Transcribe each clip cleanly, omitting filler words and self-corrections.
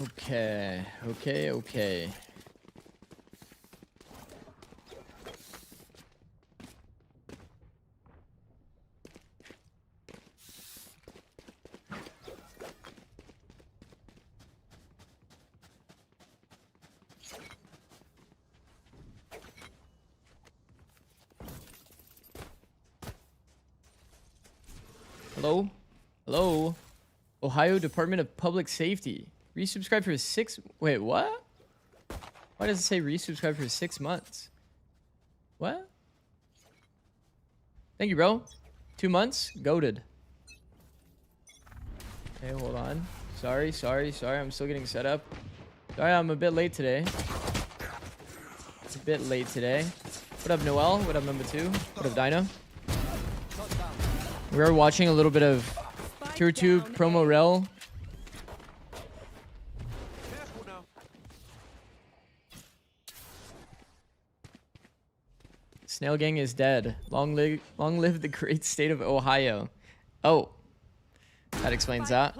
Okay, okay, okay. Hello? Hello? Ohio Department of Public Safety. Resubscribe for 6... Wait, what? Why does it say resubscribe for 6 months? What? Thank you, bro. 2 months? Goated. Okay, hold on. Sorry. I'm still getting set up. Sorry, I'm a bit late today. It's a bit late today. What up, Noel? What up, number 2? What up, Dino? We are watching a little bit of Tier 2 promo rel. Snail Gang is dead. Long live the great state of Ohio. Oh, that explains that.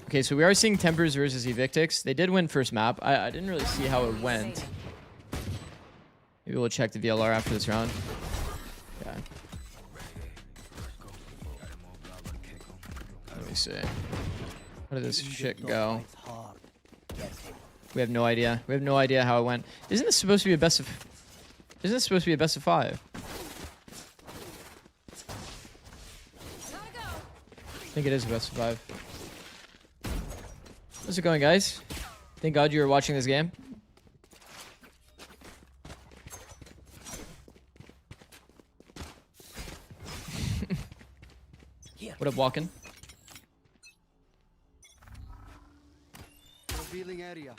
Okay, so we are seeing Tempers versus Evictics. They did win first map. I didn't really see how it went. Maybe we'll check the VLR after this round. Yeah. Let me see. How did this shit go? We have no idea. We have no idea how it went. Isn't this supposed to be a best of... Isn't this supposed to be a best of 5? I think it is a best of 5. How's it going, guys? Thank God you were watching this game. What up, Walken? Area.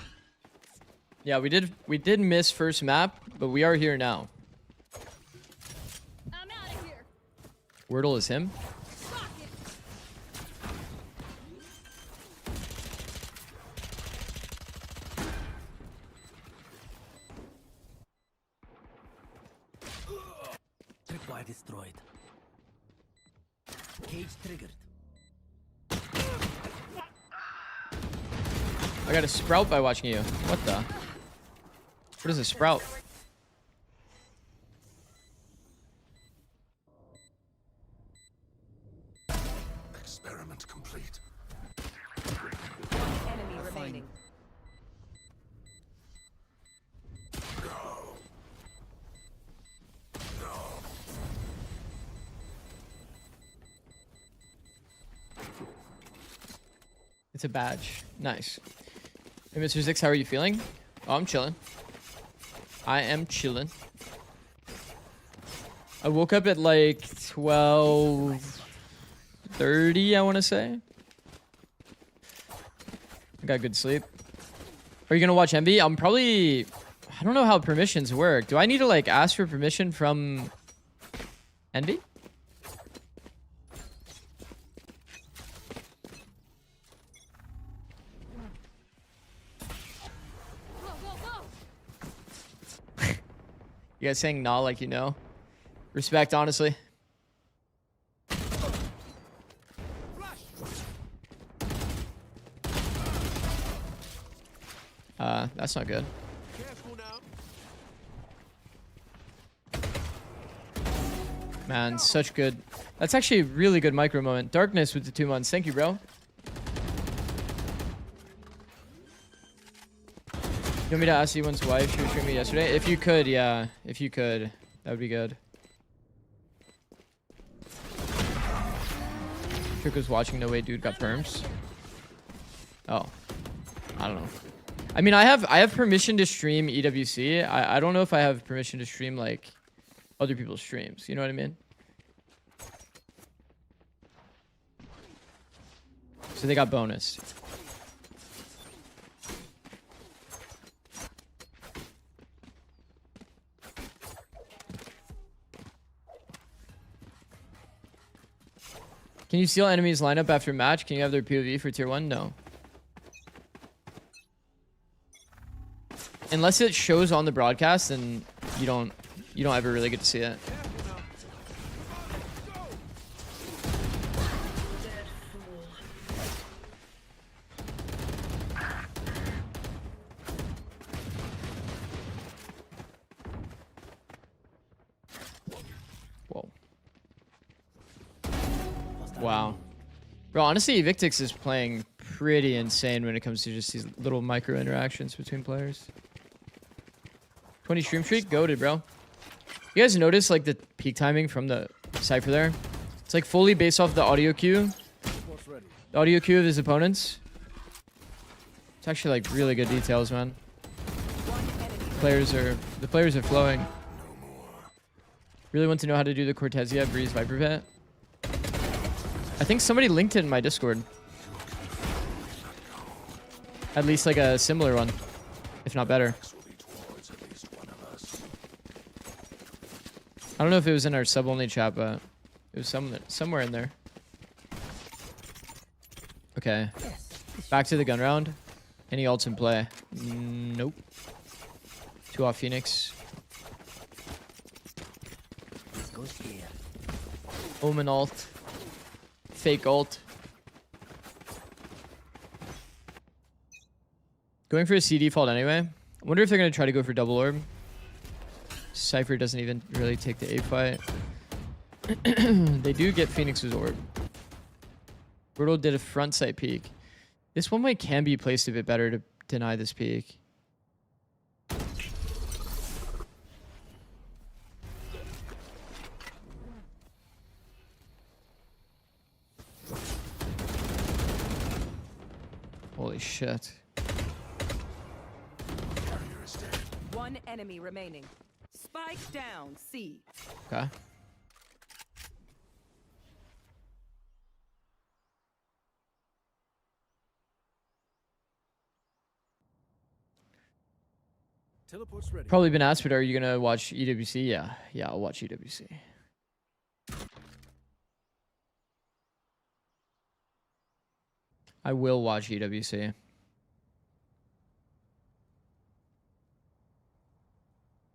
Yeah, we did miss first map, but we are here now. I'm out of here. Wordle is him. Tripwire destroyed. Cage triggered. I got a sprout by watching you. What the? What is a sprout? Experiment complete. Enemy remaining. It's a badge. Nice. Hey, Mr. Zix, how are you feeling? Oh, I'm chilling. I am chilling. I woke up at like 12:30, I want to say. I got good sleep. Are you going to watch Envy? I'm probably... I don't know how permissions work. Do I need to like ask for permission from Envy? You guys saying nah like you know? Respect, honestly. That's not good. Man, such good. That's actually a really good micro moment. Darkness with the 2 months. Thank you, bro. You want me to ask Ewan's wife? She was streaming me yesterday. If you could, yeah. If you could, that would be good. Trick was watching. No way, dude got perms. Oh, I don't know. I mean, I have permission to stream EWC. I don't know if I have permission to stream like other people's streams. You know what I mean? So they got bonus. Can you steal enemies lineup after match? Can you have their POV for tier 1? No. Unless it shows on the broadcast, then you don't ever really get to see it. Wow. Bro, honestly, Evictics is playing pretty insane when it comes to just these little micro interactions between players. 20 stream streak? Goated, bro. You guys notice, like, the peak timing from the Cypher there? It's, like, fully based off the audio cue. The audio cue of his opponents. It's actually, like, really good details, man. The players are flowing. Really want to know how to do the Cortesia Breeze Viper Pet. I think somebody linked it in my Discord. At least like a similar one, if not better. I don't know if it was in our sub-only chat, but it was somewhere in there. Okay. Back to the gun round. Any ults in play? Nope. 2 off Phoenix. Omen ult. Fake ult. Going for a C default anyway. I wonder if they're going to try to go for double orb. Cypher doesn't even really take the A fight. They do get Phoenix's orb. Brutal did a front sight peek. This one way can be placed a bit better to deny this peek. Holy shit. One enemy remaining. Spike down, C. Okay. Teleport's ready. Probably been asked, but are you gonna watch EWC? Yeah, I'll watch EWC. I will watch EWC.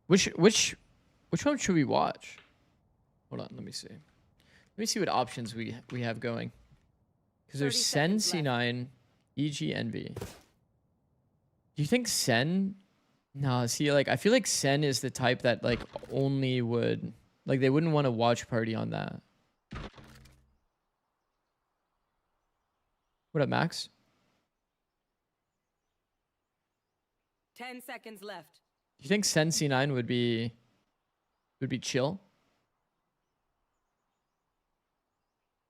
Which one should we watch? Hold on, let me see. Let me see what options we have going. Because there's Sen, C9, EG, Envy. Do you think Sen? No, see, like I feel like Sen is the type that like only would like they wouldn't want to watch party on that. What up, Max? 10 seconds left. Do you think Sen C9 would be chill?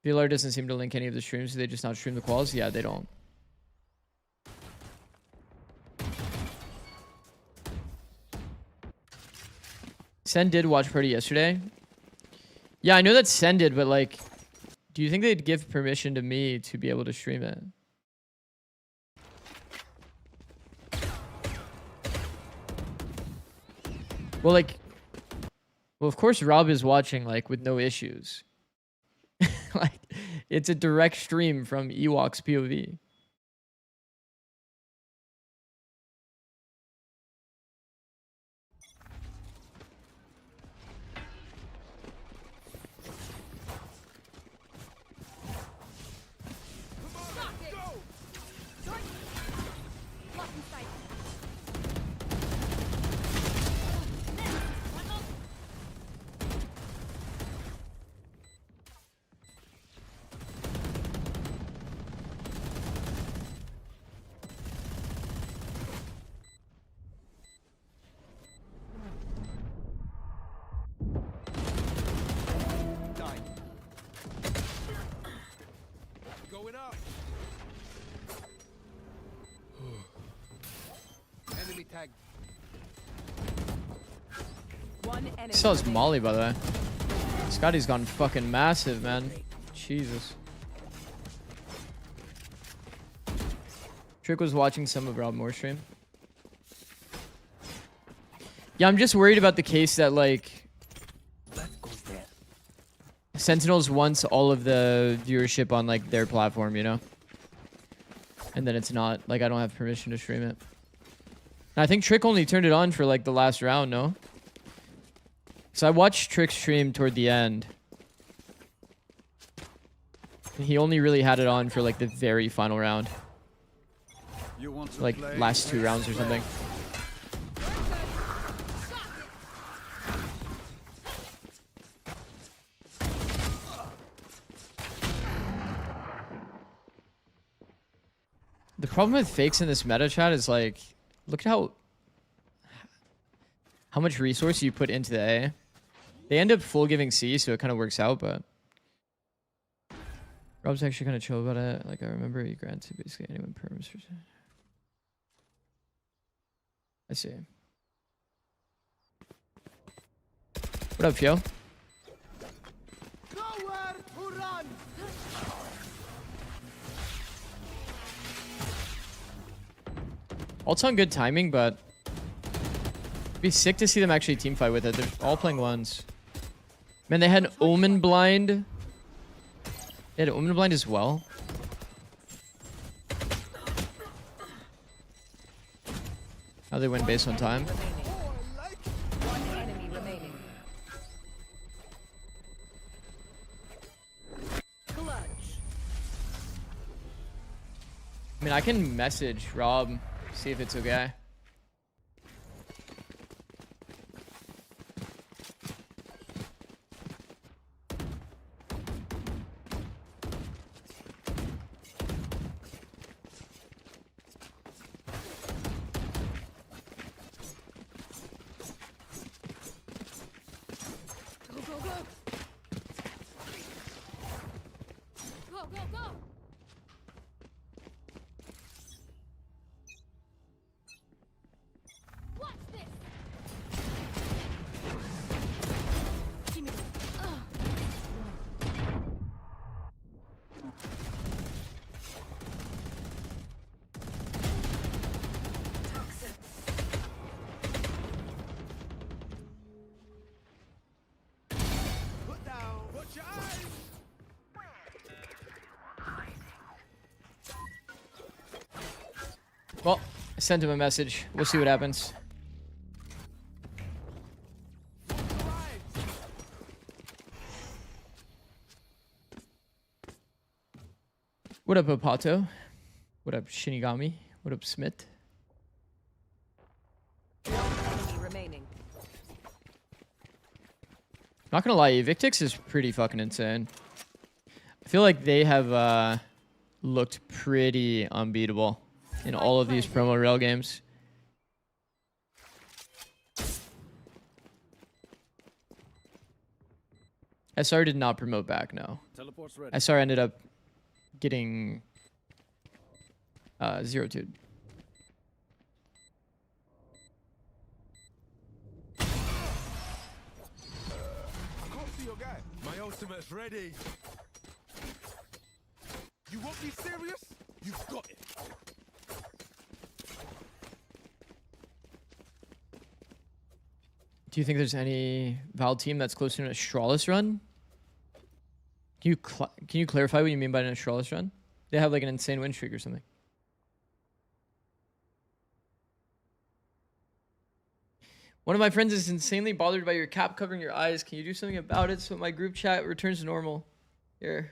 VLR doesn't seem to link any of the streams. Do they just not stream the quals? Yeah, they don't. Sen did watch party yesterday. Yeah, I know that Sen did, but like, do you think they'd give permission to me to be able to stream it? Well, like, of course Rob is watching, like, with no issues. Like, it's a direct stream from Ewok's POV. Going up. Enemy tag. One enemy. Still has remaining. Molly, by the way. Scotty's gone fucking massive, man. Jesus. Trick was watching some of Rob Moore's stream. Yeah, I'm just worried about the case that, like, That goes there. Sentinels wants all of the viewership on, like, their platform, you know? And then it's not. Like, I don't have permission to stream it. And I think Trick only turned it on for, like, the last round, no? So I watched Trick stream toward the end. And he only really had it on for, like, the very final round. You want to Like, play? last 2 rounds or something. problem with fakes in this meta chat is like, look at how much resource you put into the A. They end up full giving C, so it kind of works out, but Rob's actually kind of chill about it. Like, I remember he granted basically anyone perms. I see. What up, Fio? Nowhere to run. Ult's on good timing, but it'd be sick to see them actually team fight with it. They're all playing ones. Man, they had Omen Blind. They had Omen Blind as well. How they win based on time. One enemy remaining. Clutch. I mean, I can message Rob, see if it's okay. Go, go, go! Go, go, go! Watch this! Give me that. Put down. Watch your eyes. Well, I sent him a message. We'll see what happens. What up, Opato? What up, Shinigami? What up, Smith? One enemy remaining. Not gonna lie, Evictics is pretty fucking insane. I feel like they have looked pretty unbeatable in all of these promo rail games. SR did not promote back, no. Teleport's ready. SR ended up getting 0-2. I can't see your guy. My ultimate's ready. You won't be serious? You've got it. Do you think there's any Val team that's close to an Astralis run? Can you clarify what you mean by an Astralis run? They have like an insane win streak or something. One of my friends is insanely bothered by your cap covering your eyes. Can you do something about it so my group chat returns to normal? Here.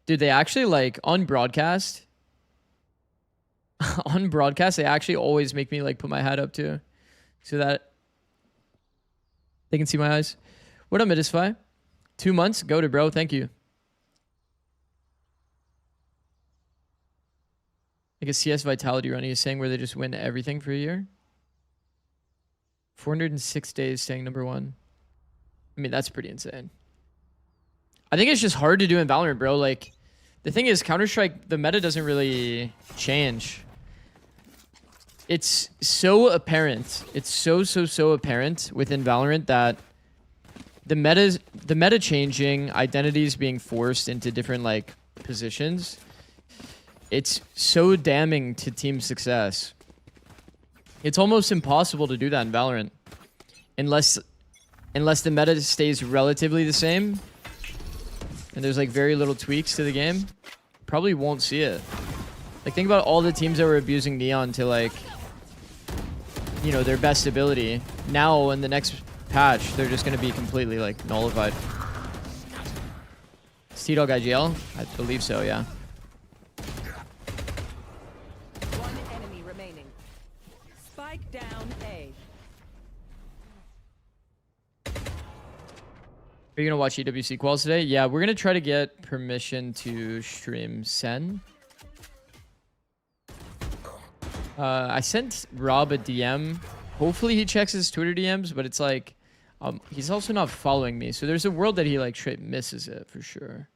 Dude, they actually like on broadcast. On broadcast, they actually always make me like put my hat up too, so that they can see my eyes. What up, Midisfy? 2 months? Go to bro. Thank you. Like a CS Vitality run. He's saying where they just win everything for a year. 406 days staying #1. I mean, that's pretty insane. I think it's just hard to do in Valorant, bro. Like, the thing is, Counter-Strike, the meta doesn't really change. It's so apparent. It's so apparent within Valorant that the meta changing, identities being forced into different like positions. It's so damning to team success. It's almost impossible to do that in Valorant unless the meta stays relatively the same and there's like very little tweaks to the game. Probably won't see it. Like, think about all the teams that were abusing Neon to like, you know, their best ability. Now in the next patch, they're just going to be completely like nullified. Is T-Dog IGL? I believe so, yeah. One enemy remaining. Spike down A. Are you gonna watch EWC Quals today? Yeah, we're gonna try to get permission to stream Sen. I sent Rob a DM. Hopefully he checks his Twitter DMs, but it's like, he's also not following me. So there's a world that he like straight misses it for sure.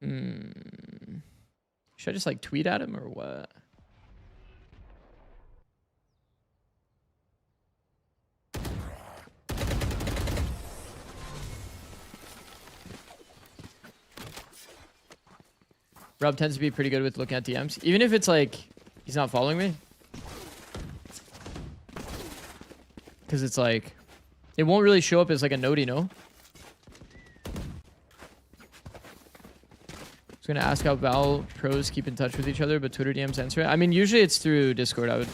Should I just like tweet at him or what? Rob tends to be pretty good with looking at DMs. Even if it's like, he's not following me. Because it's like, it won't really show up as like a note, you know? I was going to ask how Val pros keep in touch with each other, but Twitter DMs answer it. I mean, usually it's through Discord, I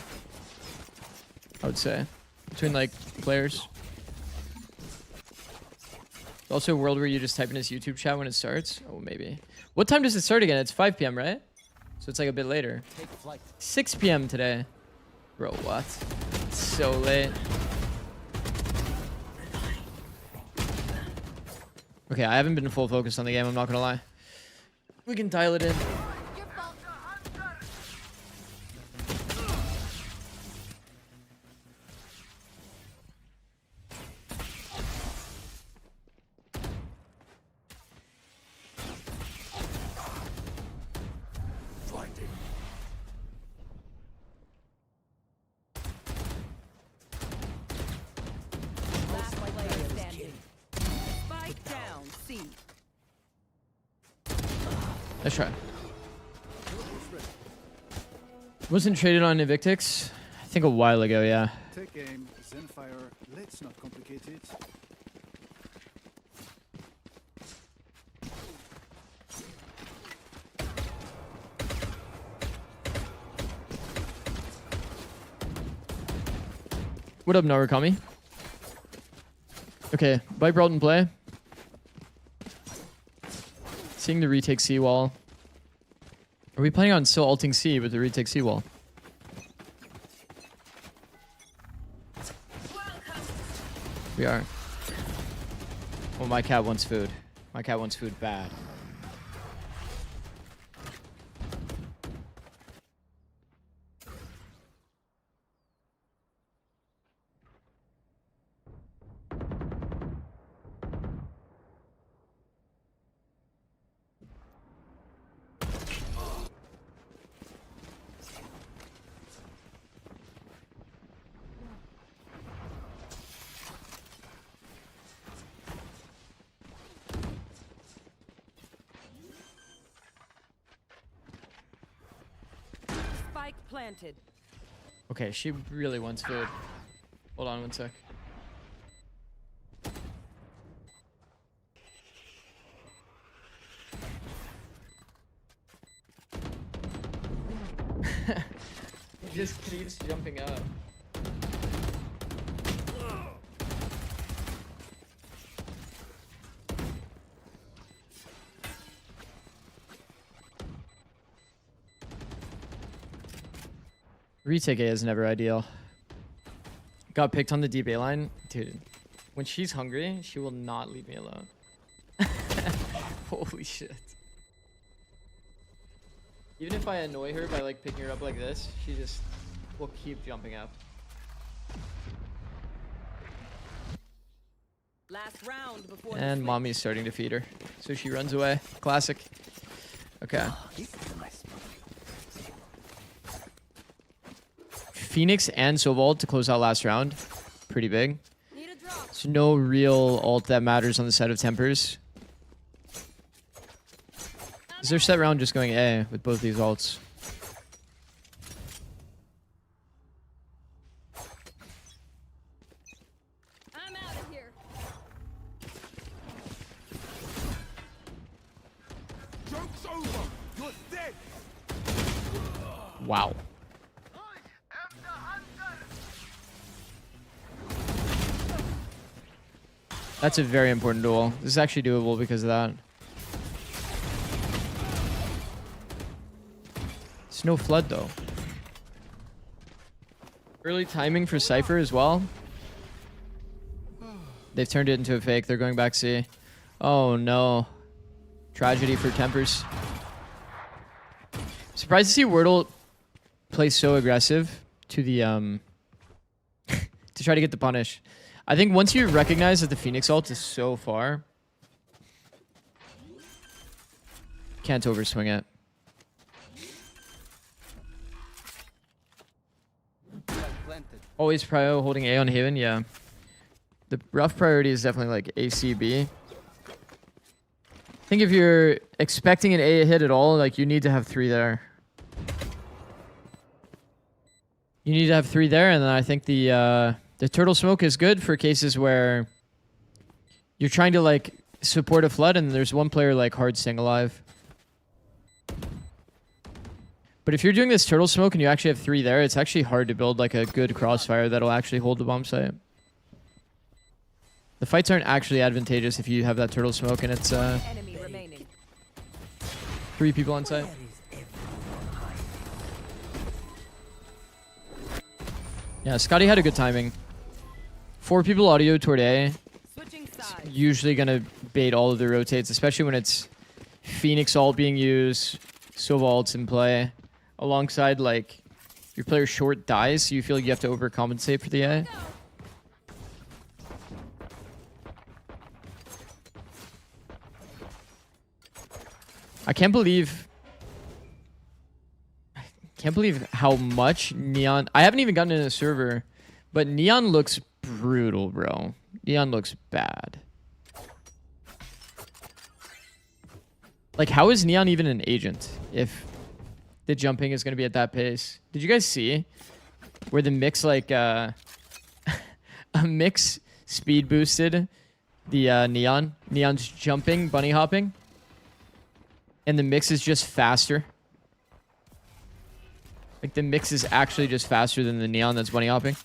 would say. Between like players. Also a world where you just type in his YouTube chat when it starts. Oh, maybe. What time does it start again? It's 5 p.m., right? So it's like a bit later. 6 p.m. today. Bro, what? It's so late. Okay, I haven't been full focus on the game, I'm not gonna lie. We can dial it in. Your fault. Blinding. Last player standing. Spike down. C. Let's try. Wasn't traded on Evictics? I think a while ago, yeah. Take aim, Zenfire, let's not complicate it. What up, Narukami? Okay, Bite Brought in play. Seeing the retake C wall. Are we planning on still ulting C with the retake C wall? We are. Oh, my cat wants food. My cat wants food bad. Spike planted. Okay, she really wants food. Hold on one sec. He just keeps jumping up. Retake A is never ideal. Got picked on the deep A line. Dude, when she's hungry, she will not leave me alone. Holy shit. Even if I annoy her by like picking her up like this, she just will keep jumping up. Last round before And mommy's starting to feed her. So she runs away. Classic. Okay. Phoenix and Sovold to close out last round. Pretty big. Need a drop. So no real ult that matters on the side of Tempers. Is their set round just going A with both these ults? I'm out of here. Joke's over. You're dead. Wow. That's a very important duel. This is actually doable because of that. It's no flood though. Early timing for Cypher as well. They've turned it into a fake. They're going back C. Oh no. Tragedy for Tempers. Surprised to see Wordle play so aggressive to the to try to get the punish. I think once you recognize that the Phoenix ult is so far, can't overswing it. Always prio holding A on Haven, yeah. The rough priority is definitely like ACB. I think if you're expecting an A hit at all, like you need to have 3 there. You need to have 3 there, and then I think the turtle smoke is good for cases where you're trying to like support a flood and there's one player like hard staying alive. But if you're doing this turtle smoke and you actually have 3 there, it's actually hard to build like a good crossfire that'll actually hold the bomb site. The fights aren't actually advantageous if you have that turtle smoke and it's Enemy remaining. 3 people on site. Yeah, Scotty had a good timing. 4 people audio toward A. Switching sides. Usually gonna bait all of the rotates, especially when it's Phoenix ult being used, Sova ults in play, alongside like your player short dies, so you feel like you have to overcompensate for the A. I can't believe how much Neon. I haven't even gotten in a server, but Neon looks brutal, bro. Neon looks bad. Like, how is Neon even an agent if the jumping is going to be at that pace? Did you guys see where the mix, like, a mix speed boosted the Neon? Neon's jumping, bunny hopping. And the mix is just faster. Like, the mix is actually just faster than the Neon that's bunny hopping.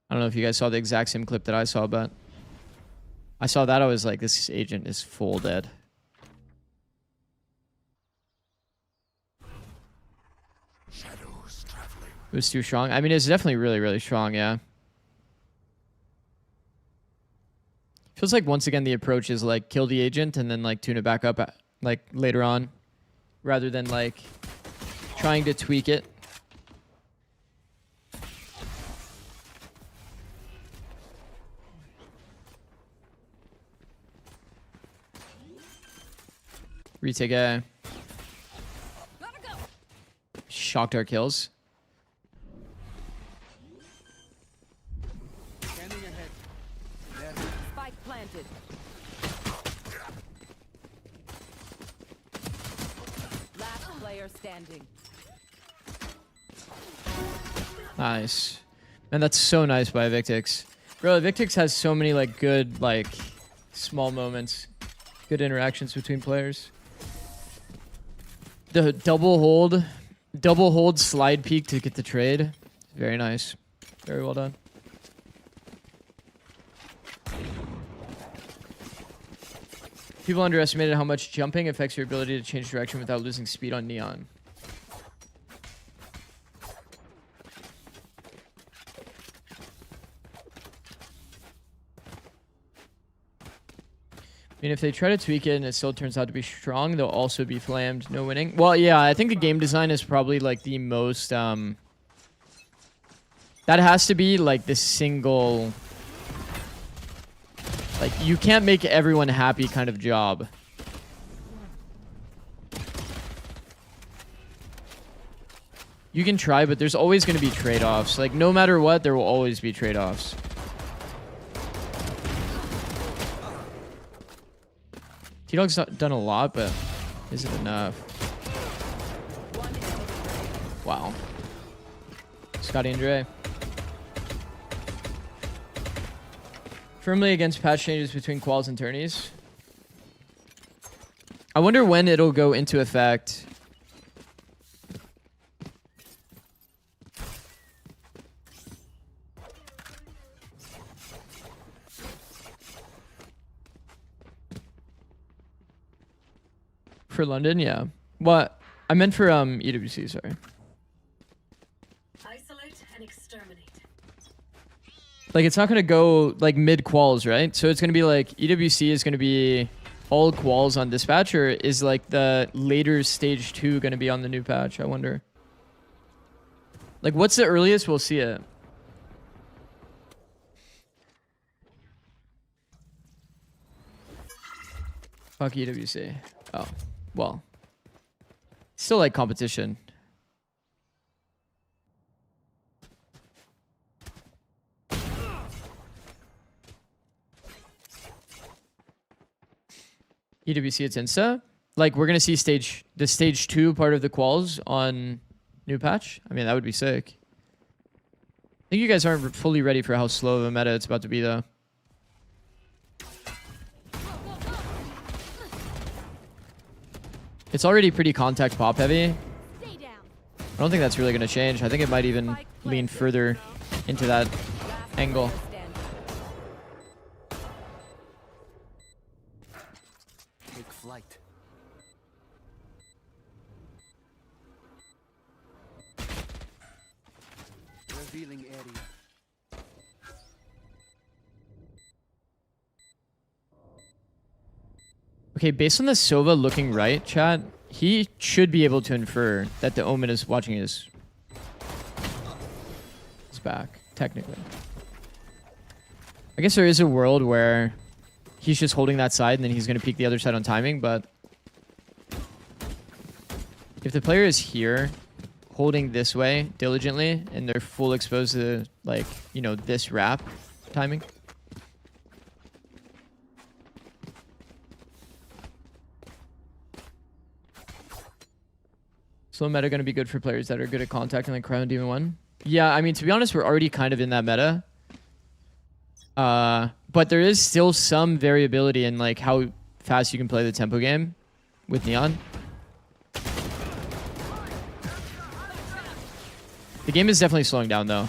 I don't know if you guys saw the exact same clip that I saw, but I saw that. I was like, this agent is full dead. Shadows traveling. It was too strong. I mean, it's definitely really, really strong, yeah. Feels like, once again, the approach is, like, kill the agent and then, like, tune it back up, like, later on. Rather than, like, trying to tweak it. Retake A. Shocked our kills. Scanning ahead. There. Spike planted. Last player standing. Nice. Man, that's so nice by Evictics. Bro, Evictics has so many, like, good, like, small moments. Good interactions between players. The double hold slide peek to get the trade. Very nice. Very well done. People underestimated how much jumping affects your ability to change direction without losing speed on Neon. I mean, if they try to tweak it and it still turns out to be strong, they'll also be flammed. No winning. Well, yeah, I think the game design is probably, like, the most... that has to be, like, the single... Like, you can't make everyone happy kind of job. You can try, but there's always going to be trade-offs. Like, no matter what, there will always be trade-offs. T-Dog's done a lot, but is it enough? Wow. Scotty and Dre. Firmly against patch changes between quals and tourneys. I wonder when it'll go into effect. For London, yeah. What? I meant for EWC, sorry. Isolate and exterminate. Like, it's not going to go, like, mid-quals, right? So it's going to be, like, EWC is going to be all quals on this patch, or is, like, the later stage 2 going to be on the new patch? I wonder. Like, what's the earliest we'll see it? Fuck EWC. Oh, well. Still like competition. EWC, it's Insta. Like, we're gonna see the stage 2 part of the quals on new patch. I mean, that would be sick. I think you guys aren't fully ready for how slow of a meta it's about to be, though. It's already pretty contact pop heavy. Stay down. I don't think that's really gonna change. I think it might even lean further into that Last angle. player standing. Take flight. Revealing area. Okay, based on the Sova looking right, chat, he should be able to infer that the Omen is watching his back, technically. I guess there is a world where he's just holding that side and then he's going to peek the other side on timing, but if the player is here holding this way diligently and they're full exposed to, like, you know, this wrap timing, slow meta going to be good for players that are good at contact and like Cryo and Demon 1. Yeah, I mean, to be honest, we're already kind of in that meta. But there is still some variability in like how fast you can play the tempo game with Neon. The game is definitely slowing down though.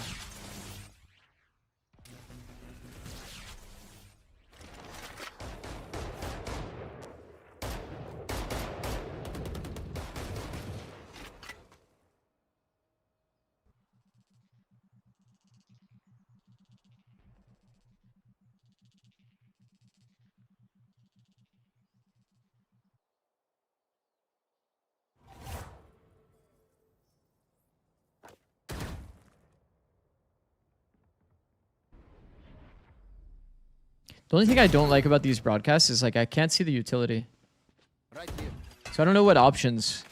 The only thing I don't like about these broadcasts is like I can't see the utility. Right here. So I don't know what options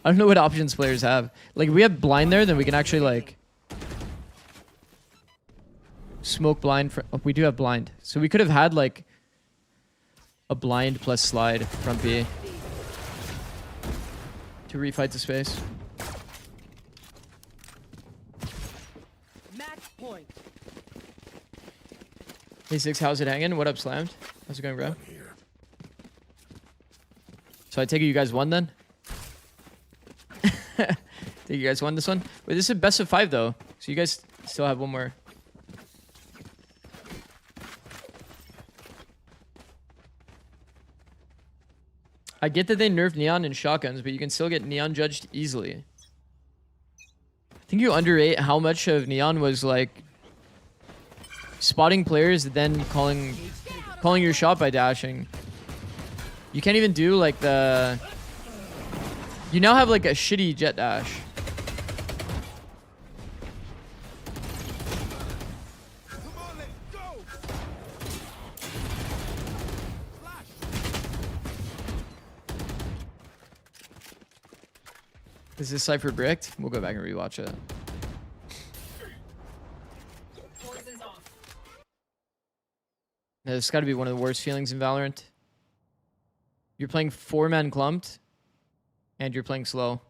I don't know what options players have. Like, if we have blind there, then we can actually like smoke blind for, oh, we do have blind. So we could have had like a blind plus slide from B to refight the space. Match point. Hey Six, how's it hanging? What up, Slammed? How's it going, bro? Here. So I take it you guys won then? Think you guys won this one? Wait, this is a best of 5 though. So you guys still have one more. I get that they nerfed Neon and shotguns, but you can still get Neon judged easily. I think you underrate how much of Neon was like spotting players, then calling your shot by dashing. You can't even do like the... You now have like a shitty jet dash. Come on, let's go. Flash. Is this Cypher bricked? We'll go back and rewatch it. This has got to be one of the worst feelings in Valorant. You're playing 4-man clumped, and you're playing slow.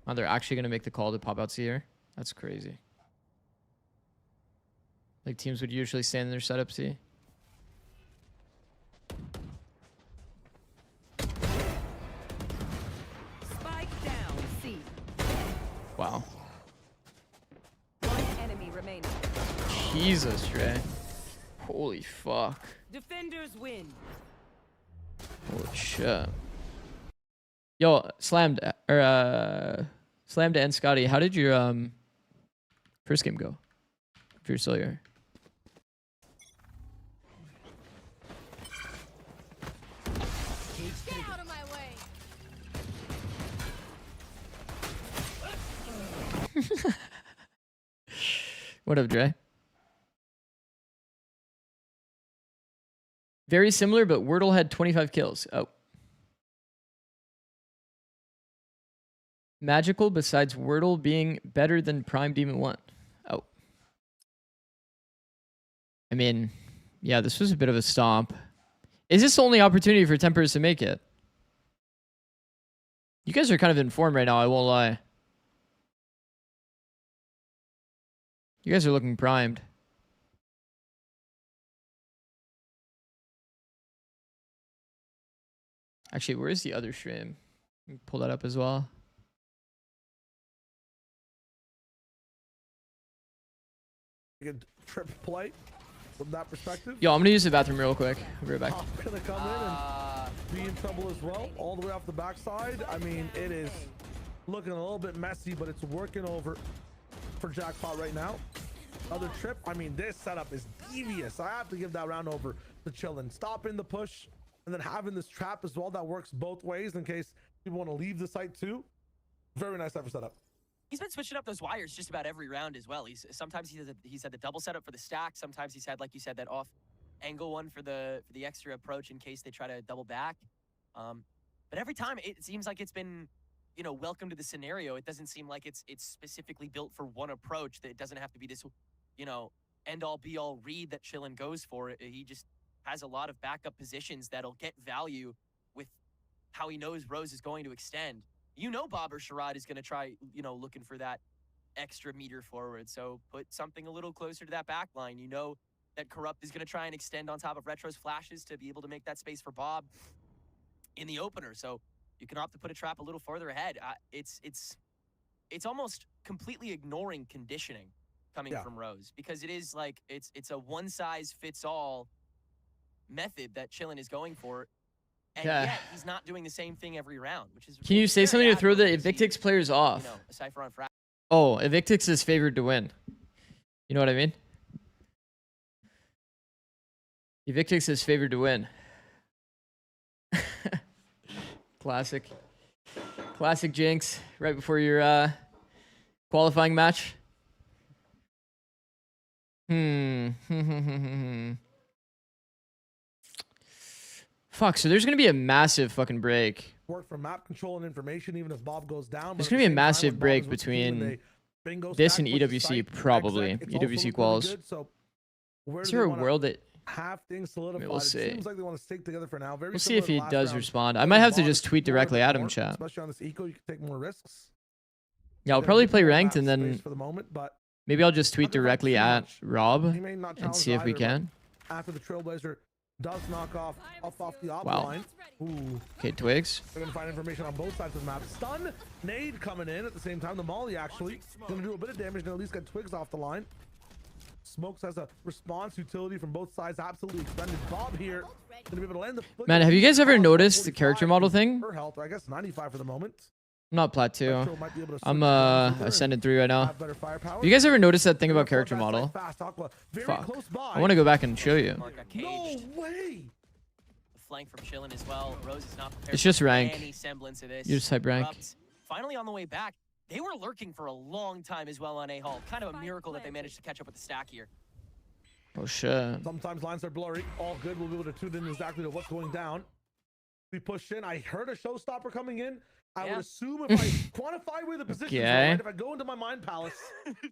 Oh, they're actually going to make the call to pop out C here? That's crazy. Like, teams would usually stay in their setup C. Spike down. C. Wow. One enemy remaining. Jesus, Trey. Holy fuck. Defenders win. Holy shit. Yo, slammed and Scotty, how did your first game go? If you're still here. Get out of my way. What up, Dre? Very similar, but Wordle had 25 kills. Oh. Magical besides Wordle being better than Prime Demon 1. Oh. I mean, yeah, this was a bit of a stomp. Is this the only opportunity for Tempers to make it? You guys are kind of in form right now, I won't lie. You guys are looking primed. Actually, where's the other stream? Let me pull that up as well. Good trip play from that perspective. Yo, I'm gonna use the bathroom real quick. I'll be right back. Hop gonna come in and be in trouble as well, all the way off the backside. I mean, it is looking a little bit messy, but it's working over for Jackpot right now. Other trip. I mean, this setup is devious. I have to give that round over to Chillin. Stopping the push and then having this trap as well. That works both ways in case people want to leave the site too. Very nice ever setup. He's been switching up those wires just about every round as well. Sometimes he's had the double setup for the stack. Sometimes he's had, like you said, that off angle one for the extra approach in case they try to double back. But every time it seems like it's been, you know, welcome to the scenario. It doesn't seem like it's specifically built for one approach. That it doesn't have to be this, you know, end all be all read that Chillin goes for. He just has a lot of backup positions that'll get value with how he knows Rose is going to extend. You know Bob or Sherrod is going to try, you know, looking for that extra meter forward. So put something a little closer to that back line. You know that Corrupt is going to try and extend on top of Retro's flashes to be able to make that space for Bob in the opener. So you can opt to put a trap a little farther ahead. It's almost completely ignoring conditioning coming from Rose, because it is like it's a one size fits all method that Chillin is going for. And yet he's not doing the same thing every round, which is. Can you say something to throw the Evictics players off? You know, aside from Oh, Evictics is favored to win. You know what I mean? Evictics is favored to win. Classic jinx right before your qualifying match. Fuck, so there's gonna be a massive fucking break. Work for map control and information, even if Bob goes down. There's gonna be a massive break between this and EWC, probably. EWC quals. Is there a world that... Have things solidified? We'll see. It seems like they want to stick together for now. We'll see if he does respond. I might have to just tweet directly at him, chat. Especially on this eco, you can take more risks. Yeah, I'll probably play ranked and then for the moment, but maybe I'll just tweet directly at Rob and see if we can. After the Trailblazer does knock off the op Wow. line. Ooh. Okay, Twigs. They're gonna find information on both sides of the map. Stun nade coming in at the same time. The Molly actually gonna do a bit of damage and at least get Twigs off the line. Smokes has a response utility from both sides. Absolutely expended. Bob here gonna be able to land the flick. Man, have you guys ever noticed the character model thing? Her health, or I guess 95 for the moment. I'm not plateau. Retro might be able to I'm switch ascended 3 right now. have better firepower. Have you guys ever noticed that thing about character Fast, model? fast, Aqua. Very Fuck. close by. I want to go back and show you. Mark got No caged. way. The flank from Chillin as well. Rose is not prepared. It's just for rank. Any semblance of this. You just type rank. Corrupt, finally on the way back. They were lurking for a long time as well on A Hall. Kind of a miracle that they managed to catch up with the stack here. Oh shit. Sometimes lines are blurry. All good. We'll be able to tune in exactly to what's going down. We pushed in. I heard a showstopper coming in. I would assume if I quantify where the positions are, right, if I go into my mind palace,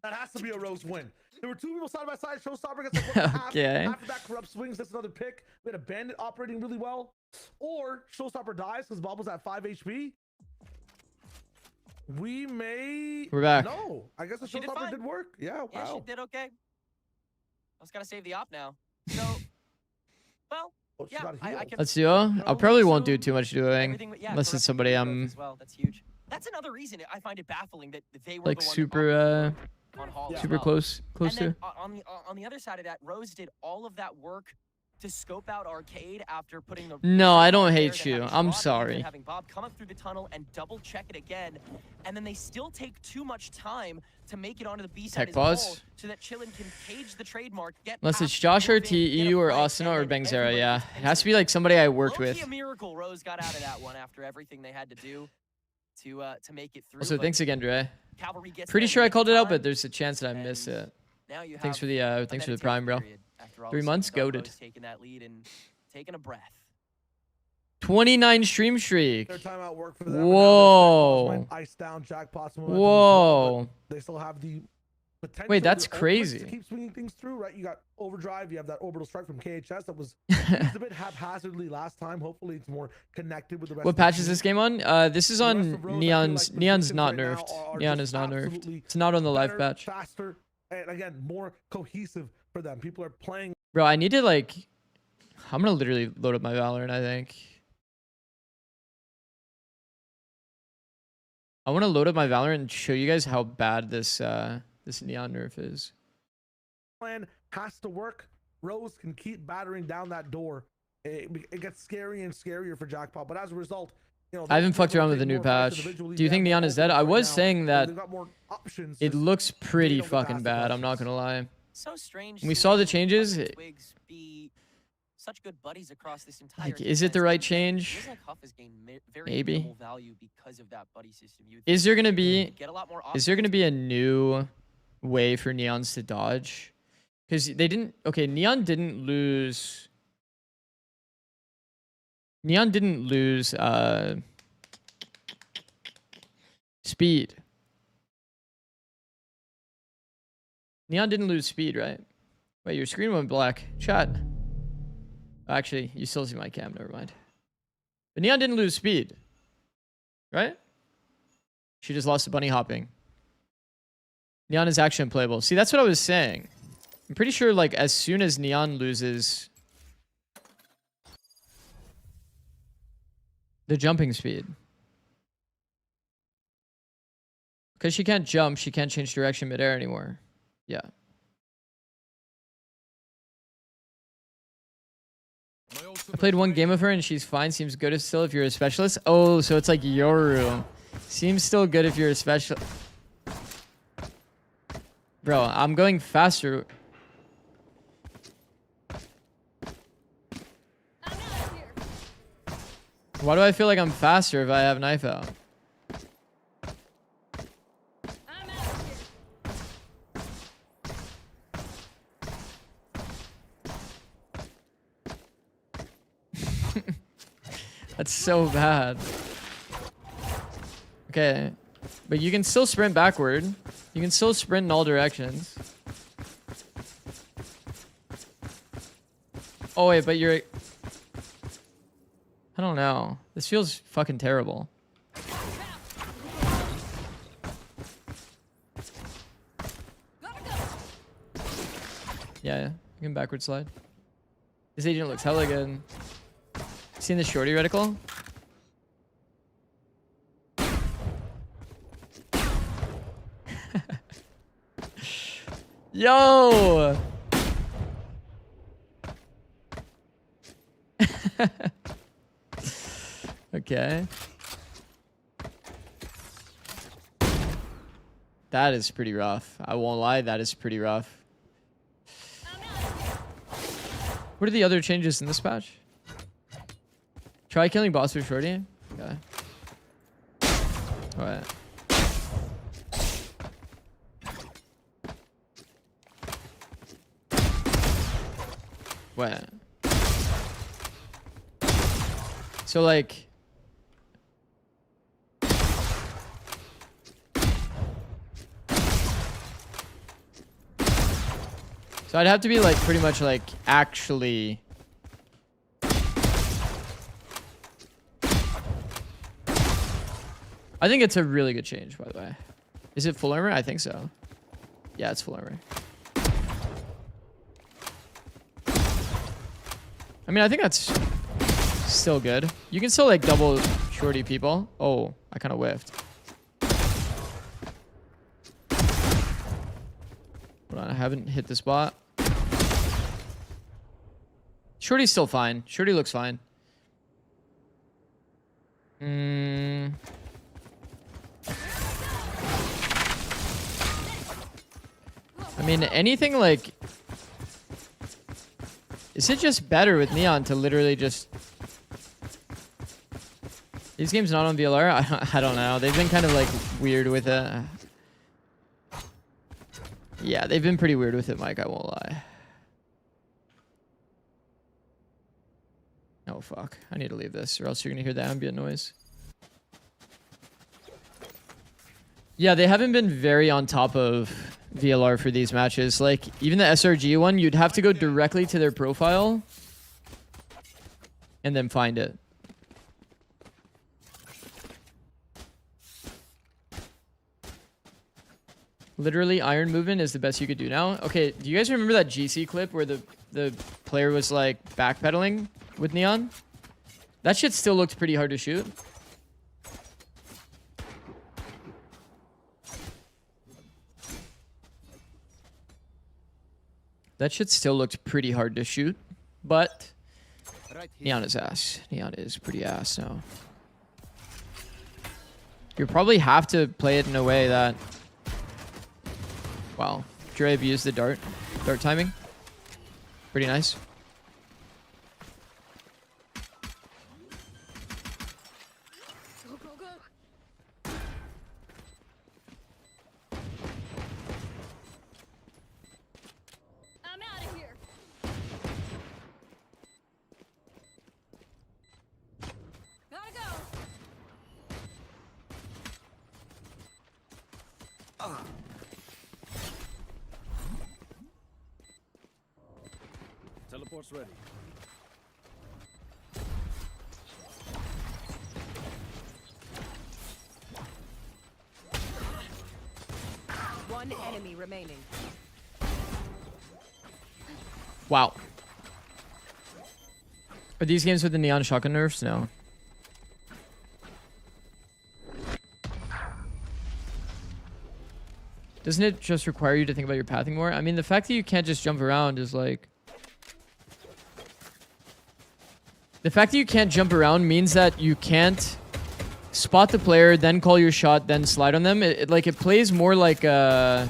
that has to be a Rose win. There were two people side by side. Showstopper gets like half. After that, Corrupt swings. That's another pick. We had a Bandit operating really well. Or Showstopper dies because Bob was at 5 HP. We may... We're back. No. I guess the She did Showstopper fine. did work. Yeah, wow. Yeah, she did okay. I just gotta save the op now. So, well, Oh, she yeah, got I healed. can. Let's do it. I probably won't do too much doing. Unless it's somebody I'm as well. That's huge. That's another reason I find it baffling that they were like the one super on Hall as super well. close And to. then on the other side of that, Rose did all of that work to scope out Arcade after putting the. No, I don't there, hate then you. having I'm Bob, sorry. then having Bob come up through the tunnel and double check it again, and then they still take too much time to make it onto the B side Tech as a whole, pause. so that Chillin can cage the trademark. Get Unless it's past, Josh move or in, TE get a or fight, Austin and or then Bangzera, everybody yeah. gets It has to be into like somebody I worked Low-key with. a miracle Rose got out of that one after everything they had to do to make it through. Also, but thanks again, Dre. Cavalry gets Pretty there in sure I the nick called of it out, but time, there's a chance that I missed and it. now you Thanks have for the a thanks for the meditative prime, bro. period after all 3 this months, stuff. Dark goated. Rose taking that lead and taking a breath. 29 stream streak. Their timeout worked for them. and now Whoa. their might ice down Jackpot's momentum as well, Whoa. but they still have the potential. Wait, that's their ultimates crazy. To keep swinging things through, right? You got overdrive. You have that orbital strike from KHS that was used a bit haphazardly last time. Hopefully, it's more connected with the rest. What of the patch is team. this game on? This is The rest on of Rose, I feel Neon's. like Neon's positions not right now nerfed. are Neon just is not nerfed. absolutely It's not on the live better, patch. faster, and again, more cohesive for them. People are playing. Bro, I need to like. I'm gonna literally load up my Valorant, I think. I want to load up my Valorant and show you guys how bad this this Neon nerf is. Plan has to work. Rose can keep battering down that door. It gets scarier and scarier for Jackpot, but as a result, you know, I haven't they fucked around with the rotate new more fights patch. individually. Do you They think have more Neon is dead? I ultimates right was now, saying so that they've got more options. it Just looks pretty don't get to fucking ask the bad. I'm not questions. gonna lie. So strange. When we seeing saw the Huff changes, and it- Twigs be such good buddies across this entire. Like, is it the defense. right It change? feels like Huff has gained very Maybe. minimal value because of that buddy system. You would Is think there gonna he'd be? get a lot more Is there gonna offense, be a new way for Neons to dodge? Because they didn't. Okay, Neon didn't lose. Neon didn't lose speed. Neon didn't lose speed, right? Wait, your screen went black. Chat. Actually, you still see my cam. Never mind. But Neon didn't lose speed, right? She just lost to bunny hopping. Neon is actually unplayable. See, that's what I was saying. I'm pretty sure, like, as soon as Neon loses the jumping speed, because she can't jump, she can't change direction midair anymore. Yeah. I played one game of her and she's fine. Seems good still if you're a specialist. Oh, so it's like Yoru. Seems still good if you're a special. Bro, I'm going faster. I'm out of here. Why do I feel like I'm faster if I have knife out? I'm out of here. That's so bad. Okay. But you can still sprint backward. You can still sprint in all directions. Oh, wait, but you're... I don't know. This feels fucking terrible. Gotta go. Yeah, you can backward slide. This agent looks hella good. Seen the shorty reticle? Yo! Okay. That is pretty rough. I won't lie, that is pretty rough. I'm out of here. What are the other changes in this patch? Try killing boss with shorty. Okay. Alright. Wait. So like... So I'd have to be like pretty much like actually... I think it's a really good change, by the way. Is it full armor? I think so. Yeah, it's full armor. I mean, I think that's still good. You can still like double shorty people. Oh, I kind of whiffed. Hold on, I haven't hit the spot. Shorty's still fine. Shorty looks fine. I mean, anything like... Is it just better with Neon to literally just... These games not on VLR? I don't know. They've been kind of like weird with it. Yeah, they've been pretty weird with it, Mike. I won't lie. Oh, fuck. I need to leave this or else you're going to hear the ambient noise. Yeah, they haven't been very on top of VLR for these matches. Like, even the SRG one, you'd have to go directly to their profile and then find it. Literally, iron movement is the best you could do now. Okay, do you guys remember that GC clip where the player was like backpedaling with Neon? That shit still looked pretty hard to shoot. That shit still looked pretty hard to shoot, but Right here. Neon is ass. Neon is pretty ass now. You probably have to play it in a way that... Wow. Dre abused the dart timing. Pretty nice. Go, go, go. I'm out of here. Gotta go. Teleport's ready. One enemy remaining. Wow. Are these games with the Neon shotgun nerfs? No. Doesn't it just require you to think about your pathing more? I mean, the fact that you can't just jump around is like... The fact that you can't jump around means that you can't spot the player, then call your shot, then slide on them. It plays more like a...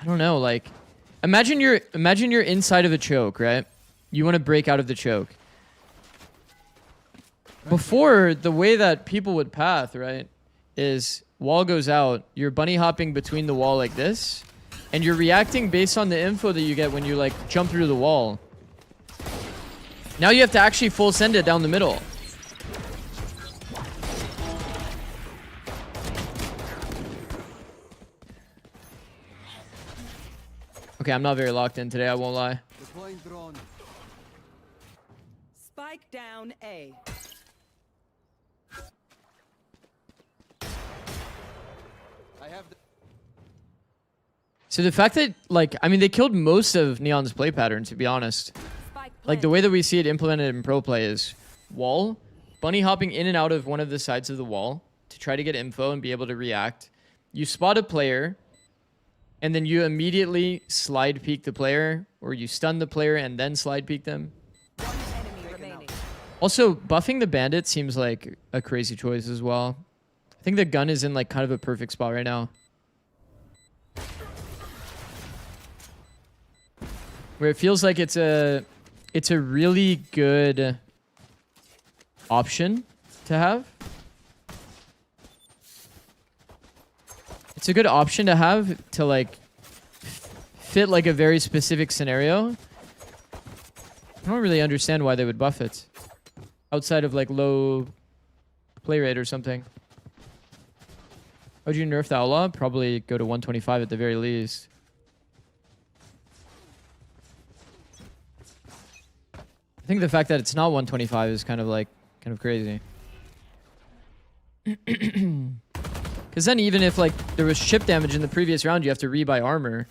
I don't know, like... Imagine you're inside of a choke, right? You want to break out of the choke. Before, the way that people would path, right, is wall goes out, you're bunny hopping between the wall like this, and you're reacting based on the info that you get when you, like, jump through the wall. Now you have to actually full send it down the middle. Okay, I'm not very locked in today, I won't lie. Deploying drone. Spike down A. I have the So the fact that, like, I mean, they killed most of Neon's play pattern, to be honest. Spike Like, the way that we see it implemented in pro play is wall, bunny hopping in and out of one of the sides of the wall to try to get info and be able to react. You spot a player, and then you immediately slide peek the player, or you stun the player and then slide peek them. One enemy remaining. Also, buffing the bandit seems like a crazy choice as well. I think the gun is in, like, kind of a perfect spot right now. Where it feels like it's a really good option to have. It's a good option to have to, like, fit, like, a very specific scenario. I don't really understand why they would buff it. Outside of, like, low play rate or something. Would you nerf the Outlaw? Probably go to 125 at the very least. I think the fact that it's not 125 is kind of crazy. Because then even if, like, there was chip damage in the previous round, you have to rebuy armor.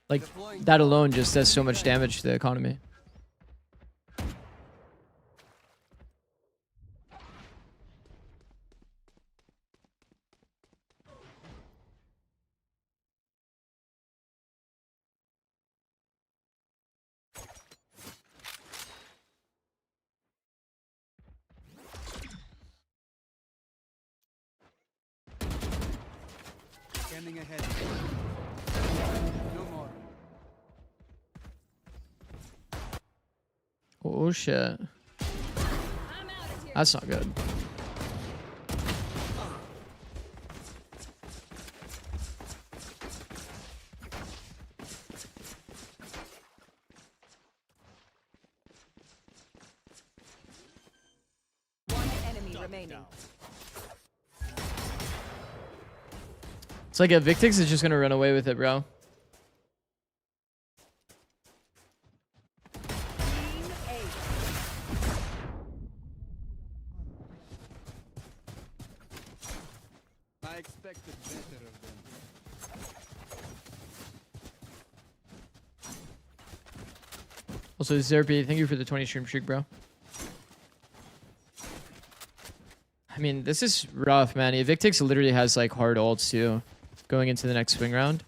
Like, that alone just does so much damage to the economy. Scanning ahead. No more. Oh shit. I'm out of here. That's not good. One enemy remaining. It's like Evictics is just gonna run away with it, bro. Team A. I expected better of them. Also, Zerby, thank you for the 20 stream streak, bro. I mean, this is rough, man. Evictics literally has like hard ults too, going into the next swing round.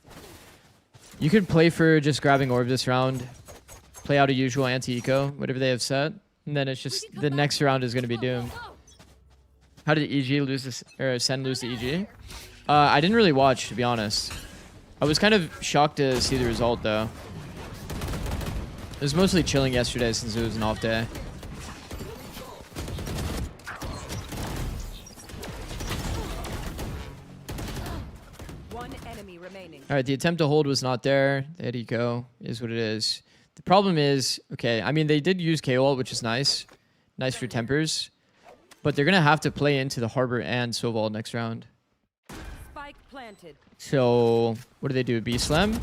You could play for just grabbing orb this round, play out a usual anti-eco, whatever they have set, and then it's just the next round is going to be doomed. How did EG lose this, or Sen lose to EG? I didn't really watch, to be honest. I was kind of shocked to see the result, though. It was mostly chilling yesterday since it was an off day. One enemy remaining. All right, the attempt to hold was not there. The head eco is what it is. The problem is, okay, I mean, they did use KO, which is nice. Nice for tempers. But they're going to have to play into the Harbor and Soval next round. Spike planted. So, what do they do? B-Slam?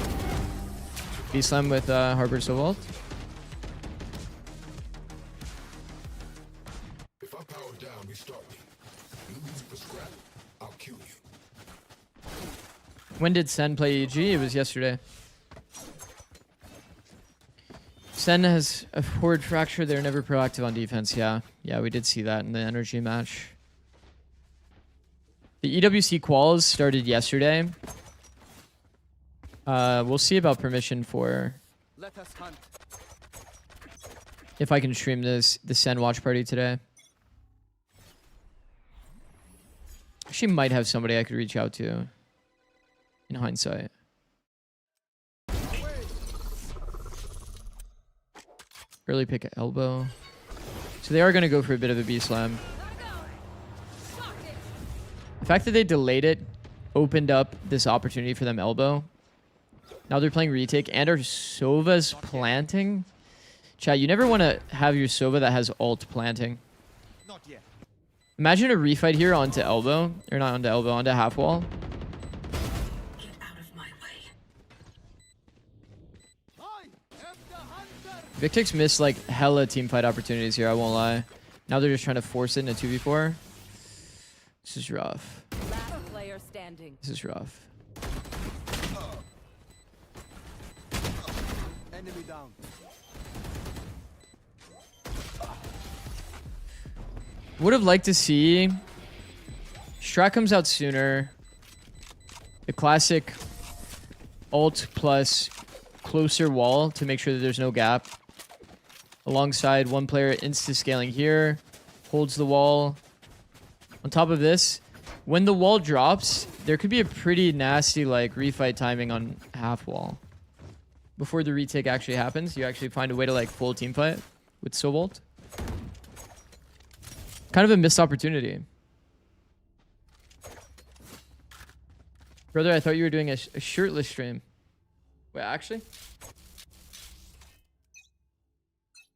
B-Slam with Harbor Soval? If I power down, restart me. You leave for scrap, I'll kill you. When did Sen play EG? It was yesterday. Sen has a forward fracture. They're never proactive on defense. Yeah, we did see that in the energy match. The EWC quals started yesterday. We'll see about permission for Let us hunt. if I can stream the Sen watch party today. She might have somebody I could reach out to. In hindsight. Early pick at elbow. So they are going to go for a bit of a B-Slam. The fact that they delayed it opened up this opportunity for them elbow. Now they're playing retake and our Sova's planting. Chat, you never want to have your Sova that has ult planting. Not yet. Imagine a refight here onto elbow. Or not onto elbow, onto half wall. Evictics missed like hella teamfight opportunities here, I won't lie. Now they're just trying to force it in a 2v4. This is rough. Last player standing. This is rough. Enemy down. Would have liked to see Strat comes out sooner. The classic ult plus closer wall to make sure that there's no gap. Alongside one player insta-scaling here. Holds the wall. On top of this, when the wall drops, there could be a pretty nasty like refight timing on half wall. Before the retake actually happens, you actually find a way to like full team fight with Sobolt. Kind of a missed opportunity. Brother, I thought you were doing a shirtless stream. Wait, actually?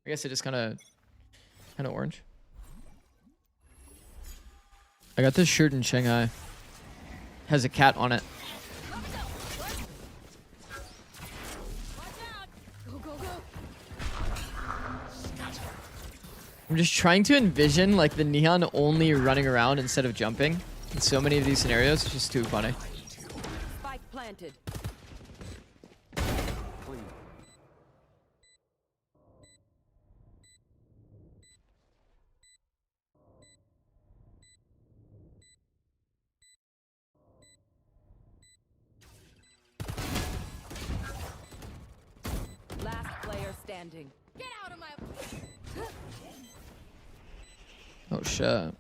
I guess it is kind of orange. I got this shirt in Shanghai. Has a cat on it. Go, go, go. I'm just trying to envision like the neon only running around instead of jumping in so many of these scenarios. It's just too funny. Spike planted. Clean. Last player standing. Get out of my. Oh shit.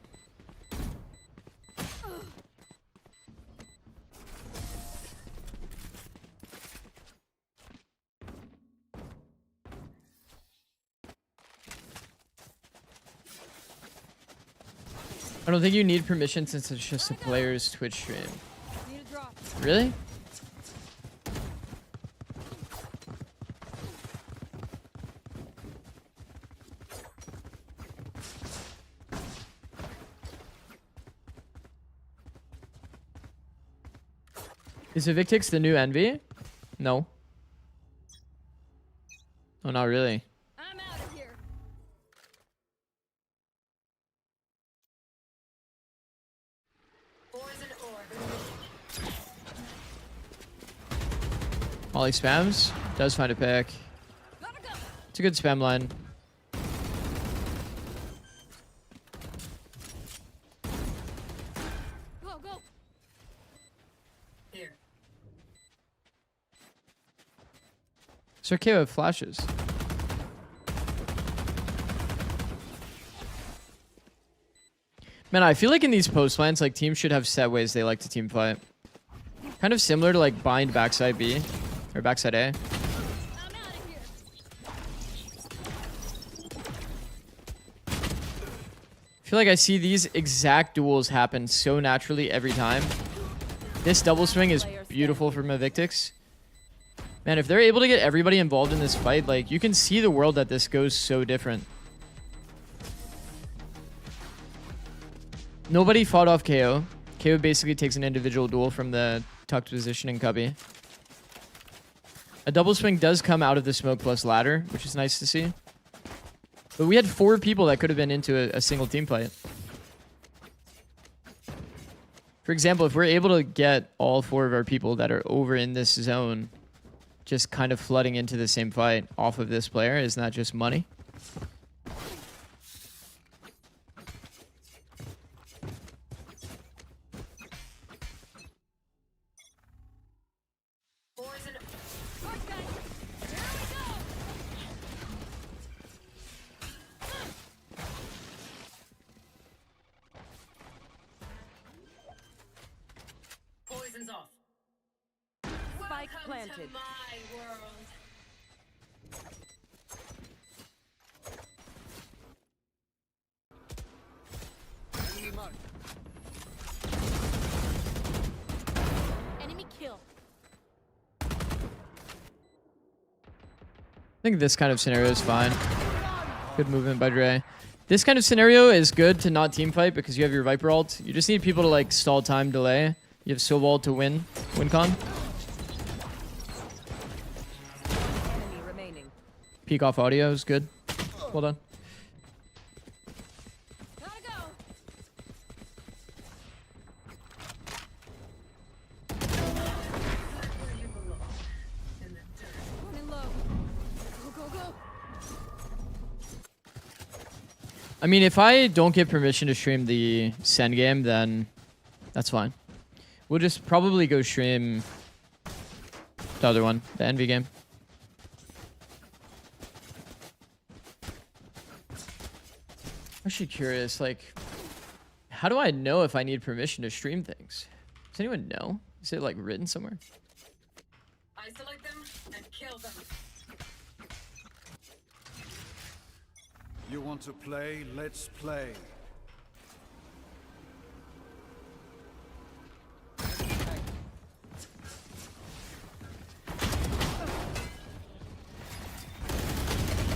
I don't think you need permission since it's just a player's Twitch stream. Need a drop. Really? Is Evictics the new Envy? No. Oh, not really. I'm out of here. Molly spams. Does find a pick. Gotta go. It's a good spam line. Go, go. It's okay with flashes. Man, I feel like in these post lines, like teams should have set ways they like to team fight. Kind of similar to like bind backside B or backside A. I'm out of here. I feel like I see these exact duels happen so naturally every time. This double swing is beautiful from Evictics. Man, if they're able to get everybody involved in this fight, like you can see the world that this goes so different. Nobody fought off KO. KO basically takes an individual duel from the tucked position in cubby. A double swing does come out of the smoke plus ladder, which is nice to see. But we had 4 people that could have been into a single team fight. For example, if we're able to get all 4 of our people that are over in this zone just kind of flooding into the same fight off of this player, isn't that just money? Right, guys. Here we go. Poison's off. Spike Welcome planted. to my world. Enemy mark. Enemy kill. I think this kind of scenario is fine. Good movement by Dre. This kind of scenario is good to not team fight because you have your Viper ult. You just need people to like stall time, delay. You have Sobald to win con. Enemy remaining. Peek off audio is good. Well done. Gotta go. Running low. Go, go, go. I mean, if I don't get permission to stream the Send game, then that's fine. We'll just probably go stream the other one, the Envy game. I'm actually curious, like, how do I know if I need permission to stream things? Does anyone know? Is it like written somewhere? Isolate them and kill them. You want to play? Let's play.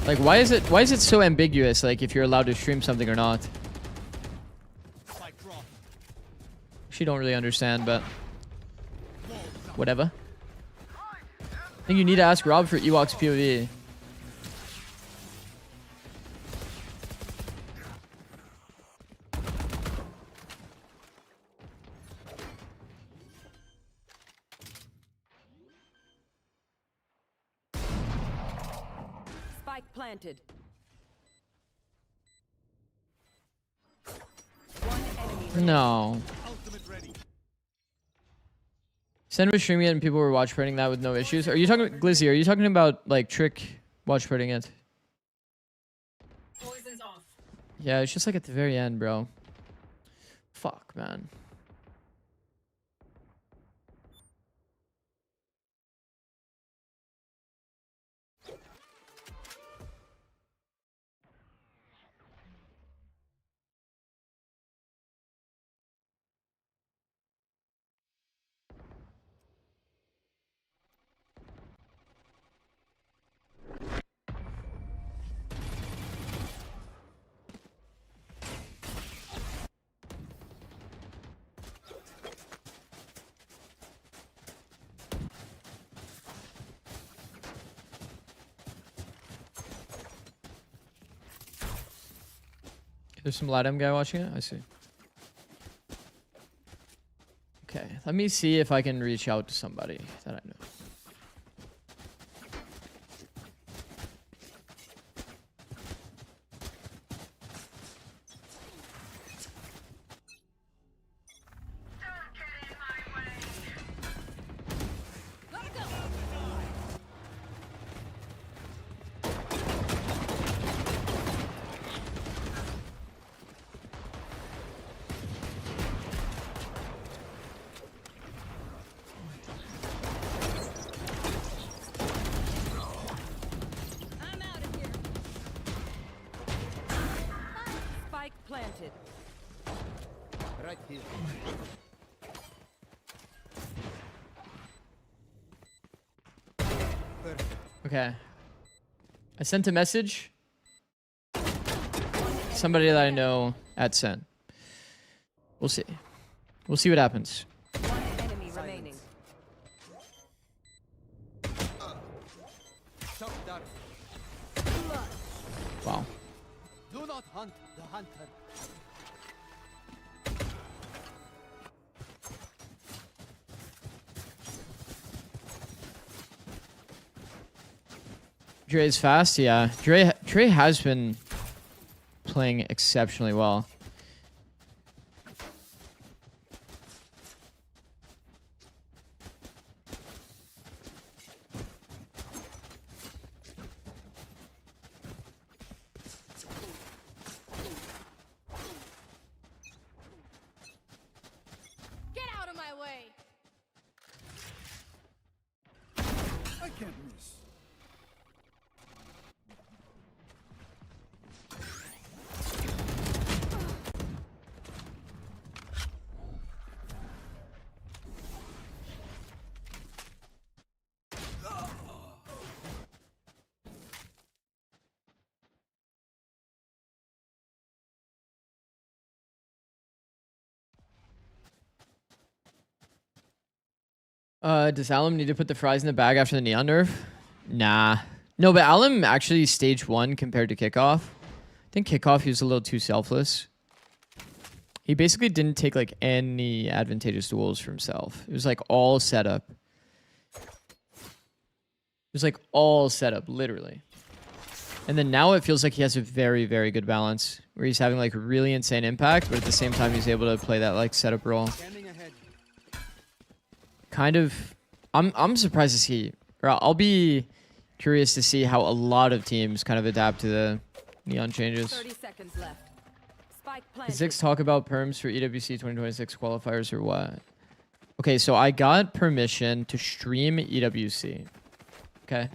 Like, why is it so ambiguous, like, if you're allowed to stream something or not? Spike drop. She don't really understand, but whatever. I think you need to ask Rob for Ewok's POV. Spike planted. One enemy. No. Ultimate ready. Send was streaming it and people were watch partying that with no issues. Are you talking, Glizzy, are you talking about, like, Trick watch partying it? Poison's off. Yeah, it's just like at the very end, bro. Fuck, man. There's some LATAM guy watching it. I see. Okay, let me see if I can reach out to somebody that I know. Gotta go. I'm out of here. Spike planted. Right here. Okay. I sent a message. Somebody that I know at Sen. We'll see. We'll see what happens. One enemy remaining. Shut down. Wow. Do not hunt the hunter. Dre is fast, yeah. Dre has been playing exceptionally well. Get out of my way. I can't miss. Does Alum need to put the fries in the bag after the Neon nerf? Nah. No, but Alum actually stage 1 compared to kickoff. I think kickoff he was a little too selfless. He basically didn't take like any advantageous duels for himself. It was like all setup. It was like all setup, literally. And then now it feels like he has a very, very good balance where he's having like really insane impact, but at the same time he's able to play that like setup role. Scanning ahead. Kind of, I'm surprised to see, or I'll be curious to see how a lot of teams kind of adapt to the Neon changes. 30 seconds left. Spike Does planted. Zix talk about perms for EWC 2026 qualifiers or what? Okay, so I got permission to stream EWC. Okay.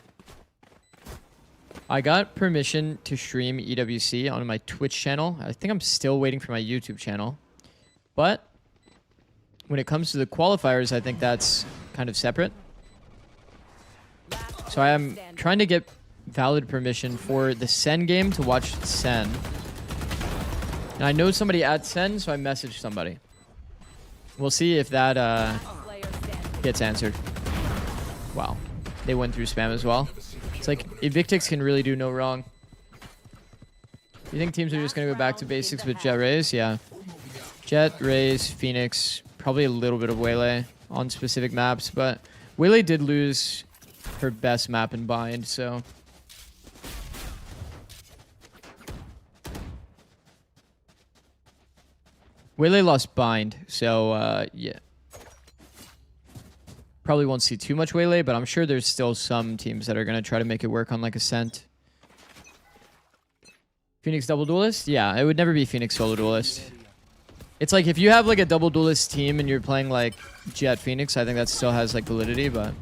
I got permission to stream EWC on my Twitch channel. I think I'm still waiting for my YouTube channel. But when it comes to the qualifiers, I think that's kind of separate. So I am trying to get valid permission for the Sen game to watch Sen. And I know somebody at Sen, so I messaged somebody. We'll see if that Player standing. gets answered. Wow. They went through spam as well. It's like Evictics can really do no wrong. You think teams are just going to go back to basics with Jet Rays? Yeah. Jet, Rays, Phoenix, probably a little bit of Waylay on specific maps, but Waylay did lose her best map in Bind, so... Waylay lost Bind, so yeah. Probably won't see too much Waylay, but I'm sure there's still some teams that are going to try to make it work on like Ascent. Phoenix double duelist? Yeah, it would never be Phoenix solo duelist. It's like if you have like a double duelist team and you're playing like Jet Phoenix, I think that still has like validity, but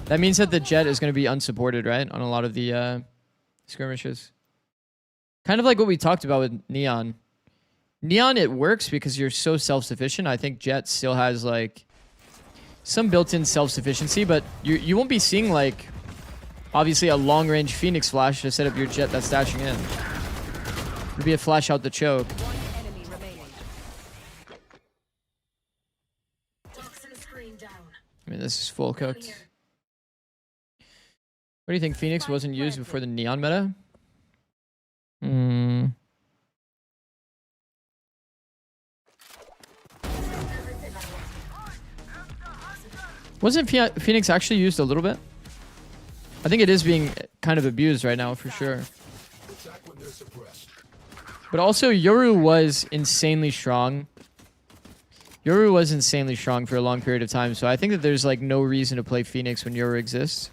that means that the Jet is going to be unsupported, right? On a lot of the skirmishes. Kind of like what we talked about with Neon. Neon, it works because you're so self-sufficient. I think Jet still has like some built-in self-sufficiency, but you won't be seeing like obviously a long-range Phoenix flash to set up your Jet that's dashing in. It'd be a flash out the choke. One enemy remaining. Toxin screen down. I mean, this is full cooked. What do you think? Phoenix wasn't used before the Neon meta? Wasn't Phoenix actually used a little bit? I think it is being kind of abused right now for sure. Attack when they're suppressed. But also, Yoru was insanely strong. Yoru was insanely strong for a long period of time, so I think that there's like no reason to play Phoenix when Yoru exists.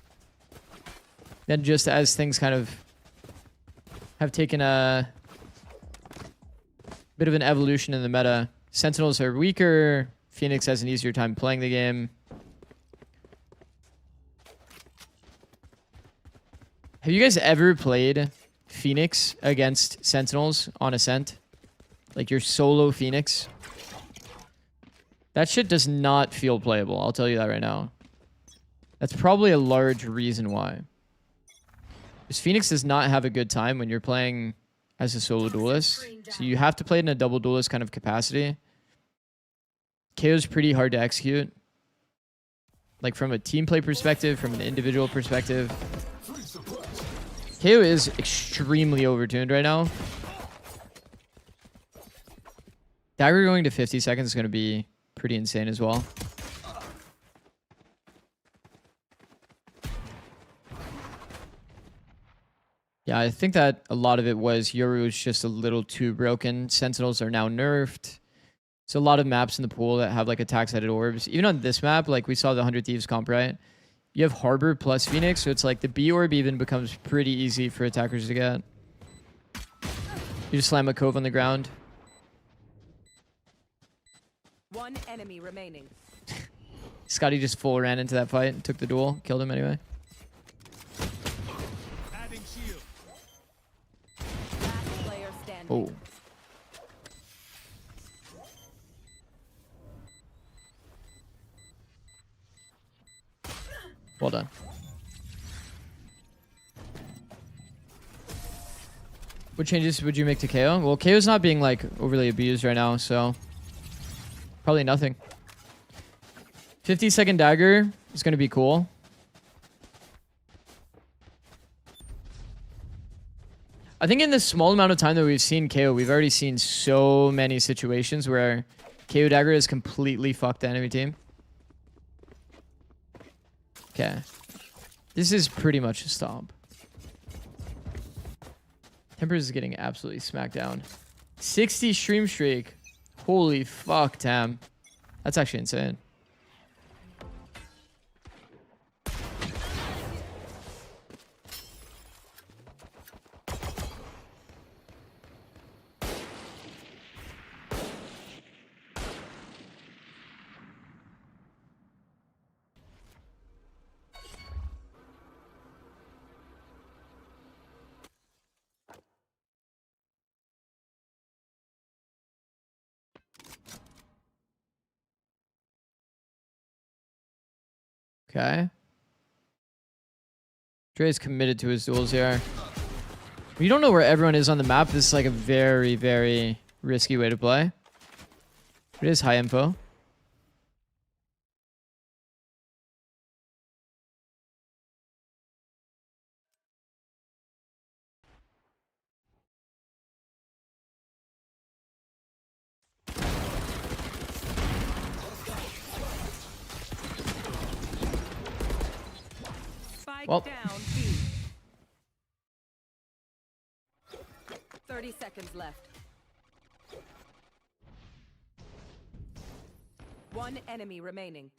Then just as things kind of have taken a bit of an evolution in the meta, Sentinels are weaker, Phoenix has an easier time playing the game. Have you guys ever played Phoenix against Sentinels on Ascent? Like your solo Phoenix? That shit does not feel playable, I'll tell you that right now. That's probably a large reason why. Because Phoenix does not have a good time when you're playing as a solo duelist. So you have to play it in a double duelist kind of capacity. KO is pretty hard to execute. Like from a team play perspective, from an individual perspective. KO is extremely overtuned right now. Dagger going to 50 seconds is going to be pretty insane as well. Yeah, I think that a lot of it was Yoru was just a little too broken. Sentinels are now nerfed. So a lot of maps in the pool that have like attack-sided orbs. Even on this map, like we saw the 100 Thieves comp, right? You have Harbor plus Phoenix, so it's like the B orb even becomes pretty easy for attackers to get. You just slam a cove on the ground. One enemy remaining. Scotty just full ran into that fight and took the duel. Killed him anyway. Last player standing. Oh. Well done. What changes would you make to KO? Well, KO's not being like overly abused right now, so probably nothing. 50-second dagger is going to be cool. I think in the small amount of time that we've seen KO, we've already seen so many situations where KO dagger has completely fucked the enemy team. Okay. This is pretty much a stomp. Tempers is getting absolutely smacked down. 60 stream streak. Holy fuck, Tam. That's actually insane. Okay. Dre's committed to his duels here. We don't know where everyone is on the map. This is like a very, very risky way to play. It is high info. Well. Down, B. 30 seconds left. One enemy remaining.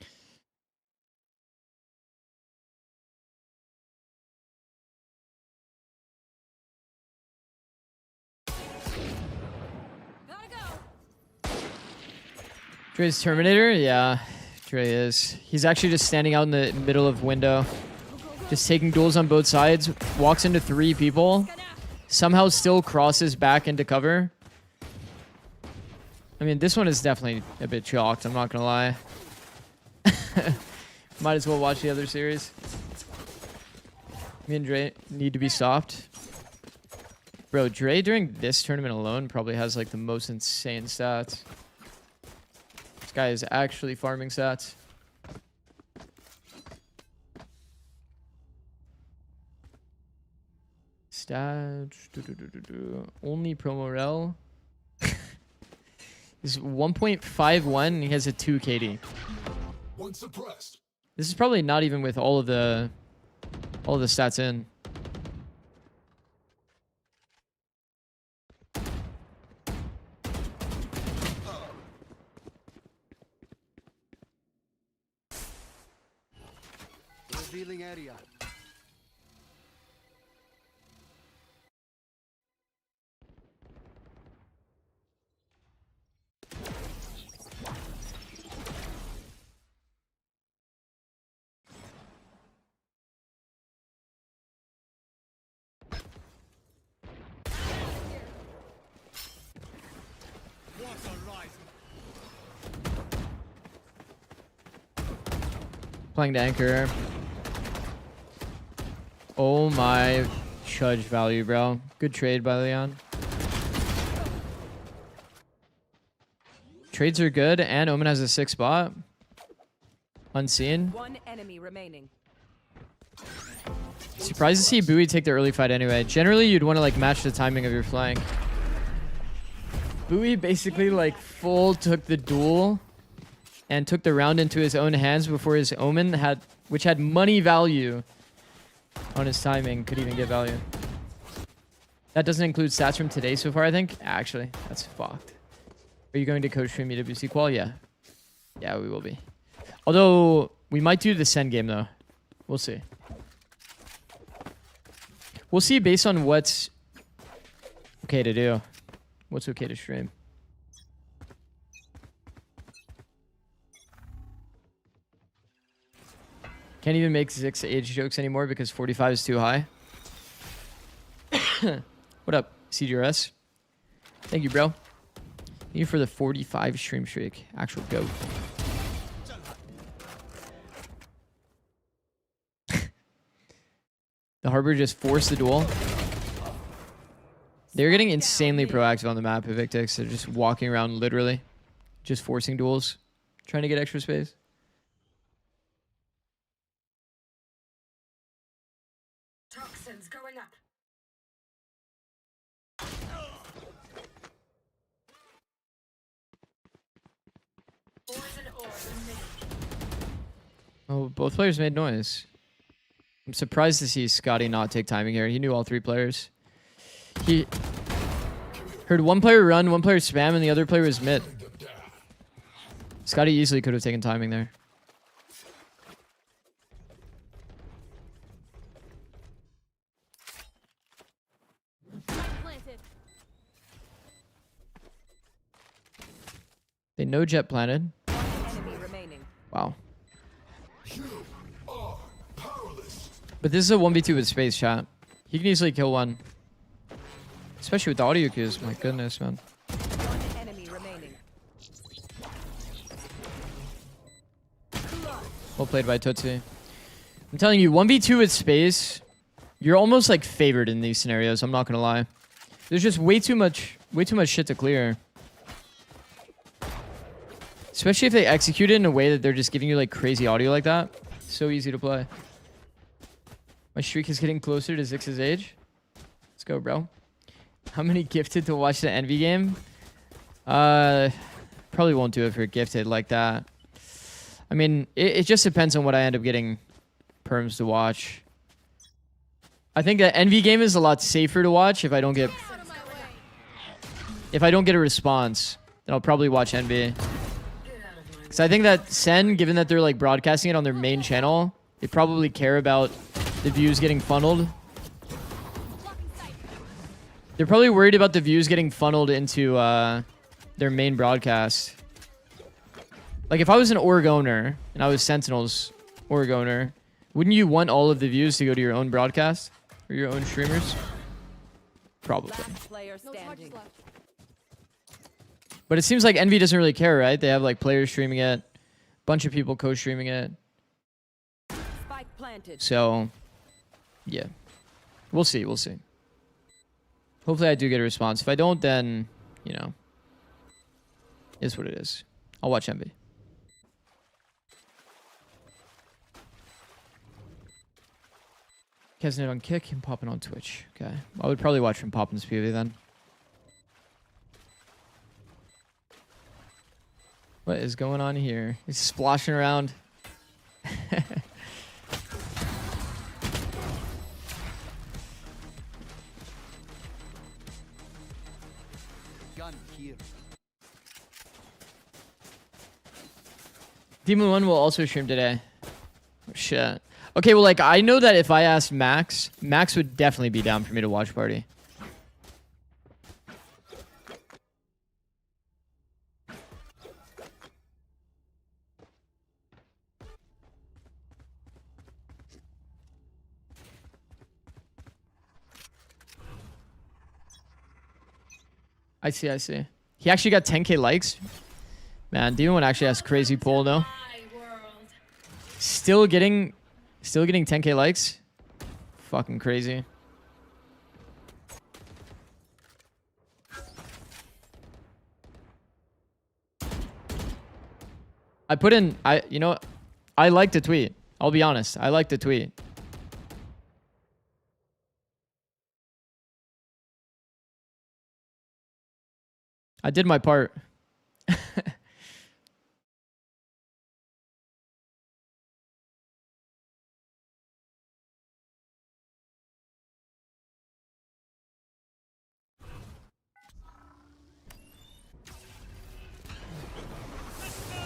Gotta go. Dre's Terminator? Yeah, Dre is. He's actually just standing out in the middle of window. Just taking duels on both sides. Walks into 3 people. Somehow still crosses back into cover. I mean, this one is definitely a bit chalked, I'm not gonna lie. Might as well watch the other series. Me and Dre need to be stopped. Bro, Dre during this tournament alone probably has like the most insane stats. This guy is actually farming stats. Stats. Only promo rel. He's 1.51 and he has a 2 KD. One suppressed. This is probably not even with all of the stats in. Revealing area. Playing to anchor. Oh my chudge value, bro. Good trade by Leon. Trades are good, and Omen has a 6 spot. Unseen. One enemy remaining. Surprised to see Bowie take the early fight anyway. Generally, you'd want to like match the timing of your flank. Bowie basically like full took the duel and took the round into his own hands before his Omen had, which had money value on his timing, could even get value. That doesn't include stats from today so far, I think. Actually, that's fucked. Are you going to coach stream EWC Qual? Yeah. Yeah, we will be. Although, we might do the Sen game, though. We'll see. We'll see based on what's okay to do. What's okay to stream. Can't even make 6 age jokes anymore because 45 is too high. What up, CGRS? Thank you, bro. Thank you for the 45 stream streak. Actual goat. The Harbor just forced the duel. They're getting insanely proactive on the map, Evictics. They're just walking around literally. Just forcing duels. Trying to get extra space. Toxins going up. Poison orb emitted. Oh, both players made noise. I'm surprised to see Scotty not take timing here. He knew all 3 players. He heard one player run, one player spam, and the other player was mid. Scotty easily could have taken timing there. Planted. They know jet planted. Enemy remaining. Wow. You are powerless. But this is a 1v2 with space, chat. He can easily kill one. Especially with the audio cues. My goodness, man. One enemy remaining. Well played by Tootsie. I'm telling you, 1v2 with space, you're almost like favored in these scenarios. I'm not gonna lie. There's just way too much shit to clear. Especially if they execute it in a way that they're just giving you like crazy audio like that. So easy to play. My streak is getting closer to Zix's age. Let's go, bro. How many gifted to watch the Envy game? Probably won't do it for gifted like that. I mean, it just depends on what I end up getting perms to watch. I think the Envy game is a lot safer to watch if I don't get a response. Then I'll probably watch Envy. Because I think that Sen, given that they're like broadcasting it on their main channel, they probably care about the views getting funneled. They're probably worried about the views getting funneled into their main broadcast. Like if I was an org owner and I was Sentinel's org owner, wouldn't you want all of the views to go to your own broadcast or your own streamers? Probably. Last player No charges standing. left. But it seems like Envy doesn't really care, right? They have like players streaming it, bunch of people co-streaming it. Spike planted. So, yeah. We'll see, we'll see. Hopefully I do get a response. If I don't, then, you know, is what it is. I'll watch Envy. Kesnet on Kick and Poppin on Twitch. Okay. I would probably watch from Poppin's POV then. What is going on here? He's splashing around. gun here. Demon 1 will also stream today. Oh, shit. Okay, well, like, I know that if I asked Max, Max would definitely be down for me to watch party. I see, I see. He actually got 10k likes. Man, Demon 1 actually has crazy pull, though. Still getting 10k likes. Fucking crazy. I put in, you know, I liked the tweet. I'll be honest. I liked the tweet. I did my part.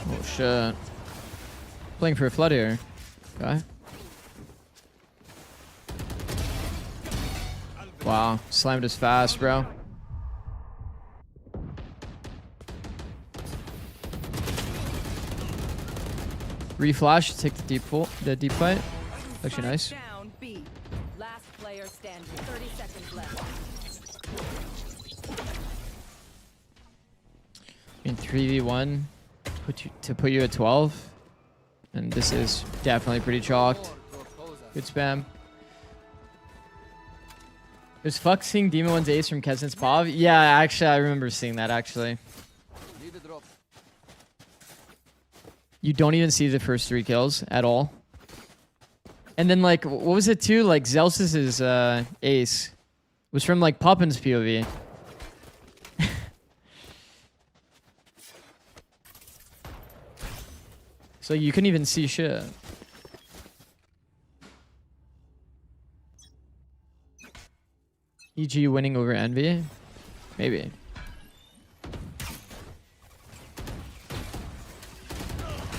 Oh shit. Playing for a flood here. Okay. Wow. Slammed us fast, bro. Reflash, take the deep fight. Actually nice. Down B. Last player standing. 30 seconds left. In 3v1 put you at 12. And this is definitely pretty chalked. Good spam. It was fuck seeing Demon 1's ace from Kessen's Pav. Yeah, actually I remember seeing that actually. You don't even see the first 3 kills at all. And then like, what was it too? Like Zelsus's ace was from like Poppin's POV. So you couldn't even see shit. EG winning over Envy? Maybe.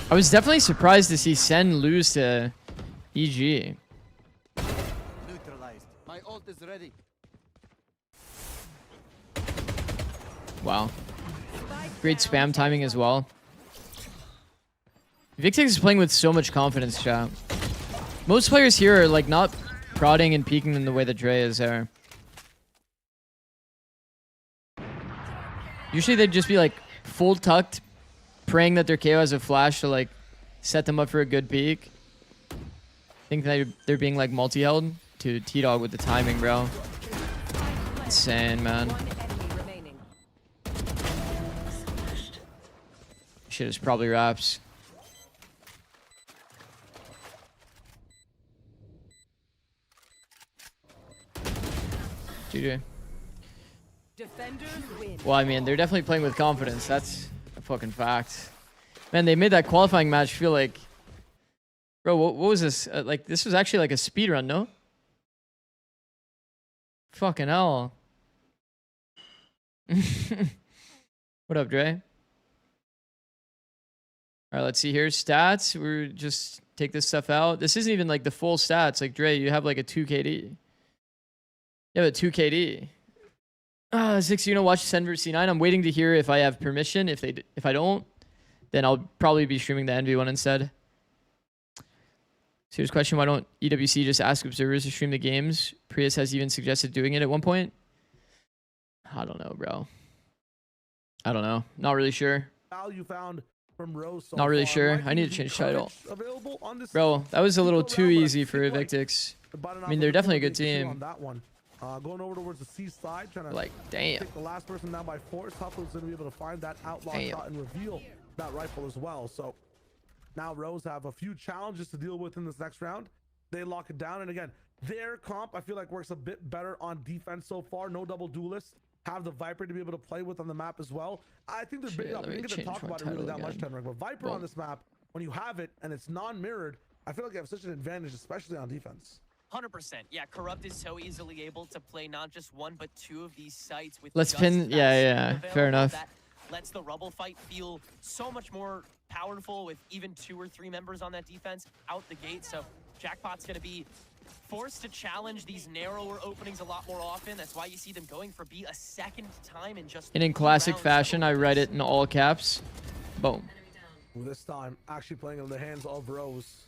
I was definitely surprised to see Sen lose to EG. Neutralized. My ult is ready. Wow. Great spam timing as well. Evictics is playing with so much confidence, chat. Most players here are like not prodding and peeking in the way that Dre is there. Usually they'd just be like full tucked, praying that their KO has a flash to like set them up for a good peek. Think that they're being like multi-held to T-Dog with the timing, bro. Insane, man. One enemy remaining. Shit is probably wraps. GG. Defenders win. Well, I mean, they're definitely playing with confidence. That's a fucking fact. Man, they made that qualifying match feel like... Bro, what was this? Like, this was actually like a speed run, no? Fucking hell. What up, Dre? All right, let's see here. Stats. We're just take this stuff out. This isn't even like the full stats. Like, Dre, you have like a 2 KD. You have a 2 KD. 6, watch Sen vs C9. I'm waiting to hear if I have permission. If I don't, then I'll probably be streaming the Envy one instead. Serious question, why don't EWC just ask observers to stream the games? Prius has even suggested doing it at one point. I don't know, bro. I don't know. Not really sure. Value found from Rose so Not really far. sure. Might I need be to change courage title. available on this Bro, that was a little too round, but easy I for think, like, Evictics. the button I off mean, of they're the definitely a corner good they can shoot team. on that one. Going over towards the C side, trying to Like, damn. take the last person down by force. Huffle's going to be able to find that outlaw Damn. shot and reveal that rifle as well. So now Rose have a few challenges to deal with in this next round. They lock it down, and again, their comp I feel like works a bit better on defense so far. No double duelists. Have the Viper to be able to play with on the map as well. I think they're big Shit, up. let We me didn't get to change talk my about it really title that much, again. Tenric, but Viper on this map, when you have it and it's non-mirrored, I feel like you have such an advantage, especially on defense. 100%. Yeah, Corrupt is so easily able to play not just one, but two of these sites with Let's just pin. that Yeah, speed yeah. available Fair enough. That lets the Rubble fight feel so much more powerful with even 2 or 3 members on that defense out the gate. So Jackpot's going to be forced to challenge these narrower openings a lot more often. That's why you see them going for B a second time in just And in 3 classic rounds. fashion, I write it in all caps. Boom. Enemy down. This time, actually playing in the hands of Rose.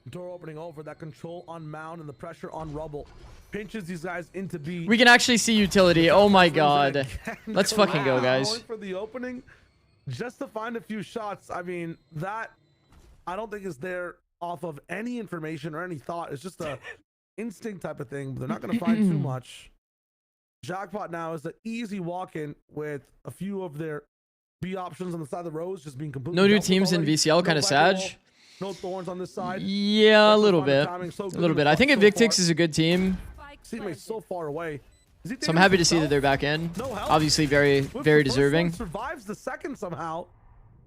Door opening over, that control on Mound and the pressure on Rubble. Pinches these guys into B. We can actually see utility. Oh my god. Let's fucking go, Going guys. for the opening just to find a few shots. I mean, that I don't think is there off of any information or any thought. It's just a instinct type of thing. They're not going to find too much. Jackpot now is the easy walk-in with a few of their B options on the side of the rows just being completely No new dealt with teams in already. VCL, kind of Viper wall, sad. no thorns on this side. Yeah, a Let's little find the bit. timing so A good little in bit. the I think front so Evictics far. is a good team. Teammate's so far away. Is he So I'm taking happy it to see that himself? they're back in. No help. Obviously very, Whips very the first one, deserving. survives the second somehow.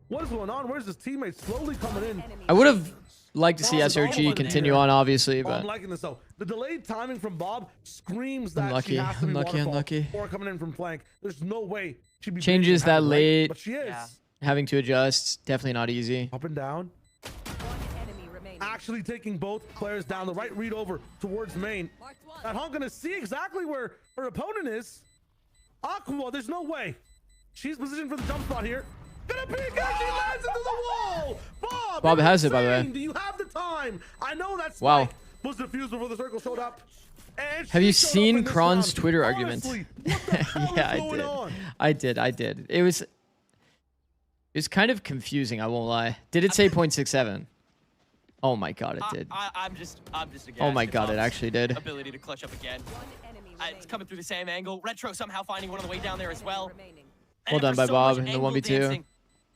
What is going on? Where's his teammate slowly coming in? I would have liked to see Bob is all SRG over continue there. on, obviously, Oh, I'm but liking this though. The delayed timing from Bob screams that Unlucky, she has to be unlucky, waterfall unlucky. or coming in from flank. There's no way she'd be Changes baiting and that having, right? late. But she is. Yeah. having to adjust, definitely not easy. Up and down. One enemy remaining. Actually taking both players down. The right read over towards main. Marked one. That Hunt gonna see exactly where her opponent is. Aqua, there's no way. She's positioned for the jump spot here. Gonna peek and she lands into the wall. Bob you're has it, by the way. insane. Do you have the time? I know that Wow. spike was defused before the circle showed up. And Have she you showed up seen in this Kron's round. Twitter argument? Honestly, what the hell Yeah, is going on? I did. It was kind of confusing, I won't lie. Did it say 0.67? Oh my god, it did. I'm just aghast Oh my at god, it Tom's actually did. ability to clutch up again. One enemy It's remaining. coming through the same angle. Retro somehow finding one on the way down there as well. Remaining. Well done And by for so Bob much in the angle 1v2. dancing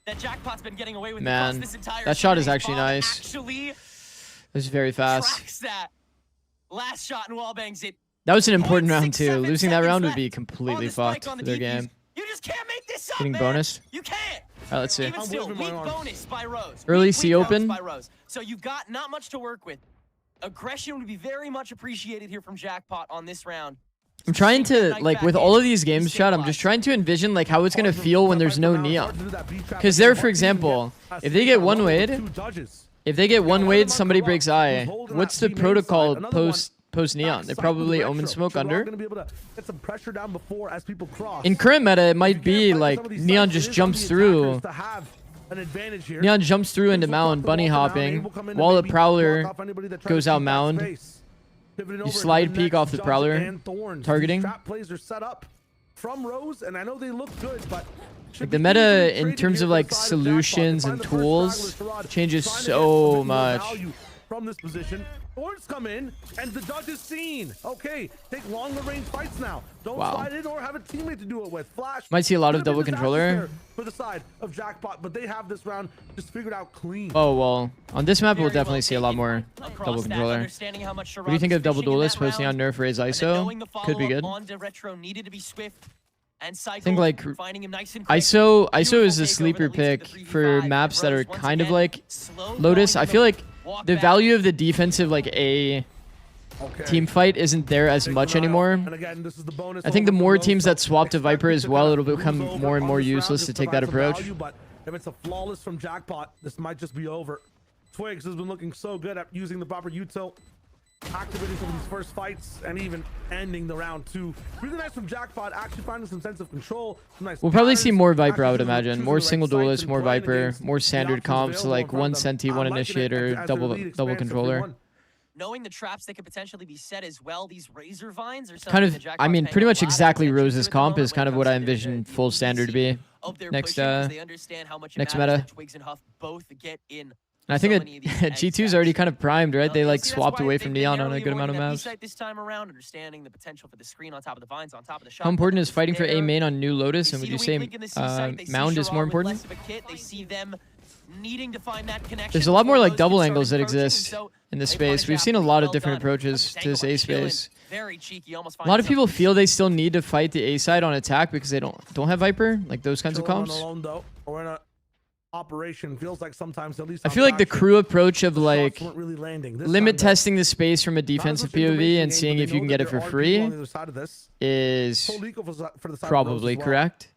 That Jackpot's been getting away with Man, across this entire that shot is series. actually Bob nice. Actually It was very fast. tracks that last shot and wall bangs it. That was an important round 0.67 too. Losing that round would seconds be left completely on the spike fucked on for the their DPs. game. You just can't make this up, Getting man. bonus. You can't. Alright, let's see. Even I'm still, waving my weak arms. bonus by Rose. Early Weak C rounds open. by Rose. So you've got not much to work with. Aggression would be very much appreciated here from Jackpot on this round. I'm trying Sink that to, knife like, back with in. all of these games, Stay Shot, I'm alive. just trying to envision, like, how it's going to feel when there's no neon. Because there, for example, if they get one wade, if they get one wade, somebody breaks eye. What's the protocol post neon? They probably omen smoke under. In current meta, it might be like neon just jumps through. Neon jumps through into mound, bunny hopping, while the prowler goes out mound. You slide peek off the prowler, targeting. Trap plays are set up from Rose, and I know they look good, but Like the meta in terms of like solutions and tools changes so much. From this position, Thorns come in, and the judge is seen. Okay, take longer range fights now. Don't Wow. slide in or have a teammate to do it with. Flash Might see a lot of could have double been controller. disaster for the side of Jackpot, but they have this round just figured out clean. Oh well, on this map we'll Very well definitely see a lot taken more across double that, controller. understanding how much What do you think Sharad of double was fishing in duelist that posting on round, nerf raise and then knowing ISO? the Could be follow-up good. onto Retro needed to be swift and cycle, I think like finding him nice and quick. ISO is Beautiful a takeover sleeper that leads pick to the for 3v5, maps that and are Rose once kind of again like slowed Lotus. going I to feel like walk the back. value of the defensive like A Okay. team fight isn't there as Take much them out. anymore. And again, this is the bonus I think the over more Rose, teams so that swap to expect Viper it as to well, kind it'll of become lose over more and on more this round useless just to take provide that some approach. value, but if it's a flawless from Jackpot, this might just be over. Twigs has been looking so good at using the proper util, activating some of these first fights, and even ending the round two. Really nice from Jackpot, actually finding some sense of control. Some nice We'll probably see patterns, more Viper, I would actually imagine. choosing More the right single sites duelist, and more playing Viper, against more the standard options comps, available like in front one of them. senti, I'm one liking it initiator, as the double lead double expands to controller. 3-1. Knowing the traps that could potentially be set as well, these razor vines are something Kind of, that Jackpot's I mean, paying pretty a much lot of exactly attention Rose's to at the comp moment is when kind it of what comes I to the envision full standard to be of their next, pushing, 'cause they understand how much it next matters meta. that Twigs and Huff both get in. And I so think many of these G2 is egg already stacks. kind of primed, right? They like See, that's swapped why away they've from been Neon on a narrowly good amount of avoiding that maps. B-site this time around, understanding the potential for the screen on top of the vines, on top of the shot. How important is It's fighting for A there. main on new Lotus? They And would see you the say weak link in the C-site, they see Mound is Sharad more with important? less of a kit, they see them needing to find that connection There's a lot more before like Rose double can start angles that encroaching, exist so in this they punish space. We've seen a Apple. lot of Well different done. approaches to this A Dangle chilling, space. very cheeky, almost A lot of finds people himself- feel they still need to fight the A side on attack because they don't have Viper, like those kinds of Chilling on comps. alone, though. We're in a operation. Feels like sometimes, at least I feel like the crew approach of like weren't really landing. This limit time, though, testing the space from a not as defensive much information POV and gained, seeing but if they you can know get that it for there are people on free the other side of this. is Full eco for the side of Rose probably as well. correct.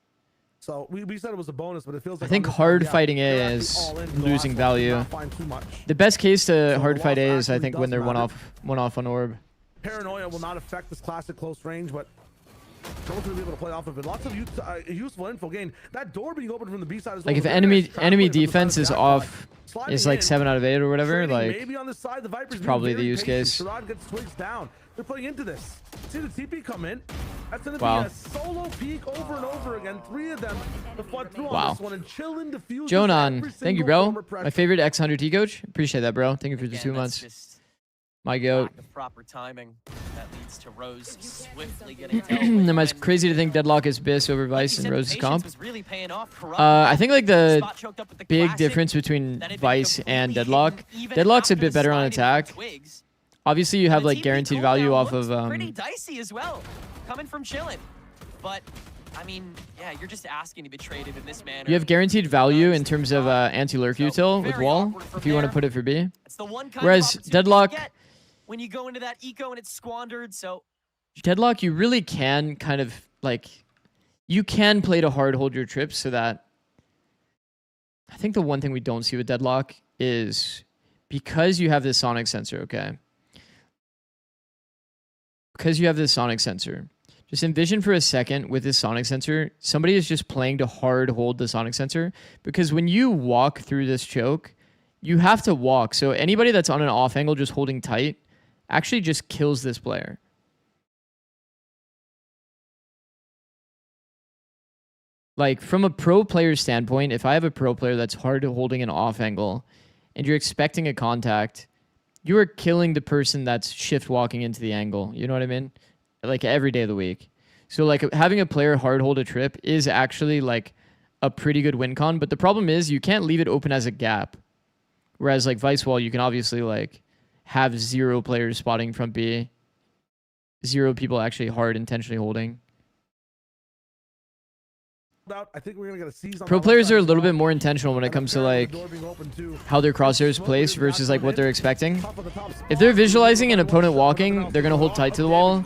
So we said it was a bonus, but it feels I like think on this hard one, yeah, fighting they're A actually is all in for the last losing one, value. not find too much. The best case to the hard fight A loss is I actually think when does they're matter. one off on orb. Paranoia will not affect this classic close range, but Jones will be able to play off of it. Lots of useful info gained. That door being opened from the B side as well. Like if Very enemy nice trap enemy play from the side defense of is Jackpot. off, Sliding is like in, 7 out of 8 or whatever. trading Like maybe on the side, the Vipers being probably the very use patient. case. Sherrod gets twigs down. They're playing into this. See the TP come in. That's going to Wow. be a solo peek over and over again. 3 of them to flood through Wow. on this one and chill and diffuse. Jonan, thank you, bro. My Favorite. favorite X100 T coach. Appreciate that, bro. Thank you for the Again, 2 that's months. just My goat. lack of proper timing that leads to Rose swiftly getting Am I crazy to think Deadlock is Biss over Vice and Rose's comp? Was really paying off. I think like the Spot choked up with the big classic difference between that had been Vice and completely Deadlock. hidden even Deadlock's a after bit the better on sliding from attack. Twigs. Obviously, you have The like TP guaranteed value cooldown off looks of pretty dicey as well, coming from Chillin. But I mean, yeah, you're just asking to be traded in this manner. you have guaranteed value in terms of anti-lurk util with very wall awkward from if you want to there. put it for B. It's the one kind Whereas of opportunity Deadlock- you get when you go into that eco and it's squandered. So Deadlock, you really can kind of like you can play to hard hold your trips so that I think the one thing we don't see with Deadlock is because you have this sonic sensor, okay? Because you have this sonic sensor. Just envision for a second with this sonic sensor, somebody is just playing to hard hold the sonic sensor because when you walk through this choke, you have to walk. So anybody that's on an off angle just holding tight actually just kills this player. Like from a pro player standpoint, if I have a pro player that's hard holding an off angle and you're expecting a contact, you are killing the person that's shift walking into the angle. You know what I mean? Like every day of the week. So like having a player hard hold a trip is actually like a pretty good win con. But the problem is you can't leave it open as a gap. Whereas like Vice Wall, you can obviously like have 0 players spotting from B. 0 people actually hard intentionally holding. I think we're gonna get a seize on Pro that players side are a as little well. bit more intentional when it And comes to apparently like the door being open too. how their crosshairs place versus like what they're expecting. If they're visualizing an opponent walking, they're going to hold tight to the wall.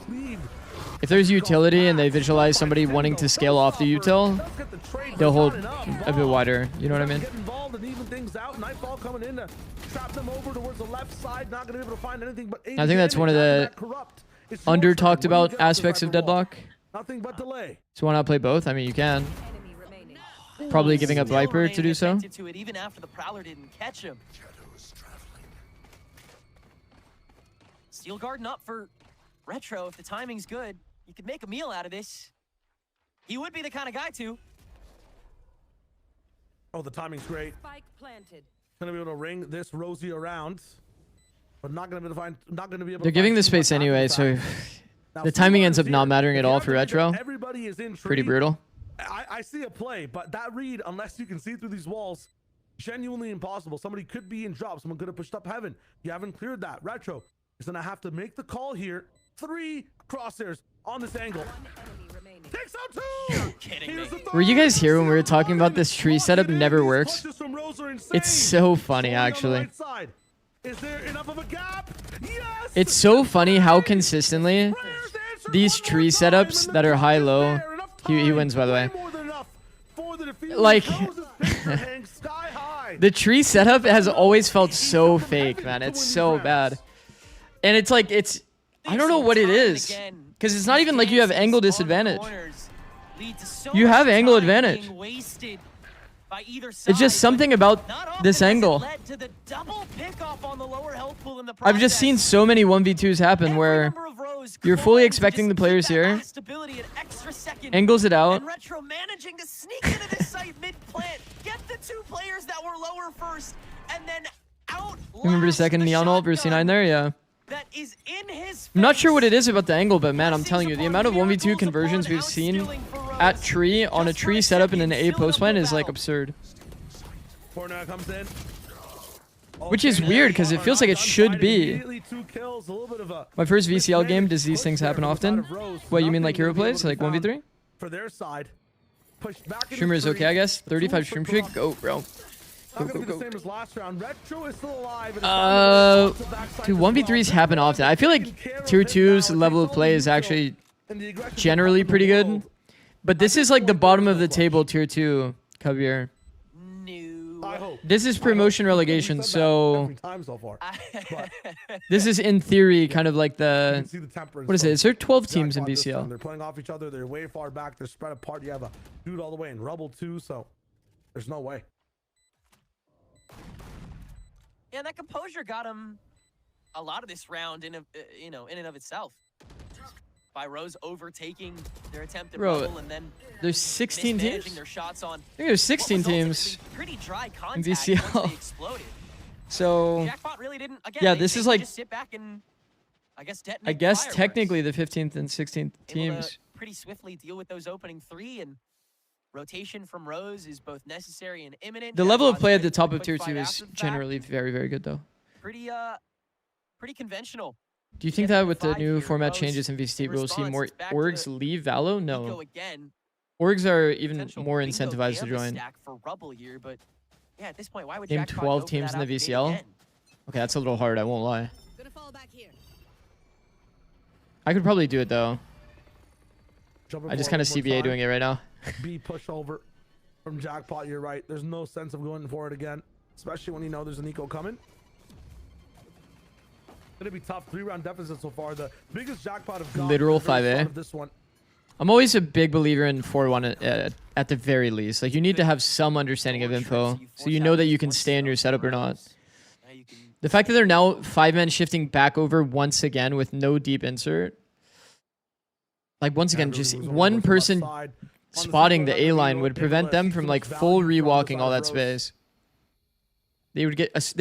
If there's utility and they visualize somebody wanting to scale off the util, they'll hold a bit wider. You know what I mean? Get involved and even things out. Nightfall coming in to trap them over towards the left side. Not gonna be able to find anything but I think that's one of the under talked about aspects of Deadlock. Nothing but delay. So why not play both? I mean, you can. Enemy remaining. Probably giving up still Viper remain to do so. attentive to it, even after the Prowler didn't catch him. Steel Garden up for Retro. If the timing's good, you could make a meal out of this. He would be the kind of guy to. Oh, the timing's great. Spike planted. Gonna be able to ring this Rosie around, but not gonna be able to find. Not gonna be able. They're to giving find the too much space anyway, so after that. Now, the timing ends up Flores not here. mattering at If you all have for to mention Retro. Everybody is in Pretty tree, brutal. I see a play, but that read, unless you can see through these walls, genuinely impossible. Somebody could be in drop. Someone could have pushed up heaven. You haven't cleared that. Retro is gonna have to make the call here. 3 crosshairs on this angle. Enemy remaining. Takes out 2. Kidding Here's me. the Were you guys third. here when we were talking about this tree setup never works? Punches from Rose are insane. It's so funny, Slowly on the actually. right side. Is there enough of a gap? Yes! It's so funny how consistently Prayers answered these one tree more time, setups and the that are drop is high-low, there. Enough he time. wins, by the way. Way more than enough for the defeat. Like, Rose's picture hangs sky high. the tree setup has always felt so fake, man. It's so bad. And it's like, I don't know what it is. Because it's not even like you have angle disadvantage. You have angle advantage. It's just something about this angle. I've just seen so many 1v2s happen where you're fully expecting the players here, angles it out. And Retro managing to sneak into this site mid-plant, get the 2 players that were lower first, and then out. Remember the second Neon ult versus C9 there? Yeah. That is in his I'm not sure face. what it is about the angle, but man, I'm telling you, the amount of 1v2 conversions we've seen at tree on a tree setup in an A post plan is like absurd. Fortnite comes in. Which is weird because it feels like it should be. Immediately 2 kills, a little bit of a My first VCL game, does these push things there happen from the side often? of Rose. What, you mean like Nothing hero gonna be plays? able Like to be 1v3? found For their side. Pushed back into Streamer is three. okay, I guess. 35 Tools stream for streak? Corrupt. Go, bro. Not gonna be the same as last round. Retro is still alive. Dude, 1v3s happen often. I feel like tier 2's level of play is actually generally pretty good. But this is like the bottom of the table tier 2, Kabir. I hope. This is promotion relegation, so Every time so far. But this is in theory kind of like you the... can see the temperance What is it? Is there 12 from teams in Jackpot this time. BCL? They're playing off each other. They're way far back. They're spread apart. You have a dude all the way in Rubble too, so there's no way. Yeah, that composure got him a lot of this round in and of itself. By Rose overtaking their attempt at Bro, Rubble and then There's 16 mismanaging teams? their shots on I think there's 16 what was teams. ultimately pretty dry in contact BCL. once they exploded. So, Jackpot really didn't. Again, yeah, they- this they is could like... just sit back and I guess detonate I guess fireworks. technically the 15th and 16th Able to teams. pretty swiftly deal with those opening 3, and rotation from Rose is both necessary and imminent. The level of Jackpot's play at ready the for top of quick tier fight 2 is after the fact. generally very, very good though. Pretty conventional. Do you think Yeah, that with the 5 new here, format Rose changes in VCT, we'll see response, more it's back to orgs leave Valo? Eco No. again. Orgs are even Potential more bingo incentivized to gambit join. stack for Rubble here, but yeah, at this point, why would Name Jackpot 12 go for teams that in the out gate VCL? again? Okay, that's a little hard, I won't lie. Gonna fall back here. I could probably do it though. Jumping I just forward kind of one more CBA time. doing it right now. B push over from Jackpot. You're right. There's no sense of going for it again, especially when you know there's an eco coming. Gonna be tough. 3-round deficit so far. The biggest Jackpot of gone. Literal at the very 5A. start of this one. I'm always a big believer in 4-1 at the very least. Like, you need to have some understanding of info, so you know that you can stay in your setup or not. Now you can The fact that they're now 5-man shifting back over once again with no deep insert. Like, once again, Yeah, just really was one on the person left side. On the spotting single the record, A-line you would know, prevent able to them see from, some like, value full from the rewalking side all of that Rose. space. They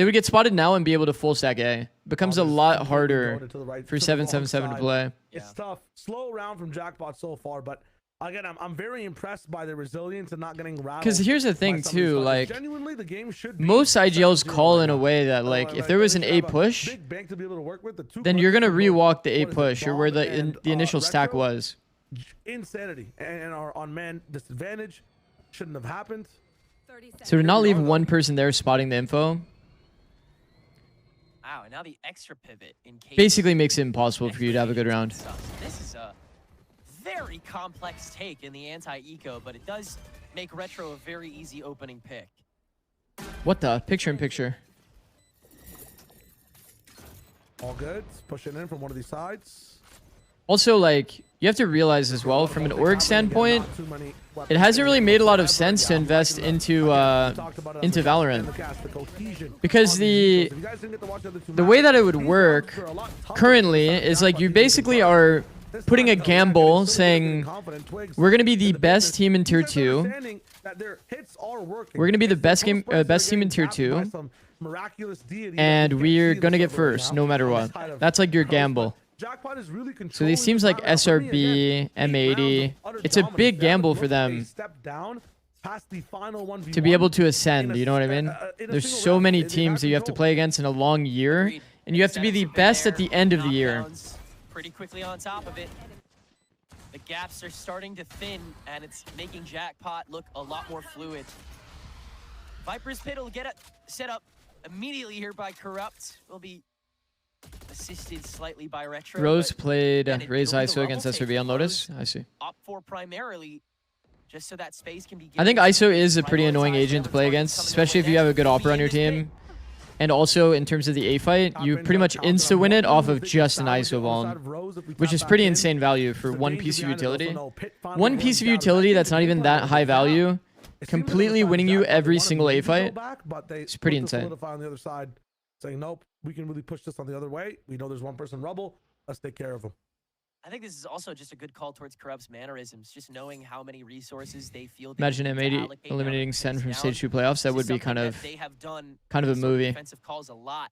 would get spotted now and be able to full stack A. Becomes a Oh, there's lot completely harder going to the right, for to the wrong 7-7-7 to side. play. It's tough. Slow round from Jackpot so far, but again, I'm very impressed by their resilience and not getting rattled. Because here's the by thing some of these too, fights. like, Genuinely, the game should be most IGLs 7-0 call right in a now. way that, like, if there was an A push, big bank to be able to work with, the two then you're players gonna can go, rewalk the A what is it, push or where Dom the and, the initial stack Retro? was. Insanity and are on man disadvantage. Shouldn't have happened. 30 seconds. So to not we leave are, though. one person there spotting the info wow, and now the extra pivot in case basically makes it impossible for you to have a good round. This is a very complex take in the anti-eco, but it does make Retro a very easy opening pick. What the? Picture in picture. All good. Pushing in from one of these sides. Also, like, you have to realize as well, from an org standpoint, it hasn't really made a lot of sense to invest into Valorant. Because the way that it would work currently is like you basically are putting a gamble saying we're going to be the best team in tier 2. We're going to be the best team in tier 2. And we're going to get first no matter what. That's like your gamble. So these teams like SRB, M80, it's a big gamble for them to be able to ascend, you know what I mean? There's so many teams that you have to play against in a long year, and you have to be the best at the end of the year. Pretty quickly on top of it. The gaps are starting to thin, and it's making Jackpot look a lot more fluid. Viper's Pit will get it set up immediately here by Corrupt. Will be assisted slightly by Retro. Rose but played again, Raze it'll be the ISO against level take SRB on that Lotus. Rose I see. opt for primarily, just so that space can be I think given ISO is a pretty prioritize annoying the agent to other play targets against, coming especially if their you have a way good next. opera on your Be in this team. And also, in terms of the A fight, you pretty much insta-win it off of just an ISO bomb, which is pretty insane value for one piece of utility. One piece of utility that's not even that high value, completely winning you every single A fight. It's pretty insane. On the other side, saying nope, we can really push this on the other way. We know there's one person Rubble. Let's take care of him. I think this is also just a good call towards Corrupt's mannerisms, just knowing how many resources they feel. Imagine need to M80 allocate now eliminating that Sen it's from down. Stage 2 playoffs. That This would is be something kind that of they have done a some movie. defensive calls a lot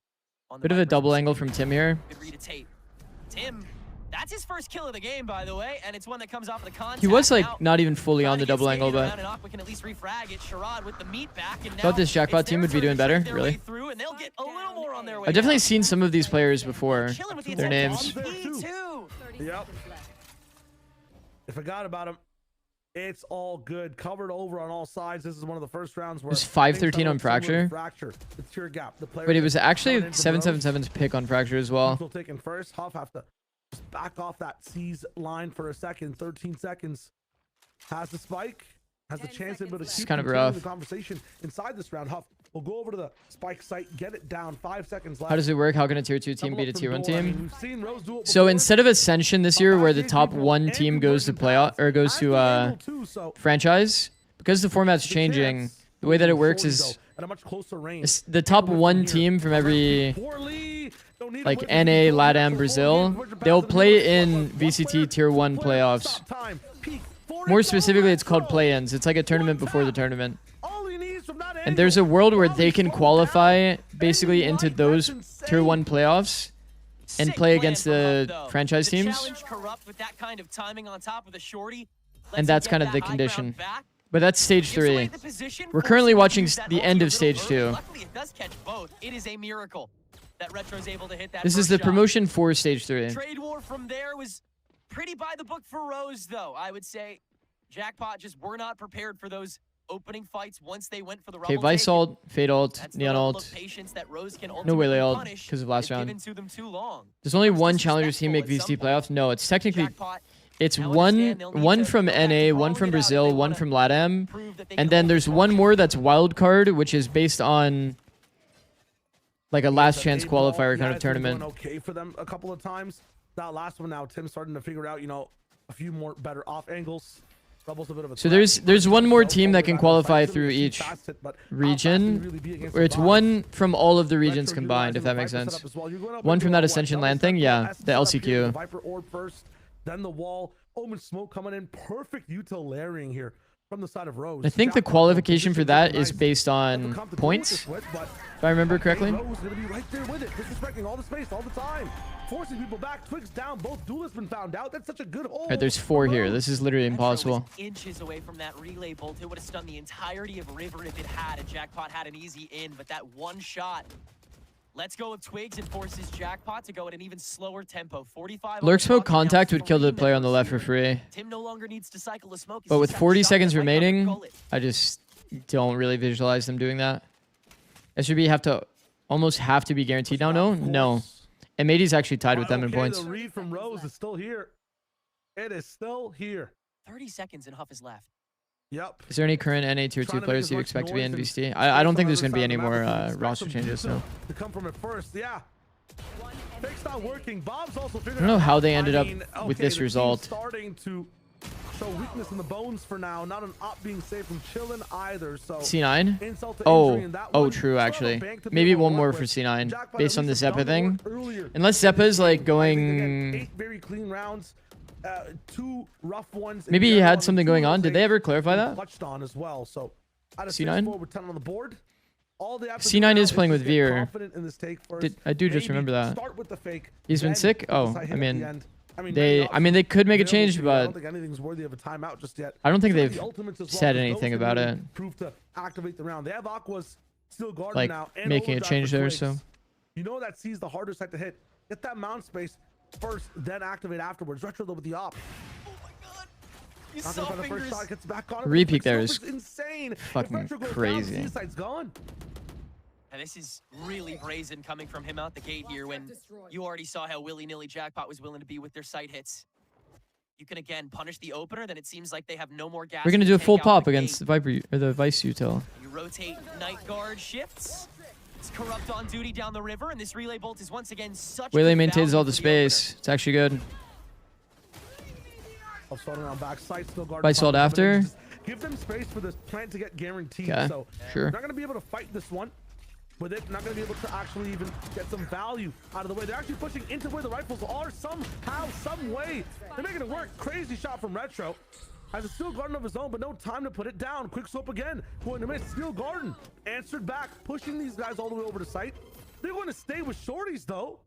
on the Bit of a Vipers double this angle season. from Tim here. Good read of tape. Tim, that's his first kill of the game, by the way, and it's one that comes off of the contact. He was like Now, not even fully trying on to the get double angle, skated but around, and Aqua can at least refrag it. Sherrod with the meat back, and thought now this Jackpot it's team their would be turn doing to better, shake their way really. through, and they'll get a little more on their way I've definitely down. seen some of these players before. Chilling with the Their attempt. names. E2. 30 Yep. seconds left. I forgot about him. It's all good. Covered over on all sides. This is one of the first rounds where It was 5-13 on things start looking Fracture. The tier gap. The player But it was actually coming in from Rose. 777's pick on Fracture as well. Still taking first. Huff have to just back off that C's line for a second. 13 seconds. Has the spike. Has the 10 chance to be able to seconds keep kind of continuing rough. the conversation inside this round. Huff will go over to the spike site, get it down. 5 seconds left. How does it work? How can a tier 2 team Double beat a up from tier 1 door. I mean, team? we've seen Rose do it So before. instead of Ascension this year, where the Back top people one and team goes to conversion playoff or goes paths, to as the angle too, so franchise, because the format's the changing, chance the way that it to works shorty, is though, at a much closer range. the top Away from one here. team from every Poorly. Don't need like to wait NA, for the LATAM, ball. Brazil, Push it back they'll to the play middle. in One VCT player, tier 1 one player, playoffs. stop time, peak, 40 More goal, specifically, it's called retro. play-ins. It's like a tournament One before the tap. tournament. All he needs from that And there's a angle. world where While they he's can slowing qualify down, basically bending into right, those that's tier insane. 1 playoffs and Sick play plan against from Huff, the though. franchise The teams. challenge corrupt with that kind of timing on top of the shorty. Lets And him that's get kind of that the high condition. ground back, But that's stage gives away 3. the position, We're forcing currently him to watching use that the ulti end a of little stage early. 2. Luckily, it does catch both. It is a miracle that Retro's able to hit that This is first the shot. promotion for stage 3. Trade war from there was pretty by the book for Rose, though. I would say Jackpot just were not prepared for those opening fights once they went for the Okay, rubble Vice take. ult, Fade ult, That's the Neon level ult. of patience that Rose can No ultimately Waylay ult punish because of last if round. given to them too long. There's only Becomes one Challengers team make disrespectful VCT at some playoffs. No, it's technically Jackpot, it's I one understand they'll need to from go back to NA, one calling from it out if Brazil, they one wanna from LATAM, prove that they and can then hold there's this one mark. more that's wild card, which is based on like a last chance qualifier kind of It's been tournament. going okay for them a couple of times. That last one now, Tim's starting to figure out, a few more better off angles. Rubble's a bit of a So threat. there's one more So, team that only can back on qualify fight, through shouldn't be each fast hit, but how fast can region, you really be against where it's the bots? one from all of the regions Retro combined, if that utilizing makes the sense. Viper setup as well. You're going up One into from a that what, Ascension double land thing, step, yeah, S the setup here, LCQ. the Viper orb first, then the wall. Omen smoke coming in. Perfect util-layering here from the side of Rose. I think the Jackpot qualification for position that looking is nice. based Doesn't on come to deal with the points, switch, but if I remember correctly. Rose gonna be right there with it, disrespecting all the space all the time, forcing people back. Twigs down. Both duelists been found out. That's such a good hole. Alright, there's 4 here. This is literally Retro was impossible. inches away from that relay bolt. It would have stunned the entirety of River if it had, and Jackpot had an easy in, but that one shot. Let's go with Twigs and forces Jackpot to go at an even slower tempo. 45. Lurk on the smoke clock, now contact would kill the 3 player on the members left for here. free. Tim no longer needs to cycle a smoke. But He's with just got 40 a shot seconds that might cover remaining, gullet. I just don't really visualize them doing that. SRB have to almost have to be guaranteed now. No. And Matey's actually tied with them in Okay, points. The read from Rose is still here. It is still here. 30 seconds and Huff is left. Yep. Is there any current NA tier 2 Trying to make players as you much expect to be in noise VCT? and I don't space think on there's the going to be other any side of the more map if you expect roster them changes. So to come from it first. Yeah. Fake's not working. Bob's also figured I don't know out- how they ended up mean, with okay, this the team's result. starting to show weakness in the bones for now. Not an op being safe from chilling either. So C9? insult to Oh, injury in that oh, one. true, Still have a actually. bank to be Maybe able to one more work for with. C9, Jackpot based at on the least has Zeppa done the thing. work earlier. Unless Zeppa's like Again, going... 8 very clean rounds. 2 rough ones. in Maybe he general, had and something 2 going of on. those Did they 8 ever clarify been that? clutched on as well. So out of C9? 6-4 with 10 on the board. All they have to C9 do is now playing just with get Veer. confident in this take first. I do just Maybe remember that. Start with the fake. He's been then sick? get Oh, the side I hit at mean, the end. they could make a available change, to you. I but don't think anything's worthy of a timeout just yet. I don't think Some of they've the ultimates as well, said but those anything can about really it. Prove to activate the round. They have Aqua's still guarding Like, now. And making a overdrive change for there, Twigs. so. You know that C's the hardest side to hit. Get that mount space first, then activate afterwards. Retro though with the op. Oh my god. You Not saw gonna find the first fingers. shot, gets back on it. Repeat there It's is insane. fucking If Retro goes crazy. Down, C-side's gone. And this is really brazen coming from him out the gate here when you already saw how willy-nilly Jackpot was willing to be with their sight hits. You can again punish the opener, then it seems like they have no more gas. we're gonna in do a the full tank out pop the against the gate. Viper or the Vice Util. You rotate Night Guard shifts. It's Corrupt on duty down the river, and this relay bolt is once again such Waylay good maintains value all the for opener. space. It's actually good. I'll start around backside, still guarding. Vice ult after. Just give them space for this plant to get guaranteed. Okay, So sure. they're not gonna be able to fight this one. With it, not gonna be able to actually even get some value out of the way. They're actually pushing into where the rifles are somehow, some way. They're making it work. Crazy shot from Retro. Has a steel garden of his own, but no time to put it down. Quick swoop again. Going to miss. Steel garden. Answered back. Pushing these guys all the way over to site. They're going to stay with shorties, though.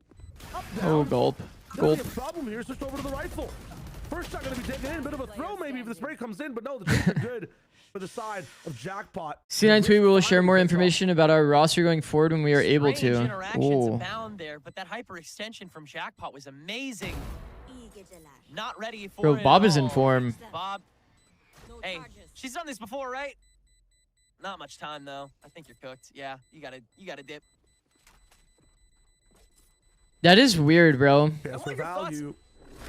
Up, down. Oh, gulp. There'll Gulp. be a problem here. Switch over to the rifle. First shot going to be taken in. Bit of a throw maybe if the spray comes in, but no, the takes are good for the side of Jackpot. C9 tweet, we will share more information about our roster going forward when we are able Strange to. interactions Ooh. abound there, but that hyperextension from Jackpot was amazing. Not ready for Bro, it Bob at is in all. form. Bob Hey, she's done this before, right? Not much time though. I think you're cooked. Yeah, you gotta dip. That is weird, bro. Yes, for What are your thoughts? value.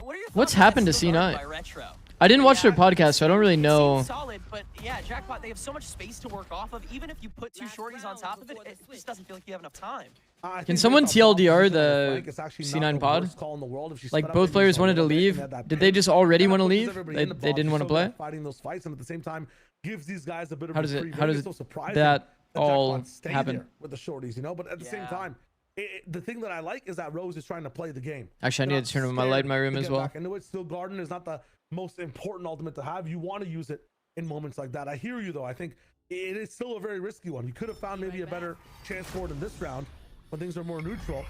What are your What's thoughts on that happened to still guarded C9? by Retro? I didn't watch their Yeah, podcast, so I don't really it know. seems solid, but yeah, Jackpot, they have so much space to work off of. Even if you put two shorties on top of it, it just doesn't feel like you have enough time. I think Can someone based off TLDR Bob's the Frank, it's actually C9 not the pod? worst call in the world if she Like sped up both maybe players just a wanted to little bit leave. and had that Did they pinch. just already And that want to pushes leave? everybody They, in the they box. didn't She's want to so good play? at fighting those fights, and at the same time gives these guys a bit of How a does it? reprieve. How Maybe does it's so surprising that all Jackpot stayed happen? there with the shorties, you know? But at the same Yeah. time, the thing that I like is that Rose is trying to play the game. Actually, I They're need to turn not on my light in my scared room to as get well. back into it. Still, Garden is not the most important ultimate to have. You want to use it in moments like that. I hear you though. I think it is still a very risky one. You could have found maybe a better chance for it in this round when things are more neutral.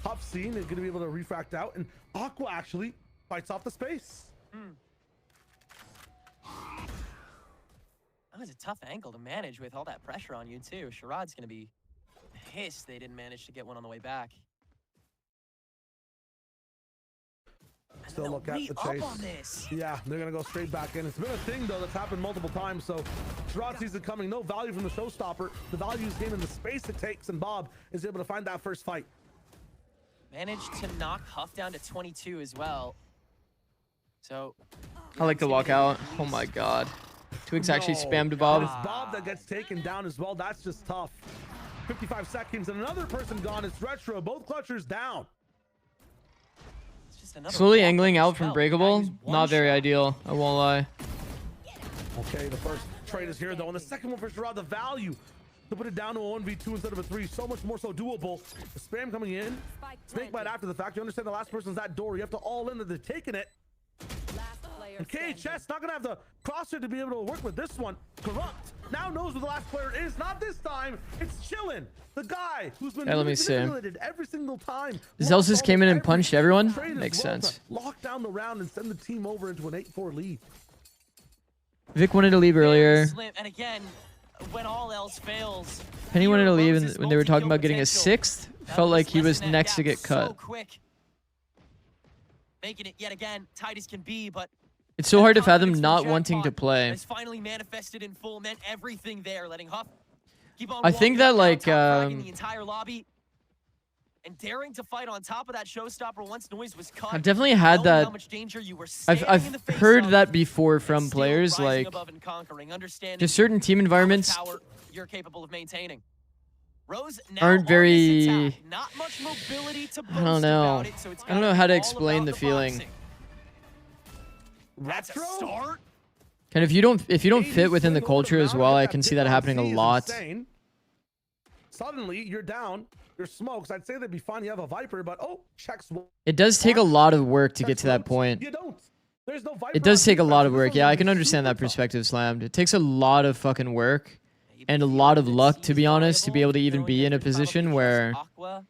Tough scene is going to be able to refract out, and Aqua actually fights off the space. That was a tough angle to manage with all that pressure on you too. Sharad's gonna be pissed they didn't manage to get one on the way back. And Still they'll look at the re-up chase. on this. Yeah, they're gonna go straight back in. It's been a thing though that's happened multiple times. So Sherrod sees it coming. No value from the showstopper. The value is gained in the space it takes, and Bob is able to find that first fight. Managed to knock Huff down to 22 as well. So I like the walkout. Oh my god. Twix actually spammed Bob. It's Bob that gets taken down as well. That's just tough. 55 seconds and another person gone. It's Retro. Both clutchers down. it's just another Slowly walk angling as out from well. breakable. Guy who's one Not very shot. ideal. I won't lie. Okay, the first trade is here though, and the second one for Sherrod. The value to put it down to a 1v2 instead of a 3. So much more so doable. The spam coming in. Snake bite after the fact. You understand the last person's that door. You have to all in that they're taking it. Last player And standing. KHS not gonna have the crosshair to be able to work with this one. Corrupt now knows where the last player is. Not this time. It's Chillin, the guy who's been Hey, let me see. manipulated every single time. Zelsis Lost came in and almost punched every everyone? trade as Makes well to sense. Lock down the round and send the team over into an 8-4 lead. Vic wanted to leave earlier. Slim. And again, when all else fails, Penny wanted to leave, and Rose's when they were talking multi-kill about getting a potential, 6th, that felt like he was lessening that next to gap get cut. So quick. Making it yet again tight as can be, but It's so hard to fathom confidence from not wanting to Jackpot play. has finally manifested in full, meant everything there, letting Huff keep on I think walking that, around, like, top fragging the entire lobby, and daring to fight on top of that showstopper once Noise was cut. I've definitely had knowing that. how much danger you were I've standing in the face heard of, that before and from still players, rising like above and conquering, understanding just certain team how much environments power you're capable of maintaining. Rose now aren't on this very- attack. Not much mobility to I don't boast know. about it, so it's I don't gotta know be how to all explain about the feeling. boxing. That's a Retro? start. And if you don't fit within the 80 culture as swing well, over I that can see dip that on happening a C is lot. insane. Suddenly you're down. You're smokes. I'd say that'd be fine. You have a Viper, but oh, checks. It does take a lot of work to get checks to that roads. point. You don't. There's no Viper It does on take a defense, lot so of this work. one's Yeah, gonna I be can understand super that tough. perspective, Slammed. It takes a lot of fucking work and a lot of luck, to be honest, to be able to even be in a position where Aqua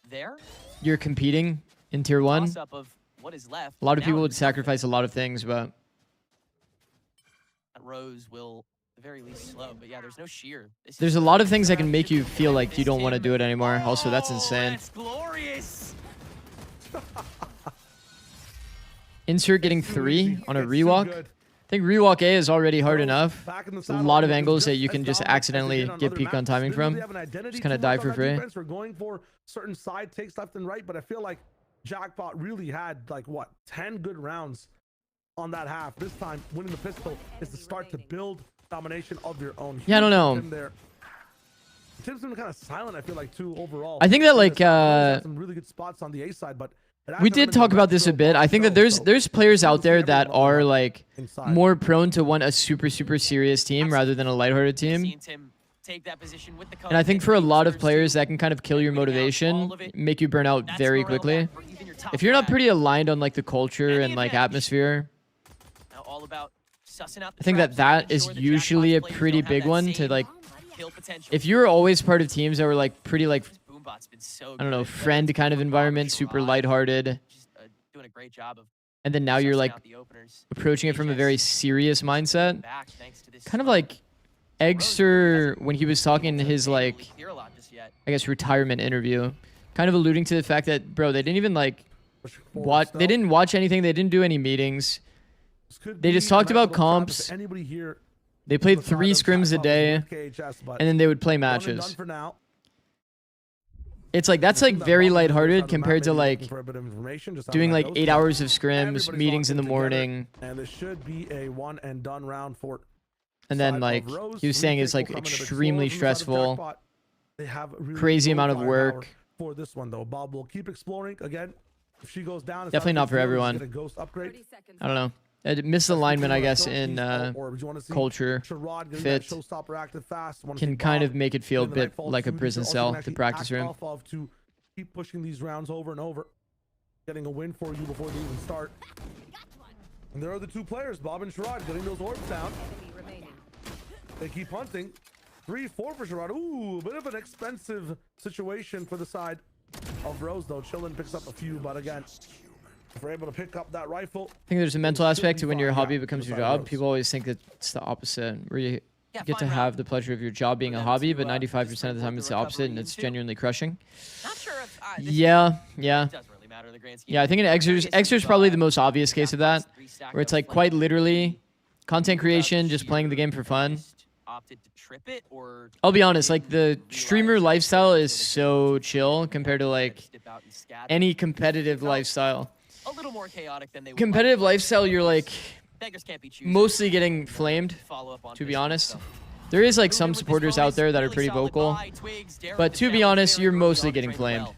there. you're competing in tier 1. Toss-up of what is left. A lot of Now people would it's something sacrifice a lot of things, but that Rose will, at the very least, slow. But yeah, there's no sheer. This there's is a lot of things that can round make you shifting feel like like you this don't want to team. do it anymore. Also, that's Oh, insane. That's glorious. Insert getting Too 3 easy. on a It's too rewalk. good. I think rewalk A is already hard enough. Back in the There's a saddle, lot of looking angles that just you can as just dominant as they accidentally did on get other peak on maps. timing Didn't really from. have an identity Just kinda too die much for on that free. defense. We're going for certain side takes left and right, but I feel like Jackpot really had like what 10 good rounds on that half. This time, winning the pistol is the start to build domination of your own. Yeah, I don't Huge know. Tim there. Tim's been kind of silent. I feel like too overall. I think that, In like, this half, had some really good spots on the A side, but it We hasn't did been talk the about this a retro bit. I think that show, there's so players cool out to see there everyone that level are up like inside. more prone to want a super serious team rather than a lighthearted team. Seeing Tim take that position with the And I think for a lot of confidence, players too. that can kind of kill your Bring out all motivation, of it. make you burn out That's very morale quickly. back for even your top If you're not frag. pretty aligned on like the culture Any and like advantage. atmosphere, Now all about sussing out the I think that traps, making is sure the usually a Jackpot's players pretty don't have big that one to same like. kill potential. If you're always part of teams that were like pretty like Boombot's been so I don't know good, friend whether it's kind of Boombot or environment, super Sherrod, lighthearted, just doing a great job of and then now you're sussing like out the openers. approaching it from a very serious mindset. Back thanks to this Kind of like Eggster when he was talking in his like clear a lot just yet. I guess retirement interview, kind of alluding to the fact that bro they didn't even like Push forward watch still. they didn't watch anything, they didn't do any meetings, This could They be just a talked nice about little trap if comps. Anybody here? They played on the 3 side of scrims a Jack day, Bob with KHS, but and then they would play one and done matches. for now. It's like that's I like think that very Bob is on the side lighthearted of the map, compared to maybe like looking for a bit of information, just doing having like that 8 ghost. hours of scrims, Everybody's meetings in the locked in together, morning, and this should be a one and done round for. and side then of like Rose. he was saying it's Retake like will come in a bit extremely slower from the side of stressful. Jackpot. They have really Crazy low amount of firepower work. for this one though. Bob will keep exploring again. If she goes down, it's Definitely not for ideal. He's everyone. get a ghost upgrade. 30 seconds. I don't know. Misalignment, I guess, in culture, fit can kind of make it feel a bit like a prison cell, the practice room. To keep pushing these rounds over and over, getting a win for you before they even start. And there are the 2 players, Bob and Sherrod, getting those orbs down. Enemy remaining. They keep hunting. 3-4 for Sherrod. Ooh, a bit of an expensive situation for the side of Rose, though. Chillin picks up a few, but again, if we're able to pick up that rifle. I think there's a mental aspect to when your hobby Yeah, becomes your beside job. Rose. People always think that it's the opposite, where you Yeah, get to fine have round. the pleasure of your job being a them hobby, to, but just 95% of the time work it's the the opposite, and recovery it's into. genuinely crushing. Not sure if this Yeah. it doesn't really matter in the grand scheme. Yeah, I think in Exer's probably the most obvious case of that, where it's like quite literally content creation, just playing the game for fun. Opted to trip it, or I'll be honest, like the streamer lifestyle is so chill compared to like any competitive lifestyle. a little more chaotic than they would Competitive like. lifestyle, you're like Beggars can't be choosers. mostly getting flamed, Follow up on to be Pistons, honest. so. There is like Moving some with his supporters out bonus, there that are really pretty solid vocal, buy. Twigs, Darren but to be Sandler, honest, very you're early mostly on, getting trained flamed. well.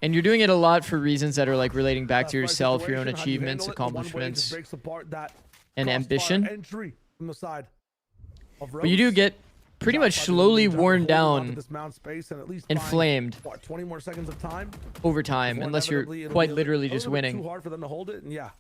And you're doing it a lot for reasons that are like relating back to Right yourself, your own situation, how do you achievements, handle it? The one way just accomplishments, breaks apart that and crossfire ambition. Entry from the side of But you do Rose. get pretty much Jackpot slowly doing a good job worn holding onto down this mount space and at least and buying, flamed what, 20 more seconds of time over time, before unless you're inevitably it'll quite be literally a just little bit winning. Too hard for them to hold it, and yeah,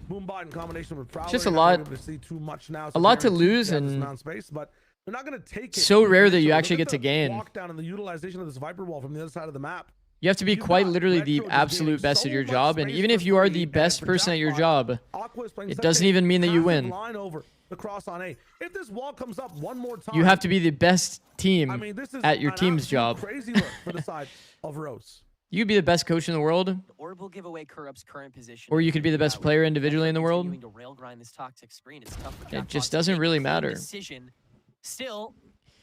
Boombot in combination with Prowler. just a you're not lot- able to see too much now, a lot to guaranteed lose, have this and mount space, but they're not going to take it. so rare that you Look actually at get to the gain. Walk down and the utilization of this Viper Wall from the other side of the map. You have to be You've quite got literally the Retro just absolute gaining best so at your much job, and space even for if you are free, the and best for person at your Jackpot, job, Aqua is playing it second, doesn't even mean that you passive win. line over the cross on A. If this wall comes up one more time, You have to be the best team I mean, this is at your an team's absolute job. Crazy look for the side of Rose. You could be the best coach in the world, The orb will give away Kurup's current position. or you could be the best player individually in the world. Continuing to rail grind this toxic screen. It's tough for It Jackpot just to doesn't make a really clean matter. Decision. Still,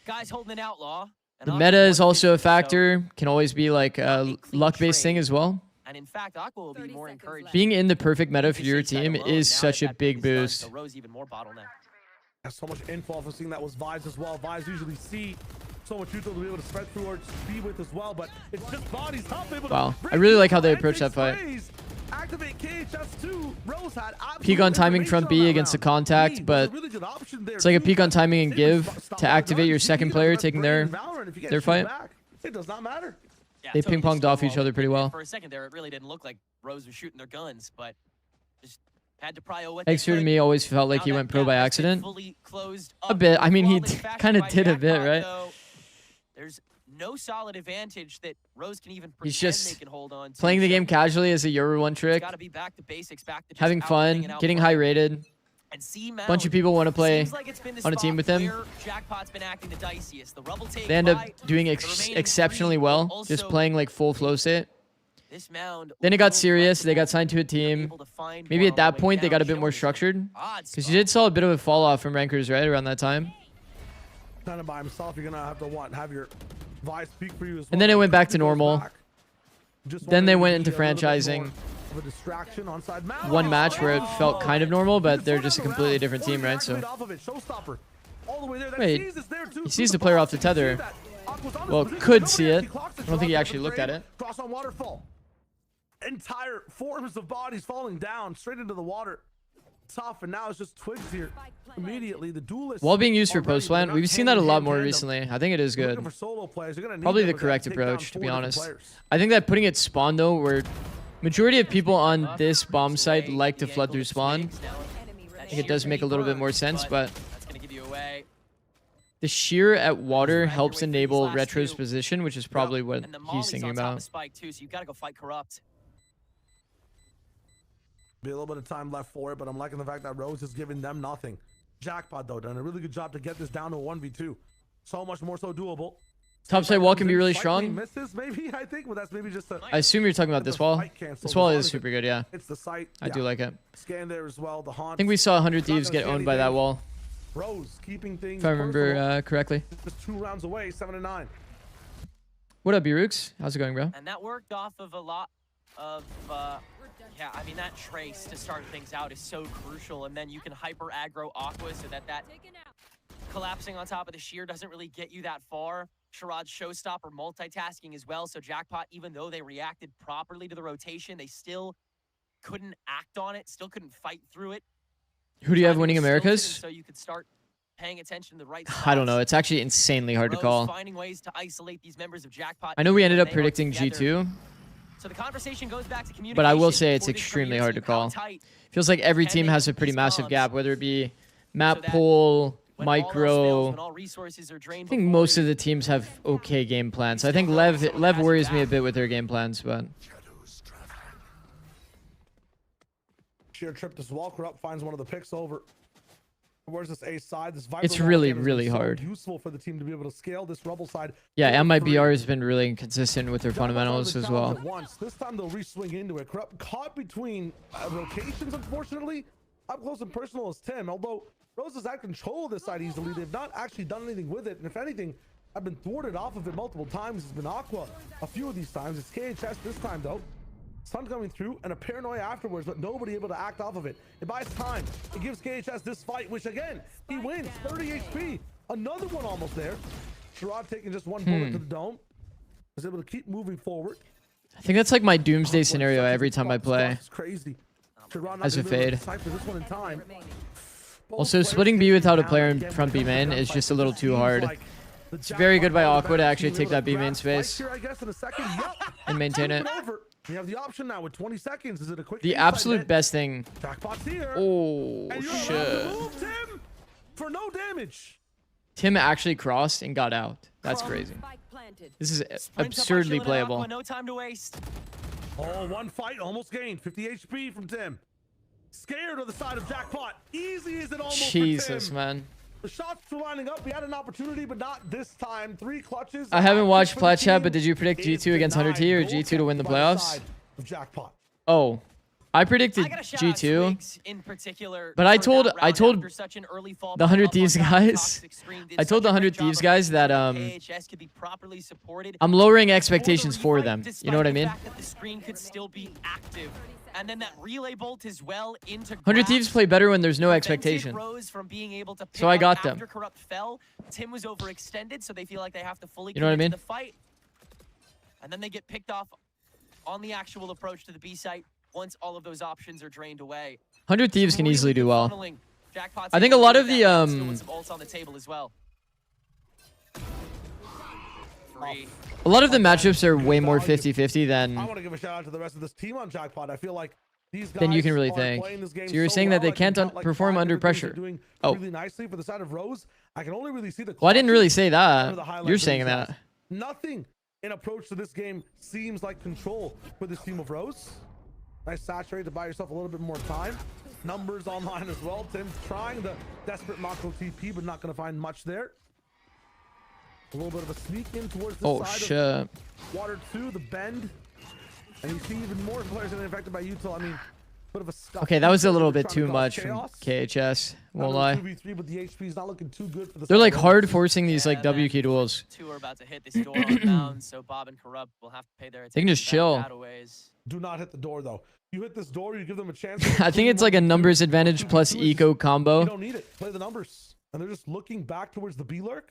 guys holding an outlaw. and The Aqua meta is 150, also a so- factor, can always be like a Not a clean luck-based thing trade. as well. And in fact, Aqua will be 30 more seconds encouraged. left. Being in the perfect meta for to your stay side team alone is now such that a that big pick is done, boost. So Rose even more bottleneck. Has so much info for seeing that was Vibes as well. Vibes usually see so much util to be able to spread through or speed with as well, but it's just bodies not able to Wow. I break really like through how they and approach that take fight. sprays. Activate KHS2. Rose had Peek on timing from B against the contact, but it's like a peek on timing and give to activate your second player taking their fight. It does not matter. Yeah, They totally ping-ponged off each stonewalled other it. pretty well. For a second there, it really didn't look like Rose was shooting their guns, but just had to prio what they Extra to could. me always felt like Now he that went pro gap by has been accident. fully closed A up bit. in I mean, he flawless fashion kind of by did a bit, Jackpot, right? though. There's no solid advantage that Rose can even He's pretend just they can hold on to. Playing the so game casually as a Yoru 1 it's trick, gotta be back to basics, back to just having outwitting fun, and getting outplaying. high rated. And C Bunch of people want to play seems like it's been the on a team spot with him. where Jackpot's been acting the diciest. The rubble take They end up by doing the remaining exceptionally three, well, also just playing like full flow state. this mound Then it was got a little serious. They got flexible. signed to a They were team. able to find Maybe one at on the that way point they down, got a bit more showing structured. odd Because spot. you did saw a bit of a fall off from rankers, right, around that time. Kind of by himself, you're gonna have to have your Vice speak for you as well. And then it went back to He goes normal. back. Just Then they wanted went to into be a little bit franchising. more of a distraction onside mound. One match where it felt kind of normal, but they're just a completely different team, right? So So all the way there. That Wait, sees is there too. he sees the player off the tether. Well, could see it. I don't think he actually looked at it. Cross on waterfall. Entire forms of bodies falling down straight into the water. Tough, and now it's just twigs here. Immediately, the duelists. while being used for already, post they're plant, not we've seen that a hand in lot hand more tandem. recently. I think it is Looking good. for solo players. You're gonna need Probably them the if they correct take down approach, to 4 be different honest. players. I think that putting it spawn though, where majority of people on this bomb site like to flood through spawn. Enemy I remaining. think it does make a little bit more sense, but that's gonna give you away. the sheer at water helps Graduate for these enable last Retro's two. position, which is probably what And the he's Molly's thinking on top about. of Spike too, so you've got to go fight Corrupt. Be a little bit of time left for it, but I'm liking the fact that Rose is giving them nothing. Jackpot, though, done a really good job to get this down to 1v2. So much more so doable. Topside wall can be really Slightly strong. Misses maybe, I think, but that's maybe just a. I assume you're talking about this wall. This wall is super good, yeah. It's the site. I do like it. Scan there as well. The haunt. I think we saw 100 Thieves get owned by that wall, Rose keeping things. if I remember correctly. Just 2 rounds away, 7-9. What up, B-Rooks? How's it going, bro? And that worked off of a lot of, yeah, I mean, that trace to start things out is so crucial. And then you can hyper aggro Aqua so that collapsing on top of the shear doesn't really get you that far. Sharad's showstopper multitasking as well. So Jackpot, even though they reacted properly to the rotation, they still couldn't act on it, still couldn't fight through it. Who do you have Time winning was stilted, Americas? So you could start paying attention to the right I don't know. spots. It's actually insanely hard to Rose call. finding ways to isolate these members of Jackpot. I know we even ended when up they are predicting together. G2, So the conversation goes back to communication. but I will say it's for this extremely Premier hard to team. How call. tight Feels like every can team they has a keep pretty these massive bombs gap, whether it be so map that pool, when all else fails, micro. when all resources are drained I think before most you- of the teams have okay game plans. I think Lev worries me a bit with their game plans, but Sheer trip to wall. Corrupt finds one of the picks over. Where's this A side? This Viper It's wall really, again has been really so hard. Useful for the team to be able to scale this Rebel side. yeah, and my 4-3. BR has been really inconsistent with their fundamentals as well. At once. This time they'll re-swing into it. Corrupt caught between rotations, unfortunately. Up close and personal is Tim. Although Rose has had control of this side easily, they've not actually done anything with it. And if anything, I've been thwarted off of it multiple times. It's been Aqua a few of these times. It's KHS this time though. Sun coming through and a paranoia afterwards, but nobody able to act off of it. It buys time. It gives KHS this fight, which again, he wins. 30 HP. Another one almost there. Sherrod taking just one bullet to the dome. Was able to keep moving forward. I think that's like my doomsday scenario every time I play. It's crazy. Sherrod not As a gonna be able to fade. decipher this one in time. Also, splitting B without a player in front B main is just a little too hard. It's very good by Aqua to actually take that B main space and maintain it. You have the option now with 20 seconds. Is it a quick? The inside absolute hit? best thing. Jackpot's here. Oh, And you're allowed to shit. move, Tim, for no damage. Tim actually crossed and got out. That's crazy. This is Sprint up by absurdly Chilling and playable. Aqua, no time to waste. Oh, one fight, almost gained. 50 HP from Tim. Scared on the side of Jackpot. Easy as it almost Jesus, for Tim. man. The shots were lining up. We had an opportunity, but not this time. 3 clutches. I haven't watched for the Plat Chat, team. but did you predict It G2 is against 100T or denied. G2 to win the Goal kick by playoffs? side of Jackpot. Oh, I predicted I gotta shout out G2. Twigs in particular But I for told- that I round told after such an early fall the back 100 up on Thieves top of guys- Toxic Stream did I told such the a 100 great job Thieves of guys making that, sure KHS could be properly supported I'm lowering for the expectations for refight, them. You despite know what I the mean? fact that the screen could still be active. And then that relay bolt as well into 100 Thieves grabs play better when there's no prevented expectation. Rose from being able to pick So I up got them. after Corrupt fell. Tim was overextended, so they feel like they have to fully You know what I commit mean? to the fight. And then they get picked off on the actual approach to the B site once all of those options are drained away. 100 Thieves can Really easily good do well. funneling. Jackpot's I think a able to lot do of that, the, and still with some ults on the table as well. Free. A lot of the matchups are way more 50-50 I than want to give a shout out to the rest of this team on Jackpot. I feel like these guys Than you can really are think. playing this game So you're so saying that well. they Like, can't we've got, like, perform 5 under different things they're pressure. doing Oh. really nicely for the side of Rose. I can only really see the. Well, I didn't really say under the that. highlights You're of saying these guys. that. Nothing in approach to this game seems like control for this team of Rose. Nice saturate to buy yourself a little bit more time. Numbers online as well. Tim's trying the desperate Mako TP, but not going to find much there. A little bit of a sneak in towards the Oh, side shit. of Water 2, the bend. And you see even more players getting affected by Util. I mean, bit of a scuff. Okay, that was a little bit Trying to too cause much from chaos. KHS. Won't Another lie. 2v3, but the HP is not looking too good for the They're side like of Rose. hard forcing these like Yeah, W man. key duels. Two are about to hit this door on bounds, so Bob and Corrupt will have to pay their attention. They can just back chill. that a ways. Do not hit the door though. You hit this door, you give them a chance. I think it's like a numbers advantage plus eco You combo. don't need it. Play the numbers. And they're just looking back towards the B lurk.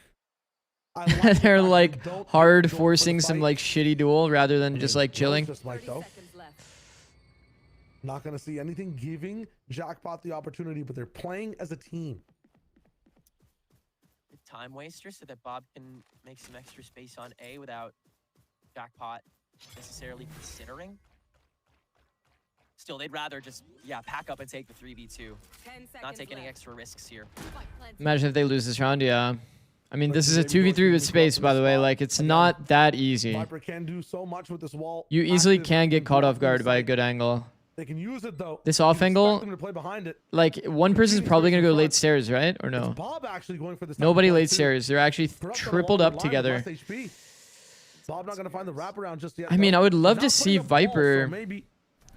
I like the fact They're that like they don't hard go for the forcing some fight. like shitty duel rather than just like Rose chilling. Just like though. Seconds left. Not gonna see anything giving Jackpot the opportunity, but they're playing as a team. Time waster so that Bob can make some extra space on A without Jackpot necessarily considering. Still, they'd rather just, pack up and take the 3v2. 10 Not seconds take any left. extra risks here. Spike planted. Imagine if they lose this round, yeah. I mean, But this is a maybe Dorothy 2v3 with would go space, for by the the way. spot. Like, it's Again, not that easy. Viper can do so much with this wall. You easily Active can get and caught off blocking guard by a site. good angle. They can use it though. This You off expect angle, them to play behind it. like one person's probably gonna go late stairs, right? Or no? Bob actually going for this. Nobody late stairs. They're actually tripled up together. Bob not gonna find the wraparound just yet. I mean, though. I would love He's to not see putting up walls, so Viper maybe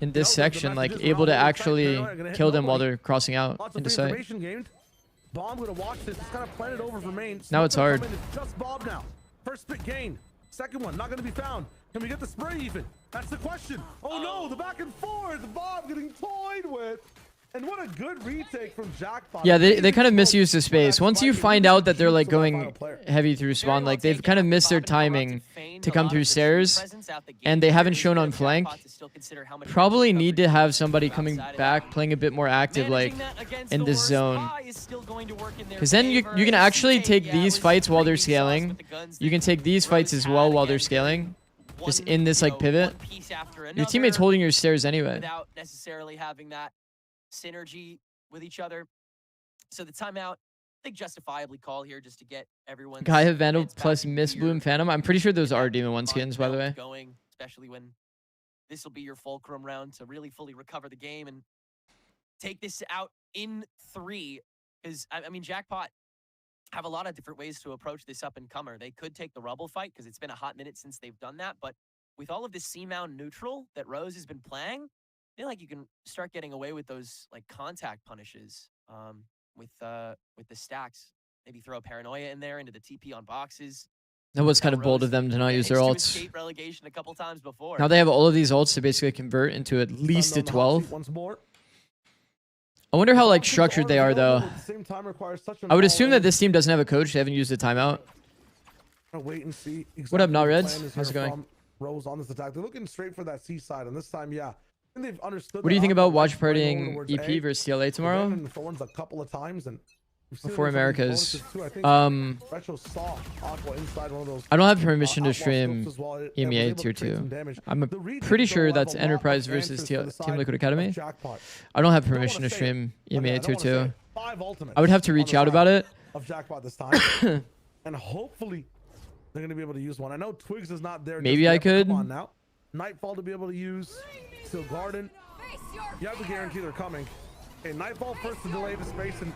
in this the section, like messages able to around the actually paranoia gonna hit kill them while nobody. they're crossing out Lots into of sight. information gained. Bob gonna watch this. It's kind of planted over for main. Now it's hard. It's just Bob now. First pick gained. Second one not gonna be found. Can we get the spray even? That's the question. Oh no, the back and forth. Bob getting toyed with. And what a good retake from Jackpot. Yeah, they kind of misuse the space. Once you find out that they're like going heavy through spawn, like they've kind of missed their timing to come through stairs, and they haven't shown on flank. Probably need to have somebody coming back, playing a bit more active, like in this zone. Because then you can actually take these fights while they're scaling. You can take these fights as well while they're scaling. Just in this like pivot. Your teammate's holding your stairs anyway. Without necessarily having that synergy with each other. So the timeout, I think justifiably called here just to get everyone. Gaia Vandal plus Miss Bloom Phantom. I'm pretty sure those are Demon 1 skins, by the way. Going, especially when this will be your fulcrum round to really fully recover the game and take this out in 3. Because, I mean, Jackpot have a lot of different ways to approach this up-and-comer. They could take the Rubble fight because it's been a hot minute since they've done that. But with all of this C-Mound neutral that Rose has been playing, I feel like you can start getting away with those like contact punishes with the stacks. Maybe throw a paranoia in there into the TP on boxes. That was kind of bold of them to not use their ults. Relegation a couple times before. Now they have all of these ults to basically convert into at least a 12. I wonder how like structured they are though. I would assume that this team doesn't have a coach. They haven't used a timeout. Wait and see. What up, Not Reds? How's it going? Rose on this attack. They're looking straight for that C side, and this time, yeah. And they've understood. What do you think about watch partying EP versus TLA tomorrow? A couple of times and before Americas. I don't have permission to stream EMEA Tier 2. I'm pretty sure that's Enterprise versus Team Liquid Academy. I don't have permission to stream EMEA Tier 2. I would have to reach out about it. Of Jackpot this time. And hopefully they're going to be able to use one. I know Twigs is not there. Maybe I could. Come on now. Nightfall to be able to use. Still Garden. You have to guarantee they're coming. Okay, Nightfall first to delay the space and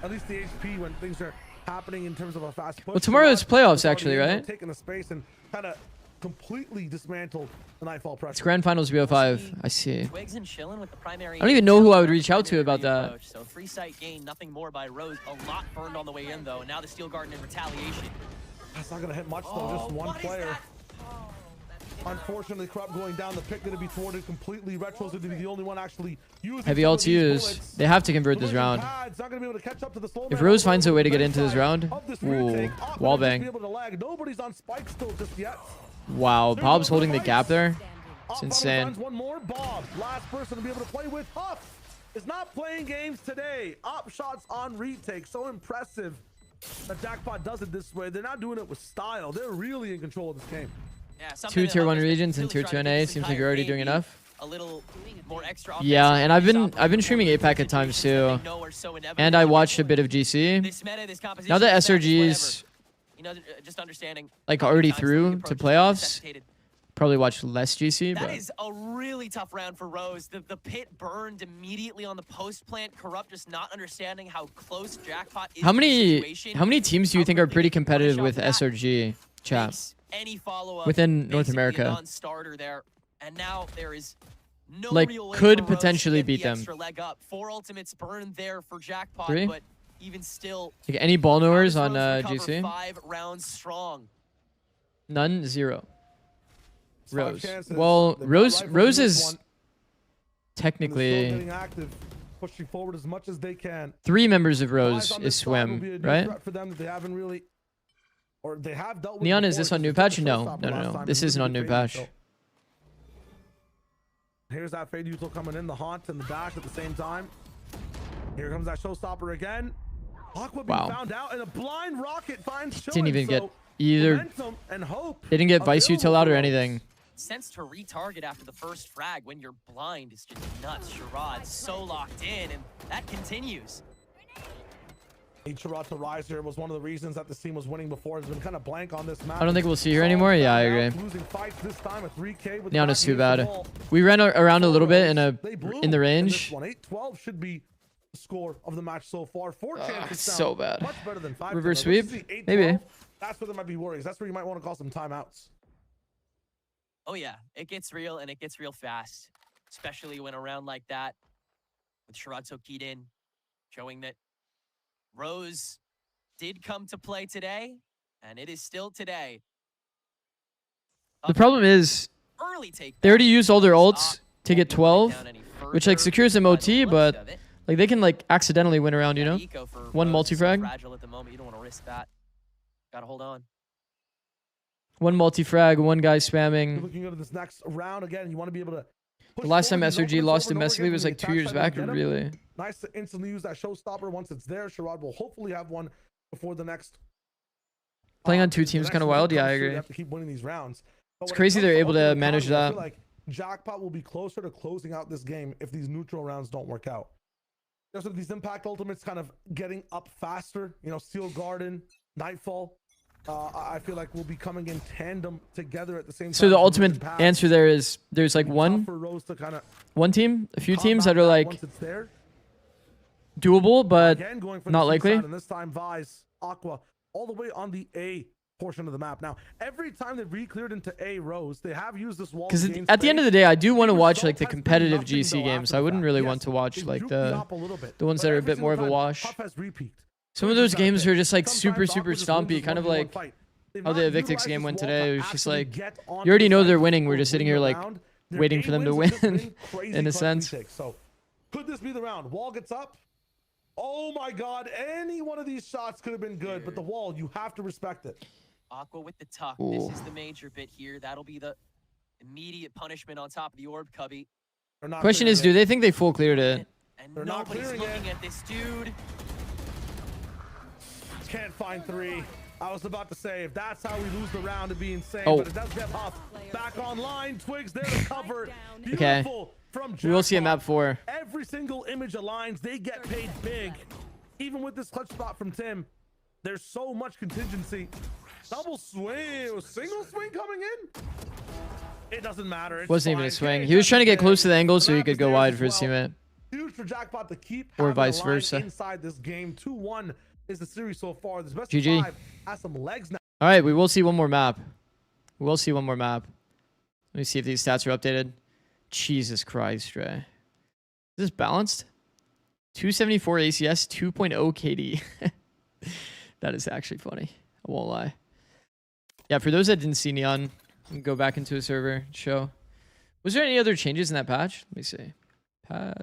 at least the HP when things are happening in terms of a fast push. Well, tomorrow is playoffs actually, right? Taking the space and kind of completely dismantled the Nightfall pressure. It's Grand Finals BO5. I see. Twigs and chilling with the primary. I don't even know who I would reach out to about that. So free sight gain, nothing more by Rose. A lot burned on the way in though. And now the Steel Garden in retaliation. That's not gonna hit much though. Just one player. Unfortunately, Corrupt going down. The pick going to be thwarted completely. Retro's going to be the only one actually using heavy ult to use. They have to convert this round. If Rose finds a way to get into this round, ooh, wallbang. Nobody's on spike still just yet. Wow, Bob's holding the gap there. It's insane. One more Bob. Last person to be able to play with. Huff is not playing games today. Op shots on retake. So impressive that Jackpot does it this way. They're not doing it with style. They're really in control of this game. Yeah, 2 tier 1 regions and tier 2 NA. Seems like you're already doing enough. A little more extra. Yeah, and I've been streaming APAC at times too, and I watched a bit of GC. Now that SRG's just understanding like already through to playoffs, probably watch less GC. That But is a really tough round for Rose. The pit burned immediately on the post plant. Corrupt just not understanding how close Jackpot is. How many teams do you think are pretty competitive with SRG, chap? Any follow-up within North America? Non-starter there, and now there is no like real way could for Rose potentially to get beat the them. extra leg up. 4 ultimates burned there for Jackpot, 3? but even still, Like any ball knowers on Rose recover GC? 5 rounds strong. None, 0. Rose. Well, Rose is technically getting active, pushing forward as much as they can. 3 members of Rose is swim, right? For them that they haven't really, or they have dealt with. Neon, is this before. on new patch? No. This isn't on new patch. Here's that fade util coming in, the haunt and the dash at the same time. Here comes that showstopper again. Aqua being found out, and a blind rocket finds Chillin', Didn't even get so either. and hope They didn't get Vice Util out or anything. Sense to retarget after the first frag when you're blind is just nuts. Sherrod's so locked in, and that continues. Chirot to rise here was one of the reasons that this team was winning before. Has been kind of blank on this map. I don't think we'll see her anymore. Yeah, I agree. Losing fights this time, a 3K with Neon is too Black bad. Ball. We ran around a little bit in They blew the in range. this one. 8-12 should be the score of the match so far. 4 chances so down. bad. Much better than 5. Reverse Let's sweep? see 8-12. Maybe. That's where there might be worries. That's where you might want to call some timeouts. Oh yeah, it gets real and it gets real fast, especially when a round like that with Sherrod so keyed in, showing that Rose did come to play today, and it is still today. The problem is Early take. they already used all their ults to get 12, which like secures them OT, but like they can like accidentally win around, you know? One multi-frag. Fragile at the moment. You don't want to risk that. Gotta hold on. One multi-frag, one guy You're spamming. looking into this next round again. You want to be able to. The last time SRG lost domestically was like 2 years back, really. Nice to instantly use that showstopper once it's there. Sherrod will hopefully have one before the next. Playing on 2 teams kind of wild. Yeah, I agree. You have to keep winning these rounds. It's crazy they're able to manage I that. feel like Jackpot will be closer to closing out this game if these neutral rounds don't work out. Just with these impact ultimates kind of getting up faster, you know, Steel Garden, Nightfall. I feel like we'll be coming in tandem together at the same time. So the ultimate answer there is there's like one team, a few teams that are like doable, but not likely. And this time Vise, Aqua, all the way on the A portion of the map. Now, every time they've re-cleared into A Rose, they have used this wall. Because at the end of the day, I do want to watch like the competitive GC games. I wouldn't really want to watch like the ones that are a bit more of a wash. Some of those games are just like super stompy, kind of like how the Evictics game went today. It was just like, you already know they're winning. We're just sitting here like waiting for them to win in a sense. So could this be the round? Wall gets up. Oh my God, any one of these shots could have been good, but the wall, you have to respect it. Aqua with the tuck. This is the major bit here. That'll be the immediate punishment on top of the orb, Cubby. Question is, do they think they full cleared it? And nobody's looking at this dude. Can't find 3. I was about to say, if that's how we lose the round, it'd be insane. Oh. But it does get Huff back online. Twigs there to cover. Okay. Beautiful from We will see a map 4. Every single image aligns. They get paid big. Even with this clutch spot from Tim, there's so much contingency. Double swing, single swing coming in. It doesn't matter. It's Wasn't even a fine. swing. He was trying to get close to the angle so he could go wide for his well. teammate. Huge for Jackpot to keep Or having vice a line versa. inside this game. 2-1 is the series so far. This best GG. of 5 has some legs now. All right, we will see one more map. We'll see one more map. Let me see if these stats are updated. Jesus Christ, Ray. Is this balanced? 274 ACS, 2.0 KD. That is actually funny. I won't lie. Yeah, for those that didn't see Neon, go back into a server, show. Was there any other changes in that patch? Let me see. Patch.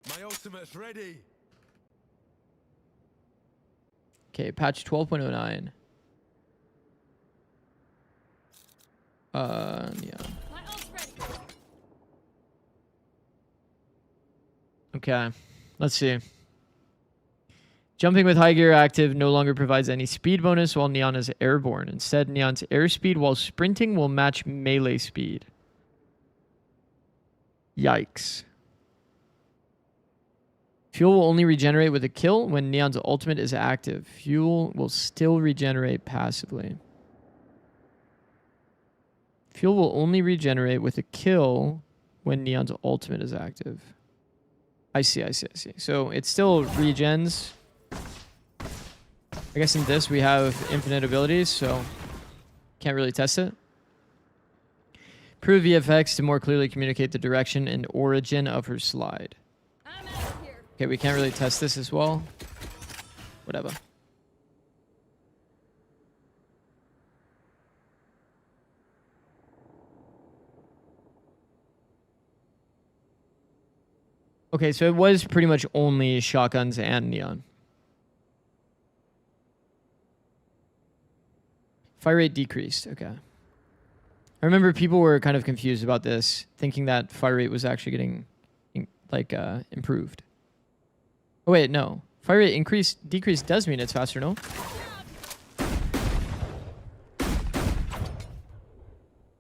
My ultimate's ready. Okay, patch 12.09. Yeah. My ult's ready. Okay, let's see. Jumping with high gear active no longer provides any speed bonus while Neon is airborne. Instead, Neon's airspeed while sprinting will match melee speed. Yikes. Fuel will only regenerate with a kill when Neon's ultimate is active. Fuel will still regenerate passively. Fuel will only regenerate with a kill when Neon's ultimate is active. I see. So it still regens. I guess in this we have infinite abilities, so can't really test it. Prove VFX to more clearly communicate the direction and origin of her slide. I'm out of here. Okay, we can't really test this as well. Whatever. Okay, so it was pretty much only shotguns and Neon. Fire rate decreased. Okay. I remember people were kind of confused about this, thinking that fire rate was actually getting improved. Oh wait, no. Fire rate decrease does mean it's faster, no?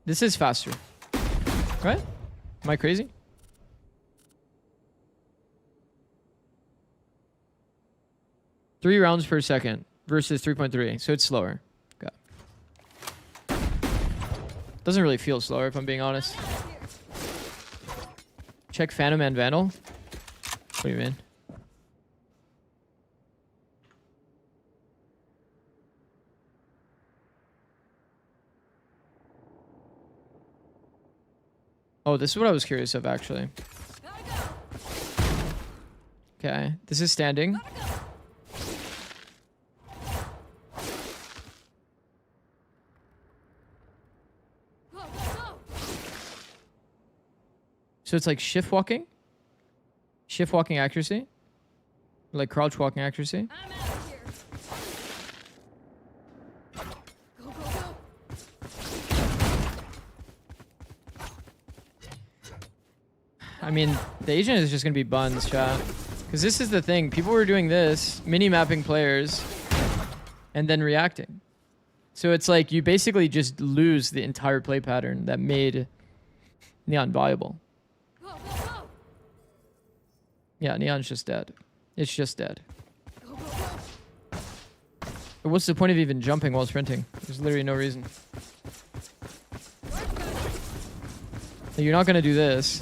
This is faster. Right? Am I crazy? Three rounds per second versus 3.3. So it's slower. Okay. Doesn't really feel slower if I'm being honest. Check Phantom and Vandal. What do you mean? Oh, this is what I was curious of, actually. Okay, this is standing. So it's like shift walking? Shift walking accuracy? Like crouch walking accuracy? I'm out of here. Go, go, go. I mean, the agent is just going to be buns, chat. Because this is the thing. People were doing this, mini-mapping players, and then reacting. So it's like you basically just lose the entire play pattern that made Neon viable. Go, go, go. Yeah, Neon's just dead. It's just dead. Go, go, go. But what's the point of even jumping while sprinting? There's literally no reason. You're not going to do this.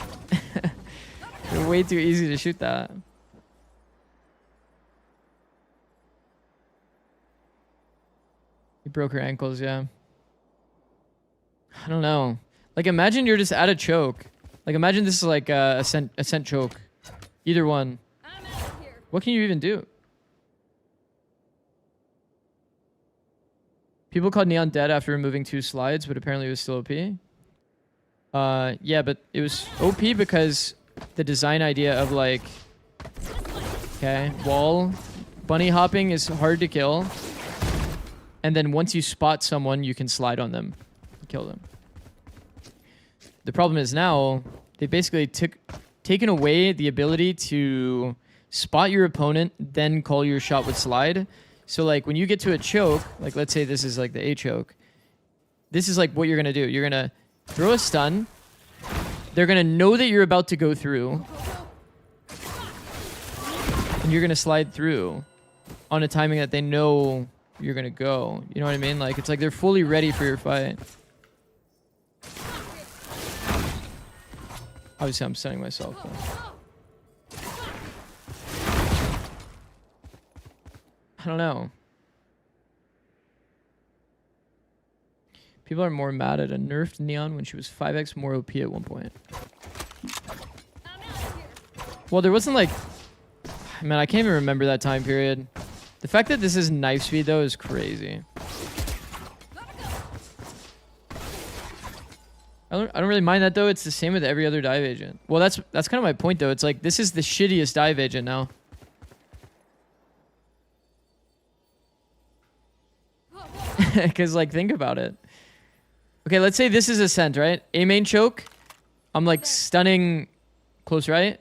It's way too easy to shoot that. You broke her ankles, yeah. I don't know. Like, imagine you're just at a choke. Like, imagine this is like a scent choke. Either one. I'm out of here. What can you even do? People called Neon dead after removing 2 slides, but apparently it was still OP. Yeah, but it was OP because the design idea of like, okay, wall, bunny hopping is hard to kill. And then once you spot someone, you can slide on them and kill them. The problem is now, they basically taken away the ability to spot your opponent, then call your shot with slide. So like when you get to a choke, like let's say this is like the A choke, this is like what you're gonna do. You're gonna throw a stun. They're gonna know that you're about to go through. And you're gonna slide through on a timing that they know you're gonna go. You know what I mean? Like it's like they're fully ready for your fight. Obviously I'm stunning myself though. I don't know. People are more mad at a nerfed Neon when she was 5x more OP at one point. Well, there wasn't like... Man, I can't even remember that time period. The fact that this is knife speed, though, is crazy. I don't really mind that, though. It's the same with every other dive agent. Well, that's kind of my point, though. It's like, this is the shittiest dive agent now. Because, like, think about it. Okay, let's say this is Ascent, right? A main choke. I'm, like, stunning close right.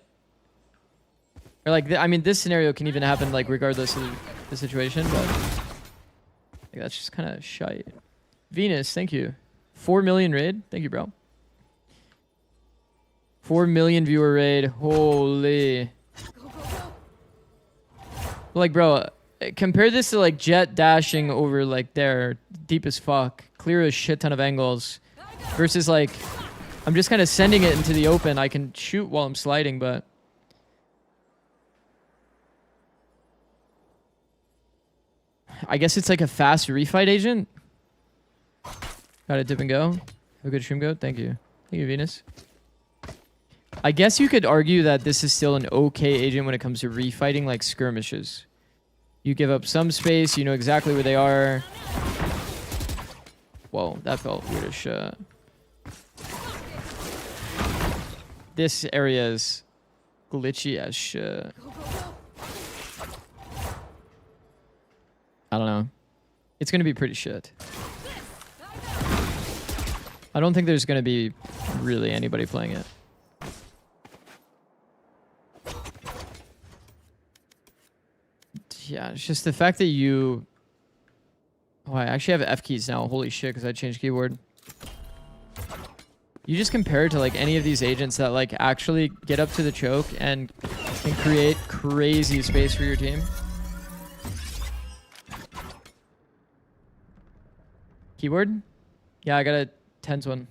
Or, like, I mean, this scenario can even happen, like, regardless of the situation, but... Like, that's just kind of shite. Venus, thank you. 4 million raid. Thank you, bro. 4 million viewer raid. Holy. Like, bro... Compare this to like Jet dashing over like there, deep as fuck, clear a shit ton of angles, versus like I'm just kind of sending it into the open. I can shoot while I'm sliding, but I guess it's like a fast refight agent. Got to dip and go. Have a good stream, go. Thank you. Thank you, Venus. I guess you could argue that this is still an okay agent when it comes to refighting like skirmishes. You give up some space, you know exactly where they are. Whoa, that felt weird as shit. This area is glitchy as shit. I don't know. It's gonna be pretty shit. I don't think there's gonna be really anybody playing it. Yeah, it's just the fact that you... Oh, I actually have F keys now. Holy shit, because I changed keyboard. You just compare it to like any of these agents that like actually get up to the choke and can create crazy space for your team. Keyboard? Yeah, I got a tens one.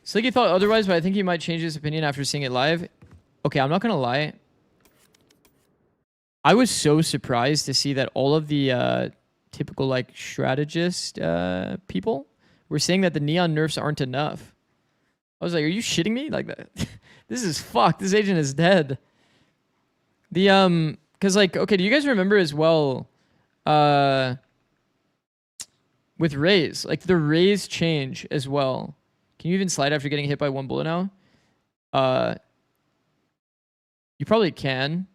Sliggy thought otherwise, but I think he might change his opinion after seeing it live. Okay, I'm not gonna lie. I was so surprised to see that all of the typical like strategist people were saying that the neon nerfs aren't enough. I was like, are you shitting me? Like that. This is fucked. This agent is dead. The cause like, okay, do you guys remember as well with raise? Like the raise change as well. Can you even slide after getting hit by one bullet now? You probably can.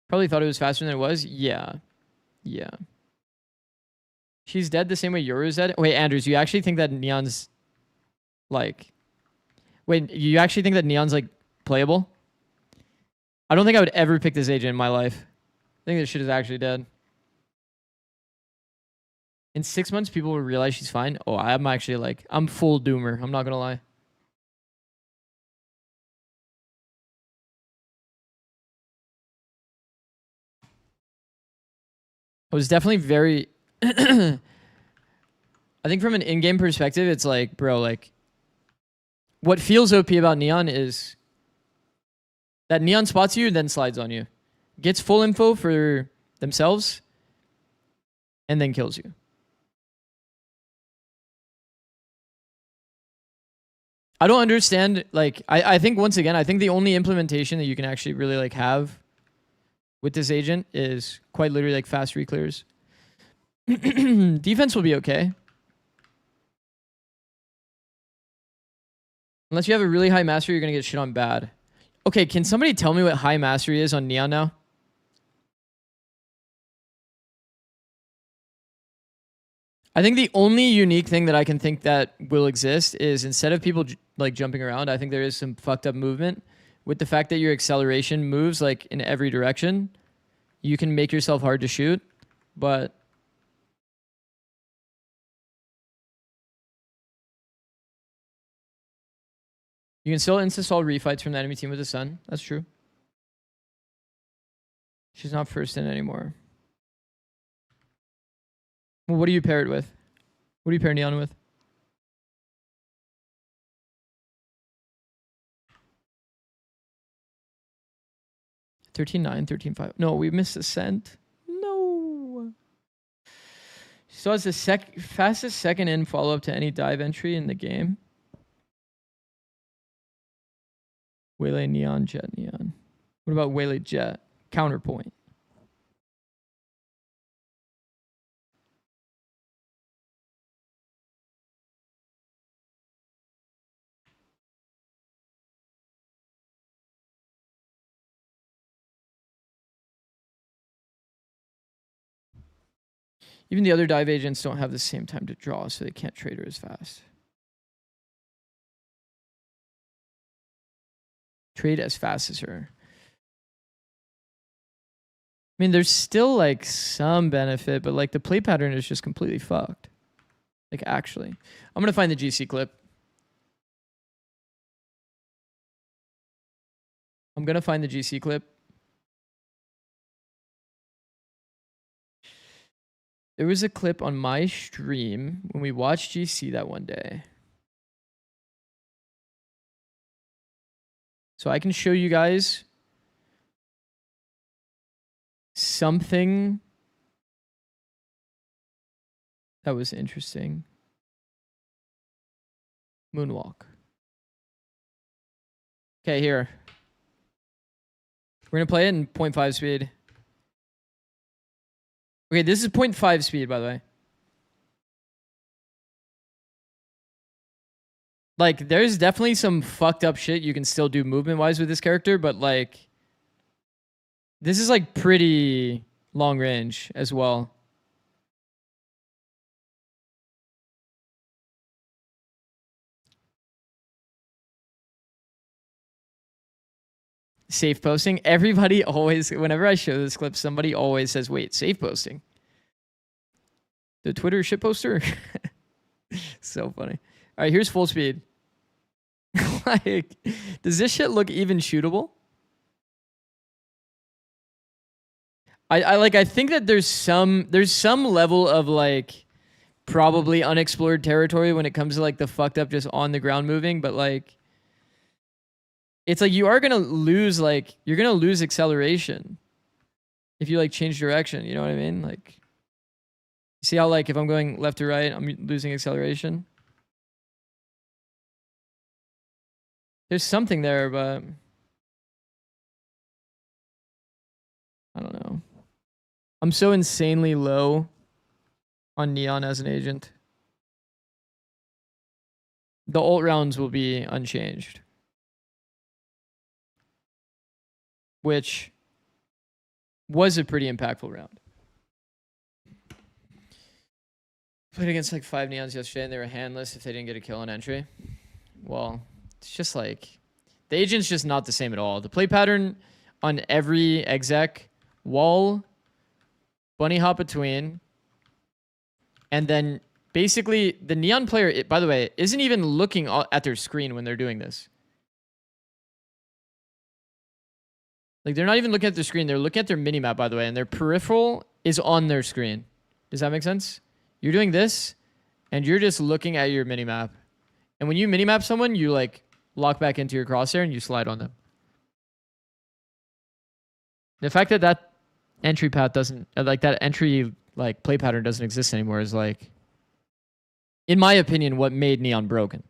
Probably thought it was faster than it was. Yeah. Yeah. She's dead the same way Yoru's dead. Wait, Andrews, you actually think that Neon's like... Wait, you actually think that Neon's like playable? I don't think I would ever pick this agent in my life. I think this shit is actually dead. In 6 months, people will realize she's fine. Oh, I'm actually like... I'm full doomer. I'm not gonna lie. I was definitely very... I think from an in-game perspective, it's like, bro, like... What feels OP about Neon is... that Neon spots you, then slides on you. Gets full info for themselves, and then kills you. I don't understand, like... I think, once again, I think the only implementation that you can actually really, like, have... with this agent is quite literally like fast reclears. Defense will be okay. Unless you have a really high mastery, you're going to get shit on bad. Okay, can somebody tell me what high mastery is on Neon now? I think the only unique thing that I can think that will exist is instead of people like jumping around, I think there is some fucked up movement. With the fact that your acceleration moves like in every direction, you can make yourself hard to shoot, but you can still insta-stall refights from the enemy team with the sun. That's true. She's not first in anymore. Well, what do you pair it with? What do you pair Neon with? $13.9, $13.5. No, we missed the cent. No. So it's the fastest second in follow-up to any dive entry in the game. Waylay Neon, Jet Neon. What about Waylay Jet? Counterpoint. Even the other dive agents don't have the same time to draw, so they can't trade her as fast. Trade as fast as her. I mean, there's still like some benefit, but like the play pattern is just completely fucked. Like actually. I'm going to find the GC clip. I'm going to find the GC clip. There was a clip on my stream when we watched GC that one day. So I can show you guys something that was interesting. Moonwalk. Okay, here. We're going to play it in 0.5 speed. Okay, this is 0.5 speed, by the way. Like, there's definitely some fucked up shit you can still do movement-wise with this character, but, like... This is, like, pretty long range as well. Safe posting. Everybody always, whenever I show this clip, somebody always says, wait, safe posting? The Twitter shit poster? So funny. All right, here's full speed. Like, does this shit look even shootable? I think that there's some level of like probably unexplored territory when it comes to like the fucked up just on the ground moving, but like it's like you are gonna lose you're gonna lose acceleration if you like change direction, you know what I mean? Like, see how like if I'm going left to right, I'm losing acceleration. There's something there, but I don't know. I'm so insanely low on Neon as an agent. The ult rounds will be unchanged. Which was a pretty impactful round. Played against like 5 Neons yesterday and they were handless if they didn't get a kill on entry. Well, it's just like the agent's just not the same at all. The play pattern on every exec, wall, bunny hop between, and then basically the Neon player, by the way, isn't even looking at their screen when they're doing this. Like, they're not even looking at their screen. They're looking at their minimap, by the way, and their peripheral is on their screen. Does that make sense? You're doing this, and you're just looking at your minimap. And when you minimap someone, you, like, lock back into your crosshair, and you slide on them. The fact that that entry path doesn't, like, that entry, like, play pattern doesn't exist anymore is, like, in my opinion, what made Neon broken.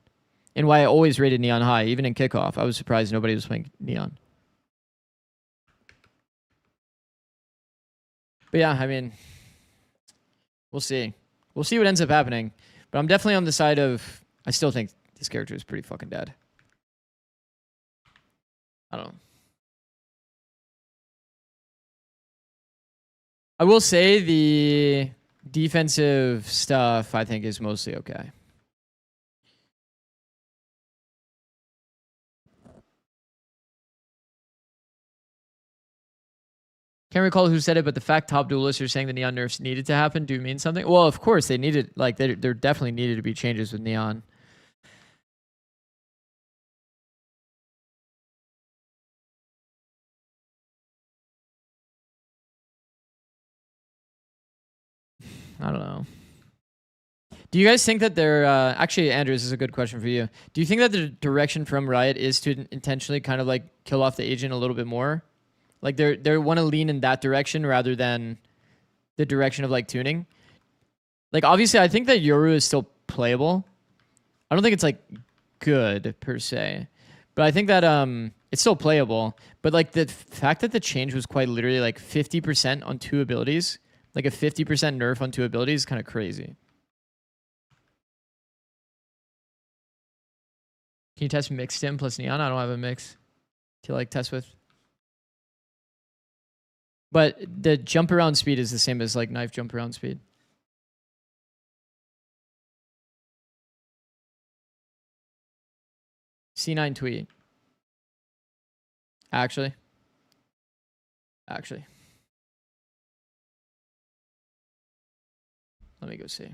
And why I always rated Neon high, even in kickoff. I was surprised nobody was playing Neon. But yeah, I mean, we'll see. We'll see what ends up happening. But I'm definitely on the side of, I still think this character is pretty fucking dead. I don't know. I will say the defensive stuff, I think, is mostly okay. Can't recall who said it, but the fact top duelists are saying the Neon nerfs needed to happen do mean something. Well, of course they needed, like, there definitely needed to be changes with Neon. I don't know. Do you guys think that they're actually, Andrew, this is a good question for you. Do you think that the direction from Riot is to intentionally kind of like kill off the agent a little bit more? Like they want to lean in that direction rather than the direction of like tuning. Like, obviously, I think that Yoru is still playable. I don't think it's like good per se, but I think that it's still playable. But like the fact that the change was quite literally like 50% on 2 abilities, like a 50% nerf on 2 abilities, is kind of crazy. Can you test mixed stim plus Neon? I don't have a mix to like test with. But the jump around speed is the same as like knife jump around speed. C9 tweet. Actually. Let me go see.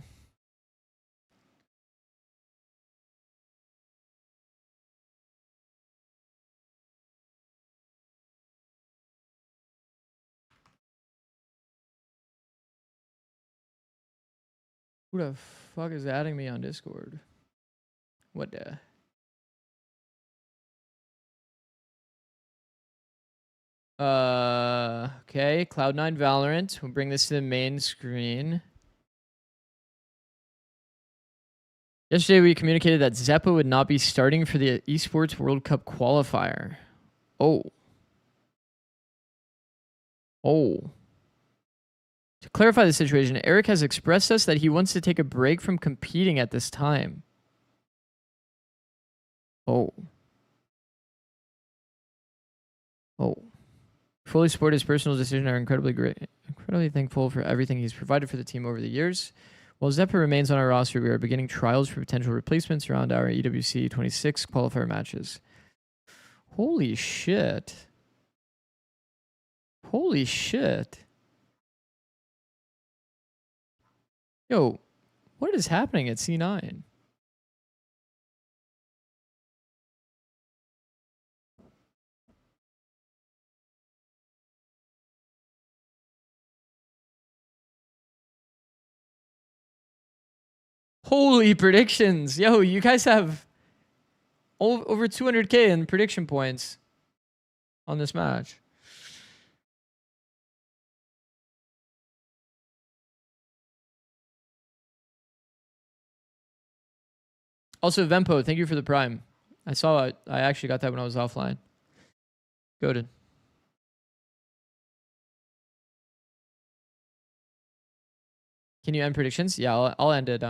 Who the fuck is adding me on Discord? What the? Okay, Cloud9 Valorant. We'll bring this to the main screen. Yesterday, we communicated that Zeppa would not be starting for the Esports World Cup qualifier. Oh. To clarify the situation, Eric has expressed us that he wants to take a break from competing at this time. Oh. Fully support his personal decision, are incredibly thankful for everything he's provided for the team over the years. While Zeppa remains on our roster, we are beginning trials for potential replacements around our EWC 26 qualifier matches. Holy shit. Yo, what is happening at C9? Holy predictions. Yo, you guys have over 200K in prediction points on this match. Also, Vempo, thank you for the Prime. I saw it. I actually got that when I was offline. Goated. Can you end predictions? Yeah, I'll end it.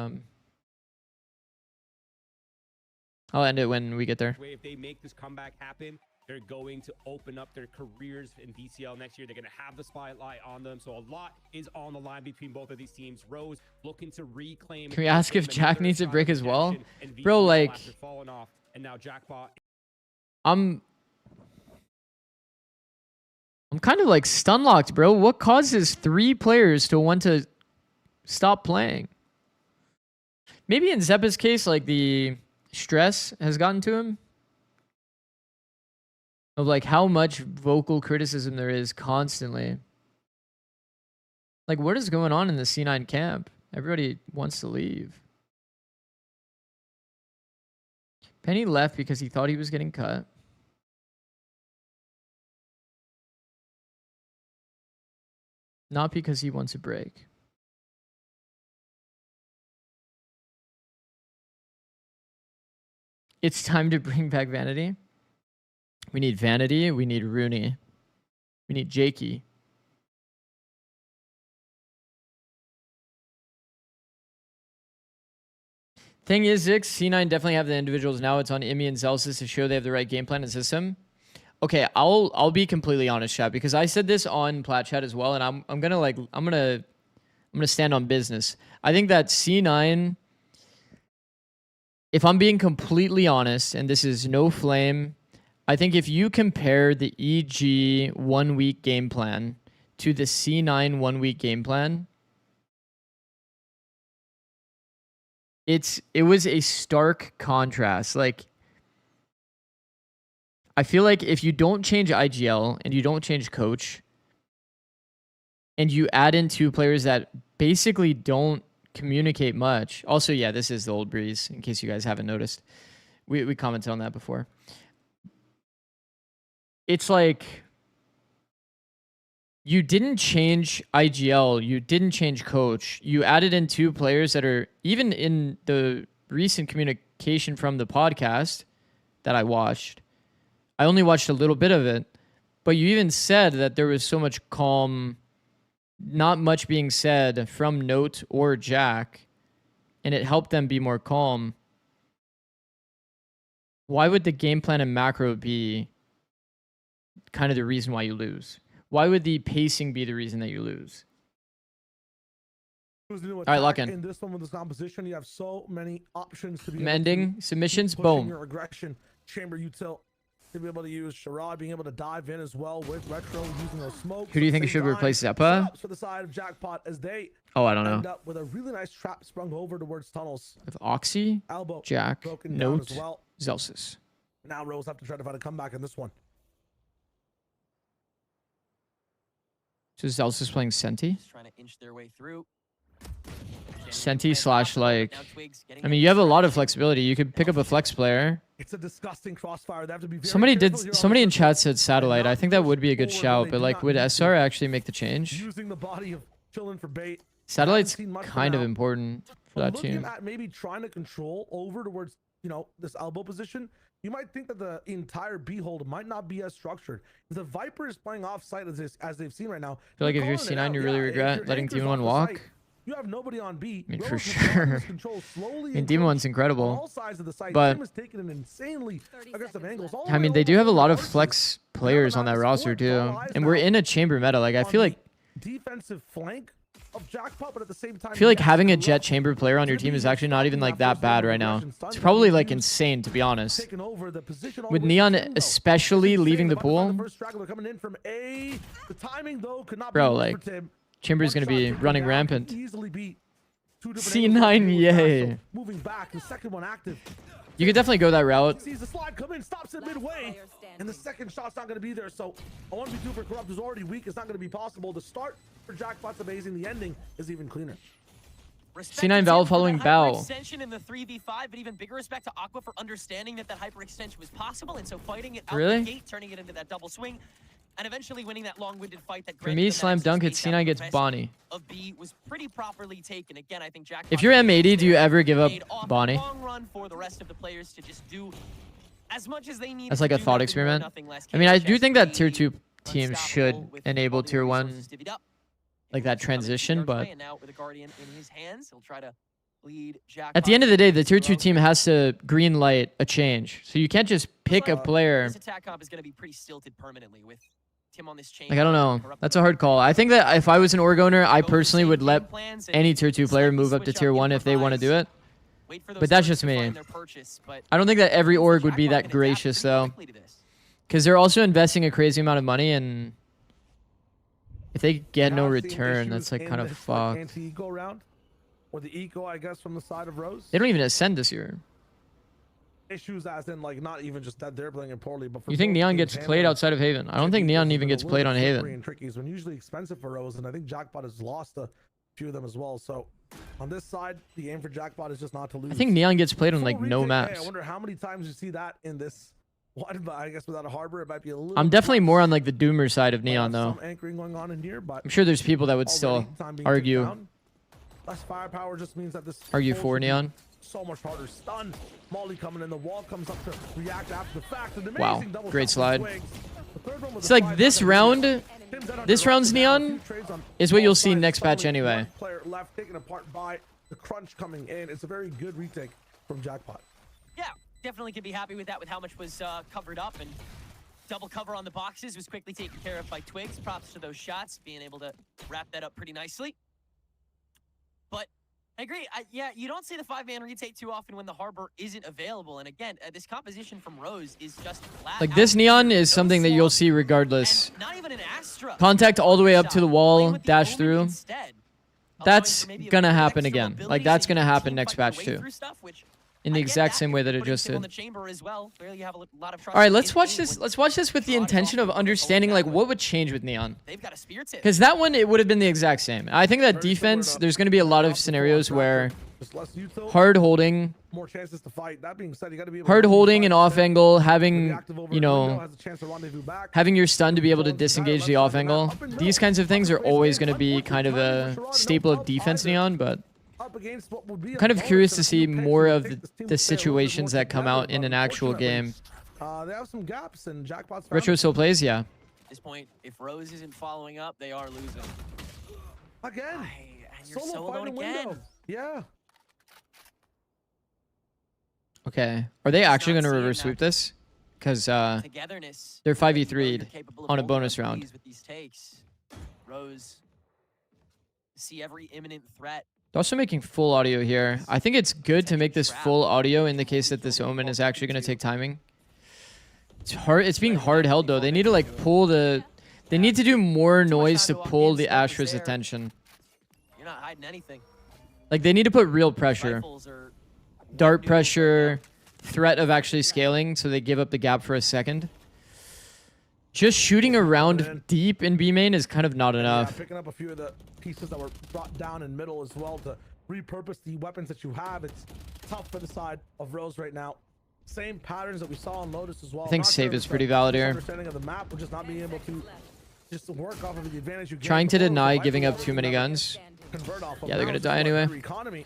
I'll end it when we get there. If they make this comeback happen, they're going to open up their careers in DCL next year. They're going to have the spotlight on them. So a lot is on the line between both of these teams. Rose looking to reclaim. Can we ask if Jack needs a break as well? Bro, like, and now Jackpot. I'm kind of like stun locked, bro. What causes 3 players to want to stop playing? Maybe in Zeppa's case, like the stress has gotten to him of like how much vocal criticism there is constantly. Like, what is going on in the C9 camp? Everybody wants to leave. Penny left because he thought he was getting cut. Not because he wants a break. It's time to bring back Vanity. We need Vanity. We need Rooney. We need Jakey. Thing is, Zix, C9 definitely have the individuals now. It's on Imi and Zelsis to show they have the right game plan and system. Okay, I'll be completely honest, chat, because I said this on Plat Chat as well, and I'm gonna stand on business. I think that C9, if I'm being completely honest, and this is no flame, I think if you compare the EG 1 week game plan to the C9 1 week game plan, it was a stark contrast. Like, I feel like if you don't change IGL and you don't change coach and you add in 2 players that basically don't communicate much. Also, yeah, this is the old breeze, in case you guys haven't noticed. We commented on that before. It's like you didn't change IGL, you didn't change coach. You added in 2 players that are, even in the recent communication from the podcast that I watched, I only watched a little bit of it, but you even said that there was so much calm, not much being said from Note or Jack, and it helped them be more calm. Why would the game plan and macro be kind of the reason why you lose? Why would the pacing be the reason that you lose? All right, lock in. In this one with this composition, you have so many options to be ending submissions. Pushing Boom. your aggression, chamber util, to be able to use Sherrod, being able to dive in as well with Retro, using those smokes. Who do you think should replace Zeppa? For the side of Jackpot as they I don't end know. up with a really nice trap sprung over towards tunnels. With Oxy, Elbow Jack, broken down Note, as well. Zelsis. Now Rose have to try to find a comeback in this one. So Zelsis playing Senti? Just trying to inch their way through. Senti slash like, I mean, you have a lot of flexibility. You could pick up a flex player. It's a disgusting crossfire. They have to be very Somebody in chat said Satellite. I think that would be a good shout, but like, would SR actually make the change? Using the body of chilling for bait. Satellite's kind of important for that looking team. at maybe trying to control over towards, you know, this elbow position, you might think that the entire B hold might not be as structured. If the Viper is playing off site as they've seen right now. I feel like if you're C9, you really regret letting Demon 1 walk. You have nobody on B. I mean, for sure. I mean, Demon 1's incredible. All sides of the site. But Team has taken an insanely aggressive angles. I mean, they do have a lot of flex players on that roster too, and we're in a chamber meta. Like, I feel like defensive flank of Jackpot, but at the same time, I feel like having a Jet chamber player on your team is actually not even like that bad right now. It's probably like insane, to be honest. With Neon especially leaving the pool, bro, like Chamber's gonna be running rampant. C9, yay. Moving back, the second one active. You could definitely go that route. Sees the slide come in, stops it midway, and the second shot's not going to be there. So a 1v2 for Corrupt is already weak. It's not going to be possible. The start for Jackpot's amazing. The ending is even cleaner. Respect C9 to Valve Tim for following that Bow. hyperextension in the 3v5, but even bigger respect to Aqua for understanding that that hyperextension was possible, and so fighting it out Really? the gate, turning it into that double swing, and eventually winning that long-winded fight that For granted me, them that slam extra dunk at space after C9 the gets best Bonnie. of B was pretty properly taken. Again, I think Jack. If you're M80, do you ever give up made off Bonnie? a long run for the rest of the players to just do as much as they need. As like a thought experiment. I mean, I do think that tier 2 teams should enable tier 1 like that transition, but And now with a guardian in his hands, he'll try to lead Jack. at the end of the day, the tier 2 team has to green light a change. So you can't just pick a player. This attack comp is going to be pretty stilted permanently with Tim on this chain. Like, I don't know. That's a hard call. I think that if I was an org owner, I personally would let any tier 2 player move up to tier 1 if they want to do it. But that's just me. I don't think that every org would be that gracious, though. Because they're also investing a crazy amount of money, and if they get no return, that's like kind of fucked. Anti-eco round, or the eco, I guess, from the side of Rose. They don't even ascend this year. Issues as in like not even just that they're playing it poorly, but for You think both Neon teams gets handling played outside of Haven? I don't think Neon even gets played on Haven. And tricky has been usually expensive for Rose, and I think Jackpot has lost a few of them as well. So on this side, the aim for Jackpot is just not to lose. I think Neon gets played on like Full no retake, maps. I wonder how many times you see that in this one, but I guess without a harbor, it might be a little. I'm definitely more on like the Doomer side of Neon, though. Some anchoring going on in here, but I'm sure there's people that would still argue less firepower just means that this argue force for would be Neon. so much harder. Stun. Molly coming in. The wall comes up to react after the fact. An Wow, amazing double great shot slide. from Twigs. The third one was It's a like 5 this under round, Tim's at this under round's right now. Neon Two trades on is what both you'll see sides. next patch Suddenly anyway. one player left, taken apart by the crunch coming in. It's a very good retake from Jackpot. Yeah, definitely can be happy with that, with how much was covered up, and double cover on the boxes was quickly taken care of by Twigs. Props to those shots, being able to wrap that up pretty nicely. But I agree. Yeah, you don't see the 5-man retake too often when the harbor isn't available. And again, this composition from Rose is just flat Like out. this Neon is No something that you'll swap, see regardless. and not even an Astra. Contact all the way up to the wall, Playing with the dash Omen through. instead, That's allowing for maybe a gonna bit of happen extra again. mobility Like that's as you gonna happen team next fight your patch way too. through stuff, which In the I get exact that. same way that it Putting just people in did. the chamber as well. Clearly you have a lot of trust All right, in let's watch Aim this. when Let's watch this with the Rod is intention of off, understanding that like way. what would change with Neon. They've got a spear tip. Because that one, it would have been the exact same. I think that Very similar defense, to there's going to be a lot of off the scenarios floor, where just less util, hard holding, more chances to fight. That being said, you got to be able hard to holding and off angle, the having, active over you the window know, has a chance to rendezvous back. having your stun to be able to Jones is disengage left the side off of the map, angle. up and These middle. kinds of things are Up and always middle. going to be kind of a staple of defense Neon, but Up against what would be I'm a kind of bonus curious and to a see few picks more and of take this team the to play a little bit situations more that come together, out in but an actual unfortunately, game. they have some gaps, and Jackpot's found Retro them. still plays, yeah. At this point, if Rose isn't following up, they are losing. Again. And you're Solo so fight alone in again. window. Yeah. Okay. Are they actually going to seeing reverse that. sweep this? Because Togetherness. they're that 5v3'd both are capable of on a holding bonus up round. these with these takes. Rose see every imminent threat. they're also making full audio here. I think it's good to make this full audio in the case that this Omen is actually going to take timing. It's hard. It's being hard held though. They need to like pull the. They need to do more noise to pull the Astra's attention. You're not hiding anything. Like they need to put real pressure, Rifles are dart new pressure, threat of actually scaling, so they give up the gap for a second. Just shooting around deep in B main is kind of not Yeah, enough. picking up a few of the pieces that were brought down in middle as well to repurpose the weapons that you have. It's tough for the side of Rose right now. Same patterns that we saw on Lotus as well. I think Not save sure is if pretty it's a valid here. misunderstanding of the map, or just not being able to just work off of the advantage you get. Trying to before with the deny rifle giving up levels too you many never guns. convert off of. Yeah, they're Now gonna it's die just like anyway. their economy,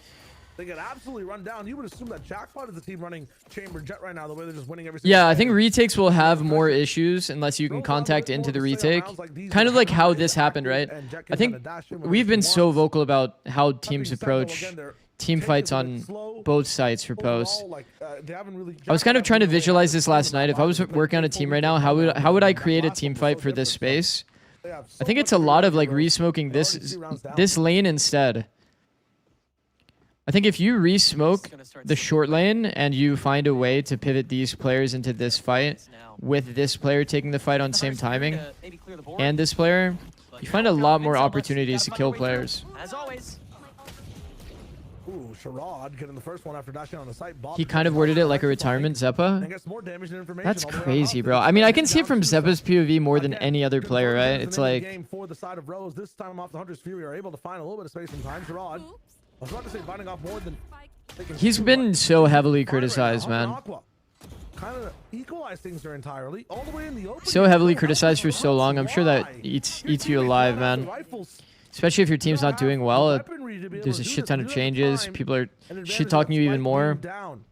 they get absolutely run down. You would assume that Jackpot is the team running Chamber Jet right now, the way they're just winning every single Yeah, I game. think retakes will have more issues unless you can contact into the retake. Kind of like how this happened, right? I think we've been so vocal about how teams approach team fights on both sides for post. I was kind of trying to visualize this last night. If I was working on a team right now, how would I create a team fight for this space? I think it's a lot of like re-smoking this lane instead. I think if you re-smoke the short lane and you find a way to pivot these players into this fight with this player taking the fight on same timing and this player, you find a lot more opportunities to kill players. As always. Ooh, Sherrod getting the first one after dashing on the site. He kind of worded it like a retirement Zeppa. And gets more damage and information That's all the way crazy, around. bro. I mean, I can see it from Zeppa's POV more than any other player, right? It's like game for the side of Rose. This time off the Hunter's Fury are able to find a little bit of space and time. Sherrod was about to say biting off more than they can He's chew, been but so heavily fine right criticized, now. man. Aqua kind of equalize things there entirely. All the way in the open. So heavily criticized for so long. I'm sure that Why? eats Your you teammates alive, don't have the man. rifles. Especially if your team's You don't not doing have well. the weaponry to be able There's to a do shit this. ton You of don't have changes. time People are and advantage shit of talking you that even spike more. being down.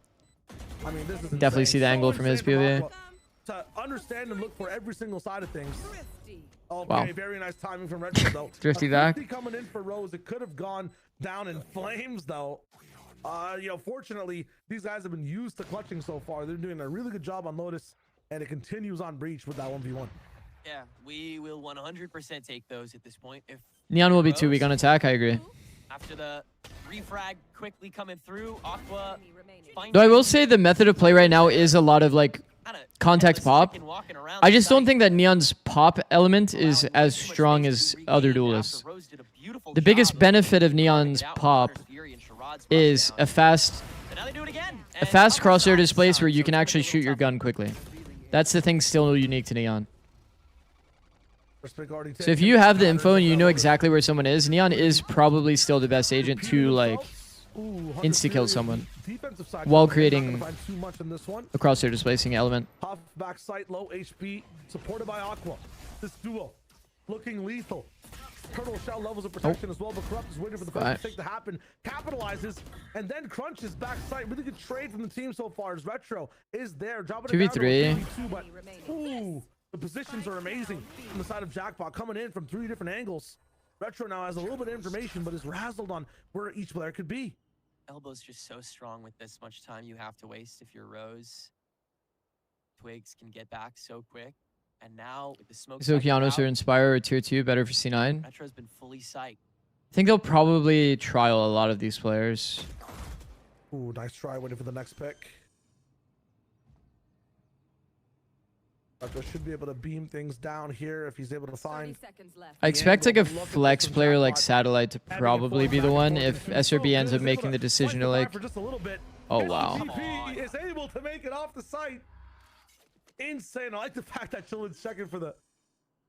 I mean, this is Definitely insane. see the angle So from his insane POV. Aqua to understand and look for every single side of things. Okay, Wow. very nice timing from Retro though. Thrifty A back. 50 coming in for Rose. It could have gone down in flames though. You know, fortunately, these guys have been used to clutching so far. They're doing a really good job on Lotus, and it continues on Breach with that 1v1. Yeah, we will 100% take those at this point. If Neon will be Rose, too weak on attack. I agree. after the refrag quickly coming through, Aqua. Though I will say the method of play right now is a lot of like contact pop. I just don't think that Neon's pop element is as strong as other duelists. The biggest benefit of Neon's pop is a fast crosshair displace where you can actually shoot your gun quickly. That's the thing still unique to Neon. So if you have the info and you know exactly where someone is, Neon is probably still the best agent to like insta-kill someone while creating a crosshair displacing element. Puff back sight, low HP, supported by Aqua. This duo looking lethal. Turtle shell levels of protection as well, but Corrupt is waiting for the first mistake to happen. Capitalizes and then crunches back sight. Really good trade from the team so far as Retro is there. Dropping it down to a 2v2, but ooh, the positions are amazing on the side of Jackpot coming in from 3 different angles. Retro now has a little bit of information, but is razzled on where each player could be. Elbow's just so strong with this much time you have to waste if you're Rose. Twigs can get back so quick. And now with the smoke. So Okeanos or Inspire or tier 2 better for C9. Retro's been fully psyched. I think they'll probably trial a lot of these players. Ooh, nice try, waiting for the next pick. Retro should be able to beam things down here if he's able to find. I expect like a flex player like Satellite to probably be the one if SRB ends up making the decision to like. Oh wow. MVP is able to make it off the site. Insane. I like the fact that Chillin's checking for the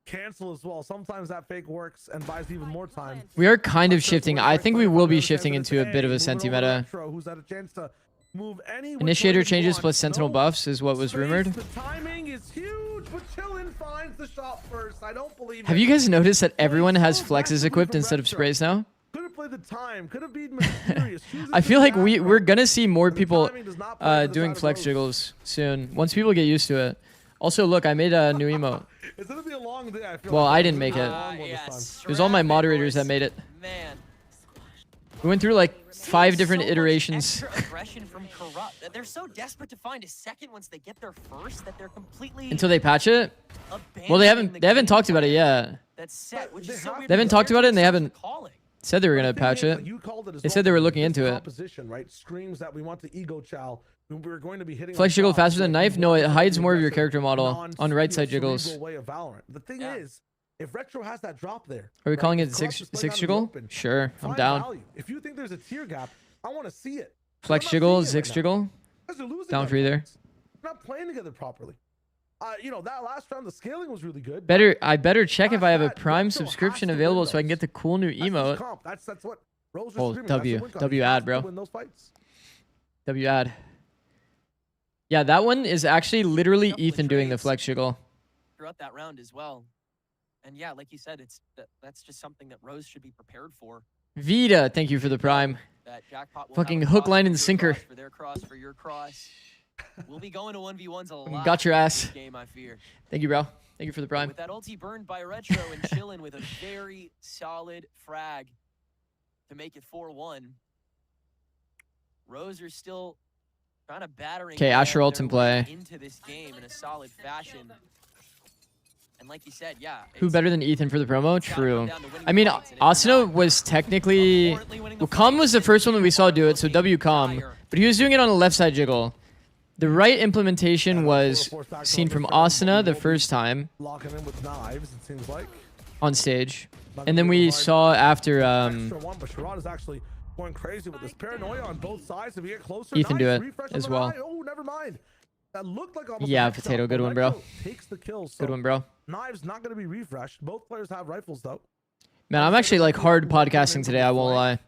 cancel as well. Sometimes that fake works and buys even more time. We are kind of shifting. I think we will be shifting into a bit of a Senti meta. Who's had a chance to move any Initiator changes plus Sentinel buffs is what was rumored. The timing is huge, but Chillin finds the shot first. I don't believe Have it. you guys noticed that everyone has flexes equipped instead of sprays now? Could have played the time. Could have been mysterious. I feel like we're gonna see more people doing flex jiggles soon once people get used to it. Also, look, I made a new emote. It's gonna be a long day. I feel Well, like I didn't make it. Yes. It was all my moderators that made it. Man. We went through like 5 different iterations. Extra aggression from Corrupt. They're so desperate to find a second once they get their first that they're completely Until they patch it. Well, they haven't talked about it yet. That's set, which is so weird They haven't talked about it, and they haven't calling. said they were gonna patch it. They said they were looking into it. Composition, right? Screams that we want the ego chow. We're going to be hitting Flex jiggle faster than knife? No, it hides more of your character model on right side jiggles. Way of Valorant. The thing is, if Retro has that drop there, Are we calling it Corrupt six is playing out in the jiggle? open, Sure, I'm find down. value. If you think there's a tier gap, I want to see it. Flex I'm not jiggle, seeing it six right now. jiggle. Guys are losing Down their for you there. points. They're not playing together properly. You know, that last round, the scaling was really good. I better check if I have a Past that, Prime Retro has subscription to win available so I can those. get the cool new That's his emote. comp. That's what Rose is Oh, screaming. W. That's the win color. W He ad, has to bro. win those fights. W ad. Yeah, that one is actually literally Ethan doing the flex jiggle. Throughout that round as well. And yeah, like you said, that's just something that Rose should be prepared for. Vita, thank you for the Prime. That Jackpot will Fucking have a hook, cross line, for and your sinker. cross, for their cross, for your cross. We'll be going to 1v1s a lot. Got your in ass. this game, I fear. Thank you, bro. Thank you for the Prime. With that ulti burned by Retro and Chillin with a very solid frag to make it 4-1. Rose are still kind of battering 'Kay, Asher ult in play. into this game in a solid fashion. And like you said, yeah. Who better than Ethan for the promo? True. I mean, Asuna was technically... Well, Com was the first one that we saw do it, so W-Com. But he was doing it on the left side jiggle. The right implementation was seen from Asuna the first time Locking in with knives, it seems like. on stage. And then we saw after Extra one, but Sherrod is actually going crazy with this paranoia on both sides. If you get closer, Ethan nice do it refresh on as the well. high. Oh, never mind. That looked like almost Yeah, an X Potato, out, good but one, bro. Retro takes the kill, so Good one, bro. Knives not going to be refreshed. Both players have rifles though. Man, I'm actually like hard podcasting today, I won't lie.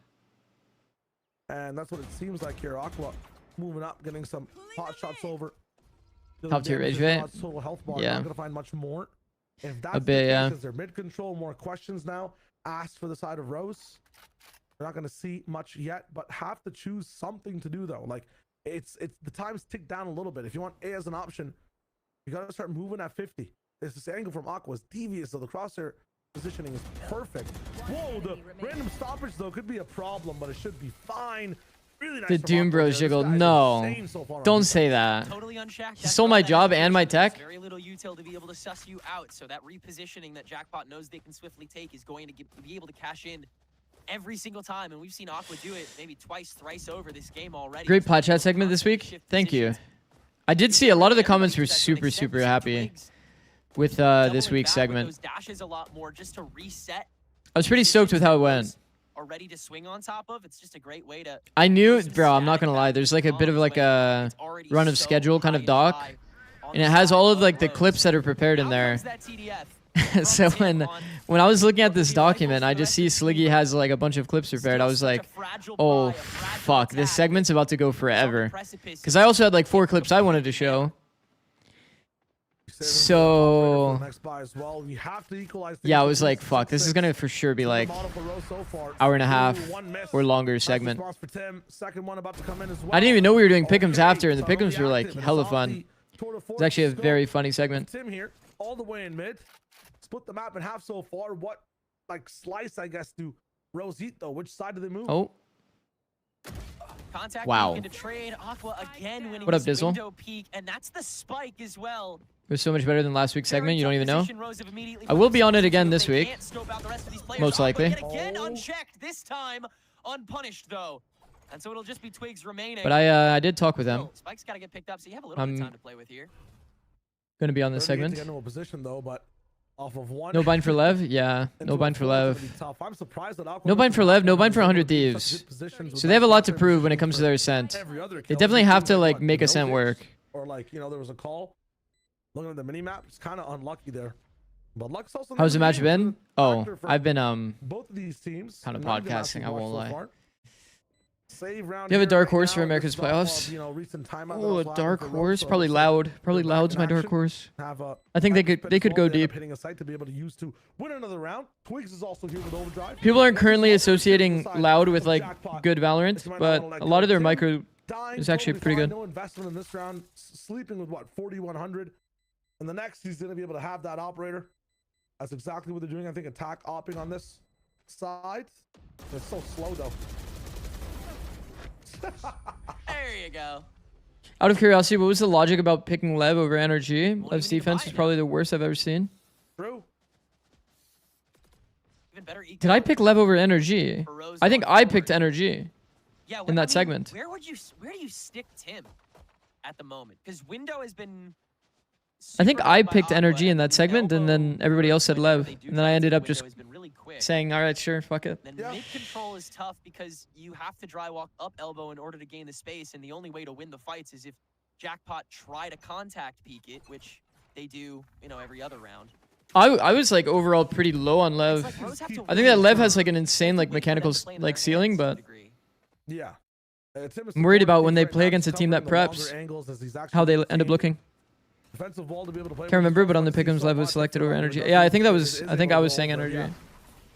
And that's what it seems like here. Aqua moving up, getting some pot shots over. Top tier rage bait. Total health bar. Yeah. Not gonna find much more. If that's A bit, the yeah. case, is there mid control? More questions now asked for the side of Rose. We're not gonna see much yet, but have to choose something to do though. Like it's the times tick down a little bit. If you want A as an option, you gotta start moving at 50. This angle from Aqua is devious, so the crosshair positioning is perfect. Whoa, the random stoppage though could be a problem, but it should be fine. Really nice The from Doom Aqua Bros there. This jiggle. guy's No. insane so far on Don't defense. say that. Totally unshacked. He stole my job and my tech. Very little util to be able to suss you out. So that repositioning that Jackpot knows they can swiftly take is going to be able to cash in every single time. And we've seen Aqua do it maybe twice, thrice over this game already. Great pod chat segment this week. Thank you. I did see a lot of the comments were super, super happy with this week's segment. Those dashes a lot more just to reset. I was pretty stoked with how it went. Are ready to swing on top of. It's just a great way to. I knew, bro, I'm not gonna lie. There's like a bit of like a run of schedule kind of doc, and it has all of like the clips that are prepared in there. So when I was looking at this document, I just see Sliggy has like a bunch of clips prepared. I was like, oh fuck, this segment's about to go forever. Because I also had like 4 clips I wanted to show. So yeah, I was like, fuck, this is gonna for sure be like hour and a half or longer segment. I didn't even know we were doing pick'ems after, and the pick'ems were like hella fun. It's actually a very funny segment. Tim here, all the way in mid. Split the map in half so far. What like slice, I guess, do Rose eat though? Which side do they move? Oh. Contact wow. Into trade. Aqua again winning what up, this Dizzle? window peak, and that's the spike as well. It was so much better than last week's segment, you don't even know. I will be on it again this week. Most likely. Again unchecked, this time unpunished though. And so it'll just be Twigs remaining. But I did talk with them. Spike's got to get picked up, so you have a little bit of time to play with here. Gonna be on this segment. To get into a position though, but off of one. No bind for Lev? Yeah, no bind for Lev. I'm surprised that Aqua No bind for Lev, no bind for 100 Thieves. So they have a lot to prove when it comes to their ascent. They definitely have to like make ascent work. Or like, you know, there was a call. Looking at the mini map, it's kind of unlucky there. But luck's also. How's the match been? Oh, I've been both of these teams kind of podcasting. I won't lie. Save round. You have a dark horse for now, America's playoffs? you know, recent timeout that Oh, was a allowed dark for Rose, horse, so probably looks loud. like Probably they're back loud's in my dark action. horse. Have a I think they could go end up deep. hitting a site to be able to use to win another round. Twigs is also here with overdrive. People aren't currently associating loud with like good Valorant, but a lot of their micro is actually pretty good. No investment in this round. Sleeping with what 4,100, and the next he's going to be able to have that operator. That's exactly what they're doing. I think attack opping on this side. It's so slow though. There you go. Out of curiosity, what was the logic about picking Lev over NRG? Lev's defense was probably the worst I've ever seen. True. Even better. Did I pick Lev over NRG? I think I picked NRG Yeah, in that segment. Where do you stick Tim at the moment? Because Window has been. I think super I hit by picked Aqua, NRG in that and segment, and then Elbow everybody else said whenever Lev, they do and then I try to ended up Window just has been really quick. saying, all right, sure, fuck it. Then mid control is tough because you have to dry walk up Elbow in order to gain the space, and the only way to win the fights is if Jackpot try to contact peek it, which they do, you know, every other round. I was like overall pretty low on Lev. It's like Rose have to I think that Lev has like an insane like mechanical like ceiling, but Yeah. I'm worried about when they play against a team that preps, how they end up looking. Defensive wall to be able to play. Can't remember, but on the pick'ems, Lev was selected over NRG. Yeah, I think I was saying NRG.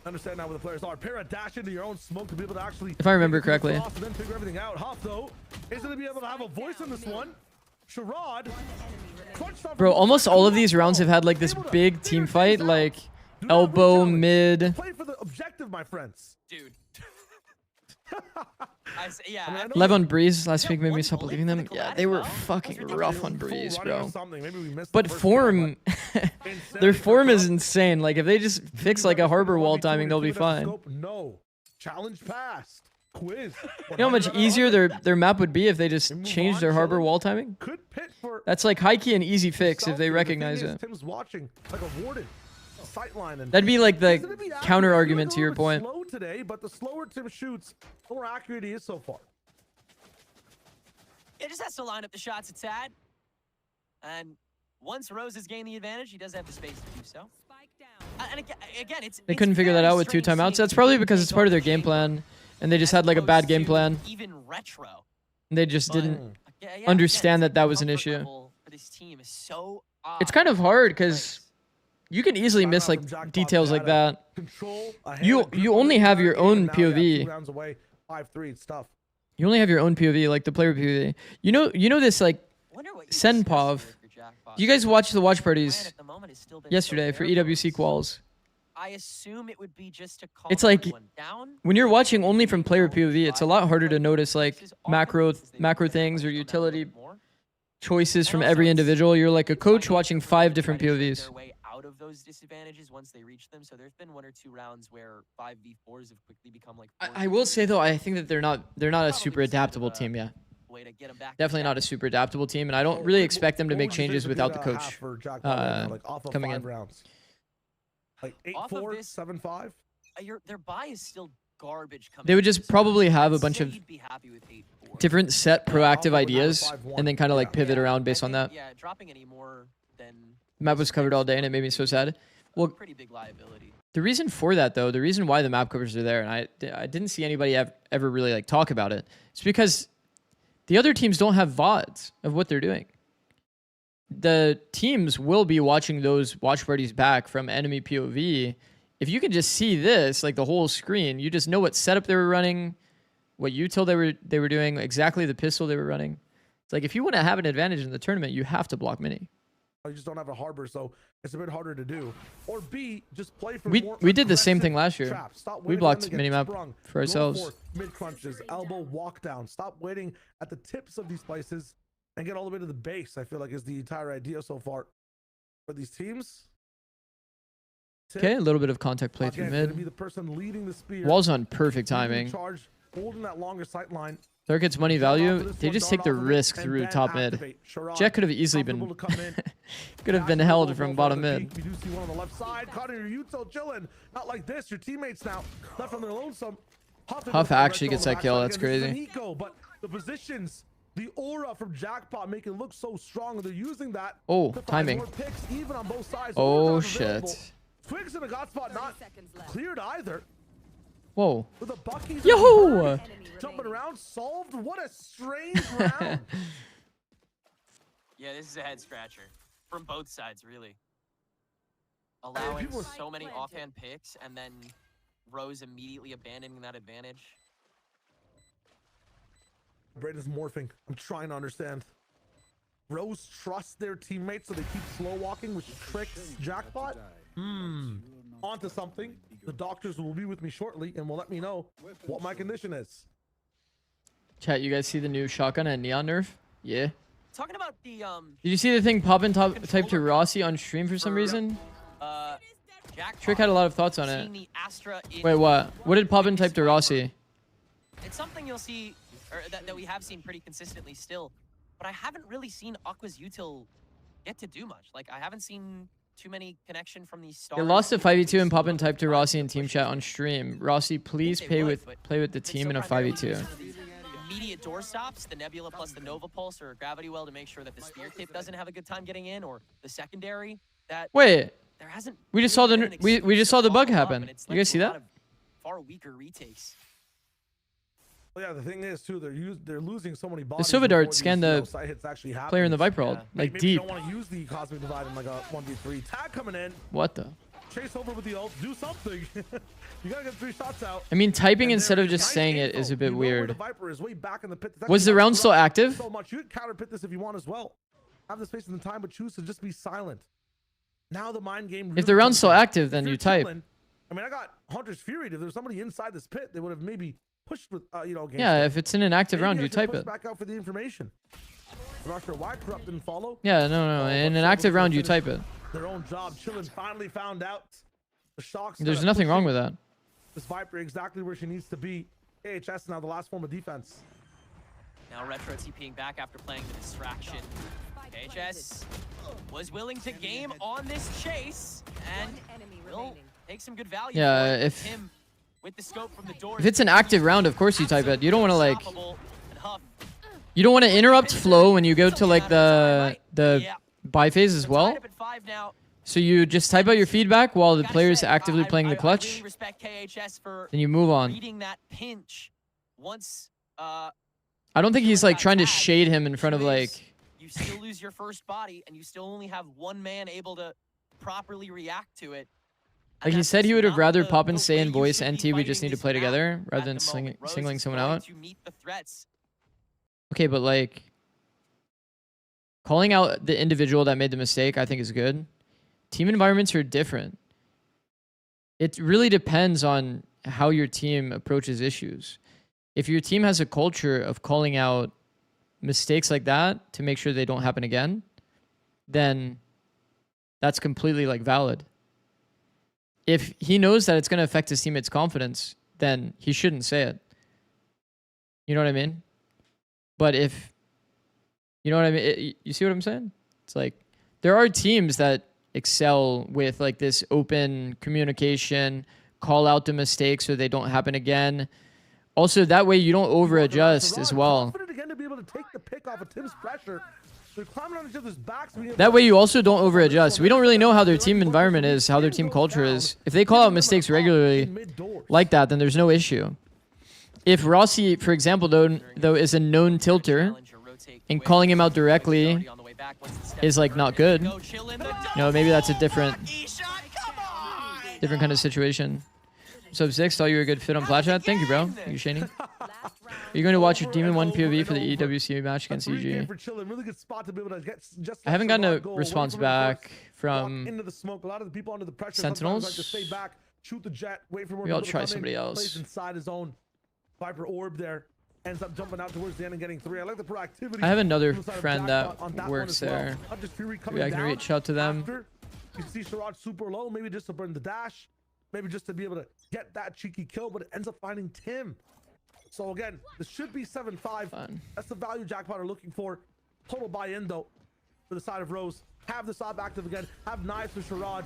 Understand now where the players are. Para dash into your own smoke to be able to actually. If I remember correctly. And then figure everything out. Huff though is going to be able to have a voice in this one. Sherrod. Bro, almost all of these rounds have had like this big team fight, like elbow, mid. Play for the objective, my friends. Dude. Yeah. Lev on Breeze last week made me stop believing them. Yeah, they were fucking rough on Breeze, bro. But form, their form is insane. Like if they just fix like a harbor wall timing, they'll be fine. No. Challenge passed. Quiz. You know how much easier their map would be if they just changed their harbor wall timing? That's like high key and easy fix if they recognize it. Tim's watching like a warden. Sightline, and that'd be like the counter argument to your point. Slow today, but the slower Tim shoots, the more accurate he is so far. It just has to line up the shots it's at. And once Rose has gained the advantage, he does have the space to do so. And again, they couldn't figure that out with 2 timeouts. That's probably because it's part of their game plan. and they just as had like a bad opposed game to plan. Even retro. And they just But, didn't yeah, understand again, it's that like that was an the issue. comfort level for this team is so It's odd kind of in hard different because ways. you can easily miss like details like that. Control, You only have your own POV. Rounds away, 5-3, it's tough. You only have your own POV, like the player POV. You know this like Wonder what you Senpov. discussed here for Jackpot. You guys watched the watch Plan parties at the moment has still been yesterday so for bare EWC bones. quals. I assume it would be just to calm It's like everyone down. when you're watching only from player POV, it's a lot harder to notice like macro things or utility choices from every individual. You're like a coach watching 5 different POVs. Their way out of those disadvantages once they reach them. So there's been 1 or 2 rounds where 5v4s have quickly become like. I will say though, I think that they're not a super adaptable team yet. Way to get them back. Definitely not a super adaptable team, and I don't really expect them to make changes without the coach coming in. Rounds. Like Off of 8-4, this- 7-5. Their buy is still garbage. Coming They would into just this probably season. have a I'd bunch say of you'd be happy with 8-4. different set proactive ideas, 5-1. and then kind of like pivot Yeah, around I based on think, that. Yeah, dropping any more than The map was covered all day, and it made me so sad. Well, pretty big liability. the reason for that though, the reason why the map covers are there, and I didn't see anybody ever really like talk about it, it's because the other teams don't have VODs of what they're doing. The teams will be watching those watch parties back from enemy POV. If you can just see this, like the whole screen, you just know what setup they were running, what util they were doing, exactly the pistol they were running. It's like if you want to have an advantage in the tournament, you have to block mini. You just don't have a harbor, so it's a bit harder to do. Or B, just play for We more did the same aggressive thing last year. traps. Stop We waiting blocked for them to get minimap sprung. for Go ourselves. mid crunches, elbow walk down. Stop waiting at the tips of these places and get all the way to the base. I feel like is the entire idea so far for these teams. Okay, a little bit of contact play through Again, gonna be mid. the person leading the spear. Wall's on perfect leading the timing. Charge, holding that longer sight line. There gets money Jump off value. of this They one, just dart take the off of it, risk and through then top mid. activate. Sherrod, Jet could have easily been comfortable to come in. could have been Jackson held will from go for bottom the mid. peek. We do see one on the left side. Connor, you still chilling. Not like this. Your teammates now left on their lonesome. Huff actually gets that kill. That's crazy. Nico, but the positions, the aura from Jackpot make it look so strong. They're using that. Oh, to find timing. more picks, even on both sides. Oh, Overtime available. shit. Twigs in a god spot, not cleared either. Whoa. With a Bucky's Yo! jumping around, solved. What a strange round. Yeah, this is a head scratcher from both sides, really. Allowing people- so many offhand picks and then Rose immediately abandoning that advantage. Braden's morphing. I'm trying to understand. Rose trusts their teammates, so they keep slow walking, which tricks Jackpot. Onto something. The doctors will be with me shortly and will let me know what my condition is. Chat, you guys see the new shotgun and neon nerf? Yeah. Talking about the Did you see the thing popping type to Rossi on stream for some reason? Jackpot, Trick had a lot of thoughts on seeing it. the Astra in Wait, what? What did Poppin type to Rossi? It's something you'll see, or that we have seen pretty consistently still, but I haven't really seen Aqua's util get to do much. Like, I haven't seen too many connection from these stars. They lost to 5v2 and Poppin typed to Rossi in team chat on stream. Rossi, please play with the team in a 5v2. Immediate door stops, the Nebula plus the Nova Pulse or a Gravity Well to make sure that the Spear Tape doesn't have a good time getting in, or the secondary that Wait, there hasn't. we just saw really the been an we just excuse saw to the bug follow up, happen. and it's You led guys to see a lot that? of far weaker retakes. Well, yeah, the thing is too, they're losing so many The bodies. Silva before Dart scanned these, the side hits actually happen. player in the Viper ult, Yeah. like Maybe you deep. don't want to use the Cosmic Divide in like a 1v3. Tag coming in, What the? chase over with the ult, do something. You gotta get 3 shots out. I mean, typing And instead there of is just nice saying it info. is a You bit know where the weird. Viper is way back in the pit. It's Was the actually round not still corrupt active? So much. You can counter pit this if you want as well. Have the space and the time, but choose to just be silent. Now the mind game. If really the round's comes still in. active, If then you're you type. chilling- I mean, I got Hunter's Fury. If there's somebody inside this pit, they would have maybe pushed with, against Yeah, it. if it's in an active Maybe round, I you should type push it. Back out for the information. I'm not sure why Corrupt didn't follow. Yeah, no. In an active round, you type it. Their own job. Chillin finally found out. The shocks. There's kinda nothing wrong pushing with that. this Viper exactly where she needs to be. AHS now the last form of defense. Now Retro TPing back after playing the distraction. HS was willing to game on this chase and will take some good value. Yeah, for it. if- Him with the scope from the door. If it's an active round, of course you type it. You don't want to like, Unstoppable, and Huff you don't want to interrupt flow when you go to like the Yeah. buy phase as So well. tied up at 5 now. So you just type out your feedback while the Gotta player's say, actively playing the I clutch, really respect KHS for then you move on. reading that pinch once I don't think he's like trying to shade him in front of like. you still lose your first body and you still only have one man able to properly react to it. And Like he that's said, he just would have not rather the- Pop and the say way in you voice should be NT, we fighting just need to this play map together rather at than the moment. Rose singling is someone going out. to meet the threats. Okay, but like calling out the individual that made the mistake, I think is good. Team environments are different. It really depends on how your team approaches issues. If your team has a culture of calling out mistakes like that to make sure they don't happen again, then that's completely like valid. If he knows that it's going to affect his teammates' confidence, then he shouldn't say it. You know what I mean? But if, you know what I mean? You see what I'm saying? It's like, there are teams that excel with like this open communication, call out the mistakes so they don't happen again. Also, that way you don't over adjust as well. Confident again to be able to take the pick off of Tim's pressure. They're climbing on each other's backs. That way you also don't over adjust. We don't really know how their team environment is, how their team culture is. If they call out mistakes regularly like that, then there's no issue. If Rossi, for example, though is a known tilter, and calling him out directly is like not good, you know, maybe that's a different kind of situation. So Zix, thought you were a good fit on Flat Chat. Thank you, bro. Thank you, Shani. Are you going to watch your Demon 1 POV for the EWC match against EG? I haven't gotten a response back from Sentinels. Maybe I'll try somebody else. Inside his own Viper orb there. Ends up jumping out towards the end and getting 3. I like the proactivity. I have another friend that works there. Maybe I can reach out to them. You see Sherrod super low, maybe just to burn the dash, maybe just to be able to get that cheeky kill, but it ends up finding Tim. So again, this should be 7-5. That's the value Jackpot are looking for. Total buy-in though for the side of Rose. Have the stop active again. Have knives for Sherrod.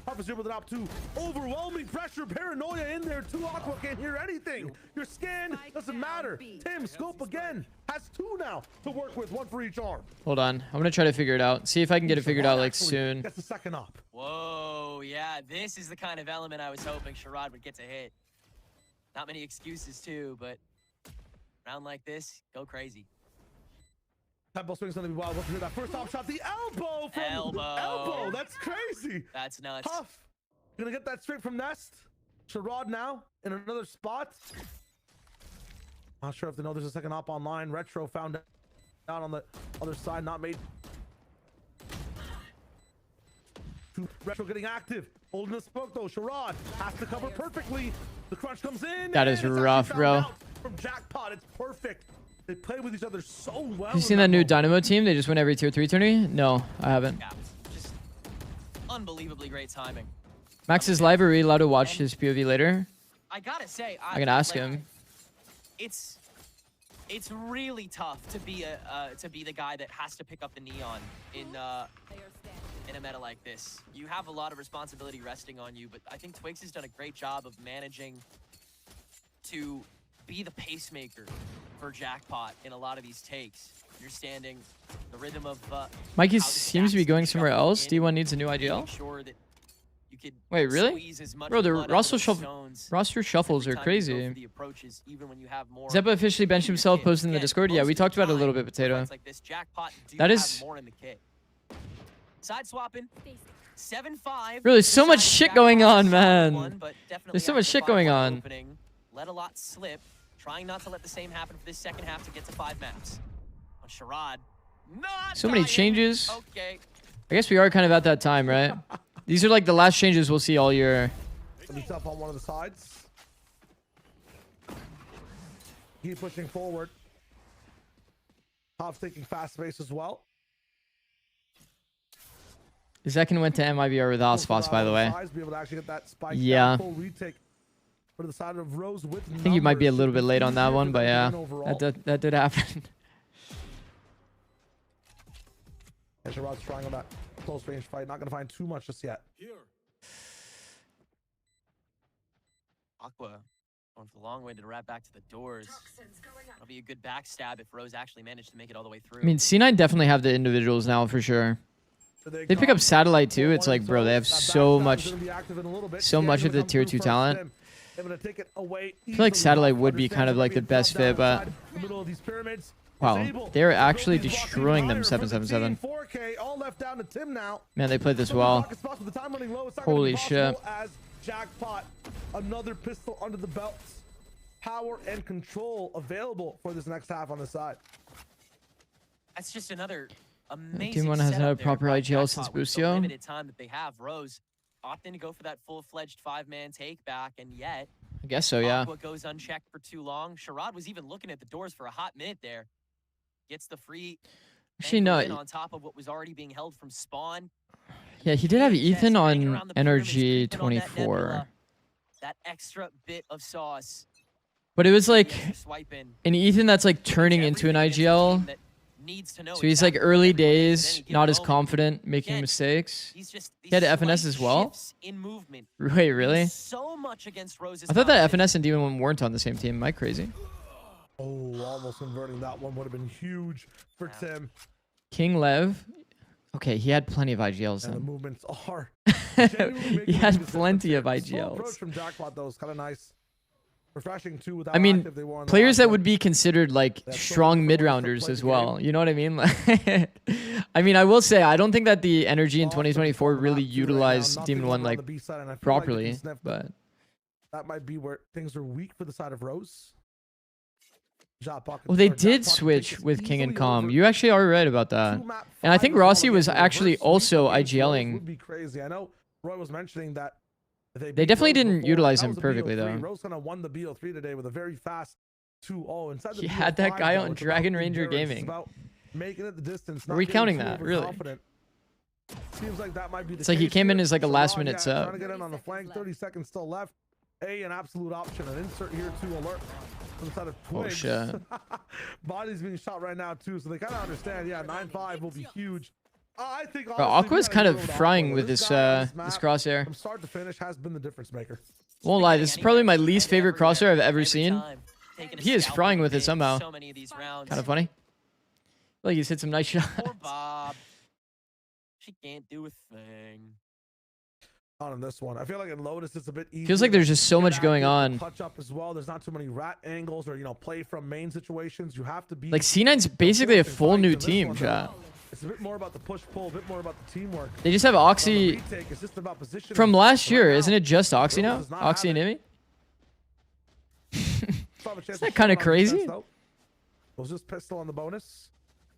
Harvest with an op 2. Overwhelming pressure. Paranoia in there. 2 Aqua can't hear anything. Your scan doesn't matter. Tim, scope again. Has 2 now to work with. 1 for each arm. Hold on. I'm going to try to figure it out. See if I can get it figured out like soon. That's the second op. Whoa, yeah. This is the kind of element I was hoping Sherrod would get to hit. Not many excuses too, but round like this, go crazy. Tempo swing's gonna be wild. Let's hear that first top shot. The elbow from elbow. That's crazy. That's nuts. Tough. Gonna get that straight from Nest. Sherrod now in another spot. Not sure if they know there's a second op online. Retro found out on the other side, not made. Retro getting active. Holding the smoke though. Sherrod has to cover perfectly. The crunch comes in. That is rough, bro. From Jackpot, it's perfect. They play with each other so well. Have you seen that new Dynamo team? They just win every tier 3 tourney? No, I haven't. Yeah, just unbelievably great timing. Max is live. Are we allowed to watch his POV later? I gotta say, I can ask him. It's really tough to be the guy that has to pick up the neon in a meta like this. You have a lot of responsibility resting on you, but I think Twigs has done a great job of managing to be the pacemaker for Jackpot in a lot of these takes. Understanding the rhythm of Mikey seems to be going somewhere else. D1 needs a new IGL. Sure that you could wait, really? Bro, the roster shuffles are crazy. Zeppa officially benched himself, posted in the Discord. Yeah, we talked about it a little bit, Potato. That is side swapping. 7-5. Really, so much shit going on, man. There's so much shit going on. Let a lot slip. Trying not to let the same happen for this second half to get to 5 maps. On Sherrod. So many changes. Okay. I guess we are kind of at that time, right? These are like the last changes we'll see all year. He's up on one of the sides. Keep pushing forward. Top's taking fast space as well. Zekin went to MIBR without spots, by the way. Yeah. For the side of Rose with I think you might be a little bit late on that one, but yeah, that did happen. Sherrod's trying on that close range fight. Not going to find too much just yet. Aqua going for the long way to wrap back to the doors. That'll be a good backstab if Rose actually managed to make it all the way through. I mean, C9 definitely have the individuals now for sure. They pick up satellite too. It's like, bro, they have so much of the tier 2 talent. I feel like satellite would be kind of like the best fit, but wow, they're actually destroying them 777. Man, they played this well. Holy shit. Jackpot, another pistol under the belt. Power and control available for this next half on the side. That's just another amazing. Team 1 hasn't had a proper by IGL since Jackpot with the Busio. limited time that they have. Rose opting to go for that full-fledged 5-man take back, and yet I guess so, yeah. Aqua goes unchecked for too long. Sherrod was even looking at the doors for a hot minute there. Gets the free Actually, angle no. in on top of what was already being held from spawn. Yeah, he did have Ethan on Hanging around the pyramids, NRG creeping on that 24. nebula. That extra bit of sauce. But it was like The extra swipe in. an Ethan that's like turning into an Everything against a IGL. team that needs to know So he's like exactly early what everyone is at days, any given not as moment. confident, making Again, mistakes. He's just He had these FNS slight as well? shifts in movement. Wait, really? So much against Rose's I thought that confidence. FNS and D1 weren't on the same team. Am I crazy? Oh, almost converting that one would have been huge for Tim. King Lev. Okay, he had plenty of IGLs And the then. movements are. He had plenty of Slow IGLs. approach from Jackpot though is kind of nice. Refreshing too. Without I mean, active, they were on the players last that one. would be considered like That's strong so mid different ways to rounders play as the well. game. You know what I mean? I mean, I will say I don't think that the energy in Awesome 2024 on the really map too right now. utilized Nothing Demon over 1 on like the B side, and I feel like they properly, can sniff but that might be where things are weak for the side of Rose. Jackpot well, they or did Jackpot can switch take us with King and easily Calm. over You actually are right about that. 2-map And I 5 think as well Rossi was against actually reverse also sweep against Rose IGLing. would be crazy. I know Roy was mentioning that They beat definitely Rose didn't before. utilize That him was a perfectly, BO3. though. Rose kind of won the BO3 today with a very fast 2-0 inside the He had that BO5 guy though, on it's about Dragon being Ranger endurance. It's Gaming. about making it the distance. Are not we getting counting too that? Really? overconfident. Seems like that might be the It's like he case came in here. as like a Sherrod, last-minute yeah, sub. Trying to get in on the flank. 30 seconds still left. An absolute option. An insert here to alert from the side of Oh, Twigs. shit. Body's being shot right now too, so they kind of understand. Yeah, 9-5 will be huge. I think Bro, honestly, we Aqua's gotta kind give of it to frying Aqua. with this guy on this map, crosshair. from start to finish has been the difference maker. Won't lie, this is probably my least favorite crosshair I've ever Every seen. time, taking a He is scalpel frying with it in somehow. So many of these rounds. Kind of funny. Like he's hit some nice shots. Poor Bob. She can't do a thing. Not on this one. I feel like in Lotus it's a bit easier. Feels like there's just so much going on. Touch up as well. There's not too many rat angles or play from main situations. You have to be Like C9's basically a full new team, chat. chat. It's a bit more about the push pull, a bit more about the teamwork. They just have On the Oxy retake, it's just about positioning. from last Right year, now, isn't it just Oxy Rose now? does not Oxy have and it. Imi? Still have a chance Isn't to that shoot kinda on defense, crazy? though. Was this pistol on the bonus?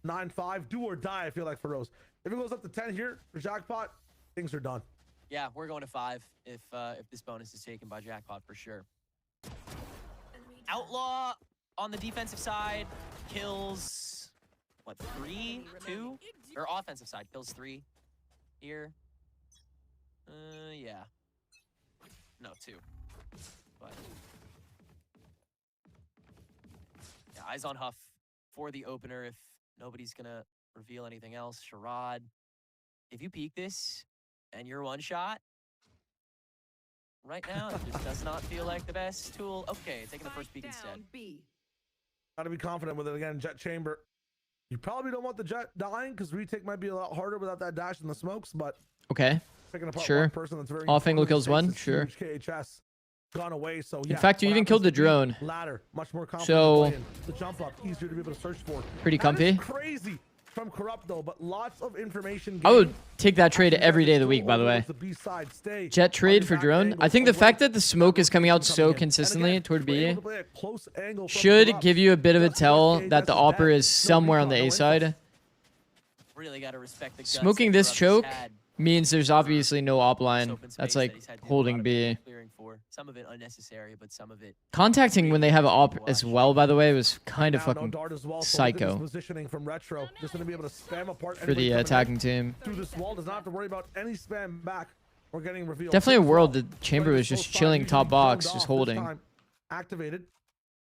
9-5, do or die. I feel like for Rose. If it goes up to 10 here for Jackpot, things are done. Yeah, we're going to 5 if this bonus is taken by Jackpot for sure. Outlaw on the defensive side kills what, 3, 2, or offensive side kills 3 here. Yeah, no 2, but yeah, eyes on Huff for the opener if nobody's gonna reveal anything else. Sherrod, if you peek this and you're one shot right now, it just does not feel like the best tool. Okay, taking the first peek instead. Gotta be confident with it again. Jet chamber. You probably don't want the jet dying because retake might be a lot harder without that dash in the smokes, but Okay. picking apart Sure. one person that's very Off angle important kills in one, space is sure. huge. KHS gone away, so In yeah, fact, you what even happens killed the to be drone. ladder, much more confident So- playing. The jump up, easier to be able to search for. Pretty That is comfy. crazy from Corrupt though, but lots of information. I would gained. take that trade Actually, every day of the go week, by the over way. to the B-side, stay Jet on trade your for back drone. angle, I think the away fact that the smoke is coming out rotation so coming in. And consistently again, toward we're B able to play a close angle from should Corrupt. give you a bit of a Just tell KHS that the is opper dead. is No somewhere on recon, the no A side. Really got to respect the guts Smoking that this Corrupt choke has had. means there's obviously no op This line. open space That's that like he's had to do a holding lot of B. clearing for. Some of it unnecessary, but some of it Contacting when they have op as well, by the way, was kind of Now, no fucking dart as well, so look at psycho this positioning from Retro. Just gonna be able to spam apart for the anybody coming in attacking team. through this wall. Does not have to worry about any spam back or getting revealed. Definitely a Six world wall. that Chamber Playing was this just close chilling by, top usually box, zoned just off. This holding. time, activated.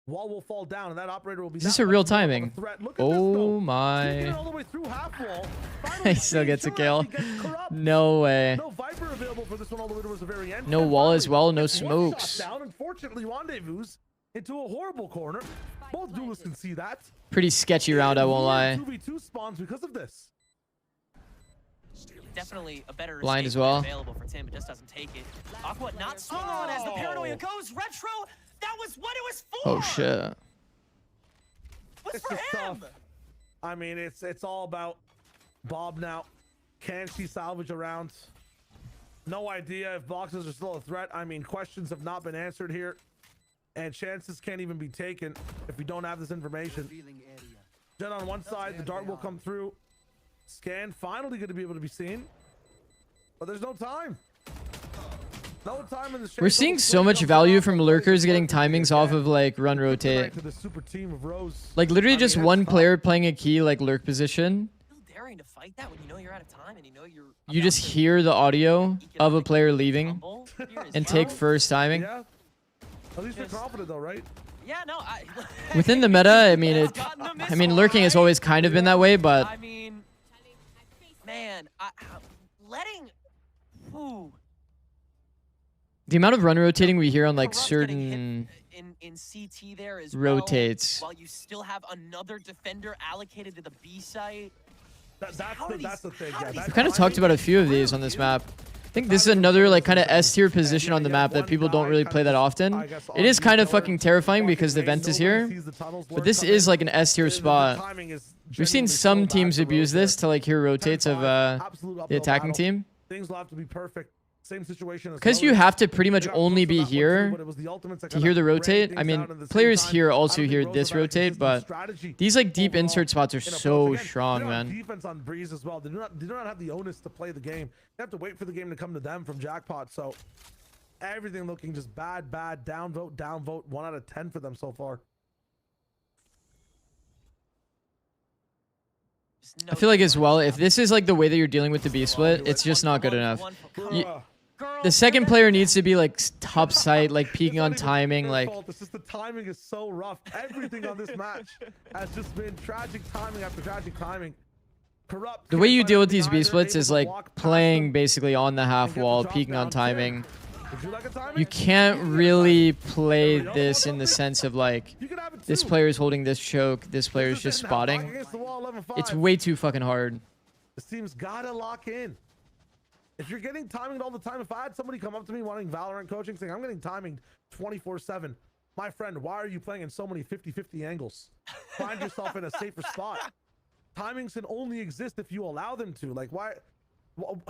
Wall will fall down, and that operator will be. Is this that a real much more of a timing? threat. Look at this, though. Oh Taking it my. all the way through half wall. He Finally still gets a Sherrod kill. gets Corrupt. No way. No Viper available for this one all the way towards the very end. No And wall as finally, well, no it's one shot smokes. Down. Unfortunately, Rendezvous into a horrible corner. Both duelists can see that. Pretty sketchy round, I won't lie. 2v2 spawns because of this. definitely a better Blind escape as well. available for Tim. It just doesn't take it. Aqua not swung on as the paranoia goes. Retro, that was what it was for. Oh shit. What's It's for just him? tough. I mean, it's all about Bob now. Can she salvage a round? No idea if boxes are still a threat. I mean, questions have not been answered here, and chances can't even be taken if we don't have this information. Revealing area. Jen on one side, the dart will come through. Scan finally going to be able to be seen, but there's no time. No time in the. We're seeing so much value from lurkers getting timings off of like run rotate. To the super team of Rose. Like literally I just mean, one it's player playing a key like lurk position. Still daring to fight that when you know you're out of time and you know you're. You about just to hear the audio of a economic player leaving tumble. Here is and take Joe. first timing. Yeah. At least they're Just- confident though, right? Yeah, no. Within the meta, I mean It's it. gotten the I mean missile, lurking has right? always kind of been that way, but I mean, man, letting. Ooh. the amount of run rotating we hear on like Corrupt getting certain hit in CT there as rotates. well, while you still have another defender allocated to the B site. That's How do the thing. how Yeah, do that We've kind of timing talked about a few of these on this map. I think this is another like kind of S tier position on the map that people don't really play that often. It is kind of fucking terrifying because the vent is here, but this is like an S tier spot. We've seen some teams abuse this to like hear rotates of the attacking team. Things will have to be perfect. Same situation as Because you Lotus. have to pretty much They got only close to be that one too, here but it was the ultimates that to kinda hear the ran rotate. things I mean, down at the same players time. here I also don't hear think this Rose have rotate, consistent but strategy these like deep overall insert spots are in approach. so Again, strong, they don't have man. Defense on Breeze as well. They do not have the onus to play the game. They have to wait for the game to come to them from Jackpot. So everything looking just bad, down vote. 1 out of 10 for them so far. I feel like as well, if this is like the way that you're dealing with the B split, it's just not good enough. You- The second player needs to be like top sight, like peeking on timing, like It's just the timing is so rough. Everything on this match has just been tragic timing after tragic timing. Corrupt. the way you can't deal find with these anything B either, splits able is to like walk past playing them basically on the and half get the wall, drop peeking on down. timing. Would you like a timing? You can't really play this in the sense of like You can have it this too. player is holding this choke, this player is This just is it now, back spotting. against the wall, 11-5. It's way too fucking hard. This team's gotta lock in. If you're getting timing all the time, if I had somebody come up to me wanting Valorant coaching, saying I'm getting timing 24/7, my friend, why are you playing in so many 50-50 angles? Find yourself in a safer spot. Timings can only exist if you allow them to. Like, why? Well,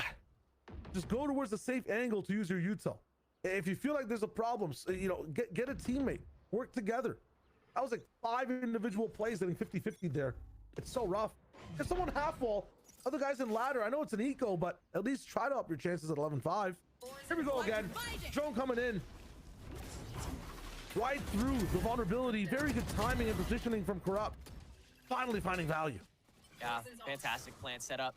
just go towards a safe angle to use your util. If you feel like there's a problem, you know, get a teammate, work together. That was like 5 individual plays getting 50-50 there. It's so rough. If someone half wall, other guys in ladder, I know it's an eco, but at least try to up your chances at 11-5. Here we go again. Drone coming in. Right through the vulnerability. Very good timing and positioning from Corrupt. Finally finding value. Yeah, fantastic plan set up.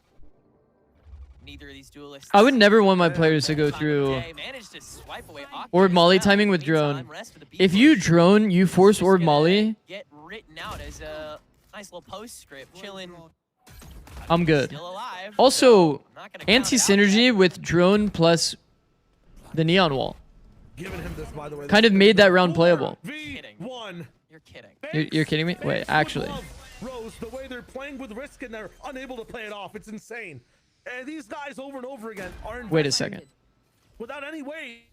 Neither of these duelists. I would never want my players to go through Okay, managed to swipe away Aqua orb as molly well. timing with Meantime, drone. rest of the B If you push drone, you force just orb gonna molly, Get written out as a nice little postscript, chilling. I'm good. Still alive. Also, so I'm not gonna count it out anti-synergy yet. with drone plus the neon wall Giving him this, by the way. kind of made that round playable. V1. You're kidding. You're kidding me? Wait, actually. Rose, the way they're playing with risk and they're unable to play it off, it's insane. And these guys over and over again are Wait a investing second. without any way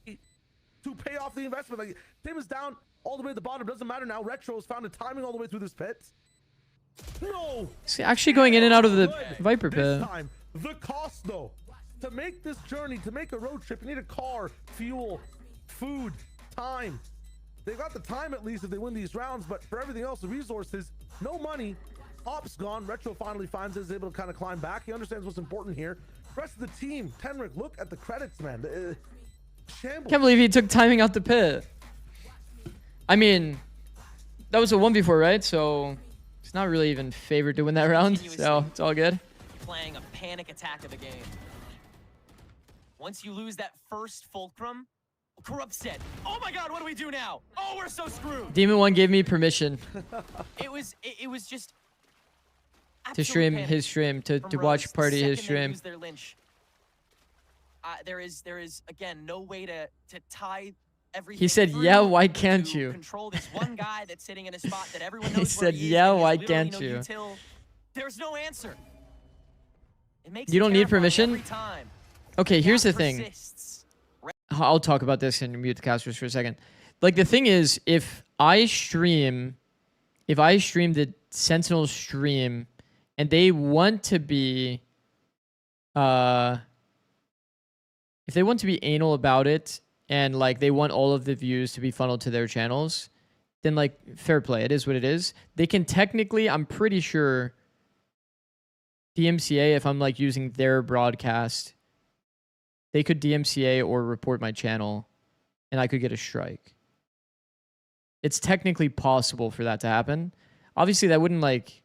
to pay off the investment. Like, Tim is down all the way at the bottom. Doesn't matter now. Retro's found a timing all the way through this pit. No. See, actually going in and out of the Viper This pit. time, the cost though, to make this journey, to make a road trip, you need a car, fuel, food, time. They got the time at least if they win these rounds, but for everything else, the resources, no money. Op's gone. Retro finally finds it, is able to kind of climb back. He understands what's important here. Rest of the team, Tenric, look at the credits, man. Shambles. Can't believe he took timing out the pit. I mean, that was a 1v4, right? So it's not really even favored to win that round. So it's all good. Playing a panic attack of the game. Once you lose that first fulcrum, Corrupt said, "Oh my God, what do we do now? Oh, we're so screwed." Demon 1 gave me permission It was just to absolute stream panic his stream, to from watch Rose the party his second they stream. lose their lynch. There is again no way to tie everything. He said, through "Yeah, why can't to you?" control this one guy that's sitting in a spot that everyone He knows where said, he is, "Yeah, and he has why literally can't no you?" util. There's no answer. It makes You it don't need terrifying permission? every time. Okay, here's the That thing. persists. I'll talk about this and mute the casters for a second. Like, the thing is, if I stream the Sentinel stream and they want to be if they want to be anal about it and like they want all of the views to be funneled to their channels, then like fair play. It is what it is. They can technically, I'm pretty sure, DMCA if I'm like using their broadcast. They could DMCA or report my channel and I could get a strike. It's technically possible for that to happen. Obviously that wouldn't like,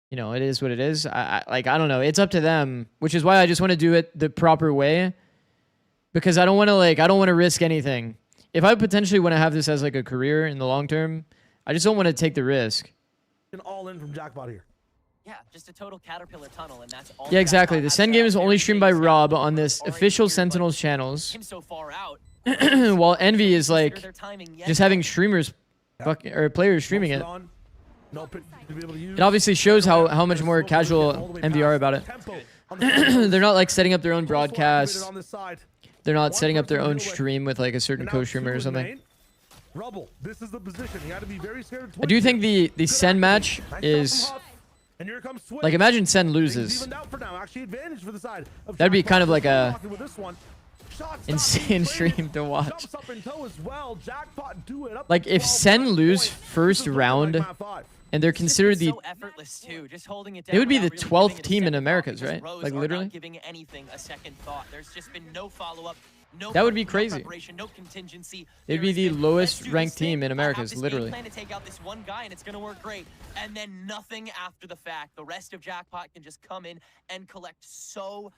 you know, it is what it is. I don't know. It's up to them, which is why I just want to do it the proper way, because I don't want to risk anything. If I potentially want to have this as like a career in the long term, I just don't want to take the risk. An all in from Jackpot here. Yeah, just a total caterpillar tunnel, and that's all. Yeah, exactly. Jackpot The has Sen set game up. is only Very streamed by big Rob stuff. on this Already official here, but Sentinels channels. him so far out. While Envy is Consider like their timing yet. just having streamers or players streaming it. No pick to be able to use. It obviously shows how much more casual Envy are about it. They're not like setting up their own broadcast. They're not setting up their own stream with like a certain co-streamer or something. Rubble, this is the position. You got to be very scared. I do think the Sen match is like, imagine Sen loses. That'd be kind of like a insane stream to watch. Like if Sen lose first round and they're considered the, so effortless too. Just holding it down they would be the without really 12th giving it a team in second Americas, thought, right? because Like Rose are literally. not giving anything a second thought. There's just been no follow-up. No That would be no crazy. preparation, no contingency. They'd There be has the been, lowest "Let's do ranked this thing. team in I have Americas, this game literally. plan to take out this one guy and it's gonna work great. And then nothing after the fact. The rest of Jackpot can just come in and collect so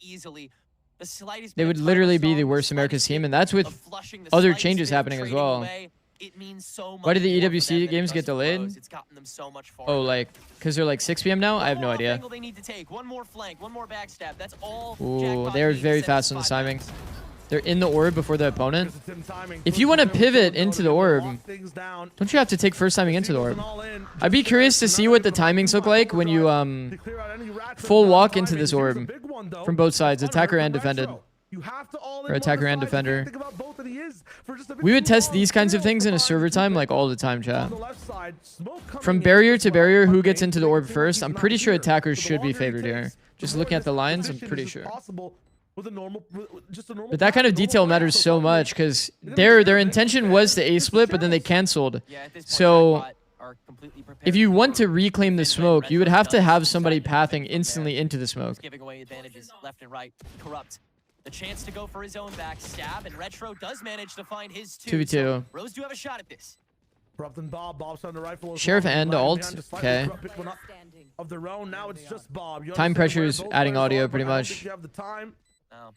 easily. The slightest They bit would of literally time be lost, the worst Americas slightest team, bit and that's with of flushing, the other slightest changes bit of happening as trading well. away, it means so Why did the much more for them EWC than games get just for delayed? Rose. It's gotten them so much Oh, farther. like because they're like 6 p.m. now? I have no One more off idea. angle they need to take. One more flank, one more backstab. That's all. Ooh, Jackpot they're needs very to fast set on the this timing. 5 max. They're in the orb before the opponent. If you want to pivot into the orb, don't you have to take first timing into the orb? I'd be curious to see what the timings look like when you full walk into this orb from both sides, attacker and defended. Or attacker and defender. We would test these kinds of things in a server time like all the time, chat. From barrier to barrier, who gets into the orb first? I'm pretty sure attackers should be favored here. Just looking at the lines, I'm pretty sure. But that kind of detail matters so much because their intention was to A-split, but then they canceled. Yeah, at this point, So Jackpot are completely prepared if you to want to move. reclaim the Then smoke, you would Retro have to does have decide somebody to pathing defend from instantly there. into the smoke. Just giving away advantages left and right. Corrupt. The chance to go for his own backstab, and Retro does manage to find his 2v2. So Rose do have a shot at this. Corrupt and Bob. Bob's on the rifle. as Sheriff well. and Lagging alt, behind, just slightly. okay. Corrupt picked one up Standing. of their own. Now it's just Bob. You Time understand pressure where is both adding players audio are, but pretty I don't much. think you have the time. Oh.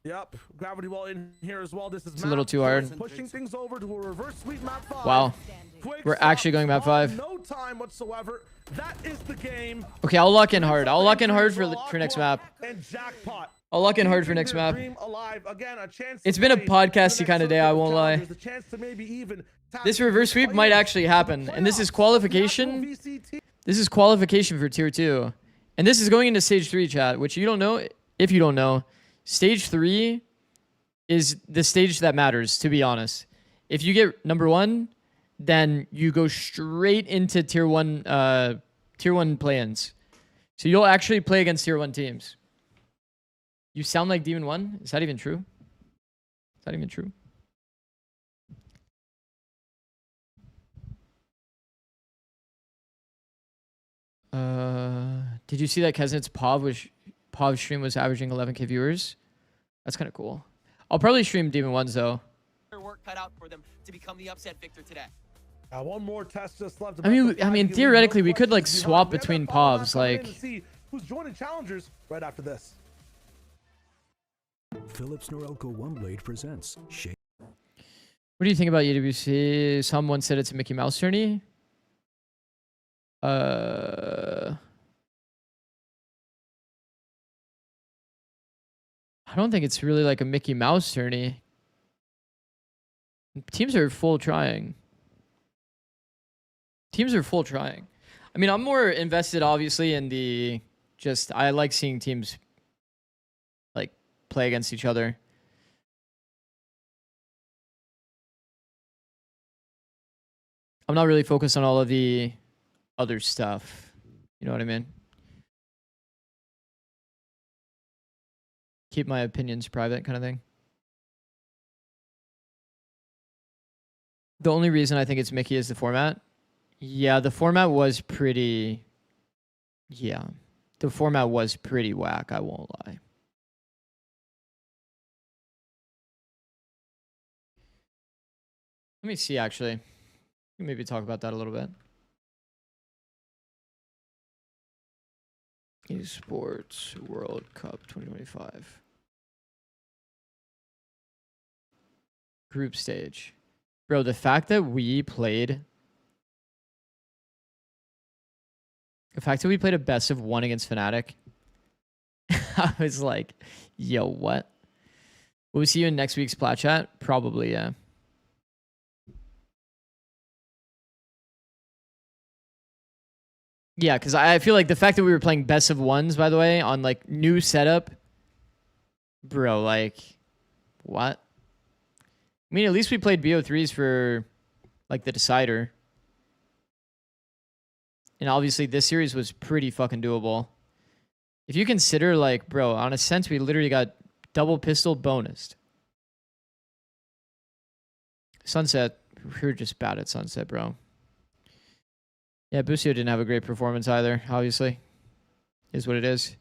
Yep. Gravity well in here as well. This is It's a little map too hard. Pushing things over to a reverse sweep map 5. Wow. Quick We're stop. actually going map 5. No time whatsoever. That is the game. Okay, I'll lock in hard. I'll lock in hard for next map. And Jackpot. I'll lock in hard for Keeping next their map. dream alive. Again, a chance It's to been a play podcasty the kind of next day, I circuit of won't lie. challengers, a chance to maybe even tap This into reverse sweep the might playoffs. actually happen, and this is qualification. VCT. This is qualification for tier 2. And this is going into stage 3, chat, which you don't know. If you don't know, stage 3 is the stage that matters, to be honest. If you get number 1, then you go straight into tier 1 play-ins. So you'll actually play against tier 1 teams. You sound like Demon 1? Is that even true? Is that even true? Did you see that Keznet's POV stream was averaging 11k viewers? That's kind of cool. I'll probably stream Demon 1s though. Work cut out for them to become the upset victor today. One more test just left. I mean, theoretically, we could like swap between POVs. Like, who's joining challengers right after this? Philips Norelco One Blade presents Shake. what do you think about EWC? Someone said it's a Mickey Mouse tourney. I don't think it's really like a Mickey Mouse tourney. Teams are full trying. Teams are full trying. I mean, I'm more invested, obviously, in the Just I like seeing teams like play against each other. I'm not really focused on all of the other stuff. You know what I mean? Keep my opinions private kind of thing. The only reason I think it's Mickey is the format. Yeah, the format was pretty... Yeah. The format was pretty whack, I won't lie. Let me see, actually. Maybe talk about that a little bit. Esports World Cup 2025. Group stage. Bro, the fact that we played... The fact that we played a best of 1 against Fnatic. I was like, yo, what? Will we see you in next week's Plat Chat? Probably, yeah. Yeah, because I feel like the fact that we were playing best of 1s, by the way, on like new setup, bro, like, what? I mean, at least we played BO3s for like the decider. And obviously this series was pretty fucking doable. If you consider like, bro, on a sense, we literally got double pistol bonused. Sunset, we were just bad at Sunset, bro. Yeah, Busio didn't have a great performance either, obviously. Is what it is.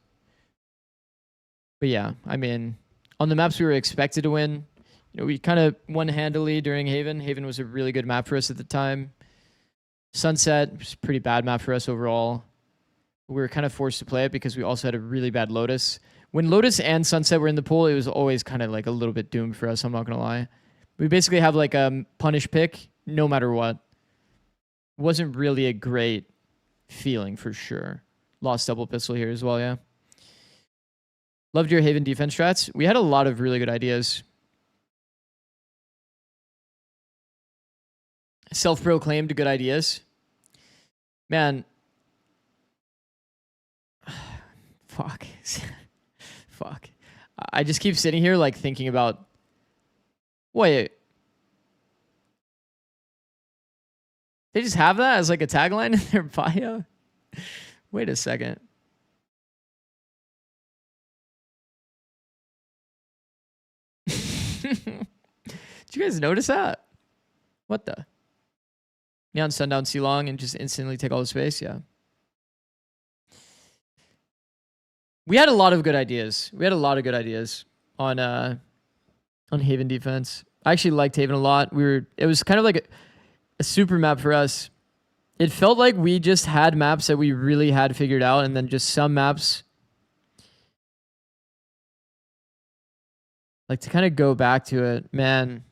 But yeah, I mean, on the maps we were expected to win, you know, we kind of won handily during Haven. Haven was a really good map for us at the time. Sunset was a pretty bad map for us overall. We were kind of forced to play it because we also had a really bad Lotus. When Lotus and Sunset were in the pool, it was always kind of like a little bit doomed for us, I'm not going to lie. We basically have like a punish pick no matter what. Wasn't really a great feeling for sure. Lost double pistol here as well, yeah. Loved your Haven defense strats. We had a lot of really good ideas. Self-proclaimed good ideas. Man. Fuck. Fuck. I just keep sitting here like thinking about... Wait. They just have that as like a tagline in their bio? Wait a second. Did you guys notice that? What the? Neon Sundown C-Long and just instantly take all the space? Yeah. We had a lot of good ideas. We had a lot of good ideas on Haven defense. I actually liked Haven a lot. It was kind of like a super map for us. It felt like we just had maps that we really had figured out, and then just some maps, like, to kind of go back to it, man.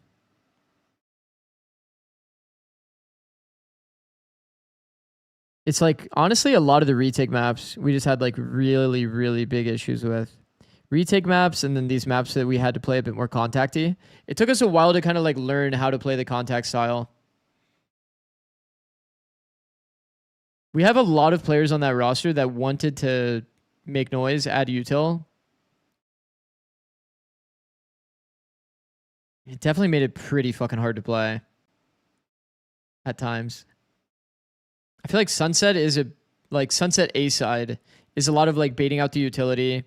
It's like, honestly, a lot of the retake maps, we just had like really, really big issues with. Retake maps, and then these maps that we had to play a bit more contacty. It took us a while to kind of like learn how to play the contact style. We have a lot of players on that roster that wanted to make noise, add util. It definitely made it pretty fucking hard to play at times. I feel like Sunset Sunset A side is a lot of like baiting out the utility,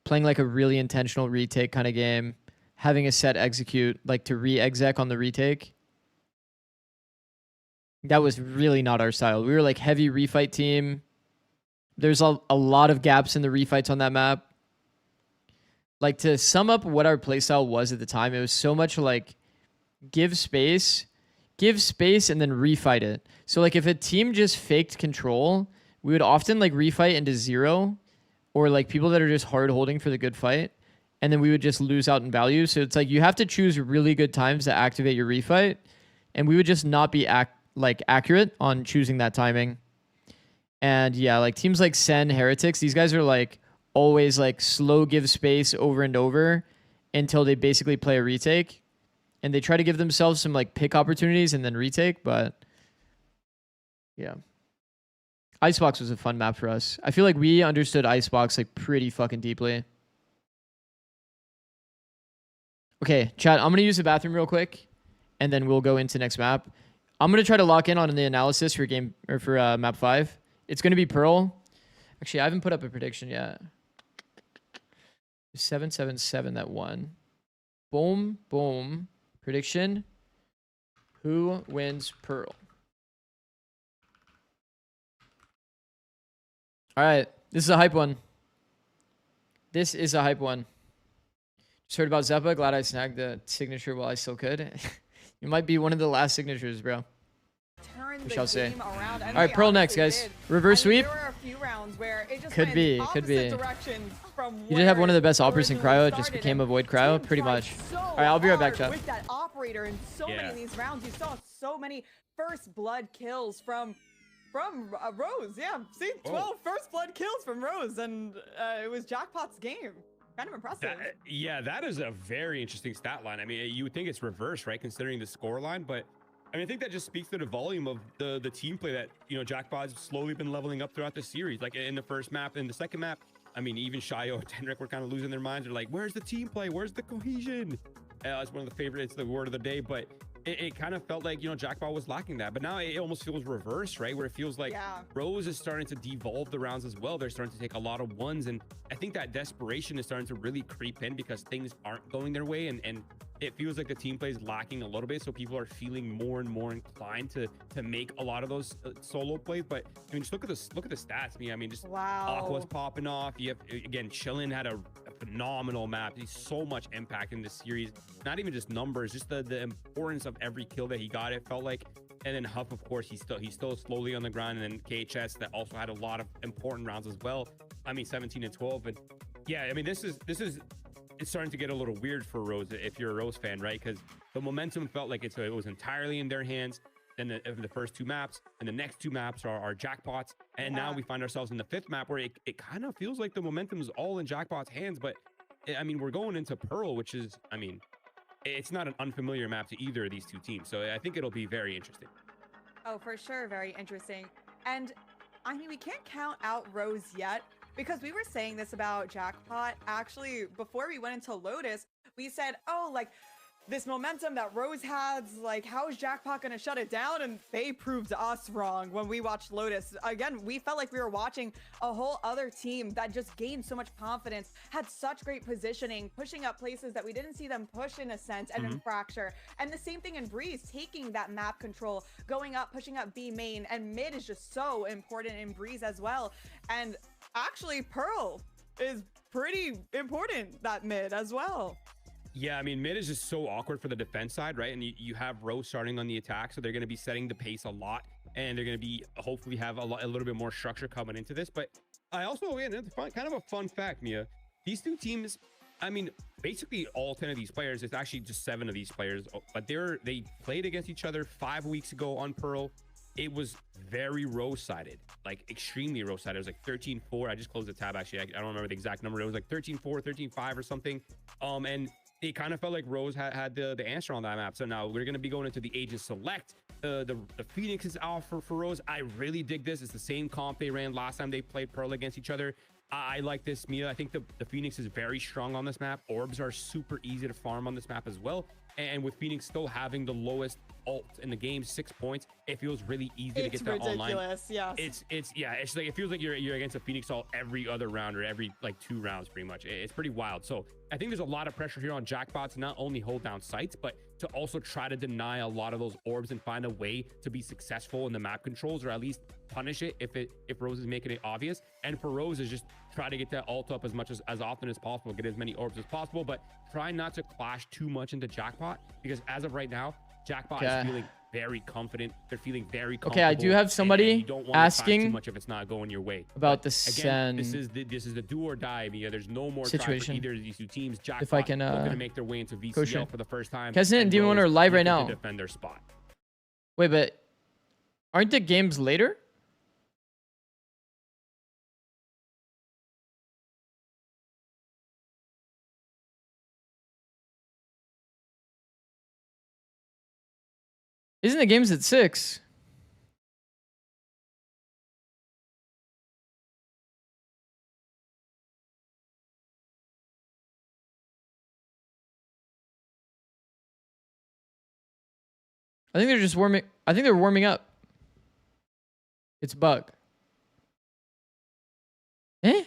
playing like a really intentional retake kind of game, having a set execute, like to re-exec on the retake. That was really not our style. We were like heavy refight team. There's a lot of gaps in the refights on that map. Like, to sum up what our playstyle was at the time, it was so much like give space, and then refight it. So like if a team just faked control, we would often like refight into 0, or like people that are just hard holding for the good fight, and then we would just lose out in value. So it's like you have to choose really good times to activate your refight, and we would just not be accurate on choosing that timing. And yeah, like teams like Sen, Heretics, these guys are like always like slow give space over and over until they basically play a retake, and they try to give themselves some like pick opportunities and then retake. But yeah, Icebox was a fun map for us. I feel like we understood Icebox like pretty fucking deeply. Okay, chat, I'm going to use the bathroom real quick, and then we'll go into next map. I'm going to try to lock in on the analysis for map 5. It's going to be Pearl. Actually, I haven't put up a prediction yet. 777 that won. Boom, boom. Prediction. Who wins Pearl? All right, this is a hype one. This is a hype one. Just heard about Zeppa. Glad I snagged the signature while I still could. You might be one of the last signatures, bro. We shall see. All right, Pearl next, guys. Reverse sweep. There were a few rounds where it just Could went be. You did have one of the best operas in cryo. It just became avoid cryo, pretty much. All right, I'll be right back, chat. With that operator in so many of these rounds, you saw so many first blood kills from Rose. Yeah, see, 12 first blood kills from Rose, and it was Jackpot's game. Kind of impressive. That is a very interesting stat line. I mean, you would think it's reverse, right, considering the score line, but I mean, I think that just speaks to the volume of the team play that, you know, Jackpot's slowly been leveling up throughout the series. Like in the first map, in the second map, I mean, even Shayo and Tenrik were kind of losing their minds. They're like, where's the team play? Where's the cohesion? It's one of the favorites, the word of the day, but it kind of felt like, you know, Jackpot was lacking that. But now it almost feels reverse, right? Where it feels like Rose is starting to devolve the rounds as well. They're starting to take a lot of ones. And I think that desperation is starting to really creep in because things aren't going their way. And it feels like the team play is lacking a little bit. So people are feeling more and more inclined to make a lot of those solo plays. But I mean, just look at the stats. I mean, just Aqua's popping off. You have, again, Chillin had a phenomenal map. He's so much impact in this series. Not even just numbers, just the importance of every kill that he got, it felt like. And then Huff, of course, he's still slowly on the grind. And then KHS that also had a lot of important rounds as well. I mean, 17 and 12. And yeah, I mean, this is it's starting to get a little weird for Rose if you're a Rose fan, right? Because the momentum felt like it was entirely in their hands. Then the first two maps, and the next two maps are Jackpot's. And now we find ourselves in the fifth map where it kind of feels like the momentum is all in Jackpot's hands. But I mean, we're going into Pearl, which is, I mean, it's not an unfamiliar map to either of these two teams. So I think it'll be very interesting. Oh, for sure. Very interesting. And I mean, we can't count out Rose yet because we were saying this about Jackpot. Actually, before we went into Lotus, we said, oh, like, this momentum that Rose has, like, how is Jackpot going to shut it down? And they proved us wrong when we watched Lotus. Again, we felt like we were watching a whole other team that just gained so much confidence, had such great positioning, pushing up places that we didn't see them push in a sense, and then Fracture. And the same thing in Breeze, taking that map control, going up, pushing up B main, and mid is just so important in Breeze as well. And actually, Pearl is pretty important, that mid as well. Yeah, I mean, mid is just so awkward for the defense side, right? And you have Rose starting on the attack, so they're going to be setting the pace a lot, and they're going to be hopefully have a little bit more structure coming into this. But I also, kind of a fun fact, Mia, these two teams, I mean, basically all 10 of these players, it's actually just 7 of these players, but they played against each other 5 weeks ago on Pearl. It was very Rose-sided, like extremely Rose-sided. It was like 13-4. I just closed the tab, actually. I don't remember the exact number. It was like 13-4, 13-5 or something. And it kind of felt like Rose had the answer on that map. So now we're going to be going into the Agent Select. The Phoenix is out for Rose. I really dig this. It's the same comp they ran last time they played Pearl against each other. I like this, Mia. I think the Phoenix is very strong on this map. Orbs are super easy to farm on this map as well. And with Phoenix still having the lowest ult in the game, 6 points, it feels really easy to get that online. Yes. It's like it feels like you're against a Phoenix ult every other round or every like 2 rounds pretty much. It's pretty wild. So I think there's a lot of pressure here on Jackpot to not only hold down sites, but to also try to deny a lot of those orbs and find a way to be successful in the map controls, or at least punish it if Rose is making it obvious. And for Rose is just try to get that ult up as often as possible, get as many orbs as possible, but try not to clash too much into Jackpot, because as of right now, Jackpot is feeling very confident. They're feeling very comfortable. Okay, I do have somebody asking too much if it's not going your way. About the Sen. This is the do or die, Mia. There's no more situation for either of these two teams. Jackpot if I can going to make their way into VCL for the first time. Kessin and Demon are live right now. To defend their spot. Wait, but aren't the games later? Isn't the games at 6? I think they're just warming. I think they're warming up. It's bug. Eh?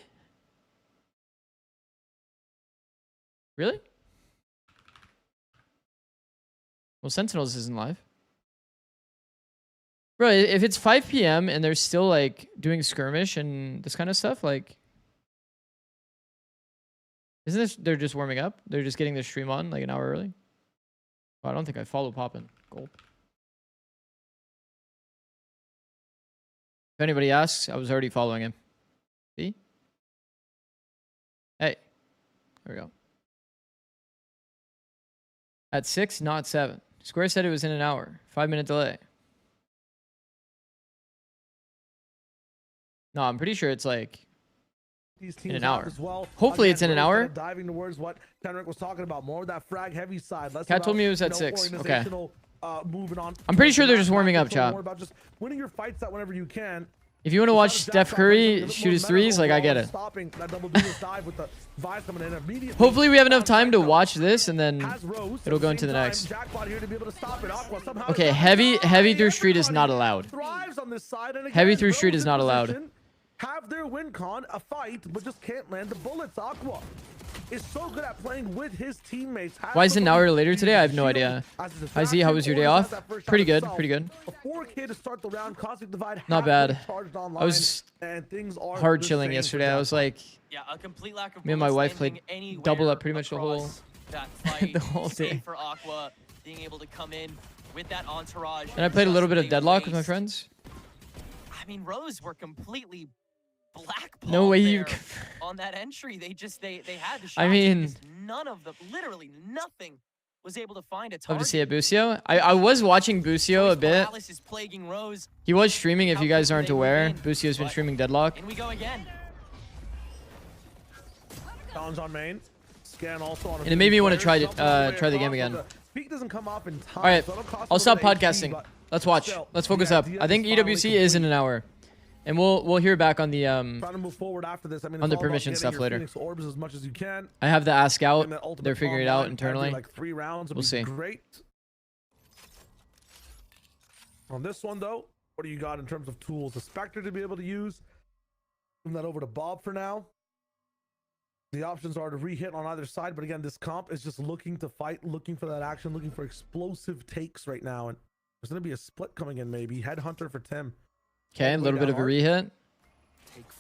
Really? Well, Sentinels isn't live. Bro, if it's 5 p.m. and they're still like doing skirmish and this kind of stuff, like, isn't this, they're just warming up? They're just getting the stream on like an hour early? Oh, I don't think I follow Poppin. Gulp. If anybody asks, I was already following him. See? Hey. There we go. At 6, not 7. Square said it was in an hour. 5-minute delay. No, I'm pretty sure it's like in an hour. Well. Hopefully Again, it's in an Rose hour. Diving towards what Kendrick was talking about, more of that frag heavy side. Less Cat told about, me it was at you know, 6. Okay. organizational, moving on. I'm pretty sure they're just warming up, chat. More about just winning your fights out whenever you can. If you want to watch Steph Curry shoot his threes, like, I get it. Stopping that double dive with the Vice coming in immediately. Hopefully we have enough time to watch this and then Has Rose, it'll at go the into the same next. time, Jackpot here to be able to stop it. Aqua somehow Okay, is heavy through street is not allowed. thrives on this side, and Heavy again, through street Rose is in not allowed. position, have their win con, a fight, but just can't land the bullets. Aqua is so good at playing with his teammates. Why is it an hour later today? I have no idea. Hi Z, how was your day off? Pretty good, pretty good. A 4K to start the round, Cosmic Divide Not halfway bad. charged I online, was and things are hard the chilling same for yesterday. I was Jackpot. like, Yeah, a complete lack of me and my bullets wife played landing anywhere double up pretty much the whole across that fight. the whole Save day. for Aqua being able to come in with that entourage. And I played a little bit of just Deadlock with my erase. friends. I mean, Rose were completely blackballed. No way you there on that entry. They had the shots. I mean, just none of them, literally nothing, was able to find a love target. to see it, Busio. I was watching Busio a bit. Morales is plaguing Rose. He was streaming, if you guys How aren't quickly they aware. move in, Busio's been but- streaming Deadlock. And we go again. Challenge on main. Scan also on. And it made me want to try the game again. Peak doesn't come off in time. All right, so it'll cost I'll a stop little bit of podcasting. HP, but Let's watch. still, Let's the focus up. idea I think is finally EWC is in an hour, and we'll hear back on the Trying to move forward after this. I mean, on it's the all about permission getting stuff your later. Phoenix Orbs as much as you can. I have the ask out. And that ultimate They're figuring it out combine internally. every, like 3 rounds would We'll be see. Great. On this one though, what do you got in terms of tools? The Spectre to be able to use. Move that over to Bob for now. The options are to re-hit on either side, but again, this comp is just looking to fight, looking for that action, looking for explosive takes right now. And there's going to be a split coming in, maybe. Headhunter for Tim. Okay, a little bit of a re-hit.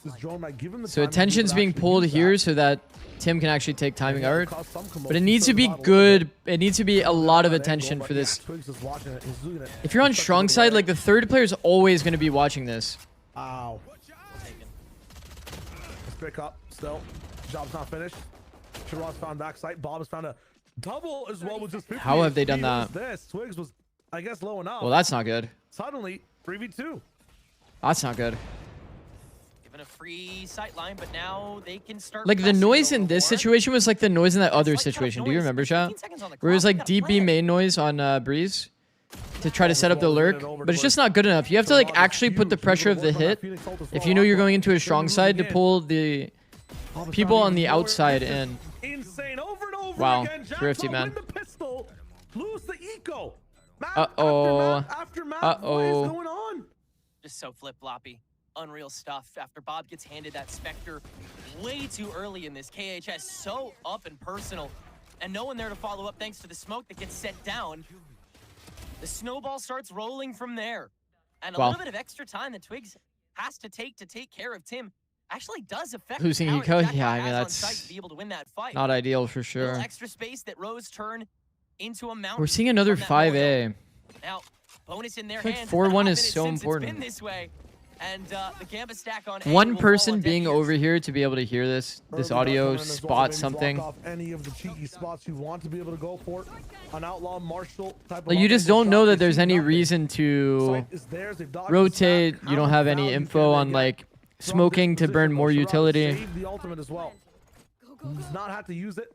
This drone might give him the So time to be able attention's to being actually pulled use here that. so that Tim can actually take timing Yeah, art. cause some But commotion, it needs to so be not a little good. bit. It needs to be a lot of That angle, attention but for yeah, this. Twigs is watching it. He's doing it. If you're on Stuck strong in the side, right. like the third player is always going to be watching this. Ow. Let's pick up still. Job's not finished. Shiraz found backside. Bob has found a double as well with just 50 How have they done HP. What that? is this? Twigs was, I guess, low enough. Well, that's not good. Suddenly, 3v2. That's not good. Given a free sight line, but now they can start. Like the pressing noise a in little this more. situation was like the noise in that other like tough situation. Do you noise. remember, chat? 15 seconds on the Where it was clock, we like gotta deep play B it. main noise on Breeze to try to set up the Well, lurk, minute over but it's towards just not good enough. You have to like Shiraz. actually put the Huge. pressure of the Work on that hit. Phoenix ult as If well. you know you're Aqua going into a they're strong moving side to in. pull the Bob is people finding on the lower outside misses. in. Insane over and over Wow, again. thrifty, Jackpot man. win the pistol. Lose the eco. Map Uh-oh. after map after map. What is going on? Just so flip-floppy. Unreal stuff after Bob gets handed that Spectre way too early in this. KHS so up and personal, and no one there to follow up thanks to the smoke that gets set down. The snowball starts rolling from there, and a Wow. little bit of extra time that Twigs has to take care of Tim actually does affect Losing how eco? Jackpot Yeah, I mean, has on that's site to be able to win that fight. Not ideal for Little sure. extra space that Rose turn into a mountain. We're seeing another from that Mojo. 5A. Now, bonus in their I feel like hands. 4-1 It's is been so a minute since important. It's been this way. And the Gamba stack on One A will fall person on deaf being ears. over here to be able to hear this Urban audio, does come in as well, spot maybe something. block off any of the cheeky spots you want to be able to go for. An outlaw marshal type of Like you just don't know that there's any reason to Site is theirs. They've dodged the rotate. snap. You don't How have much any value info can they on get like from this smoking to position, burn though? more Shiraz utility. saved the ultimate as well. Does not have to use it.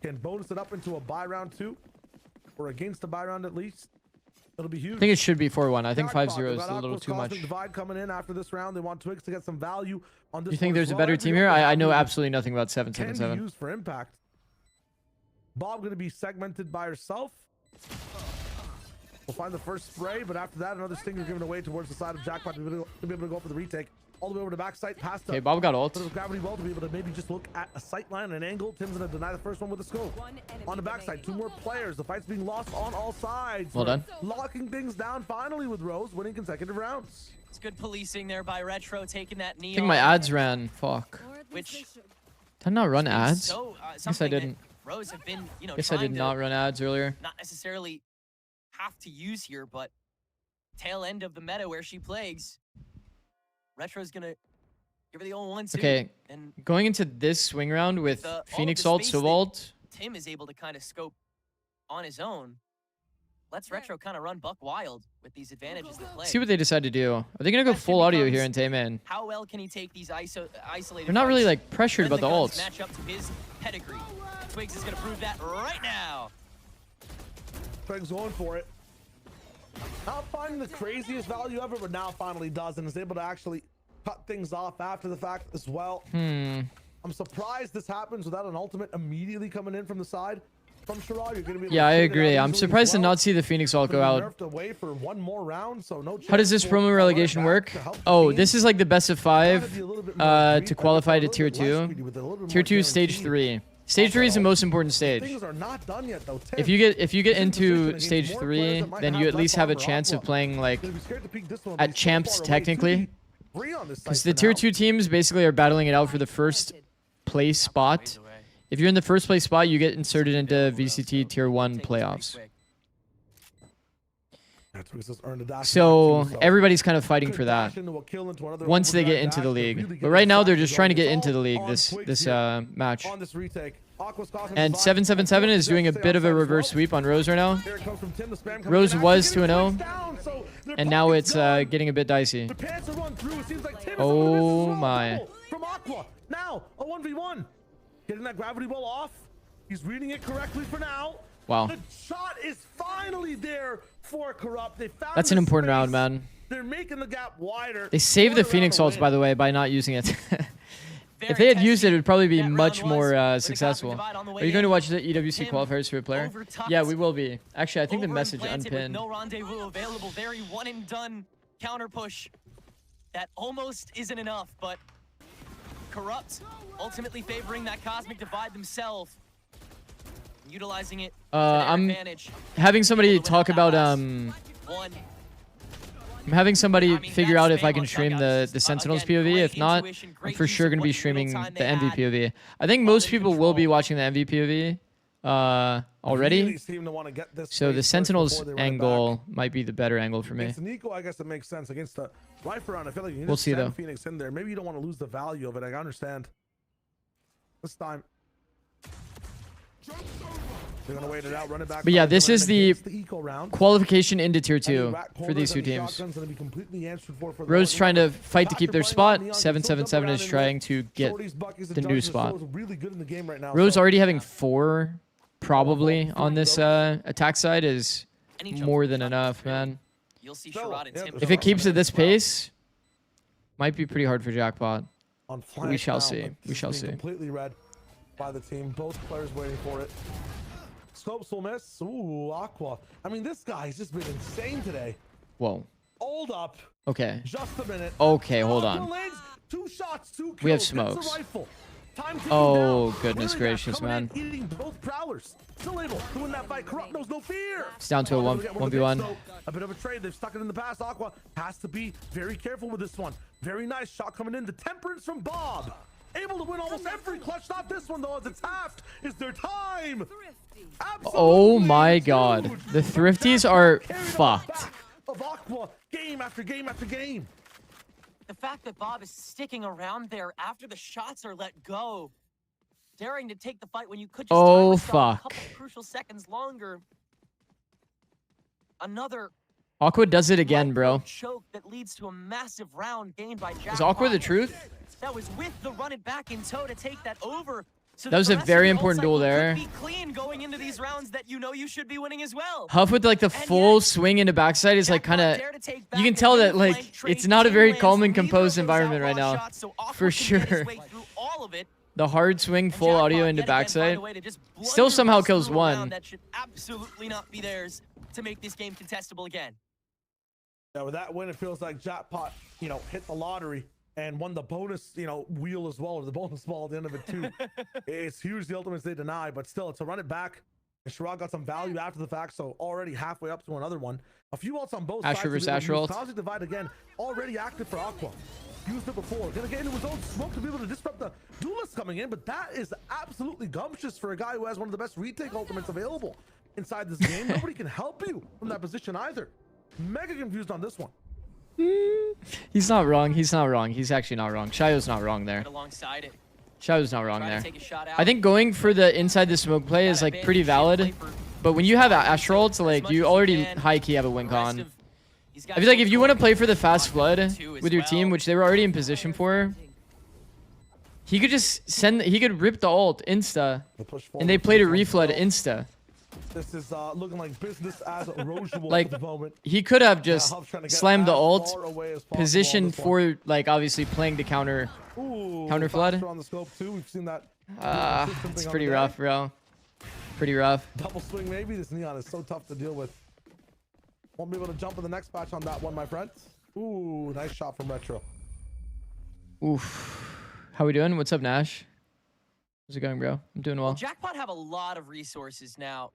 Can bonus it up into a buy round 2, or against a buy round at least. It'll be huge. I think it should be 4-1. I think Jackpot, 5-0 they've is got a little Aqua's too much. Cosmic Divide coming in after this round. They want Twigs to get some value on this. You think one there's as a well. better Every team here? other I know value absolutely nothing about can be 777. used for impact. Bob going to be segmented by herself. We'll find the first spray, but after that, another stinger given away towards the side of Jackpot to be able to go for the retake. All the way over to backside, past the Okay, Bob got ult. gravity well to be able to maybe just look at a sight line and an angle. Tim's gonna deny the first one with a scope. On the backside, 2 more players. The fight's being lost on all sides. Well done. Locking things down finally with Rose winning consecutive rounds. It's good policing there by Retro, taking that knee. I think my ads ran. Fuck. Which Did I not run ads? so, Guess I something that didn't. Rose have been, you know, Guess I trying did to not run ads earlier. not necessarily have to use here, but tail end of the meta where she plagues. Retro's gonna give her the old 1-2. Okay, And going into this swing round with all of Phoenix the ult, space that Sobalt. Tim is able to kind of scope on his own. Let's Retro kind of run buck wild with these advantages that play. See what they decide to do. Are they gonna go full audio here in Tayman? How well can he take these isolated? They're not really fights? like pressured When about the guns ults. Match up to his pedigree. Twigs is gonna prove that right now. Twigs going for it. Not finding the craziest value ever, but now finally does and is able to actually cut things off after the fact as well. I'm surprised this happens without an ultimate immediately coming in from the side. From Shirar, you're gonna be able Yeah, to I figure it agree. out I'm easily surprised as to well. not see the Phoenix ult go out. Nerfed away for one more round, so no How does this chance for promo a relegation back work? to help the Oh, team. this is like the best of 5 Trying to be a little bit more greedy, to but qualify a to little tier bit less 2. greedy with a little bit Tier more 2 is stage guaranteed. 3. Stage 3 is the most important stage. Things are not done yet, though. If you get Tim's position into against stage more 3, players that might then have you at less least have a armor chance of Aqua. playing like Gonna be scared to peek this one, but at he's so champs far away. technically. 2v3 on this Because site the for tier now. 2 teams basically are battling it out for the first place spot. If you're in the first place spot, you get inserted into VCT tier 1 playoffs. That's because it's earned a dash So back too, everybody's kind of fighting could for that dash into a kill into another once they get overdrive into the dash, but league. really But get right now they're inside just the trying to zone. get It's into the all league on this Twigs here. match. On this retake. Aqua's causing And the vibe. 777 is doing a Stay bit of a outside as reverse well. sweep on Rose right now. Here it comes from Tim, the spam coming Rose in. was Actually getting 2-0, the Twigs down, so their and now pocket's it's gone. getting a bit dicey. The pants are run through. It seems like Tim is Oh on the miss as well. my. Double from Aqua. Now a 1v1. Getting that gravity ball off. He's reading it correctly for now. Wow. The shot is finally there for Corrupt. They found That's an the important round, space. man. They're making the gap wider. They saved the Quarter Phoenix round ults, by win. the way, by not using it. If they had used it, it would probably be much more successful. Are you going to watch the EWC Qualifiers for a player? Yeah, we will be. Actually, I think the message Over-implanted with unpinned. no rendezvous available. Very one and done counter push. That almost isn't enough, but Corrupt ultimately favoring that cosmic divide themselves. Utilizing it to their I'm advantage. having somebody talk about One. I'm having somebody I mean, figure that's out if I spam can on stream shotguns. the Sentinels Again, POV. great If not, intuition, I'm great for use sure of going to what be little streaming time the they MV had POV. I think most in people will be control. watching the MV POV already. Really seem to want to get this So the space first Sentinels before they run it angle back. might be the better angle for me. Against Nico, I guess it makes sense. Against the Rifle round, I feel like you can We'll just see, send though. Phoenix in there. Maybe you don't want to lose the value of it. I understand. This time. They're gonna wait it out, run it back. But yeah, five, this run is it the against eco round. qualification into tier Any 2 rat for corners, these two any teams. shotguns gonna be completely answered for the Rose most trying part. to fight to Back keep their playing spot. on Neon, 777 still is jump trying around to in get Shorty's buckets and the new dodges. spot. Rose really good in the game right now, Rose so- already having 4 probably on this attack side is more than enough, man. You'll see Still, Sherrod and yeah, Tim. If it keeps at this pace, might be pretty hard for Jackpot. On We flank shall now, see. but We this is shall being see. Completely read by the team. Both players waiting for it. Scopes will miss. Ooh, Aqua. I mean, this guy's just been insane today. Whoa. Hold up. Okay. Just a minute. Okay, hold Aqua on. lands 2 shots, 2 kills. We have gets a smokes. rifle. Time ticking Oh, down. goodness Lillian gracious, coming in, man. Eating both prowlers. Still able to win that fight. Corrupt knows no fear. It's down to a Aqua's gonna get one of the 1v1. picks, though. A bit of a trade. They've stuck it in the past. Aqua has to be very careful with this one. Very nice shot coming in. The temperance from Bob. Able to win almost every clutch. Not this one, though, as it's halved. Is their time. Oh my Absolutely god. huge. The Thrifties are Carried on the fucked. back Of Aqua, game after game after game. The fact that Bob is sticking around there after the shots are let go, daring to take the fight when you could just Oh, time yourself a fuck. couple crucial seconds longer. Another Aqua does it again, bro. choke that leads to a massive round gained by Jack. Is Aqua the Bob. truth? That was with the run it back in tow to take that over. So That was the a rest very of the important ult duel cycle there. could be clean going into these rounds that you know you should be winning as well. Huff with like the full swing into backside is like kind of, you can tell that like it's not a very calm and composed environment right now, for sure. All of it. The hard swing, And full Jackpot, audio yet into again, find backside. a way to just Still somehow blunderbuss kills through a round one. that should absolutely not be theirs to make this game contestable again. Yeah, with that win, it feels like Jackpot, you know, hit the lottery and won the bonus, you know, wheel as well, or the bonus ball at the end of it too. It's huge, the ultimates they deny, but still, to run it back. And Sherrod got some value after the fact, so already halfway up to another one. A few ults on both Asher sides. versus Asher ult. Toxic Divide again, already active for Aqua. Used it before. Gonna get into his own smoke to be able to disrupt the duelist coming in, but that is absolutely gumptious for a guy who has one of the best retake ultimates available inside this game. Nobody can help you from that position either. Mega confused on this one. He's not wrong. He's not wrong. He's actually not wrong. Shio's not wrong there. Right alongside it. Shio's not wrong Try to there. take a shot out. I think going for the inside the smoke play is like pretty valid. But when you have Asher ult, like you already high key have a win con. I feel like if you want to play for the fast flood with your team, which they were already in position for, he could just send. He could rip the ult insta, and they played a reflood insta. This is looking like business as usual Like, at the moment. he could have just Help's trying to get slammed the as ult, far away as possible on positioned this one. for like obviously playing the counter flood. faster on the scope too. We've seen that. It's pretty rough, bro. Pretty rough. Double swing maybe. This Neon is so tough to deal with. Won't be able to jump in the next patch on that one, my friend. Ooh, nice shot from Retro. Oof. How we doing? What's up, Nash? How's it going, bro? I'm doing well. Jackpot have a lot of resources now.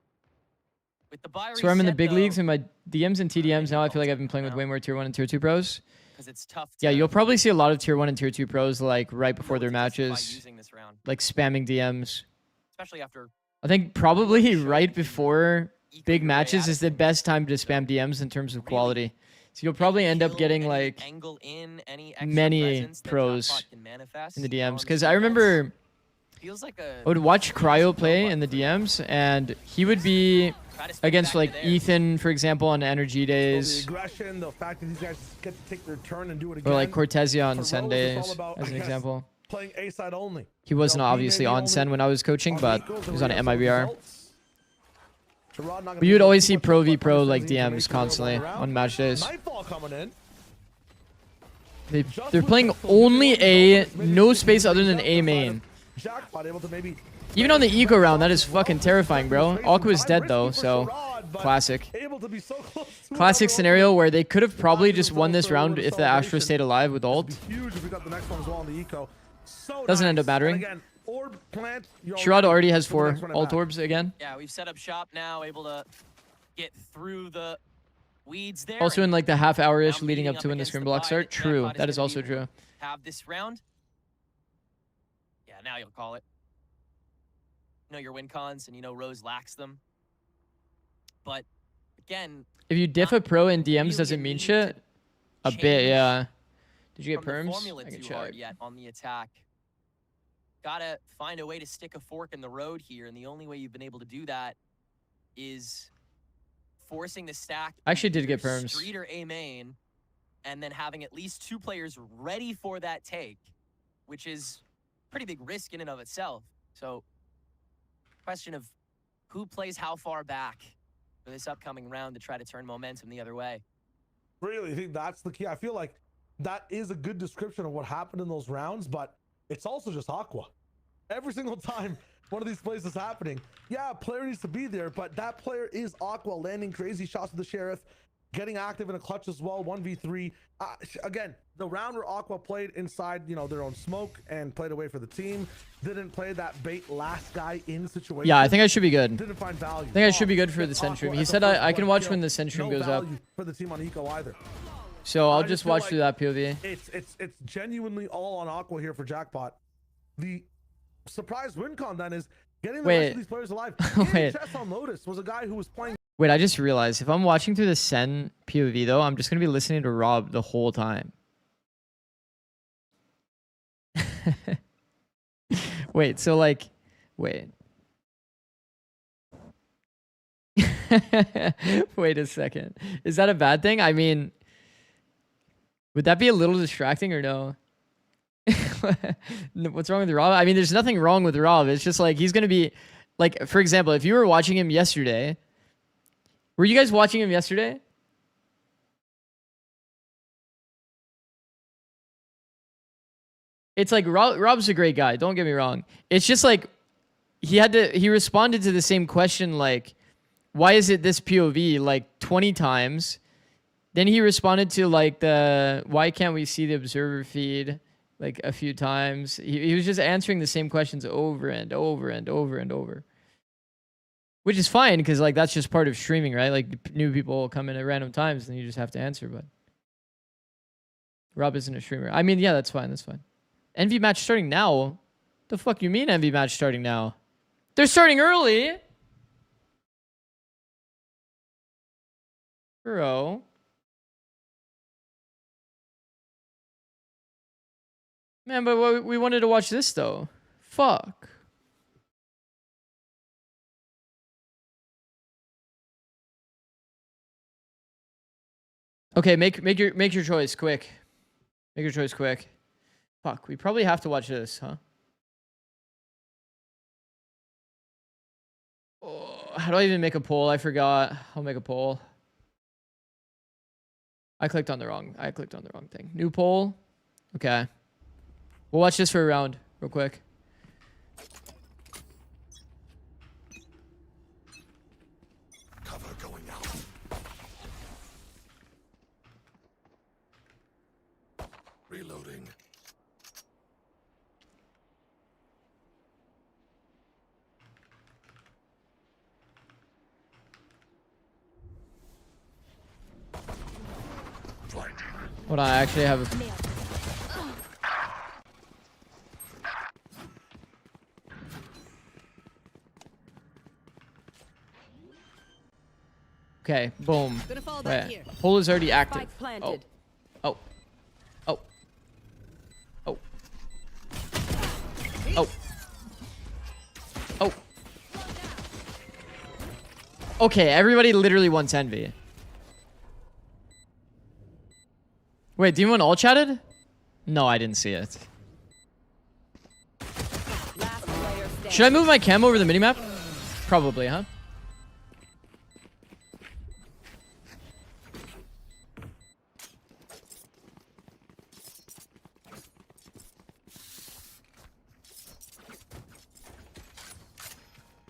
With the buy So I'm in the reset, big though, leagues and my DMs and TDMs now. I feel like I've been playing with way more tier 1 and tier 2 pros. 'cause it's tough Yeah, to you'll probably see a lot of tier 1 and tier 2 pros like right before their justify matches, using this round, like spamming DMs. especially after I think probably right before eco big your way matches out is of the it. best time to spam DMs in terms of quality. So you'll probably end up Kill getting any like angle in, any extra many presence that pros Jackpot can manifest in the DMs. on Because this I defense. remember Feels like a I would watch Cryo play in the DMs, and he would be try to spin against back to like there. Ethan, for example, on Energy The days, aggression, the fact that these guys get to take their turn and do it or again. like Cortesia on For Sen Rose, it's all days, about, as I an guess, example. Playing A side only. He wasn't You know, B obviously maybe on only Sen when I was coaching, on but equals, he was and on we have some MIBR. results. Sherrod not gonna But be you would able to always do see much Pro with v what Pro Thursdays like need to make DMs sure they're constantly all around. on match days. Nightfall coming in. They're playing only A, no space other than A main. Jackpot able to maybe Even on the eco round, that is fucking terrifying, bro. Aqua is dead though, so classic. able to be so close to Classic another scenario ultimate. where they could have probably just won this Also a round little if the Astra celebration. stayed alive with ult. It'd be huge if we got the next one as well on the eco. So Doesn't end up nice. mattering. And again, orb plant, you're Sherrod already has to the 4 next one at ult bat. orbs again. Yeah, we've set up shop now, able to get through the weeds there. Also in and like the half hour-ish now leading meeting up to when the against scrim the block buy start. that True, Jackpot that is gonna also be- true. Have this round. Yeah, now you'll call it. You know your win cons, and you know Rose lacks them. But again, If you diff a pro in DMs, does it mean shit? A bit, change yeah. Did you get from the perms? formula I can too hard check. yet on the attack. Gotta find a way to stick a fork in the road here, and the only way you've been able to do that is forcing the stack. I actually did get either perms. Street or A main, and then having at least 2 players ready for that take, which is pretty big risk in and of itself. So, question of who plays how far back for this upcoming round to try to turn momentum the other way. Really, I think that's the key. I feel like that is a good description of what happened in those rounds, but it's also just Aqua. Every single time one of these plays is happening, yeah, a player needs to be there, but that player is Aqua, landing crazy shots with the Sheriff, getting active in a clutch as well, 1v3. Again, the round where Aqua played inside, you know, their own smoke and played away for the team, didn't play that bait last guy in situation. Yeah, I think I should be good. Didn't find value. I think I should be good for the Sentrum. He said I can watch when the Sentrum goes up. For the team on eco either. So I'll I just feel watch like through that POV. It's genuinely all on Aqua here for Jackpot. The surprise win con then is getting the rest Wait. of these players alive. Wait. Chess on Lotus was a guy who was playing. Wait, I just realized if I'm watching through the Sen POV though, I'm just gonna be listening to Rob the whole time. Wait, so like, wait. Wait a second. Is that a bad thing? I mean, would that be a little distracting or no? What's wrong with Rob? I mean, there's nothing wrong with Rob. It's just like he's gonna be like, for example, if you were watching him yesterday, were you guys watching him yesterday? it's like Rob's a great guy. Don't get me wrong. It's just like he responded to the same question like, why is it this POV like 20 times? Then he responded to like why can't we see the observer feed like a few times? He was just answering the same questions over and over and over and over. Which is fine because like that's just part of streaming, right? Like new people come in at random times and you just have to answer, but Rob isn't a streamer. I mean, yeah, that's fine. That's fine. Envy match starting now? The fuck you mean Envy match starting now? They're starting early. Bro. Man, but we wanted to watch this though. Fuck. Okay, make your choice quick. Make your choice quick. Fuck, we probably have to watch this, huh? Oh, how do I even make a poll? I forgot. I'll make a poll. I clicked on the wrong thing. New poll. Okay. We'll watch this for a round real quick. Cover going out. Reloading. Hold on, I actually have a... Okay, boom. Wait, poll is already active. Oh. Oh. Oh. Oh. Oh. Oh. Okay, everybody literally wants Envy. Wait, do you want all chatted? No, I didn't see it. Should I move my cam over the minimap? Probably, huh?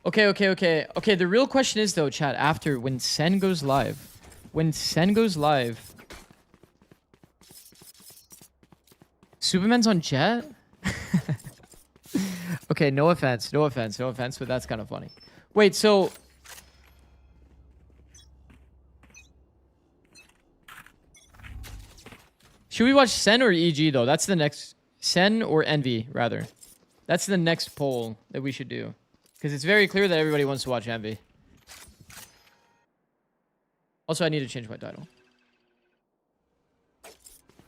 Okay. Okay, the real question is though, chat, after when Sen goes live. When Sen goes live. Superman's on Jet? Okay, no offense, but that's kind of funny. Wait, so... Should we watch Sen or EG though? That's the next... Sen or Envy, rather. That's the next poll that we should do. Because it's very clear that everybody wants to watch Envy. Also, I need to change my title.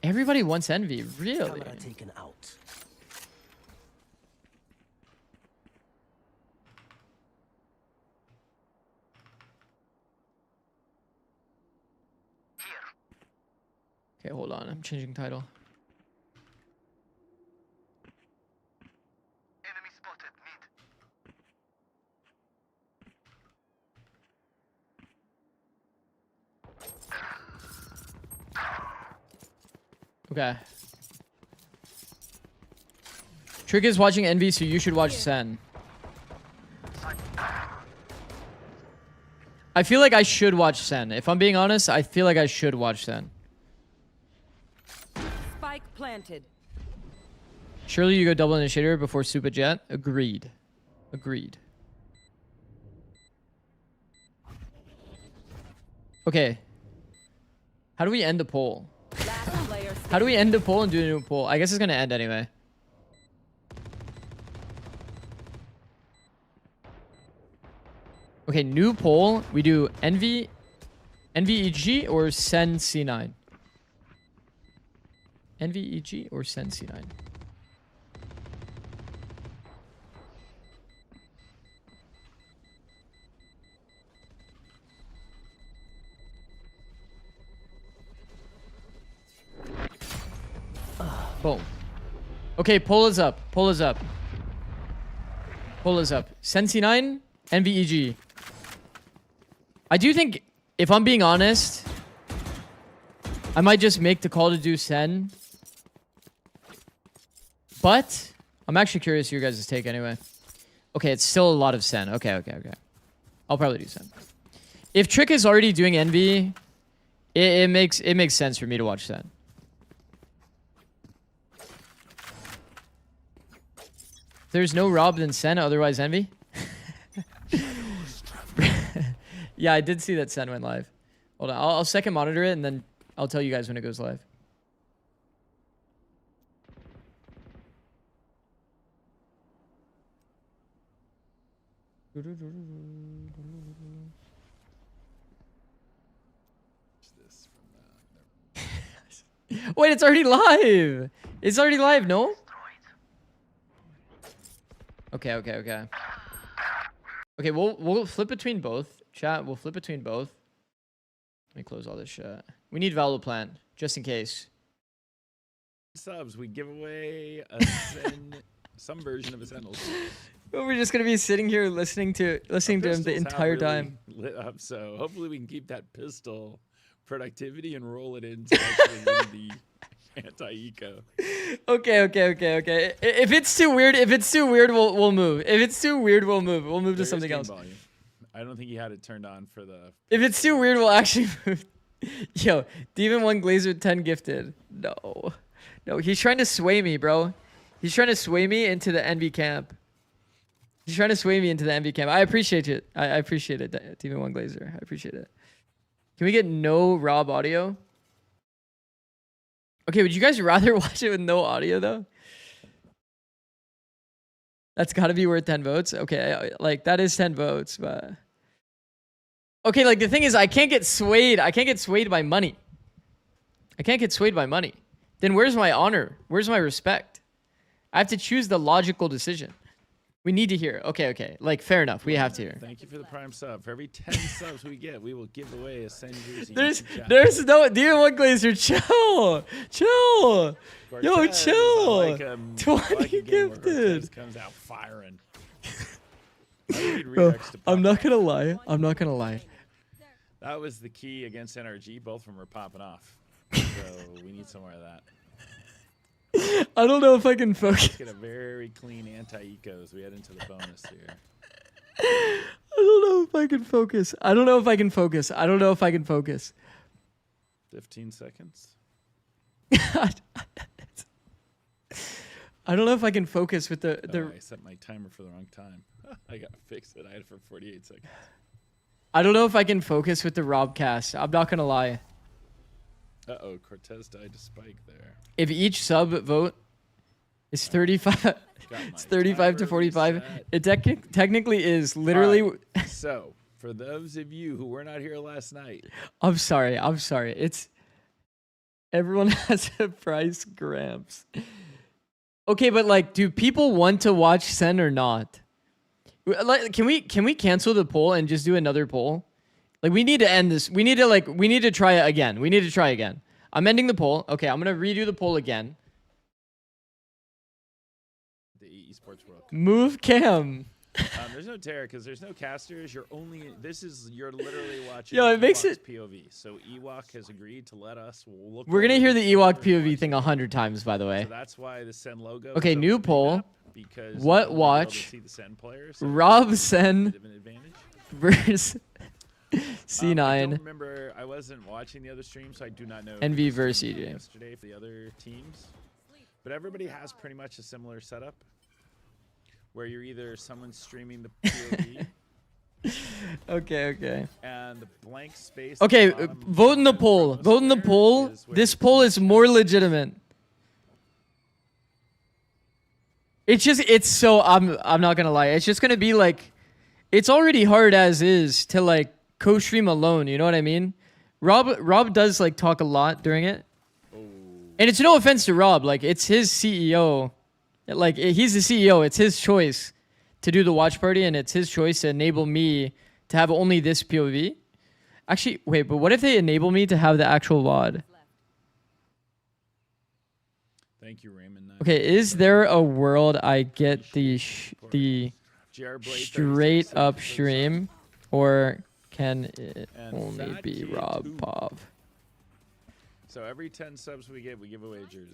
Everybody wants Envy, really? Camera taken out. Okay, hold on. I'm changing title. Enemy spotted mid. Okay. Trick is watching Envy, so you should watch Sen. I feel like I should watch Sen. If I'm being honest, I feel like I should watch Sen. Spike planted. Surely you go double initiator before Super Jet. Agreed. Agreed. Okay. How do we end the poll? How do we end the poll and do a new poll? I guess it's gonna end anyway. Okay, new poll. We do Envy EG or Sen C9. Envy EG or Sen C9. Boom. Okay, poll is up. Poll is up. Poll is up. Sen C9, Envy EG. I do think, if I'm being honest, I might just make the call to do Sen. But I'm actually curious your guys' take anyway. Okay, it's still a lot of Sen. Okay. I'll probably do Sen. If Trick is already doing Envy, it makes sense for me to watch Sen. There's no Rob than Sen, otherwise Envy. Yeah, I did see that Sen went live. Hold on, I'll second monitor it and then I'll tell you guys when it goes live. Wait, it's already live. It's already live, no? Okay. Okay, we'll flip between both. Chat, we'll flip between both. Let me close all this shit. We need Valor Plan, just in case. Subs, we give away a some version of a Sentinel. We're just gonna be sitting here listening to him the entire time. Lit up, so hopefully we can keep that pistol productivity and roll it into actually the anti-eco. Okay. If it's too weird, we'll move. If it's too weird, we'll move. We'll move to something else. Volume. I don't think he had it turned on for the. If it's too weird, we'll actually move. Yo, Demon 1 Glazer 10 gifted. No, he's trying to sway me, bro. He's trying to sway me into the envy camp. I appreciate it. I appreciate it, Demon 1 Glazer. I appreciate it. Can we get no Rob audio? Okay, would you guys rather watch it with no audio though? That's got to be worth 10 votes. Okay, like that is 10 votes, but okay, like the thing is I can't get swayed by money. Then where's my honor? Where's my respect? I have to choose the logical decision. We need to hear. Okay. Like, fair enough. We have to hear. Thank you for the prime sub. For every 10 subs we get, we will give away a Sen jersey. There's no Demon 1 Glazer. Chill. Yo, chill. 20 gifted. Comes out firing. Bro, I'm not gonna lie. That was the key against NRG. Both of them were popping off. So we need some more of that. I don't know if I can focus. Let's get a very clean anti-eco as we head into the bonus here. I don't know if I can focus. 15 seconds. I don't know if I can focus with the. I set my timer for the wrong time. I got to fix it. I had it for 48 seconds. I don't know if I can focus with the Robcast. I'm not gonna lie. Uh-oh, Cortez died to Spike there. If each sub vote is 35, it's 35 to 45. It technically is literally. Right. So, for those of you who were not here last night, I'm sorry. It's everyone has a price, Gramps. Okay, but like, do people want to watch Sen or not? Like, can we cancel the poll and just do another poll? Like, we need to end this. We need to try it again. I'm ending the poll. Okay, I'm going to redo the poll again. the esports world. Move cam. There's no terror because there's no casters. You're literally watching. Yo, it makes Ewok's it POV. So Ewok has agreed to let us look. We're gonna hear the Ewok POV thing 100 times, by the way. So that's why the Sen logo. Okay, new poll. Because what watch? See the Sen players, so Rob Sen versus C9. I don't remember. I wasn't watching the other stream, so I do not know. NV versus EJ. Yesterday for the other teams, but everybody has pretty much a similar setup, where you're either someone streaming the POV. Okay. And the blank space. Okay, vote in the poll. Vote in the poll. This poll is more legitimate. It's so I'm not gonna lie. It's just gonna be like, it's already hard as is to like co-stream alone. You know what I mean? Rob does like talk a lot during it, and it's no offense to Rob. Like, it's his CEO. Like, he's the CEO. It's his choice to do the watch party, and it's his choice to enable me to have only this POV. Actually, wait, but what if they enable me to have the actual VOD? Thank you, Raymond. Okay, is there a world I get the straight up stream, or can it only be Rob Pov? So every 10 subs we get, we give away a jersey.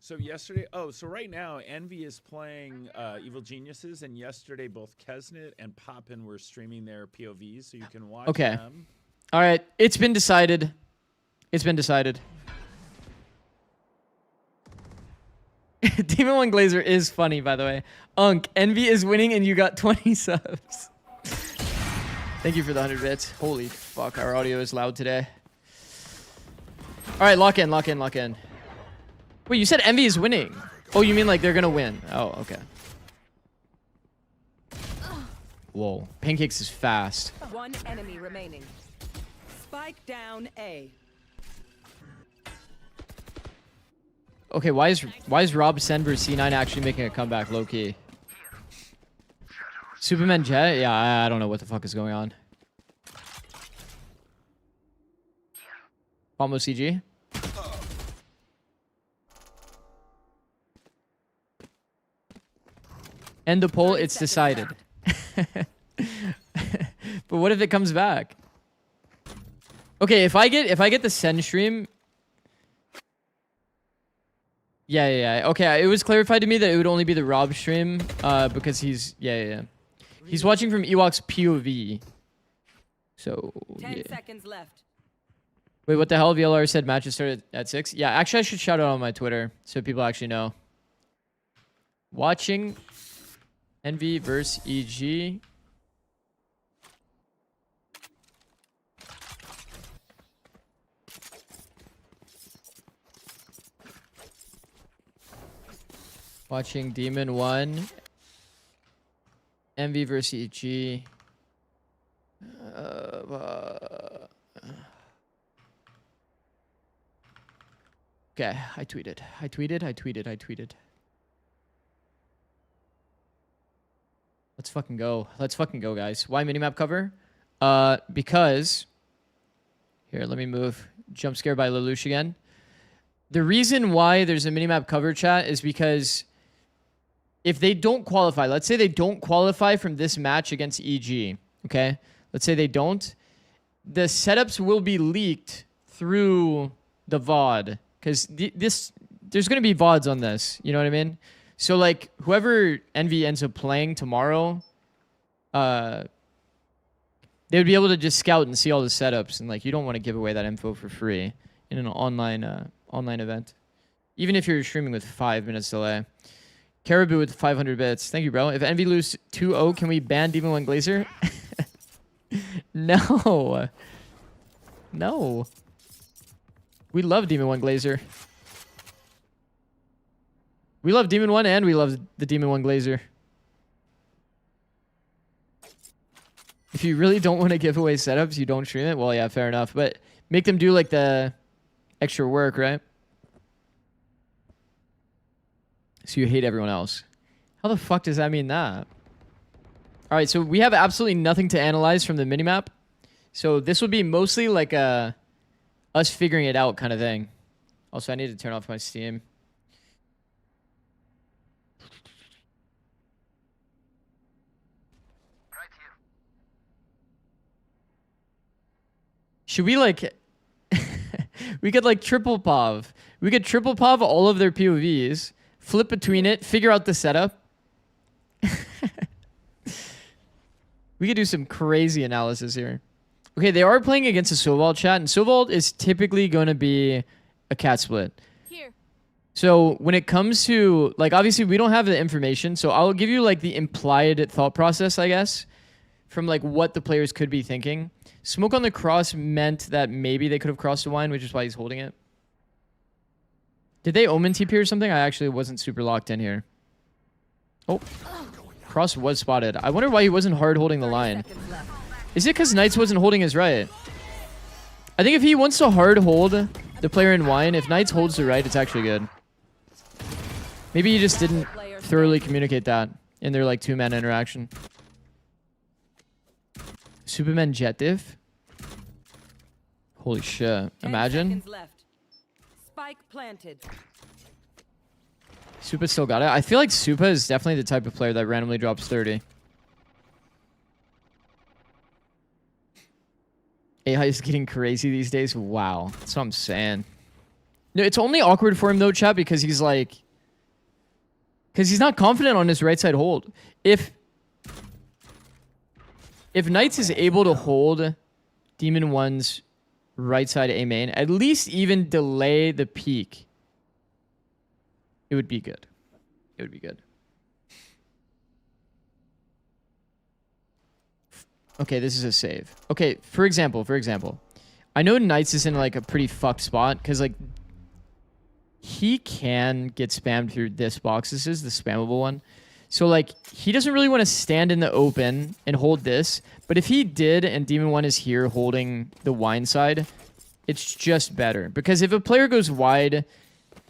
So yesterday, so right now, Envy is playing Evil Geniuses, and yesterday both Kesnet and Poppin were streaming their POVs, so you can watch them. All right, it's been decided. It's been decided. Demon One Glazer is funny, by the way. Envy is winning, and you got 20 subs. Thank you for the 100 bits. Holy fuck, our audio is loud today. All right, lock in, lock in, lock in. Wait, you said Envy is winning. Oh, you mean like they're gonna win? Oh, okay. Whoa, Pancakes is fast. One enemy remaining. Spike down A. Okay, why is Rob Senber C9 actually making a comeback low key? Superman Jet? Yeah, I don't know what the fuck is going on. Almost CG. End the poll, it's decided. But what if it comes back? Okay, if I get the Sen stream. Yeah. Okay, it was clarified to me that it would only be the Rob stream, because he's he's watching from Ewok's POV. So 10 seconds left. Wait, what the hell? VLR said matches started at 6. Yeah, actually, I should shout it out on my Twitter so people actually know. Watching Envy versus EG. Watching Demon 1. Envy versus EG. Okay, I tweeted. Let's fucking go. Let's fucking go, guys. Why minimap cover? Because... Here, let me move. Jump scare by Lelouch again. The reason why there's a minimap cover, chat, is because... If they don't qualify, let's say they don't qualify from this match against EG, okay? Let's say they don't. The setups will be leaked through the VOD. Because there's going to be VODs on this. You know what I mean? So, like, whoever Envy ends up playing tomorrow, they would be able to just scout and see all the setups. And, like, you don't want to give away that info for free in an online event. Even if you're streaming with 5 minutes delay. Caribou with 500 bits. Thank you, bro. If Envy lose 2-0, can we ban Demon One Glazer? No. No. We love Demon One Glazer. We love Demon One and we love the Demon One Glazer. If you really don't want to give away setups, you don't stream it. Well, yeah, fair enough. But make them do like the extra work, right? So you hate everyone else. How the fuck does that mean that? All right, so we have absolutely nothing to analyze from the minimap. So this would be mostly like a us figuring it out kind of thing. Also, I need to turn off my Steam. Should we like... we could like triple POV. We could triple POV all of their POVs. Flip between it, figure out the setup. We could do some crazy analysis here. Okay, they are playing against a Sovald, chat, and Sovald is typically going to be a cat split. Here. So when it comes to, like, obviously we don't have the information, so I'll give you like the implied thought process, I guess, from like what the players could be thinking. Smoke on the cross meant that maybe they could have crossed the wine, which is why he's holding it. Did they omen TP or something? I actually wasn't super locked in here. Oh. Cross was spotted. I wonder why he wasn't hard holding the line. Is it because Knights wasn't holding his right? I think if he wants to hard hold the player in wine, if Knights holds the right, it's actually good. Maybe he just didn't thoroughly communicate that in their like 2-man interaction. Superman jet diff? Holy shit. Imagine. Spike planted. Supa still got it. I feel like Supa is definitely the type of player that randomly drops 30. AI is getting crazy these days. Wow. That's what I'm saying. No, it's only awkward for him though, chat, because he's like, because he's not confident on his right side hold. If Knights is able to hold Demon 1's right side A main, at least even delay the peak, it would be good. It would be good. Okay, this is a save. Okay, for example, I know Knights is in like a pretty fucked spot because like he can get spammed through this box. This is the spammable one. So like he doesn't really want to stand in the open and hold this, but if he did and Demon 1 is here holding the wine side, it's just better. Because if a player goes wide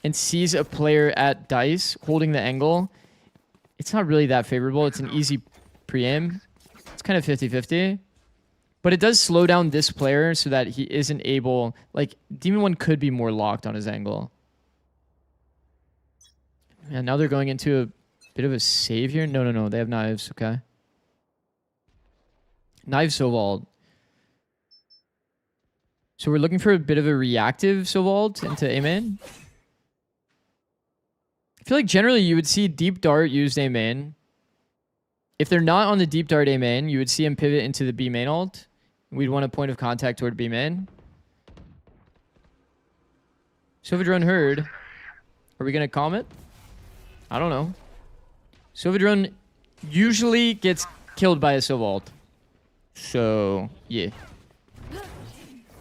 and sees a player at dice holding the angle, it's not really that favorable. It's an easy pre-aim. It's kind of 50-50. But it does slow down this player so that he isn't able... Like, Demon 1 could be more locked on his angle. And now they're going into a bit of a save here. No. They have knives. Okay. Knives Sovald. So we're looking for a bit of a reactive Sovald into A-main. I feel like generally you would see Deep Dart used A-main. If they're not on the Deep Dart A-main, you would see him pivot into the B-main ult. We'd want a point of contact toward B-main. Sovidrone heard. Are we going to calm it? I don't know. Sovidrone usually gets killed by a Sovald. So, yeah.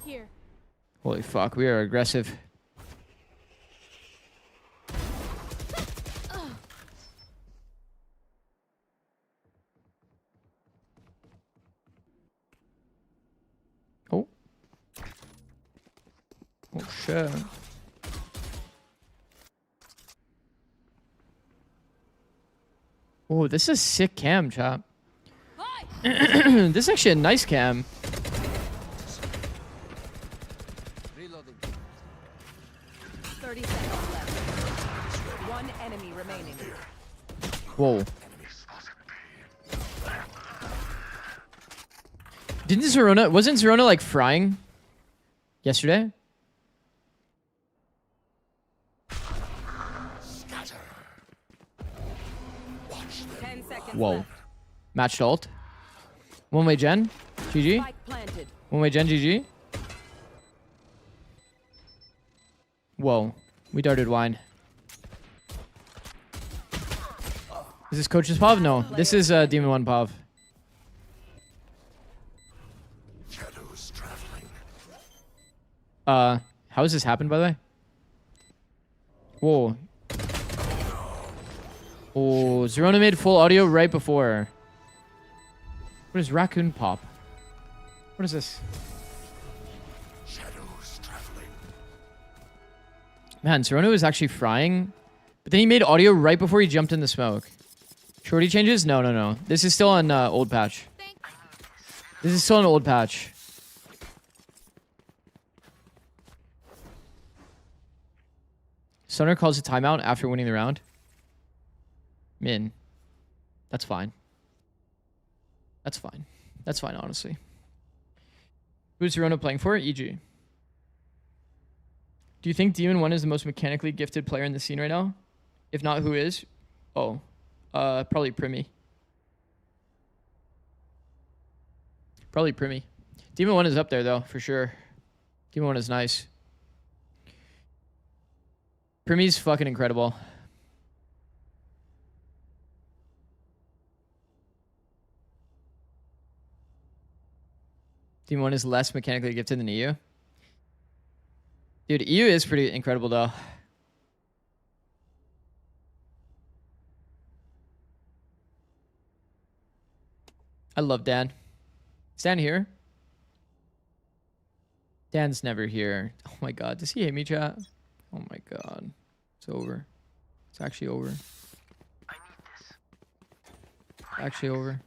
Here. Holy fuck, we are aggressive. Oh. Oh, shit. Oh, this is sick cam, chop. This is actually a nice cam. Reloading. 30 seconds left. One enemy remaining. Whoa. Wasn't Zerona like frying yesterday? Whoa. Matched ult. One way gen. GG. One way gen. GG. Whoa. We darted wine. Is this Coach's Pav? No. This is Demon 1 Pav. Shadows traveling. How has this happened, by the way? Whoa. Oh, Zerona made full audio right before. What is Raccoon Pop? What is this? Shadows traveling. Man, Zerona was actually frying. But then he made audio right before he jumped in the smoke. Shorty changes? No. This is still on old patch. This is still an old patch. Stunner calls a timeout after winning the round. Min. That's fine. That's fine. That's fine, honestly. Who's Zerona playing for? EG. Do you think Demon 1 is the most mechanically gifted player in the scene right now? If not, who is? Oh. Probably Primi. Probably Primi. Demon 1 is up there, though, for sure. Demon 1 is nice. Primi's fucking incredible. Demon 1 is less mechanically gifted than EU. Dude, EU is pretty incredible, though. I love Dan. Is Dan here? Dan's never here. Oh my god. Does he hate me, chat? Oh my god. It's over. It's actually over. Actually over.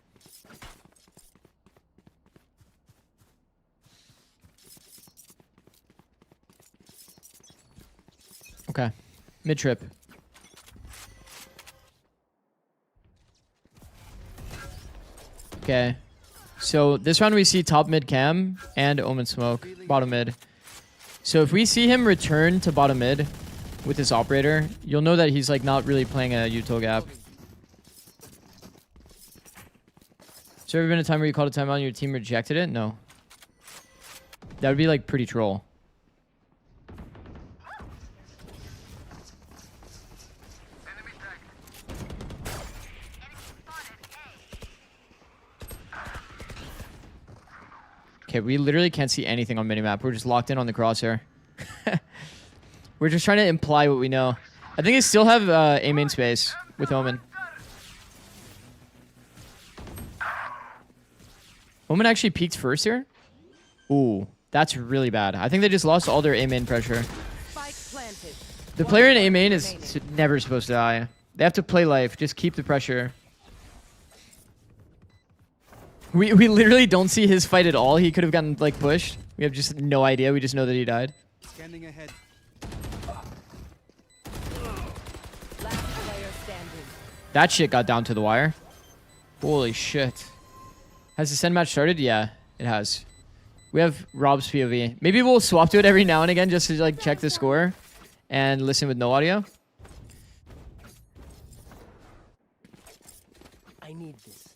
Okay. Mid-trip. Okay. So this round we see top mid cam and Omen smoke. Bottom mid. So if we see him return to bottom mid with this operator, you'll know that he's like not really playing a util gap. Has there ever been a time where you called a timeout and your team rejected it? No. That would be like pretty troll. Okay, we literally can't see anything on minimap. We're just locked in on the crosshair. We're just trying to imply what we know. I think they still have A main space with Omen. Omen actually peaked first here? Ooh, that's really bad. I think they just lost all their A main pressure. The player in A main is never supposed to die. They have to play life. Just keep the pressure. We literally don't see his fight at all. He could have gotten like pushed. We have just no idea. We just know that he died. Scanning ahead. That shit got down to the wire. Holy shit. Has the send match started? Yeah, it has. We have Rob's POV. Maybe we'll swap to it every now and again just to like check the score and listen with no audio. I need this.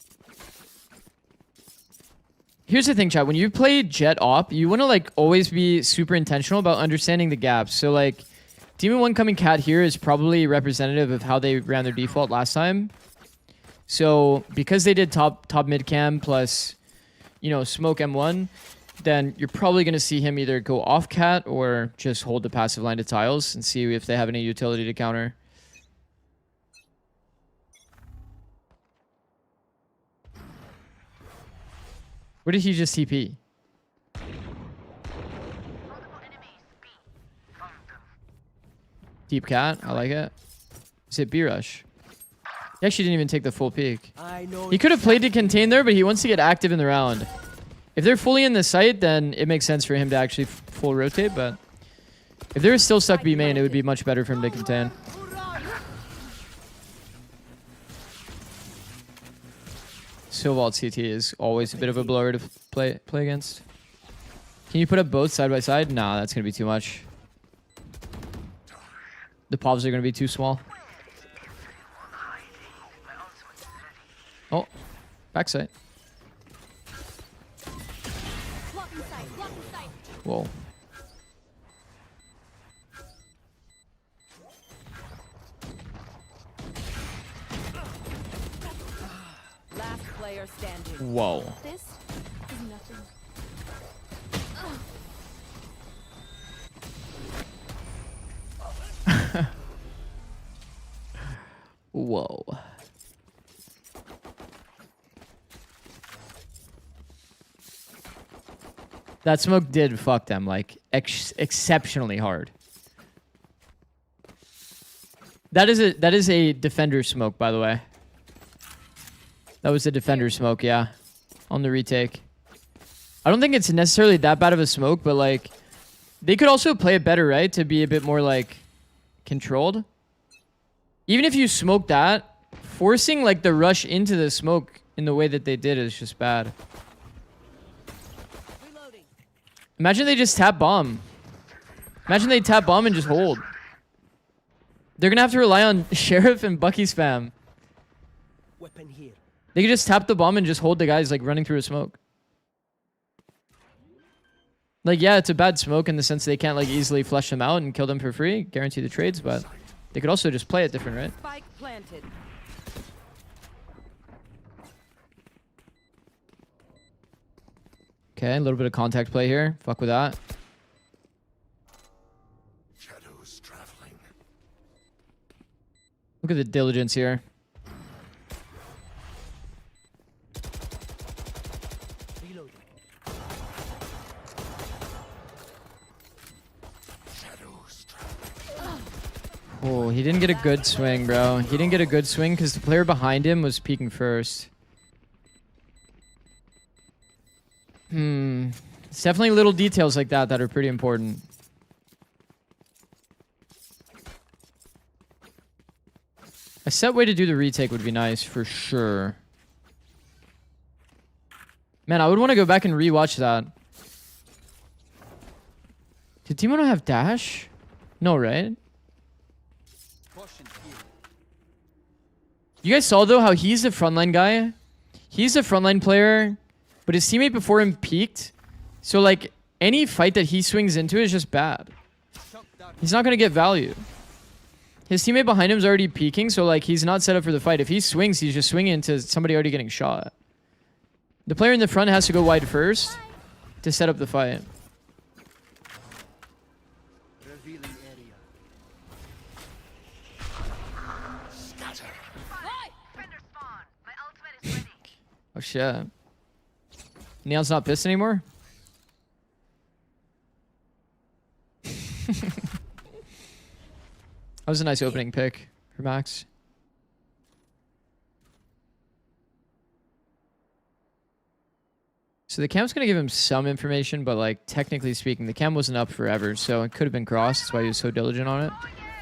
Here's the thing, chat. When you play Jet Op, you want to like always be super intentional about understanding the gaps. So like, Demon 1 coming cat here is probably representative of how they ran their default last time. So because they did top mid cam plus, you know, smoke M1, then you're probably going to see him either go off cat or just hold the passive line to tiles and see if they have any utility to counter. Where did he just TP? Deep cat, I like it. Is it B-Rush? He actually didn't even take the full peek. He could have played to contain there, but he wants to get active in the round. If they're fully in the site, then it makes sense for him to actually full rotate, but if they're still stuck B main, it would be much better for him to contain. Silvault CT is always a bit of a blower to play against. Can you put up both side by side? Nah, that's gonna be too much. The povs are gonna be too small. Oh, backside. Whoa. Last player standing. Whoa. This is nothing. Whoa. That smoke did fuck them like exceptionally hard. That is a defender smoke, by the way. That was a defender smoke, yeah. On the retake. I don't think it's necessarily that bad of a smoke, but like they could also play it better, right? To be a bit more like controlled. Even if you smoke that, forcing like the rush into the smoke in the way that they did is just bad. Imagine they just tap bomb. Imagine they tap bomb and just hold. They're gonna have to rely on Sheriff and Bucky spam. Weapon here. They could just tap the bomb and just hold the guys like running through a smoke. Like, yeah, it's a bad smoke in the sense they can't like easily flush them out and kill them for free, guarantee the trades, but they could also just play it different, right? Spike planted. Okay, a little bit of contact play here. Fuck with that. Shadows traveling. Look at the diligence here. Oh, he didn't get a good swing, bro. He didn't get a good swing because the player behind him was peeking first. It's definitely little details like that that are pretty important. A set way to do the retake would be nice for sure. Man, I would want to go back and rewatch that. Did Team 1 have dash? No, right? You guys saw though how he's the frontline guy? He's a frontline player, but his teammate before him peaked. So like any fight that he swings into is just bad. He's not gonna get value. His teammate behind him is already peeking, so like he's not set up for the fight. If he swings, he's just swinging into somebody already getting shot. The player in the front has to go wide first to set up the fight. Oh shit. Neon's not pissed anymore? That was a nice opening pick for Max. So the cam's going to give him some information, but like technically speaking, the cam wasn't up forever, so it could have been crossed. That's why he was so diligent on it.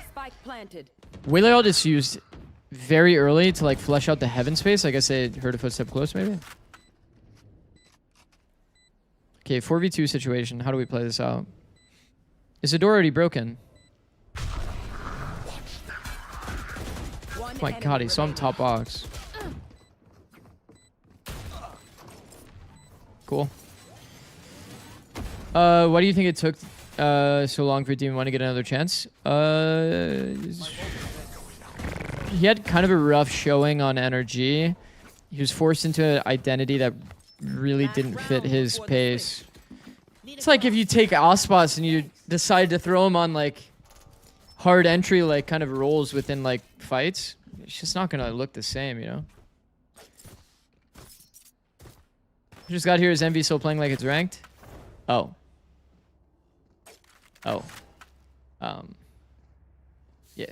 Spike planted. Waylaid just used very early to like flesh out the heaven space. I guess they heard a footstep close maybe. Okay, 4v2 situation. How do we play this out? Is the door already broken? Oh my god, he saw him top box. Cool. Why do you think it took so long for Demon 1 to get another chance? He had kind of a rough showing on NRG. He was forced into an identity that really didn't fit his pace. It's like if you take Ospas and you decide to throw him on like hard entry like kind of roles within like fights, it's just not gonna look the same, you know? Just got here, is Envy still playing like it's ranked? Oh. Oh. Yeah.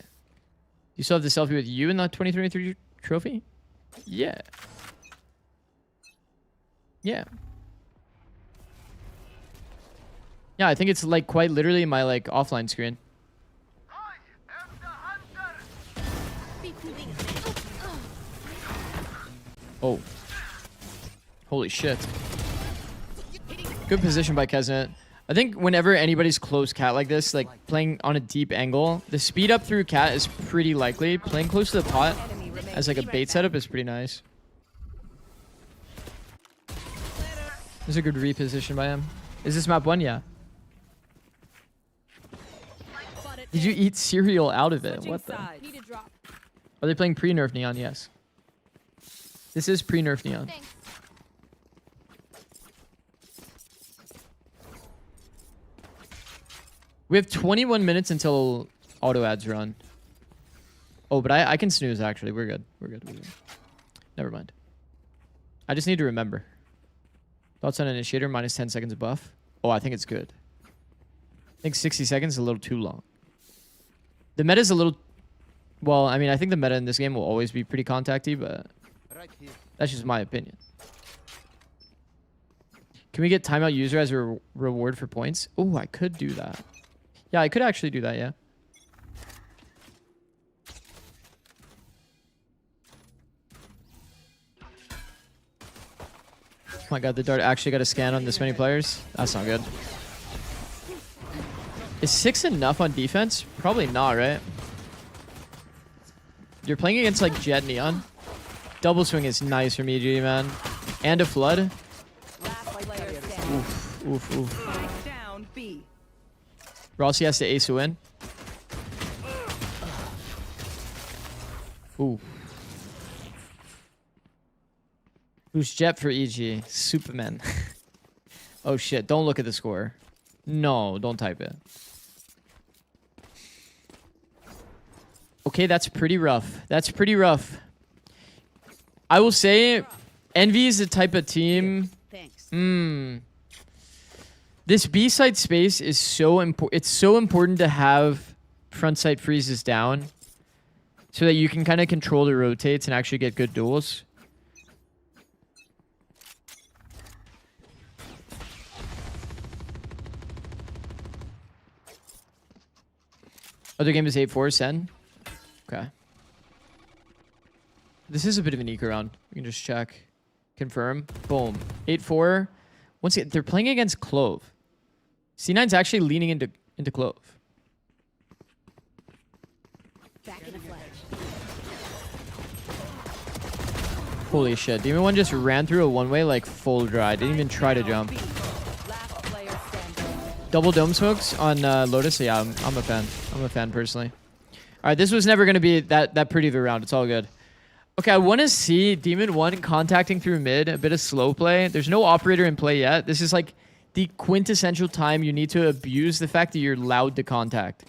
You still have the selfie with you in the 2023 trophy? Yeah. Yeah. Yeah, I think it's like quite literally my like offline screen. Oh. Holy shit. Good position by Kesnet. I think whenever anybody's close cat like this, like playing on a deep angle, the speed up through cat is pretty likely. Playing close to the pot as like a bait setup is pretty nice. There's a good reposition by him. Is this map 1? Yeah. Did you eat cereal out of it? What the? Are they playing pre-nerf Neon? Yes. This is pre-nerf Neon. Thanks. We have 21 minutes until auto ads run. Oh, but I can snooze actually. We're good. We're good. We're good. Never mind. I just need to remember. Thoughts on initiator minus 10 seconds of buff? Oh, I think it's good. I think 60 seconds is a little too long. The meta is a little... Well, I mean, I think the meta in this game will always be pretty contacty, but that's just my opinion. Can we get timeout user as a reward for points? Oh, I could do that. Yeah, I could actually do that, yeah. Oh my god, the dart actually got a scan on this many players? That's not good. Is 6 enough on defense? Probably not, right? You're playing against like Jet Neon. Double swing is nice from EG, man. And a flood. Oof, oof, oof. Rossi has to ace a win. Ooh. Who's Jet for EG? Superman. Oh shit, don't look at the score. No, don't type it. Okay, that's pretty rough. That's pretty rough. I will say, Envy is the type of team... Thanks. This B-side space is so important. It's so important to have front sight freezes down so that you can kind of control the rotates and actually get good duels. Other game is 8-4, Sen. Okay. This is a bit of an eco round. We can just check. Confirm. Boom. 8-4. Once again, they're playing against Clove. C9's actually leaning into Clove. Back in a flash. Holy shit. Demon 1 just ran through a one-way like full dry. Didn't even try to jump. Last player standing. Double dome smokes on Lotus. Yeah, I'm a fan. I'm a fan personally. All right, this was never going to be that pretty of a round. It's all good. Okay, I want to see Demon 1 contacting through mid. A bit of slow play. There's no operator in play yet. This is like the quintessential time you need to abuse the fact that you're allowed to contact.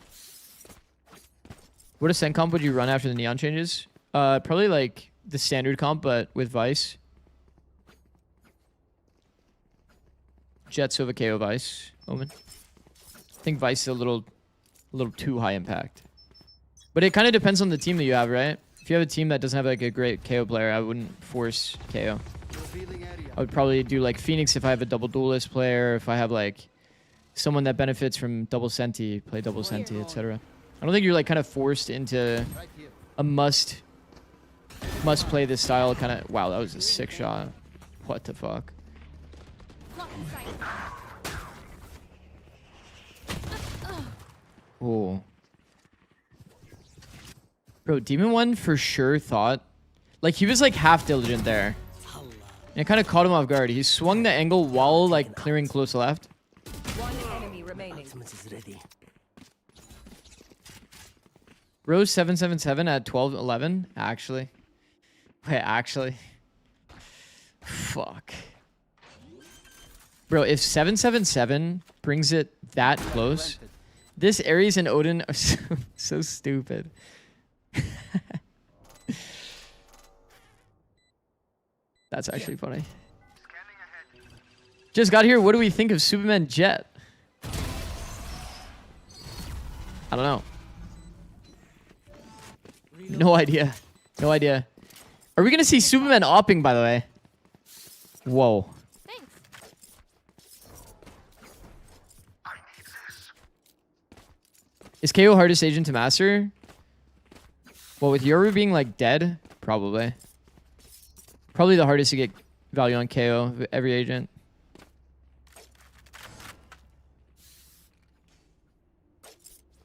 What ascent comp would you run after the neon changes? Probably like the standard comp, but with Vice. Jet Sova KO Vice. Omen. I think Vice is a little too high impact. But it kind of depends on the team that you have, right? If you have a team that doesn't have like a great KO player, I wouldn't force KO. I would probably do like Phoenix if I have a double duelist player. If I have like someone that benefits from double senti, play double senti, etc. I don't think you're like kind of forced into a must play this style kind of. Wow, that was a sick shot. What the fuck? Oh. Bro, Demon 1 for sure thought like he was like half diligent there. And it kind of caught him off guard. He swung the angle while like clearing close left. One enemy remaining. Rose 777 at 12-11. Actually. Wait, actually. Fuck. Bro, if 777 brings it that close, this Ares and Odin are so stupid. That's actually funny. Just got here. What do we think of Superman Jet? I don't know. No idea. No idea. Are we going to see Superman opping, by the way? Whoa. Thanks. Is KO hardest agent to master? Well, with Yoru being like dead, probably. Probably the hardest to get value on KO of every agent.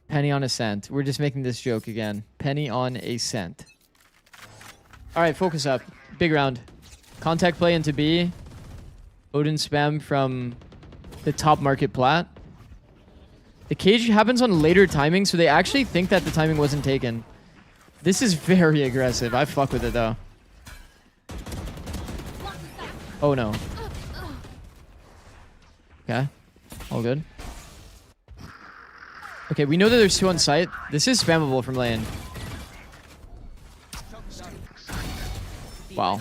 Penny on a cent. We're just making this joke again. Penny on a cent. All right, focus up. Big round. Contact play into B. Odin spam from the top market plat. The cage happens on later timing, so they actually think that the timing wasn't taken. This is very aggressive. I fuck with it, though. Oh, no. Okay. All good. Okay, we know that there's two on site. This is spammable from lane. Wow.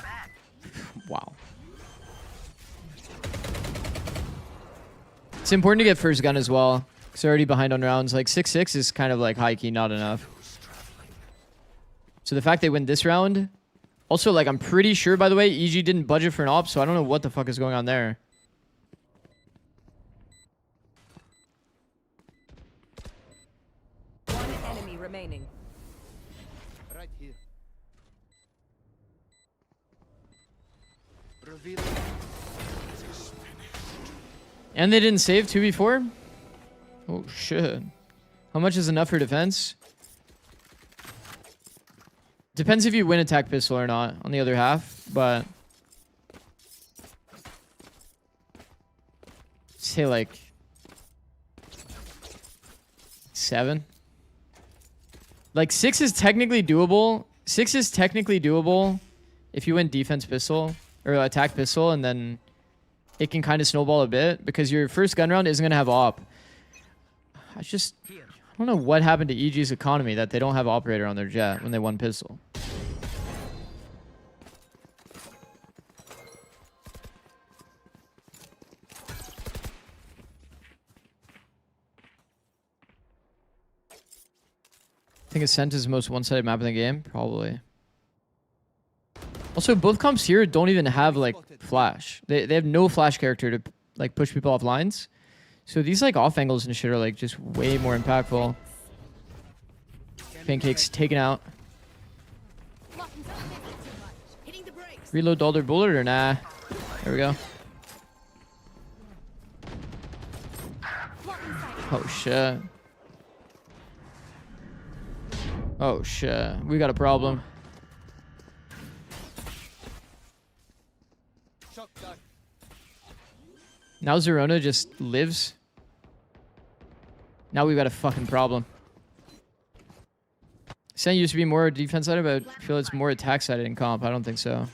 Wow. It's important to get first gun as well. Because they're already behind on rounds. Like 6-6 is kind of like high key, not enough. So the fact they win this round. Also, like, I'm pretty sure, by the way, EG didn't budget for an op, so I don't know what the fuck is going on there. One enemy remaining. Right here. And they didn't save 2v4? Oh, shit. How much is enough for defense? Depends if you win attack pistol or not on the other half, but... say like... 7? Like 6 is technically doable. 6 is technically doable if you win defense pistol or attack pistol, and then it can kind of snowball a bit because your first gun round isn't going to have op. I don't know what happened to EG's economy that they don't have operator on their jet when they won pistol. I think Ascent is the most one-sided map in the game? Probably. Also, both comps here don't even have, like, flash. They have no flash character to, like, push people off lines. So these, like, off angles and shit are, like, just way more impactful. Pancakes taken out. Reload Dollar Bullet or nah? There we go. Oh, shit. Oh shit, we got a problem. Now Zerona just lives. Now we've got a fucking problem. Saying used to be more defense sided, but I feel it's more attack sided in comp. I don't think so.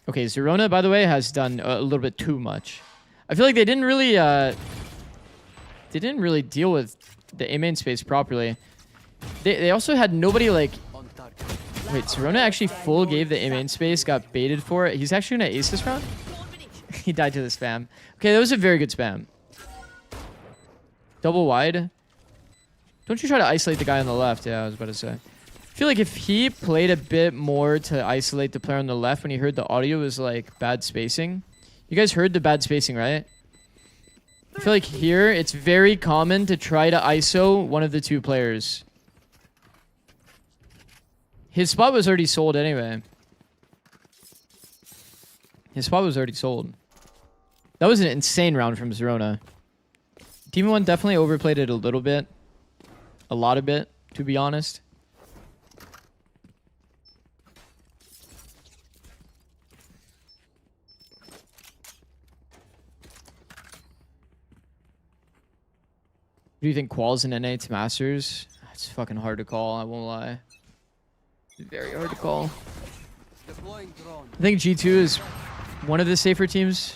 Okay, Zerona, by the way, has done a little bit too much. I feel like they didn't really deal with the A main space properly. They also had nobody like. Wait, Zerona actually full gave the A main space, got baited for it. He's actually gonna ace this round. He died to the spam. Okay, that was a very good spam. Double wide. Don't you try to isolate the guy on the left? Yeah, I was about to say. I feel like if he played a bit more to isolate the player on the left when he heard the audio was like bad spacing. You guys heard the bad spacing, right? I feel like here it's very common to try to ISO one of the two players. His spot was already sold anyway. His spot was already sold. That was an insane round from Zerona. Team 1 definitely overplayed it a little bit. A lot of it, to be honest. Do you think Qual's in NA to Masters? It's fucking hard to call, I won't lie. It's very hard to call. I think G2 is one of the safer teams.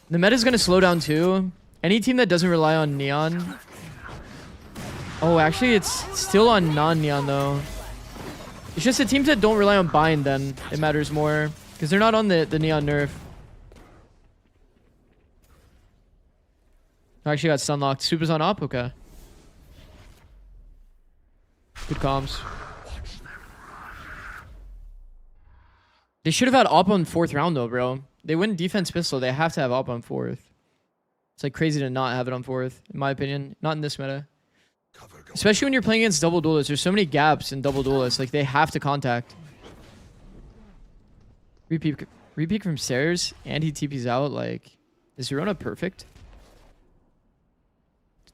The meta's gonna slow down too. Any team that doesn't rely on Neon. Oh, actually it's still on non-Neon though. It's just the teams that don't rely on Bind then it matters more. Because they're not on the Neon nerf. I actually got stunlocked. Super's on op? Okay. Good comms. They should have had op on 4th round though, bro. They win defense pistol. They have to have op on 4th. It's like crazy to not have it on 4th, in my opinion. Not in this meta. Especially when you're playing against double duelists. There's so many gaps in double duelists. Like, they have to contact. Repeat from stairs, and he TP's out. Like, is Zerona perfect?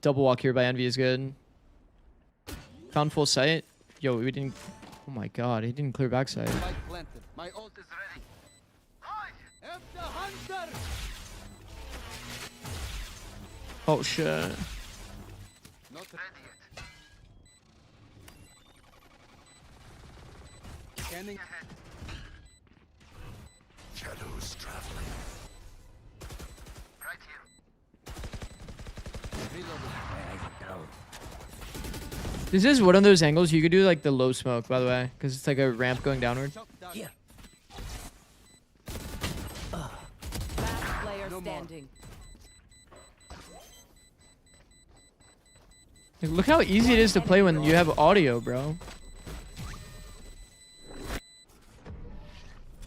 Double walk here by Envy is good. Found full sight. Yo, we didn't... Oh my god, he didn't clear backside. My ult is ready. I am the hunter. Oh shit. Not ready yet. Scanning ahead. Shadows traveling. Right here. Reloading. This is one of those angles you could do like the low smoke, by the way, because it's like a ramp going downward. Here. Last player standing. Like, look how easy it is to play when you have audio, bro.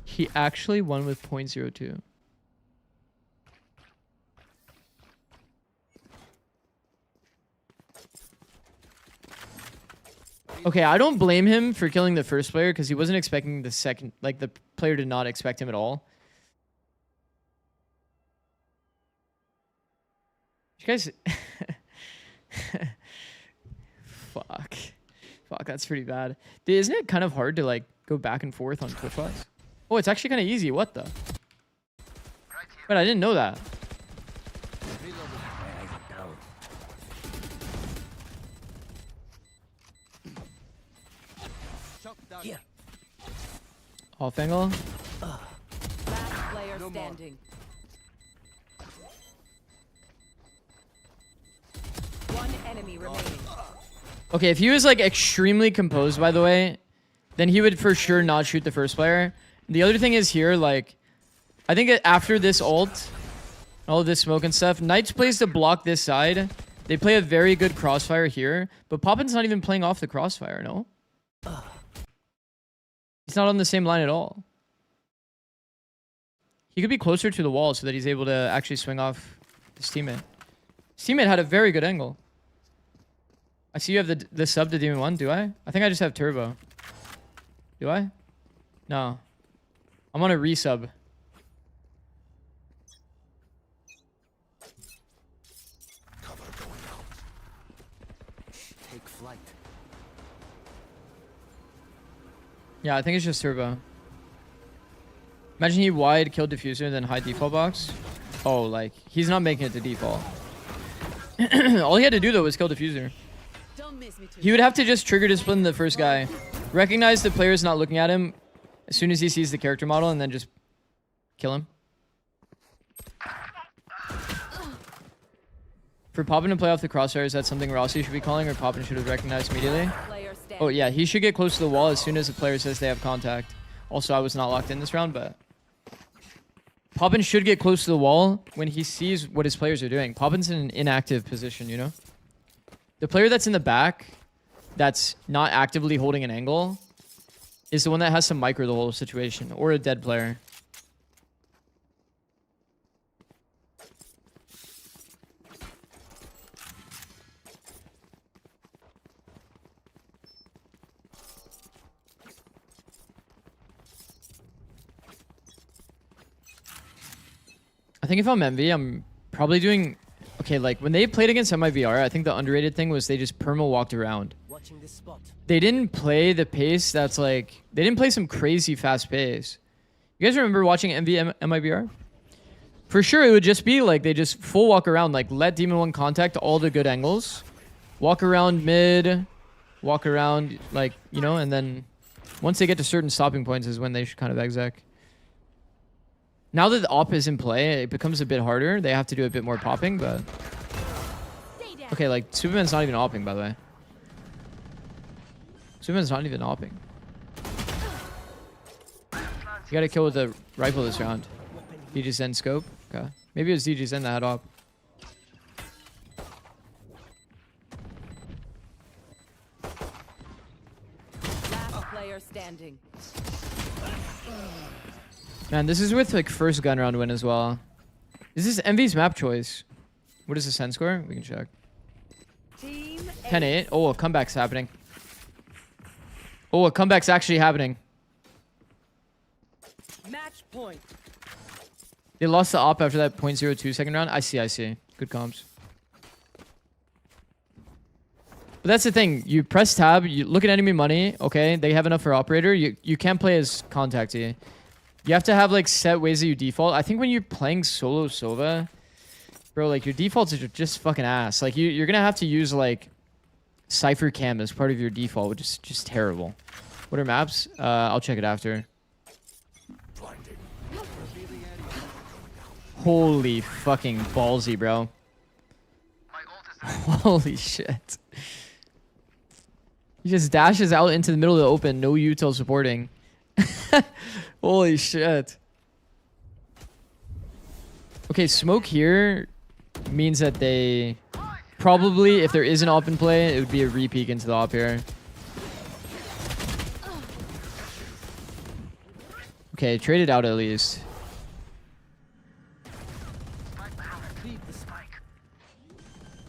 He actually won with 0.02. Okay, I don't blame him for killing the first player because he wasn't expecting the second. Like, the player did not expect him at all. You guys... Fuck. Fuck, that's pretty bad. Dude, isn't it kind of hard to, like, go back and forth on cliff flags? Oh, it's actually kind of easy. What the? But I didn't know that. Here. Off angle. Last player standing. One enemy remaining. Okay, if he was like extremely composed, by the way, then he would for sure not shoot the first player. The other thing is here, like, I think after this ult, all of this smoke and stuff, Knights plays to block this side. They play a very good crossfire here, but Poppin's not even playing off the crossfire, no? He's not on the same line at all. He could be closer to the wall so that he's able to actually swing off his teammate. His teammate had a very good angle. I see you have the sub to Demon 1, do I? I think I just have turbo. Do I? No. I'm on a resub. Take flight. Yeah, I think it's just turbo. Imagine he wide kill diffuser then high default box. Oh, like he's not making it to default. All he had to do though was kill diffuser. He would have to just trigger discipline the first guy, recognize the player's not looking at him as soon as he sees the character model, and then just kill him. For Poppin to play off the crosshair, is that something Rossi should be calling, or Poppin should have recognized immediately? Oh yeah, he should get close to the wall as soon as the player says they have contact. Also, I was not locked in this round, but Poppin should get close to the wall when he sees what his players are doing. Poppin's in an inactive position, you know? The player that's in the back, that's not actively holding an angle, is the one that has to micro the whole situation, or a dead player. I think if I'm MV, I'm probably doing... Okay, like, when they played against MIVR, I think the underrated thing was they just perma walked around. Watching this spot. They didn't play the pace that's like... They didn't play some crazy fast pace. You guys remember watching MIVR? For sure, it would just be like, they just full walk around, like, let Demon 1 contact all the good angles. Walk around mid, walk around, like, you know, and then... Once they get to certain stopping points is when they should kind of exec. Now that the op is in play, it becomes a bit harder. They have to do a bit more popping, but... Okay, like, Superman's not even opping, by the way. Superman's not even opping. You gotta kill with the rifle this round. DG Zen scope? Okay. Maybe it was DG Zen that had op. Last player standing. Man, this is with like first gun round win as well. Is this MV's map choice? What is the send score? We can check. 10-8. Oh, a comeback's happening. Oh, a comeback's actually happening. Match point. They lost the op after that 0.02 second round. I see. Good comms. But that's the thing. You press tab, you look at enemy money. Okay, they have enough for operator. You can't play as contacty. You have to have like set ways that you default. I think when you're playing solo Sova, bro, like your defaults are just fucking ass. Like you're gonna have to use like Cypher Cam as part of your default, which is just terrible. What are maps? I'll check it after. Holy fucking ballsy, bro. Holy shit. He just dashes out into the middle of the open, no util supporting. Holy shit. Okay, smoke here means that they probably, if there is an op in play, it would be a re-peek into the op here. Okay, trade it out at least.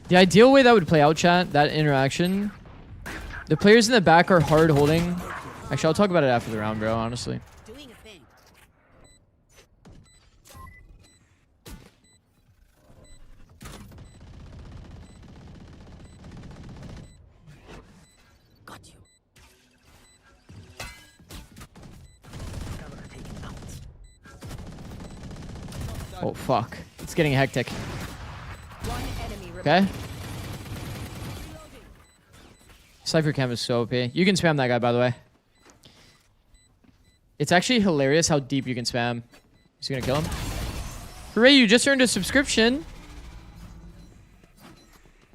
The ideal way that would play out, chat, that interaction, the players in the back are hard holding. Actually, I'll talk about it after the round, bro, honestly. Oh, fuck. It's getting hectic. Okay. Cypher Cam is so OP. You can spam that guy, by the way. It's actually hilarious how deep you can spam. He's gonna kill him. Hooray, you just earned a subscription.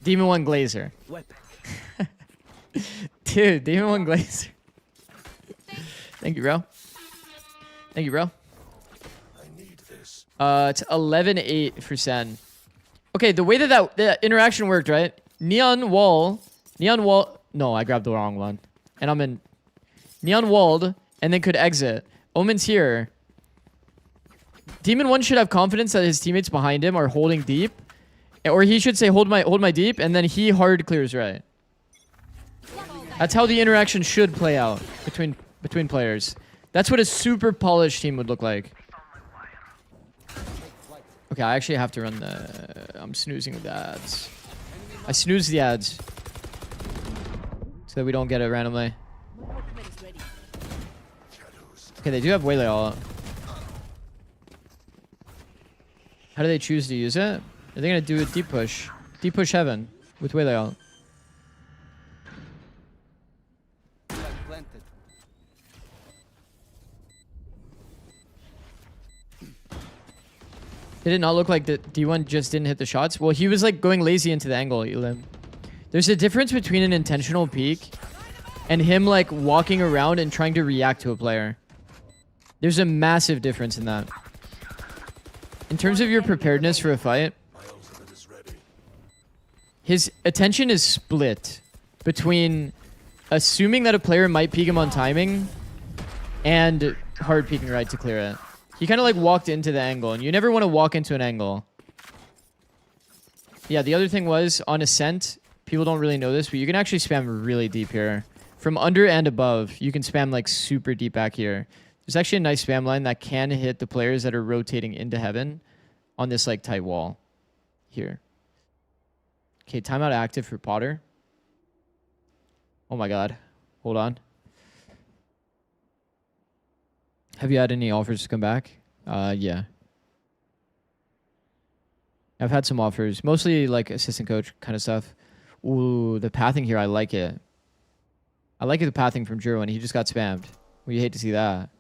Demon 1 Glazer. Dude, Demon 1 Glazer. Thank you, bro. Thank you, bro. It's 11-8 for Sen. Okay, the way that the interaction worked, right? Neon wall. No, I grabbed the wrong one. And I'm in neon walled and then could exit. Omen's here. Demon 1 should have confidence that his teammates behind him are holding deep. Or he should say, hold my deep, and then he hard clears right. That's how the interaction should play out between players. That's what a super polished team would look like. Okay, I actually have to run the... I'm snoozing the ads. I snooze the ads. so that we don't get it randomly. Okay, they do have Waylay all up. How do they choose to use it? Are they gonna do a deep push? Deep push heaven with Waylay all. Did it not look like the D1 just didn't hit the shots? Well, he was like going lazy into the angle, Elim. There's a difference between an intentional peek and him like walking around and trying to react to a player. There's a massive difference in that. In terms of your preparedness for a fight, his attention is split between assuming that a player might peek him on timing and hard peeking right to clear it. He kind of like walked into the angle, and you never want to walk into an angle. Yeah, the other thing was on ascent, people don't really know this, but you can actually spam really deep here. From under and above, you can spam like super deep back here. There's actually a nice spam line that can hit the players that are rotating into heaven on this like tight wall here. Okay, timeout active for Potter. Oh my god. Hold on. Have you had any offers to come back? Yeah. I've had some offers. Mostly like assistant coach kind of stuff. Ooh, the pathing here, I like it. I like the pathing from Jiro, and he just got spammed. Well, you hate to see that.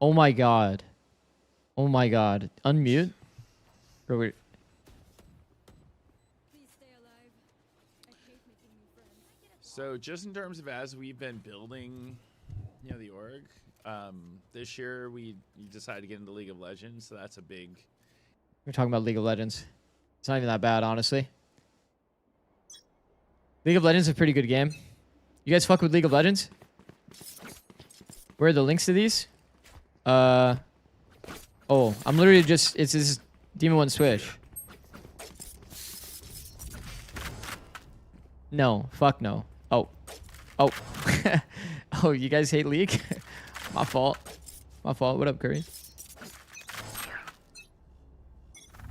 Oh my god. Oh my god. Unmute? Bro, wait. So just in terms of as we've been building, you know, the org, this year we decided to get into League of Legends, so that's a big... We're talking about League of Legends. It's not even that bad, honestly. League of Legends is a pretty good game. You guys fuck with League of Legends? Where are the links to these? Oh, I'm literally just... It's this Demon 1 Switch. No. Fuck no. Oh. Oh. Oh, you guys hate League? My fault. My fault. What up, Curry?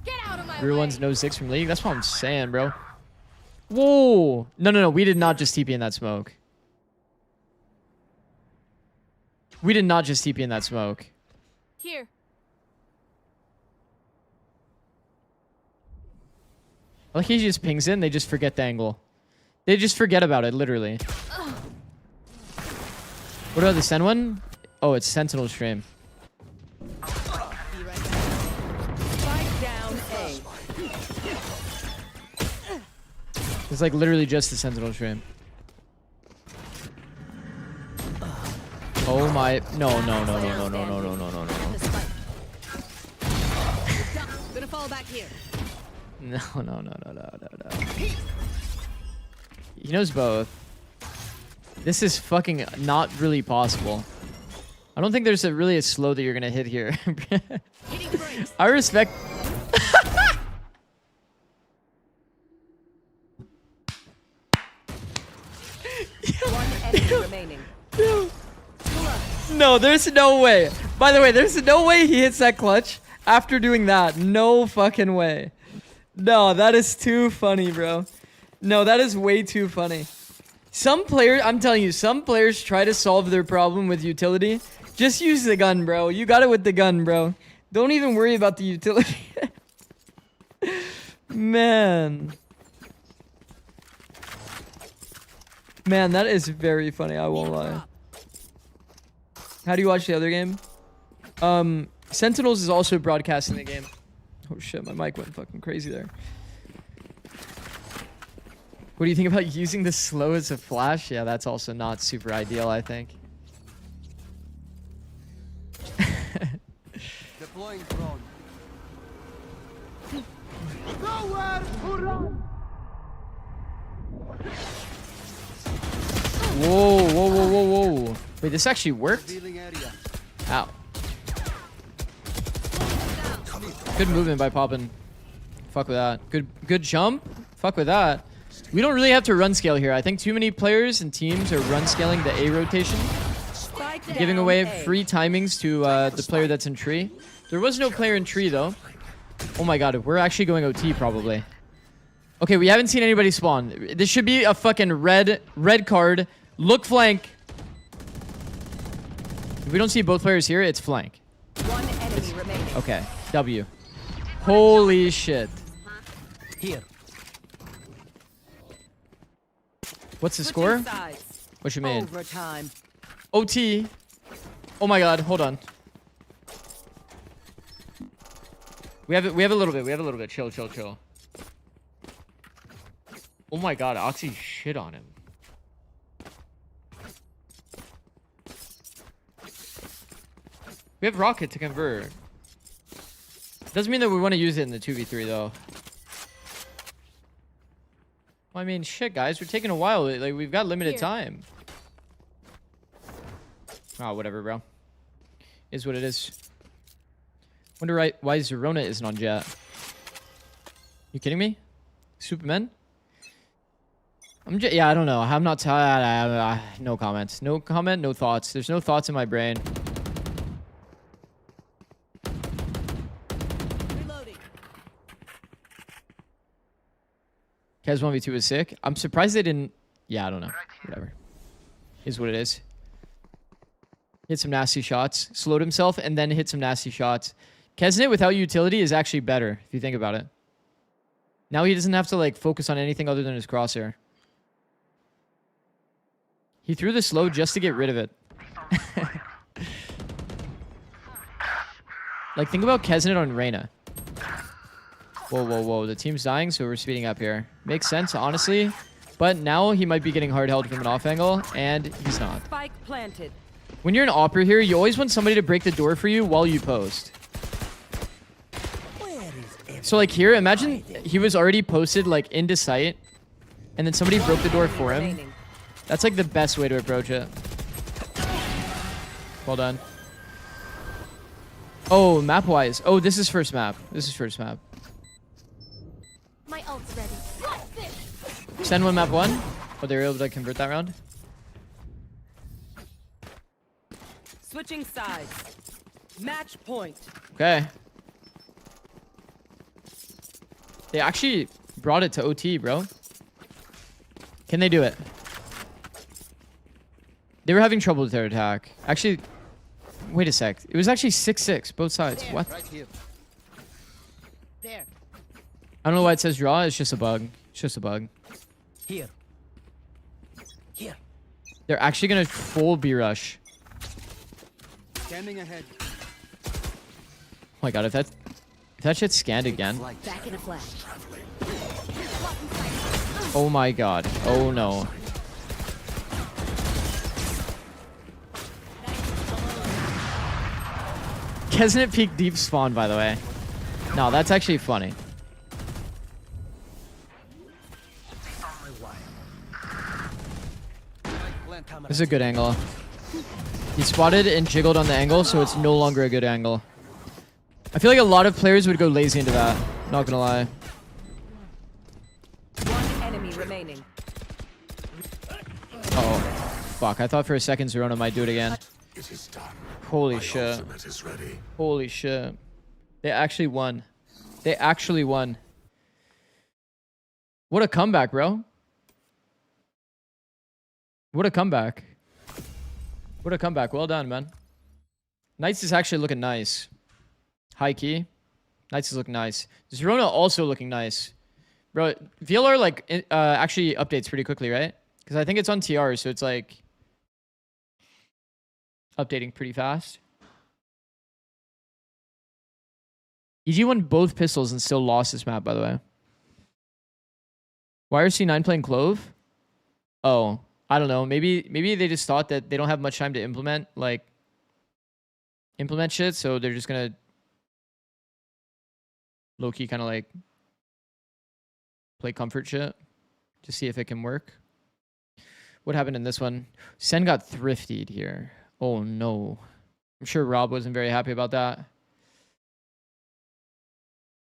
Get out of my Real way. one's no 6 from League? That's what I'm saying, bro. Whoa. No, no, no. We did not just TP in that smoke. We did not just TP in that smoke. Here. Like he just pings in, they just forget the angle. They just forget about it, literally. What about the Sen one? Oh, it's Sentinel stream. Spike down A. It's like literally just the Sentinel stream. Oh my... No, no, no, no, no, no, no, no, no, no, no. Gonna fall back here. No, no, no, no, no, no, no. He knows both. This is fucking not really possible. I don't think there's really a slow that you're gonna hit here. I respect... One enemy remaining. No, there's no way. By the way, there's no way he hits that clutch after doing that. No fucking way. No, that is too funny, bro. No, that is way too funny. Some players, I'm telling you, some players try to solve their problem with utility. Just use the gun, bro. You got it with the gun, bro. Don't even worry about the utility. Man. Man, that is very funny. I won't lie. How do you watch the other game? Sentinels is also broadcasting the game. Oh shit, my mic went fucking crazy there. What do you think about using the slow as a flash? Yeah, that's also not super ideal, I think. Deploying drone. Nowhere to run. Whoa, whoa, whoa, whoa, whoa. Wait, this actually worked? Ow. Good movement by Poppin. Fuck with that. Good jump? Fuck with that. We don't really have to run scale here. I think too many players and teams are run scaling the A rotation. Giving away free timings to the player that's in tree. There was no player in tree though. Oh my god, we're actually going OT probably. Okay, we haven't seen anybody spawn. This should be a fucking red card. Look flank. If we don't see both players here, it's flank. One enemy remaining. Okay, W. Holy shit. Here. What's the score? Sides. What you mean? Overtime. OT. Oh my god, hold on. We have a little bit. We have a little bit. Chill. Oh my god, Oxy shit on him. We have rocket to convert. Doesn't mean that we want to use it in the 2v3 though. Well, I mean, shit, guys, we're taking a while. Like, we've got limited time. Oh, whatever, bro. Is what it is. Wonder why Zerona isn't on Jet. You kidding me? Superman? Yeah, I don't know. I'm not no comments. No comment, no thoughts. There's no thoughts in my brain. Kez 1v2 was sick. I'm surprised they didn't... Yeah, I don't know. Whatever. Is what it is. Hit some nasty shots. Slowed himself and then hit some nasty shots. Kesnit without utility is actually better, if you think about it. Now he doesn't have to like focus on anything other than his crosshair. He threw the slow just to get rid of it. Like, think about Kesnit on Reyna. Whoa. The team's dying, so we're speeding up here. Makes sense, honestly. But now he might be getting hard held from an off angle, and he's not. Spike planted. When you're an opera here, you always want somebody to break the door for you while you post. So like here, imagine he was already posted like into sight, and then somebody broke the door for him. That's like the best way to approach it. Well done. Oh, map-wise. Oh, this is first map. My ult's ready. Send one map 1. Oh, they were able to convert that round. Switching sides. Match point. Okay. They actually brought it to OT, bro. Can they do it? They were having trouble with their attack. Actually, wait a sec. It was actually 6-6, both sides. There, What? Right here. There. I don't know why it says draw. It's just a bug. It's just a bug. Here. Here. They're actually going to full B rush. Scanning ahead. Oh my god, if that shit's scanned again. Back in a flash. Oh my god. Oh no. Kesnit peak deep spawn, by the way. No, that's actually funny. This is a good angle. He spotted and jiggled on the angle, so it's no longer a good angle. I feel like a lot of players would go lazy into that. Not gonna lie. One enemy remaining. Oh, fuck. I thought for a second Zerona might do it again. Holy shit. Holy shit. They actually won. They actually won. What a comeback, bro. What a comeback. What a comeback. Well done, man. Knights is actually looking nice. High key. Knights is looking nice. Zerona also looking nice. Bro, VLR like actually updates pretty quickly, right? Because I think it's on TR, so it's like updating pretty fast. EG won both pistols and still lost this map, by the way. Why are C9 playing Clove? Oh, I don't know. Maybe they just thought that they don't have much time to implement shit, so they're just gonna low-key kind of like play comfort shit to see if it can work. What happened in this one? Sen got thriftied here. Oh no. I'm sure Rob wasn't very happy about that.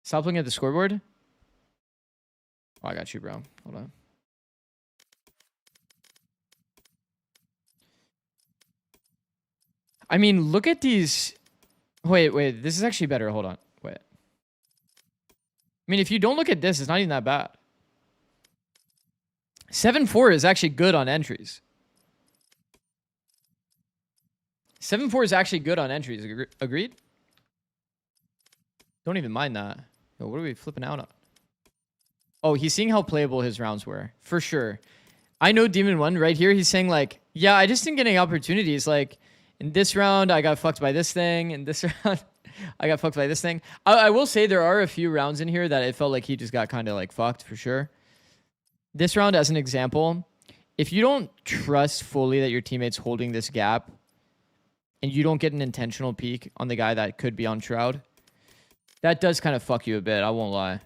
Stop looking at the scoreboard. Oh, I got you, bro. Hold on. I mean, look at these. Wait. This is actually better. Hold on. Wait. I mean, if you don't look at this, it's not even that bad. 7-4 is actually good on entries. 7-4 is actually good on entries. Agreed? Don't even mind that. Yo, what are we flipping out on? Oh, he's seeing how playable his rounds were. For sure. I know Demon 1 right here. He's saying like, yeah, I just didn't get any opportunities. Like, in this round, I got fucked by this thing. In this round, I got fucked by this thing. I will say there are a few rounds in here that it felt like he just got kind of like fucked for sure. This round, as an example, if you don't trust fully that your teammate's holding this gap and you don't get an intentional peek on the guy that could be on Shroud, that does kind of fuck you a bit. I won't lie.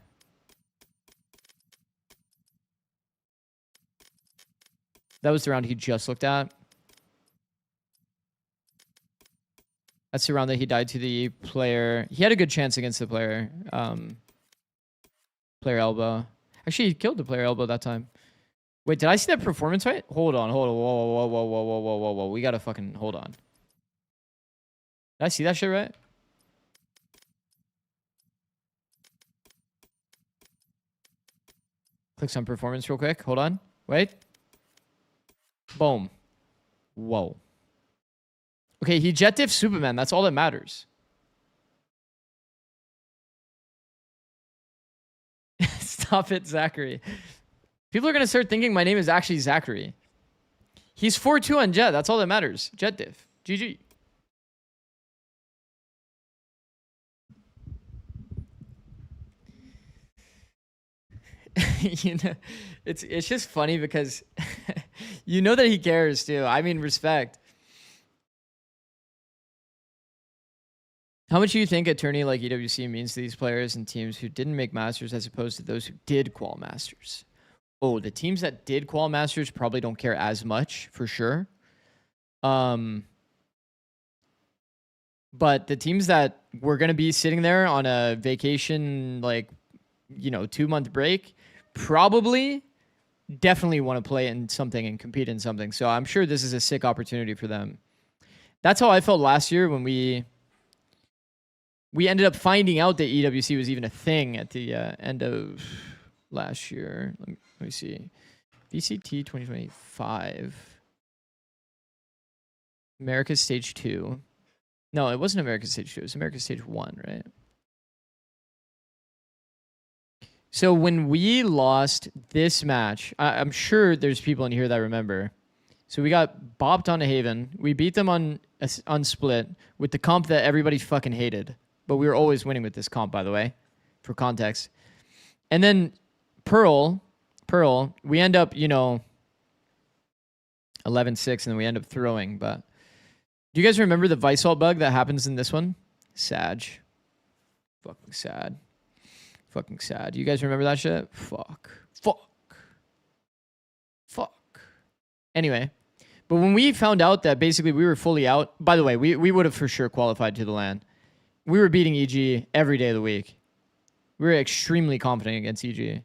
That was the round he just looked at. That's the round that he died to the player. He had a good chance against the player. Player elbow. Actually, he killed the player elbow that time. Wait, did I see that performance right? Hold on, hold on. Whoa. We gotta fucking hold on. Did I see that shit right? Click some performance real quick. Hold on. Wait. Boom. Whoa. Okay, he jet diff Superman. That's all that matters. Stop it, Zachary. People are going to start thinking my name is actually Zachary. He's 4-2 on jet. That's all that matters. Jet diff. GG. You know, it's just funny because you know that he cares too. I mean, respect. How much do you think a tourney like EWC means to these players and teams who didn't make Masters as opposed to those who did qual Masters? Oh, the teams that did qual Masters probably don't care as much, for sure. But the teams that were going to be sitting there on a vacation, like, 2-month break, probably definitely want to play in something and compete in something. So I'm sure this is a sick opportunity for them. That's how I felt last year when we ended up finding out that EWC was even a thing at the end of last year. Let me see. VCT 2025. America's Stage 2. No, it wasn't America's Stage 2. It was America's Stage 1, right? So when we lost this match, I'm sure there's people in here that remember. So we got bopped on a Haven. We beat them on Split with the comp that everybody fucking hated. But we were always winning with this comp, by the way, for context. And then Pearl, we end up, 11-6, and then we end up throwing. But do you guys remember the Vice Alt bug that happens in this one? Sag. Fucking sad. Fucking sad. Do you guys remember that shit? Fuck. Anyway, but when we found out that basically we were fully out, by the way, we would have for sure qualified to the LAN. We were beating EG every day of the week. We were extremely confident against EG.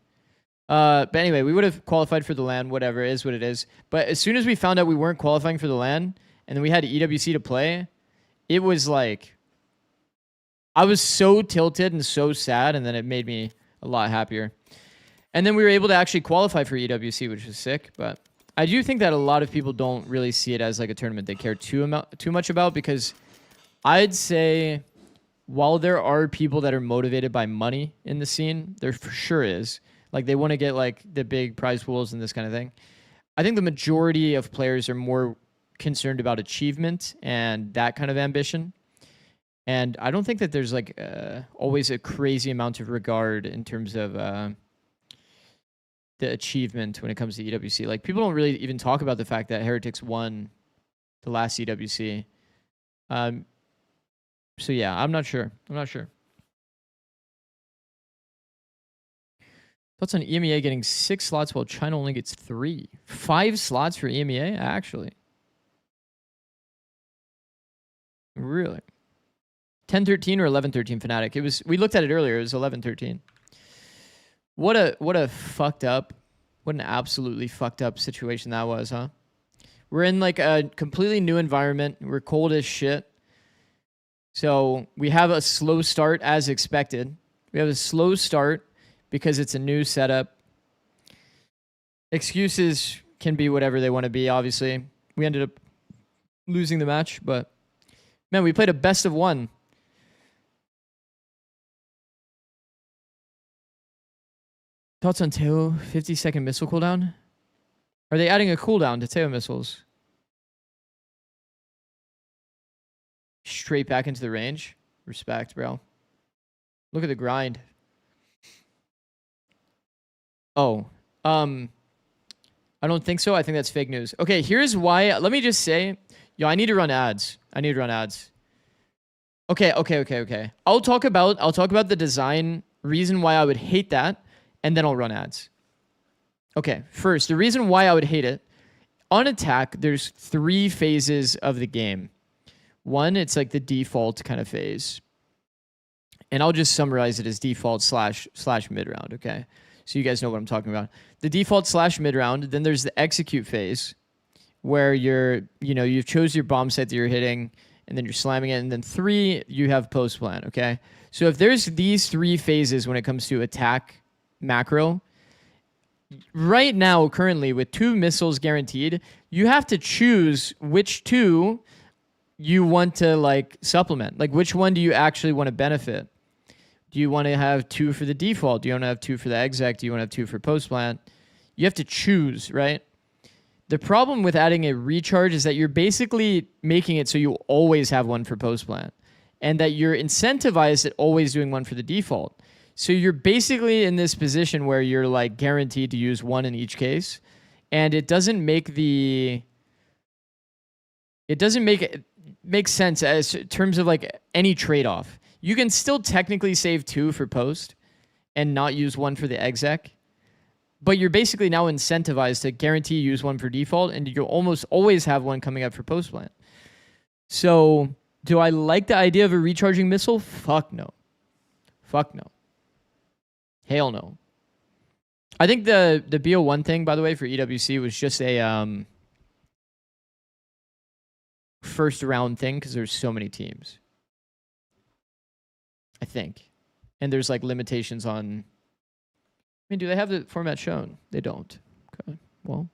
But anyway, we would have qualified for the LAN, whatever, it is what it is. But as soon as we found out we weren't qualifying for the LAN, and then we had EWC to play, it was like, I was so tilted and so sad, and then it made me a lot happier. And then we were able to actually qualify for EWC, which was sick. But I do think that a lot of people don't really see it as like a tournament they care too much about, because I'd say, while there are people that are motivated by money in the scene, there for sure is. Like, they want to get, like, the big prize pools and this kind of thing. I think the majority of players are more concerned about achievement and that kind of ambition. And I don't think that there's, like, always a crazy amount of regard in terms of the achievement when it comes to EWC. Like, people don't really even talk about the fact that Heretics won the last EWC. So yeah, I'm not sure. Thoughts on EMEA getting 6 slots while China only gets 3? 5 slots for EMEA, actually. Really? 10-13 or 11-13 Fnatic? We looked at it earlier. It was 11-13. What a fucked up, what an absolutely fucked up situation that was, huh? We're in like a completely new environment. We're cold as shit. So we have a slow start as expected. We have a slow start because it's a new setup. Excuses can be whatever they want to be, obviously. We ended up losing the match, but man, we played a best of one. Thoughts on Teo? 50-second missile cooldown? Are they adding a cooldown to Teo missiles? Straight back into the range? Respect, bro. Look at the grind. Oh. I don't think so. I think that's fake news. Okay, here's why. Let me just say, yo, I need to run ads. Okay. I'll talk about the design reason why I would hate that, and then I'll run ads. Okay, first, the reason why I would hate it. On attack, there's 3 phases of the game. One, it's like the default kind of phase. And I'll just summarize it as default slash mid round, okay? So you guys know what I'm talking about. The default slash mid round, then there's the execute phase where you've chose your bomb set that you're hitting and then you're slamming it. And then 3, you have post plan, okay? So if there's these 3 phases when it comes to attack macro, right now, currently with 2 missiles guaranteed, you have to choose which 2 you want to like supplement. Like which one do you actually want to benefit? Do you want to have 2 for the default? Do you want to have 2 for the exec? Do you want to have 2 for post plant? You have to choose, right? The problem with adding a recharge is that you're basically making it so you always have 1 for post plant and that you're incentivized at always doing 1 for the default. So you're basically in this position where you're like guaranteed to use 1 in each case. And it doesn't make make sense as in terms of like any trade-off. You can still technically save 2 for post and not use 1 for the exec, but you're basically now incentivized to guarantee use 1 for default, and you'll almost always have 1 coming up for post plant. So do I like the idea of a recharging missile? Fuck no. Hell no. I think the BO1 thing, by the way, for EWC was just a first round thing because there's so many teams. I think. And there's like limitations on... I mean, do they have the format shown? They don't. Okay, well.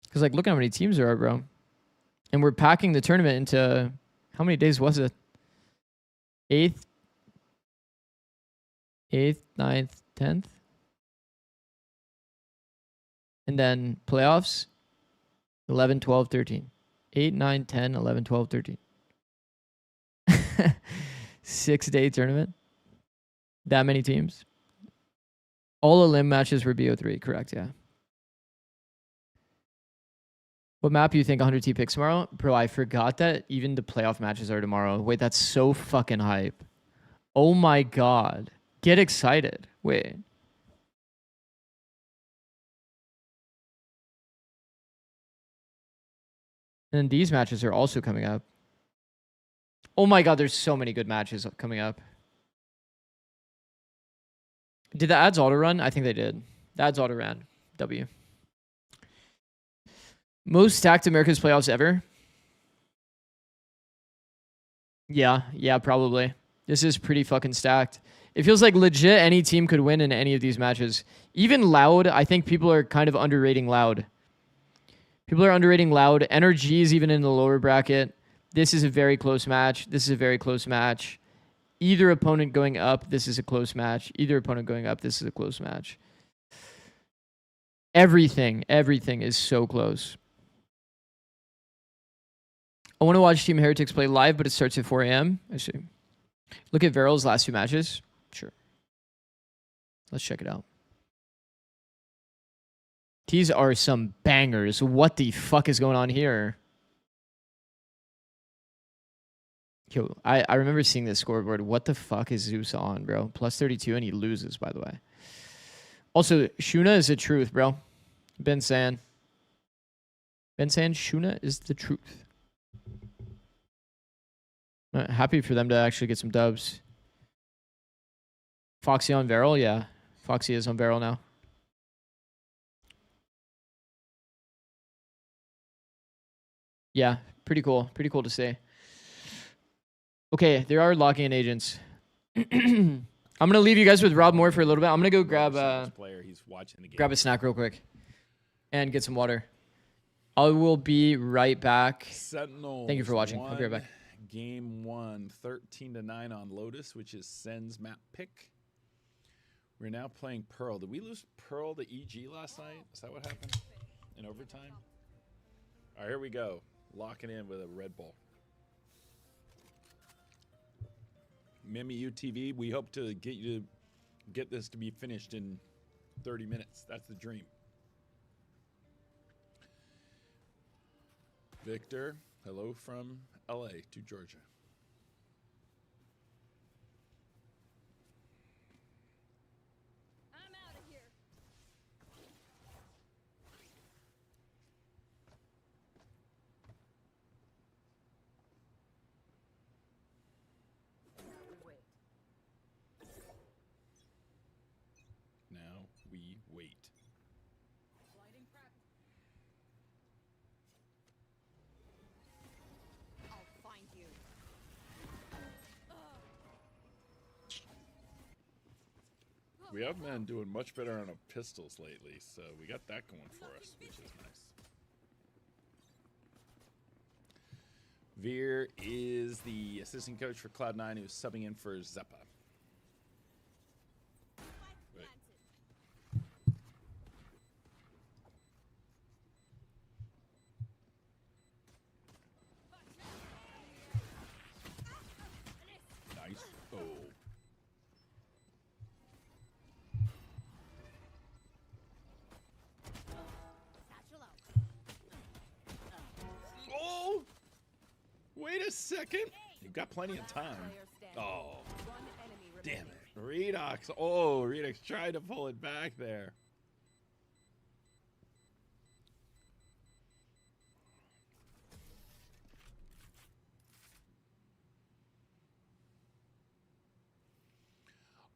Because like, look at how many teams there are, bro. And we're packing the tournament into... How many days was it? 8th, 9th, 10th? And then playoffs, 11, 12, 13. 8, 9, 10, 11, 12, 13. 6-day tournament. That many teams. All elim matches were BO3, correct, yeah. What map do you think 100T picks tomorrow? Bro, I forgot that even the playoff matches are tomorrow. Wait, that's so fucking hype. Oh my god. Get excited. Wait. And these matches are also coming up. Oh my god, there's so many good matches coming up. Did the ads auto run? I think they did. The ads auto ran. W. Most stacked America's playoffs ever? Yeah, probably. This is pretty fucking stacked. It feels like legit any team could win in any of these matches. Even Loud, I think people are kind of underrating Loud. People are underrating Loud. NRG is even in the lower bracket. This is a very close match. This is a very close match. Either opponent going up, this is a close match. Either opponent going up, this is a close match. Everything is so close. I want to watch Team Heretics play live, but it starts at 4 a.m. I see. Look at Veryl's last 2 matches. Sure. Let's check it out. These are some bangers. What the fuck is going on here? Yo, I remember seeing this scoreboard. What the fuck is Zeus on, bro? Plus 32 and he loses, by the way. Also, Shuna is the truth, bro. Ben saying Shuna is the truth. Happy for them to actually get some dubs. Foxy on Veryl? Yeah. Foxy is on Veryl now. Yeah, pretty cool. Pretty cool to see. Okay, there are locking in agents. I'm I'm gonna leave you guys with Rob Moore for a little bit. I'm gonna go grab player. He's watching the game. grab a snack real quick, and get some water. I will be right back. Sentinels. Thank you for watching. I'll be right back. Game 1, 13-9 on Lotus, which is Sen's map pick. We're now playing Pearl. Did we lose Pearl to EG last night? Is that what happened in overtime? All right, here we go. Locking in with a Red Bull. Mimi UTV, we hope to get this to be finished in 30 minutes. That's the dream. Victor, hello from LA to Georgia. I'm out of here. Now we wait. I'll find you. We have been doing much better on our pistols lately, so we got that going for us, which is nice. Veer is the assistant coach for Cloud9 who's subbing in for Zeppa. Wait. Nice. Oh. Oh! Wait a second. You've got plenty of time. Oh. Damn it. Redox. Oh, Redox tried to pull it back there.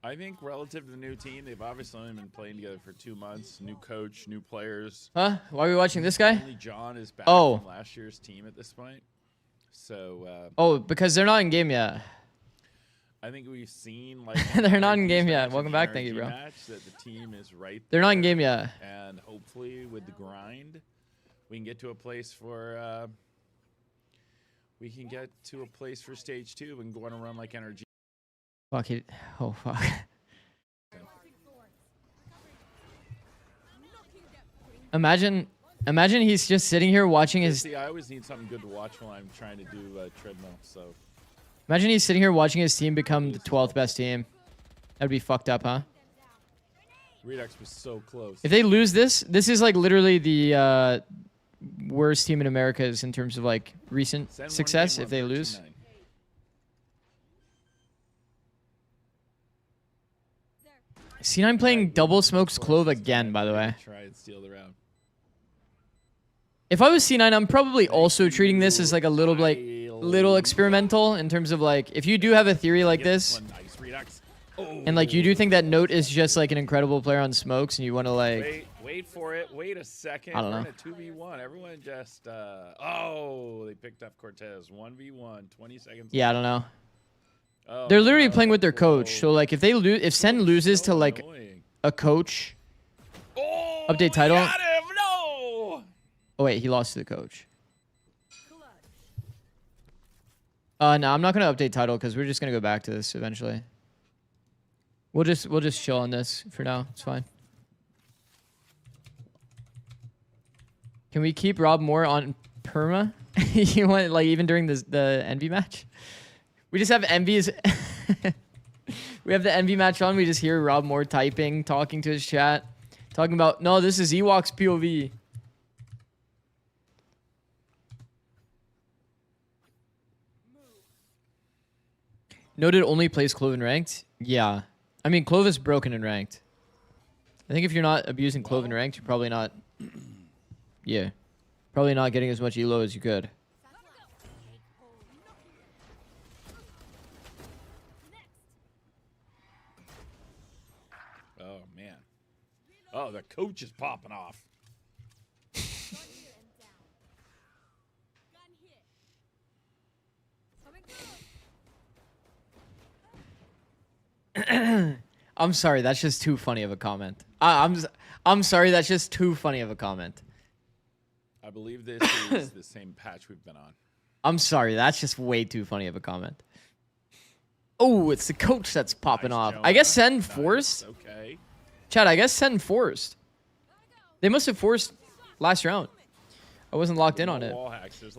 I think relative to the new team, they've obviously only been playing together for 2 months. New coach, new players. Huh? Why are we watching this guy? Only John is back Oh. from last year's team at this point. So Oh, because they're not in game yet. I think we've seen like They're not in NRG game yet. match, Welcome the back. Thank you, NRG bro. match, that the team is right They're not in there. game yet. And hopefully with the grind, we can get to a place for stage 2 and go on a run like NRG. Fuck it. Oh fuck. Imagine he's just sitting here watching his. See, I always need something good to watch while I'm trying to do treadmill. So Imagine he's sitting here watching his team become the 12th best team. That'd be fucked up, huh? Redux was so close. If they lose this is like literally the worst team in America's in terms of like recent Send one success. game If they one, lose. 13-9. C9 playing double smokes Clove again, by the way. Try and steal the round. If I was C9, I'm probably also treating this as like a little experimental in terms of like if you do have a theory like this, Nice Redux. and like you do think that Note is just like an incredible player on smokes, and you want to like Wait for it. Wait a second. I don't know. We're in a 2v1. Everyone just oh, they picked up Cortez. 1v1. 20 seconds. yeah, I don't know. Oh, They're literally no. playing with their coach. So like if they lose, if Sen loses to like Annoying. a coach, Oh, update title. got him. No. Oh wait, he lost to the coach. No, I'm not gonna update title because we're just gonna go back to this eventually. We'll just chill on this for now. It's fine. Can we keep Rob Moore on perma? You want like even during the Envy match? We just have Envy's. We have the Envy match on. We just hear Rob Moore typing, talking to his chat, talking about no, this is Ewok's POV. Noted only plays Clove in ranked. Yeah, I mean Clove is broken in ranked. I think if you're not abusing Clove in ranked, you're probably not. Yeah, probably not getting as much elo as you could. Oh man. Oh, the coach is popping off. I'm sorry. That's just too funny of a comment. I'm sorry. That's just too funny of a comment. I believe this is the same patch we've been on. I'm sorry. That's just way too funny of a comment. Oh, it's the coach that's popping off. Jonah. I guess send forced. Okay. Chad, I guess send forced. They must have forced last round. I wasn't locked in on it.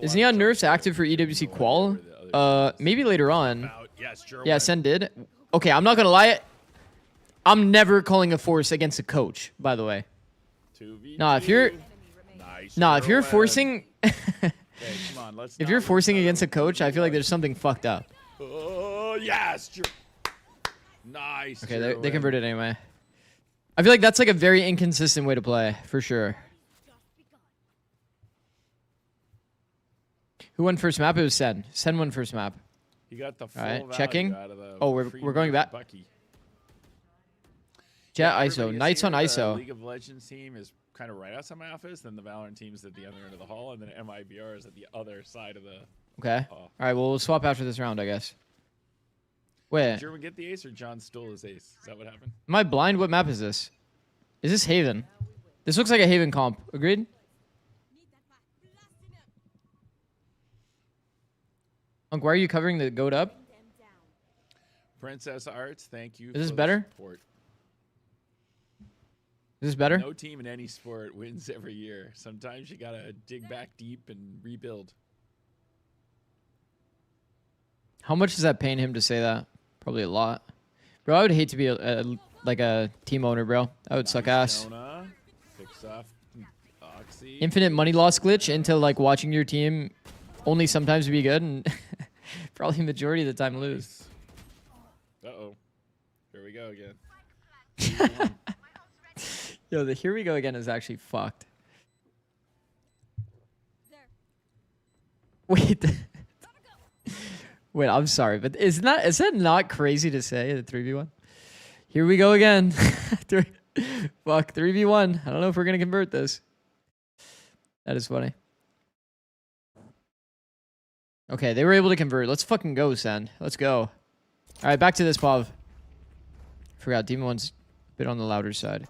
Is Neon Nerfs active for EWC Qual? Maybe later on. Yeah, Sen did. Okay, I'm not gonna lie. I'm never calling a force against a coach, by the way. Nah, if you're if you're forcing if you're forcing against a coach, I feel like there's something fucked up. Oh, yes. Nice. Okay, they converted anyway. I feel like that's like a very inconsistent way to play, for sure. Who won first map? It was Sen. Sen won first map. He got the full All right, value checking. out of the Oh, we're going back. Bucky. Jet ISO. Everybody Knights on here, the ISO. League of Legends team is kind of right outside my office, then the Valorant team's at the other end of the hall, and then MIBR is at the other side of the Okay. All right, well, we'll swap after this round, I guess. Wait. Did German get the ace or John stole his ace? Is that what happened? Am I blind? What map is this? Is this Haven? This looks like a Haven comp. Agreed? Unc, why are you covering the goat up? Princess Arts, thank you. Is this for the better? support. Is this better? No team in any sport wins every year. Sometimes you gotta dig back deep and rebuild. How much does that pain him to say that? Probably a lot. Bro, I would hate to be like a team owner, bro. That would suck ass. Jonah picks off Oxy. Infinite money loss glitch into like watching your team only sometimes be good and probably majority of the time lose. Uh-oh. Here we go again. Yo, the here we go again is actually fucked. Wait. Wait, I'm sorry, but is that not crazy to say the 3v1? Here we go again. Fuck, 3v1. I don't know if we're gonna convert this. That is funny. Okay, they were able to convert. Let's fucking go, Sen. Let's go. All right, back to this, Pav. Forgot, Demon One's a bit on the louder side.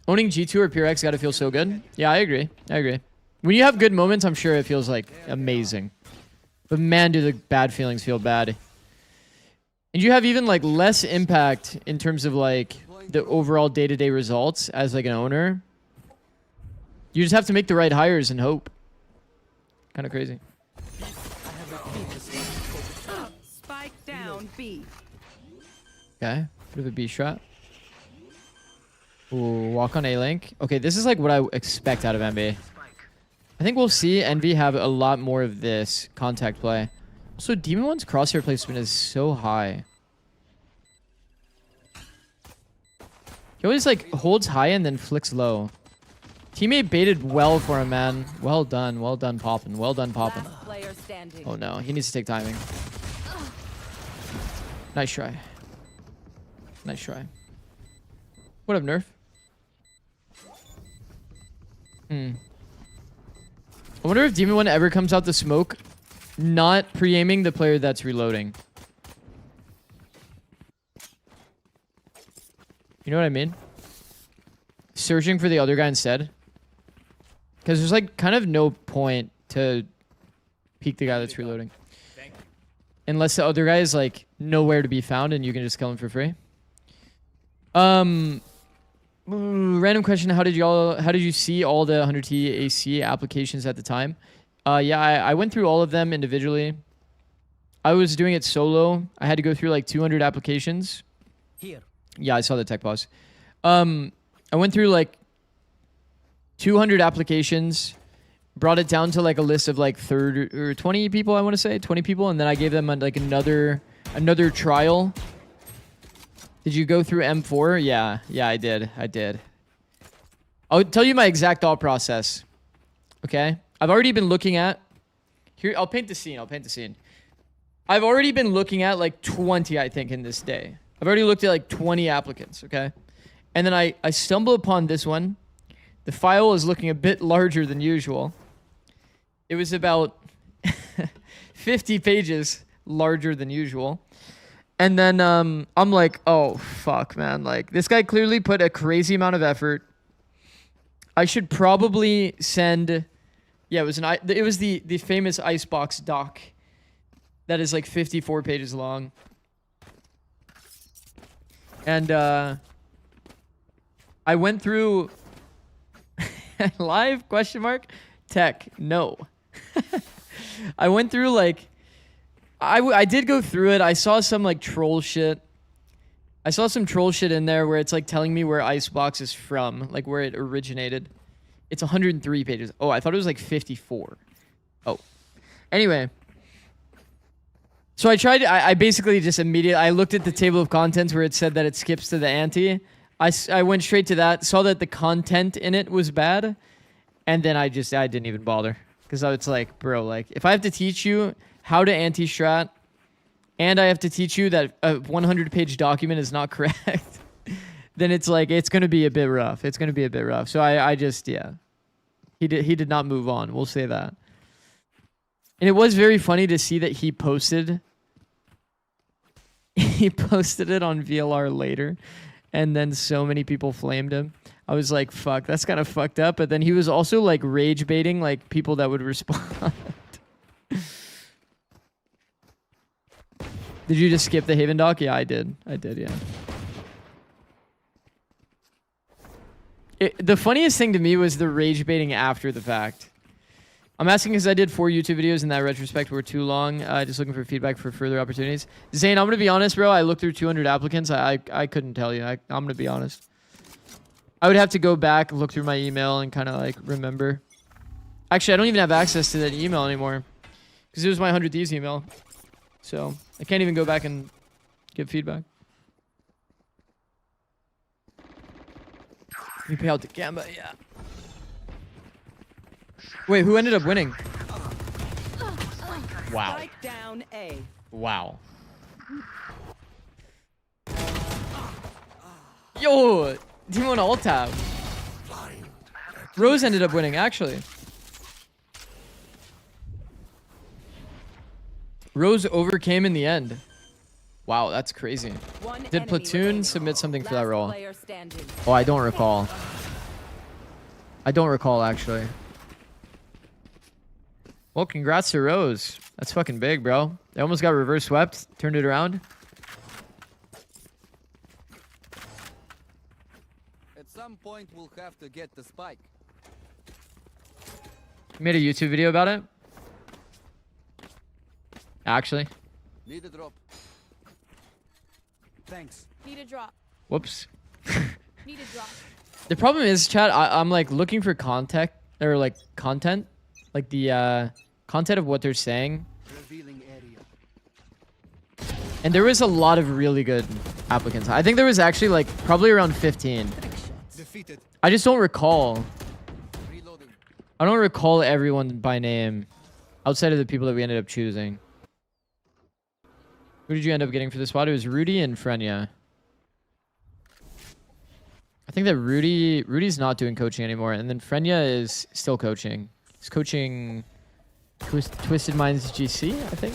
Owning G2 or PRX gotta feel so good. Yeah, I agree. I agree. When you have good moments, I'm sure it feels like amazing. But man, do the bad feelings feel bad. And you have even like less impact in terms of like the overall day-to-day results as like an owner. You just have to make the right hires and hope. Kind of crazy. Spike down B. Okay, bit of a B shot. Ooh, walk on A-Link. Okay, this is like what I expect out of NBA. I think we'll see Envy have a lot more of this contact play. Also, Demon One's crosshair placement is so high. He always like holds high and then flicks low. Teammate baited well for him, man. Well done poppin'. Well done poppin'. Oh no, he needs to take timing. Nice try. Nice try. What up, Nerf? I wonder if Demon One ever comes out the smoke not pre-aiming the player that's reloading. You know what I mean? Searching for the other guy instead. Because there's like kind of no point to peek the guy that's reloading. Unless the other guy is like nowhere to be found and you can just kill him for free. Random question, how did you see all the 100T AC applications at the time? Yeah, I went through all of them individually. I was doing it solo. I had to go through like 200 applications. Here. Yeah, I saw the tech pause. I went through like 200 applications, brought it down to like a list of like 30 or 20 people, I want to say 20 people, and then I gave them like another trial. Did you go through M4? Yeah, I did. I'll tell you my exact thought process. Okay? I've already been looking at... Here, I'll paint the scene. I've already been looking at like 20, I think, in this day. I've already looked at like 20 applicants, okay? And then I stumble upon this one. The file is looking a bit larger than usual. It was about 50 pages larger than usual. And then I'm like, oh fuck, man. Like this guy clearly put a crazy amount of effort. I should probably send. Yeah, it was the famous Icebox doc that is like 54 pages long. And I went through live question mark tech no. I went through like I did go through it. I saw some like troll shit. I saw some troll shit in there where it's like telling me where Icebox is from, like where it originated. It's 103 pages. Oh, I thought it was like 54. Oh. Anyway. So I basically just I looked at the table of contents where it said that it skips to the ante. I went straight to that, saw that the content in it was bad, and then I didn't even bother. Because it's like, bro, like, if I have to teach you how to anti-strat, and I have to teach you that a 100-page document is not correct, then it's like, it's going to be a bit rough. It's going to be a bit rough. So I just, yeah. He did not move on. We'll say that. And it was very funny to see that he posted it on VLR later, and then so many people flamed him. I was like, fuck, that's kind of fucked up. But then he was also like rage baiting like people that would respond. Did you just skip the Haven doc? Yeah, I did. Yeah. The funniest thing to me was the rage baiting after the fact. I'm asking because I did 4 YouTube videos in that retrospect were too long. Just looking for feedback for further opportunities. Zane, I'm going to be honest, bro. I looked through 200 applicants. I couldn't tell you. I'm going to be honest. I would have to go back, look through my email, and kind of like remember. Actually, I don't even have access to that email anymore. Because it was my 100 Thieves email. So I can't even go back and give feedback. You pay out to Gamba, yeah. Wait, who ended up winning? Wow. Strike down A. Wow. Yo, team on alt tab. Rose ended up winning, actually. Rose overcame in the end. Wow, that's crazy. Did Platoon submit something for that role? Oh, I don't recall. I don't recall, actually. Well, congrats to Rose. That's fucking big, bro. They almost got reverse swept. Turned it around. At some point, we'll have to get the spike. You made a YouTube video about it? Actually. Need a drop. Thanks. Need a drop. Whoops. Need a drop. The problem is, chat, I'm like looking for content, or like content. Like the content of what they're saying. Revealing area. And there was a lot of really good applicants. I think there was actually like probably around 15. Defeated. I just don't recall. Reloading. I don't recall everyone by name outside of the people that we ended up choosing. Who did you end up getting for the spot? It was Rudy and Frenya. I think that Rudy's not doing coaching anymore, and then Frenya is still coaching. He's coaching Twisted Minds GC, I think.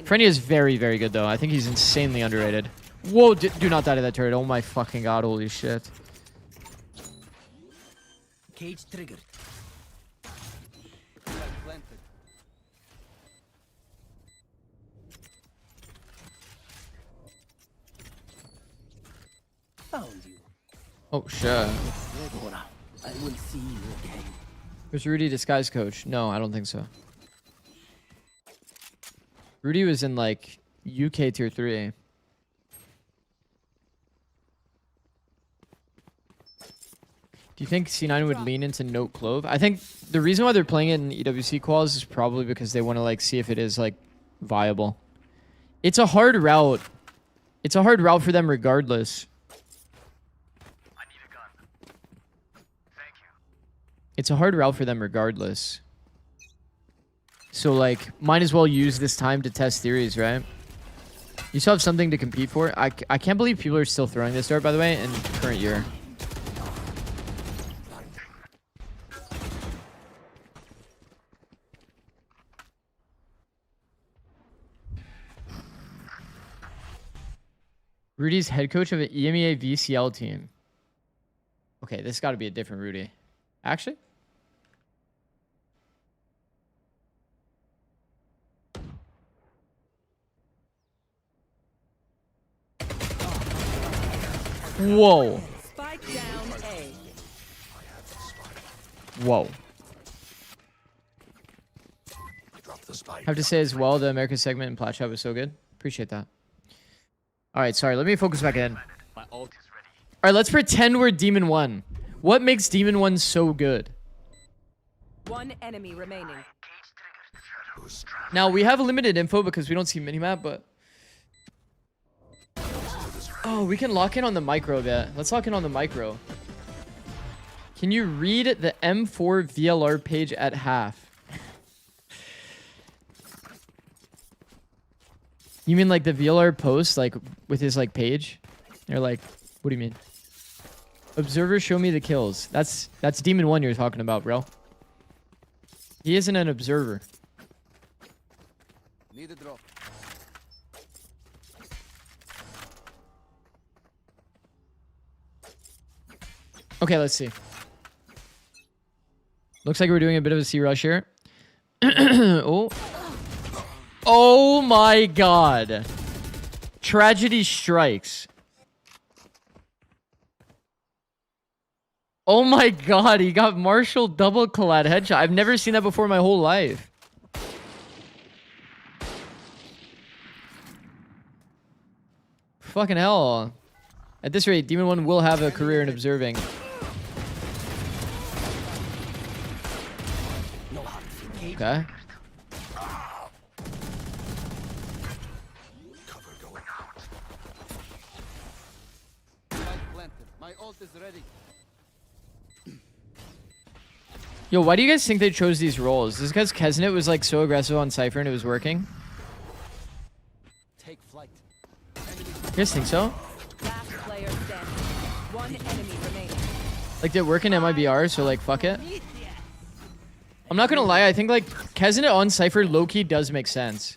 Frenya is very, very good, though. I think he's insanely underrated. Whoa, do not die to that turret. Oh my fucking god, holy shit. Cage triggered. Found you. Oh, shit. I will see you again. Was Rudy disguise coach? No, I don't think so. Rudy was in like UK tier 3. Do you think C9 would lean into Note Clove? I think the reason why they're playing it in EWC quals is probably because they want to like see if it is like viable. It's a hard route. It's a hard route for them regardless. It's a hard route for them regardless. So, like, might as well use this time to test theories, right? You still have something to compete for. I can't believe people are still throwing this dart, by the way, in current year. Rudy's head coach of an EMEA VCL team. Okay, this got to be a different Rudy. Actually? Whoa. Spike down A. Whoa. Drop the spike. Have to say as well, the American segment in Plat Shop was so good. Appreciate that. All right, sorry. Let me focus back in. All right, let's pretend we're Demon 1. What makes Demon 1 so good? One enemy remaining. Now, we have limited info because we don't see minimap, but... Oh, we can lock in on the micro a bit. Let's lock in on the micro. Can you read the M4 VLR page at half? You mean like the VLR post, like with his like page? You're like, what do you mean? Observer, show me the kills. That's Demon 1 you're talking about, bro. He isn't an observer. Need a drop. Okay, let's see. Looks like we're doing a bit of a C rush here. Oh. Oh my god. Tragedy strikes. Oh my god, he got Marshall double collad headshot. I've never seen that before in my whole life. Fucking hell. At this rate, Demon 1 will have a career in observing. Okay. My ult is ready. Yo, why do you guys think they chose these roles? Is this because Kesnet was like so aggressive on Cypher and it was working? Take flight. You guys think so? Last player standing. One enemy remaining. Like, did it work in MIBR, so like, fuck it? I'm not gonna lie, I think like Kesnet on Cypher low-key does make sense.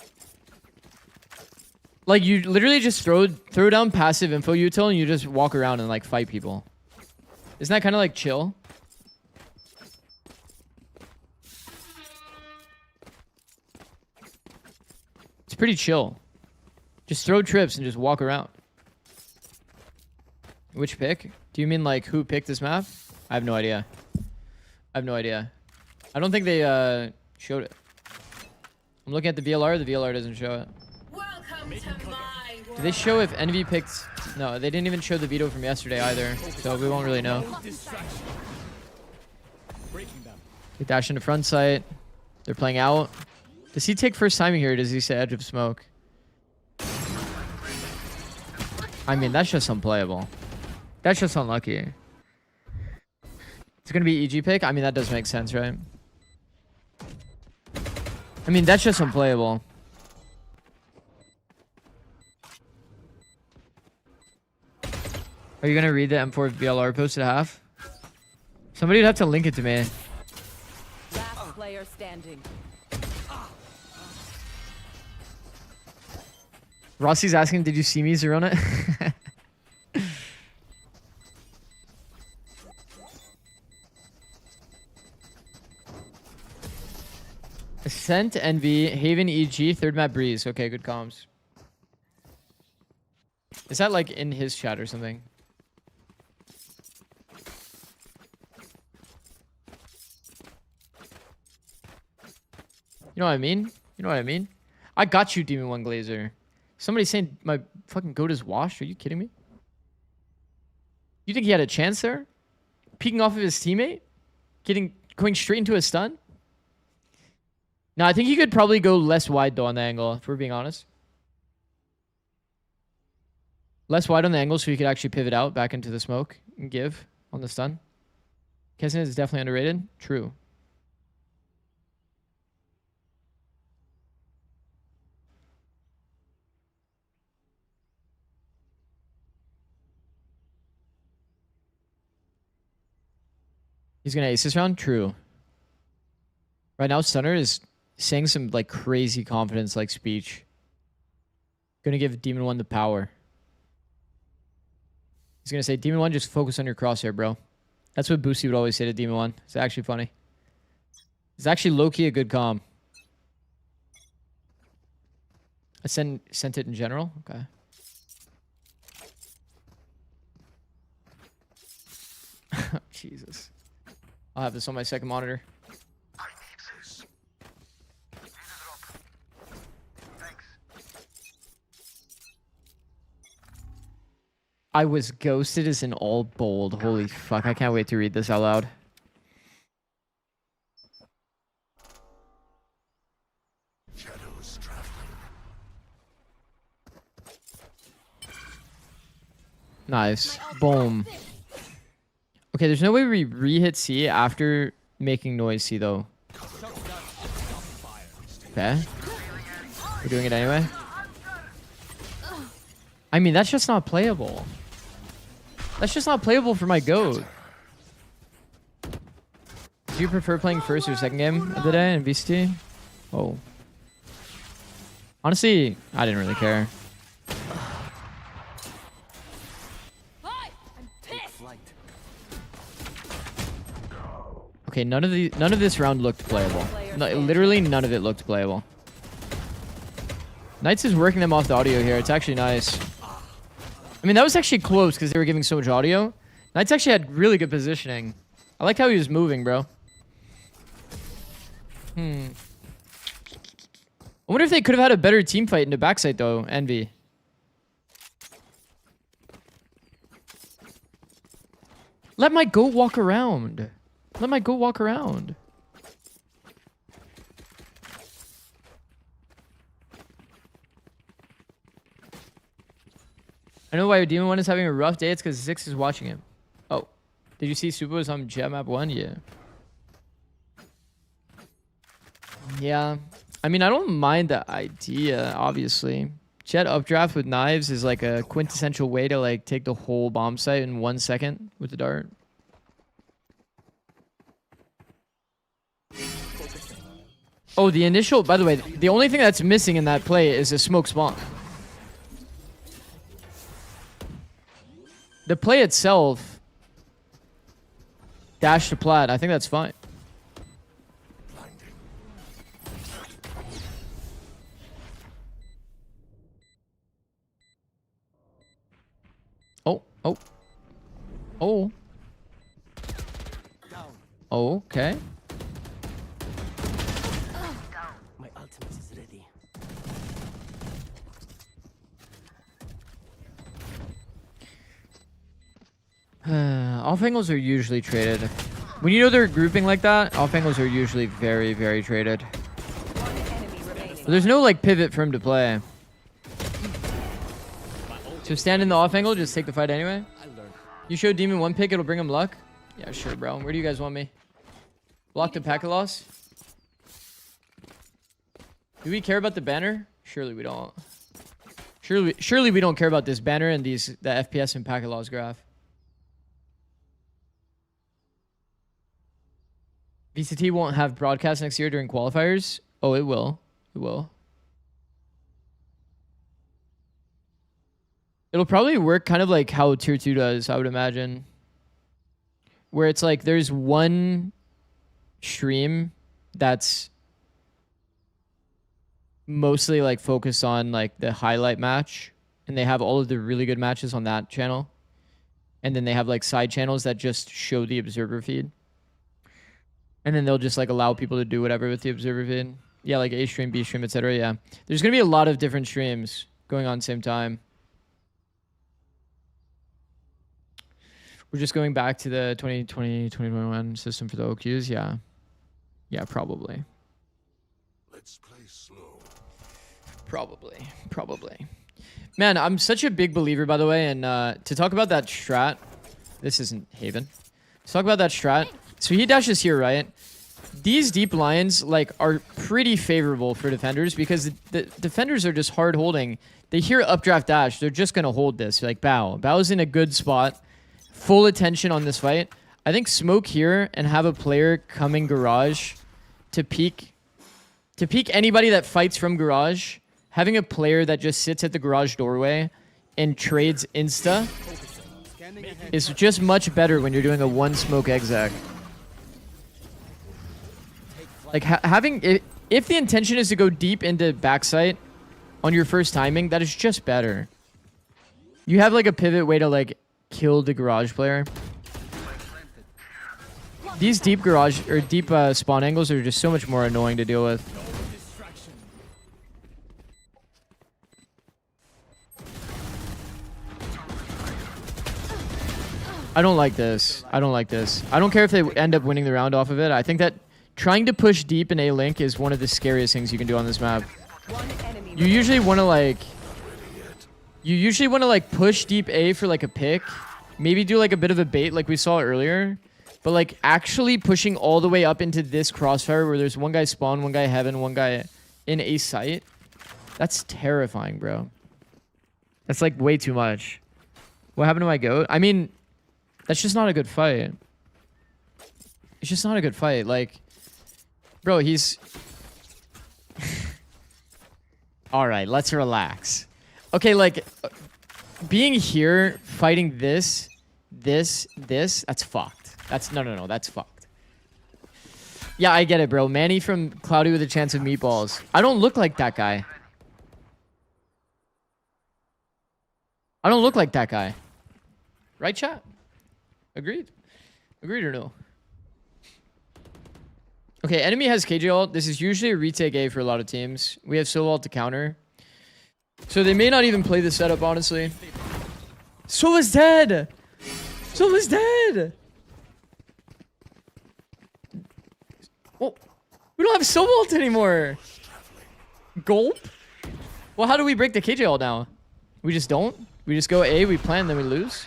Like, you literally just throw down passive info util and you just walk around and like fight people. Isn't that kind of like chill? It's pretty chill. Just throw trips and just walk around. Which pick? Do you mean like who picked this map? I have no idea. I have no idea. I don't think they showed it. I'm looking at the VLR. The VLR doesn't show it. Welcome to my world. Did they show if Envy picked... No, they didn't even show the veto from yesterday either. So we won't really know. They dash into front sight. They're playing out. Does he take first timing here or does he say edge of smoke? I mean, that's just unplayable. That's just unlucky. It's going to be EG pick? I mean, that does make sense, right? I mean, that's just unplayable. Are you going to read the M4 VLR post at half? Somebody would have to link it to me. Last player standing. Rossi's asking, did you see me, Zerona? Ascent, Envy, Haven, EG, third map Breeze. Okay, good comms. Is that like in his chat or something? You know what I mean? You know what I mean? I got you, Demon 1 Glazer. Somebody's saying my fucking goat is washed. Are you kidding me? You think he had a chance there? Peeking off of his teammate? Going straight into a stun? No, I think he could probably go less wide though on the angle, if we're being honest. Less wide on the angle so he could actually pivot out back into the smoke and give on the stun. Kesnet is definitely underrated. True. He's gonna ace this round? True. Right now, Stunner is saying some like crazy confidence like speech. Gonna give Demon 1 the power. He's gonna say, Demon 1, just focus on your crosshair, bro. That's what Boosie would always say to Demon 1. It's actually funny. It's actually low-key a good comm. I sent it in general? Okay. Jesus. I'll have this on my second monitor. I was ghosted is in all bold. Holy fuck. I can't wait to read this out loud. Nice. Boom. Okay, there's no way we re-hit C after making noise C, though. Okay. We're doing it anyway. I mean, that's just not playable. That's just not playable for my goat. Do you prefer playing first or second game of the day in VCT? Oh. Honestly, I didn't really care. Okay, none of this round looked playable. No, literally none of it looked playable. Knights is working them off the audio here. It's actually nice. I mean, that was actually close because they were giving so much audio. Knights actually had really good positioning. I like how he was moving, bro. I wonder if they could have had a better team fight in the backside, though, Envy. Let my goat walk around. Let my goat walk around. I know why Demon 1 is having a rough day. It's because Zix is watching him. Oh. Did you see Super was on Jet Map 1? Yeah. Yeah. I mean, I don't mind the idea, obviously. Jet updraft with knives is like a quintessential way to like take the whole bomb site in 1 second with the dart. Oh, the initial... By the way, the only thing that's missing in that play is a smoke spawn. The play itself... Dash to plat. I think that's fine. Oh. Oh. Oh. Oh, okay. My ultimate is ready. Off angles are usually traded. When you know they're grouping like that, off angles are usually very, very traded. But there's no like pivot for him to play. So stand in the off angle, just take the fight anyway. You show Demon 1 pick, it'll bring him luck. Yeah, sure, bro. Where do you guys want me? Block the packet loss? Do we care about the banner? Surely we don't. Surely we don't care about this banner and the FPS and packet loss graph. VCT won't have broadcast next year during qualifiers. Oh, it will. It will. It'll probably work kind of like how Tier 2 does, I would imagine. Where it's like there's one stream that's mostly like focused on like the highlight match. And they have all of the really good matches on that channel. And then they have like side channels that just show the observer feed. And then they'll just like allow people to do whatever with the observer feed. Yeah, like A stream, B stream, etc. Yeah. There's going to be a lot of different streams going on at the same time. We're just going back to the 2020, 2021 system for the OQs. Yeah. Yeah, probably. Let's play slow. Probably. Man, I'm such a big believer, by the way, and to talk about that strat. This isn't Haven. Let's talk about that strat. So he dashes here, right? These deep lines like are pretty favorable for defenders because the defenders are just hard holding. They hear updraft dash. They're just going to hold this. Like Bao. Bao's in a good spot. Full attention on this fight. I think smoke here and have a player coming garage to peek anybody that fights from garage. Having a player that just sits at the garage doorway and trades insta is just much better when you're doing a one smoke exec. Like having if the intention is to go deep into backside on your first timing, that is just better. You have like a pivot way to like kill the garage player. These deep garage or deep spawn angles are just so much more annoying to deal with. I don't like this. I don't like this. I don't care if they end up winning the round off of it. I think that trying to push deep in A-Link is one of the scariest things you can do on this map. You usually want to like... You usually want to like push deep A for like a pick. Maybe do like a bit of a bait like we saw earlier. But like actually pushing all the way up into this crossfire where there's one guy spawn, one guy heaven, one guy in A site. That's terrifying, bro. That's like way too much. What happened to my goat? I mean, that's just not a good fight. It's just not a good fight. Like, bro, he's... Alright, let's relax. Okay, like, being here, fighting this, that's fucked. That's, no, that's fucked. Yeah, I get it, bro. Manny from Cloudy with a Chance of Meatballs. I don't look like that guy. I don't look like that guy. Right, chat? Agreed? Agreed or no? Okay, enemy has KJ ult. This is usually a retake A for a lot of teams. We have solo ult to counter. So they may not even play the setup, honestly. Sola's dead! Sola's dead! Well, we don't have solo ult anymore! Gulp? Well, how do we break the KJ ult now? We just don't? We just go A, we plant, then we lose?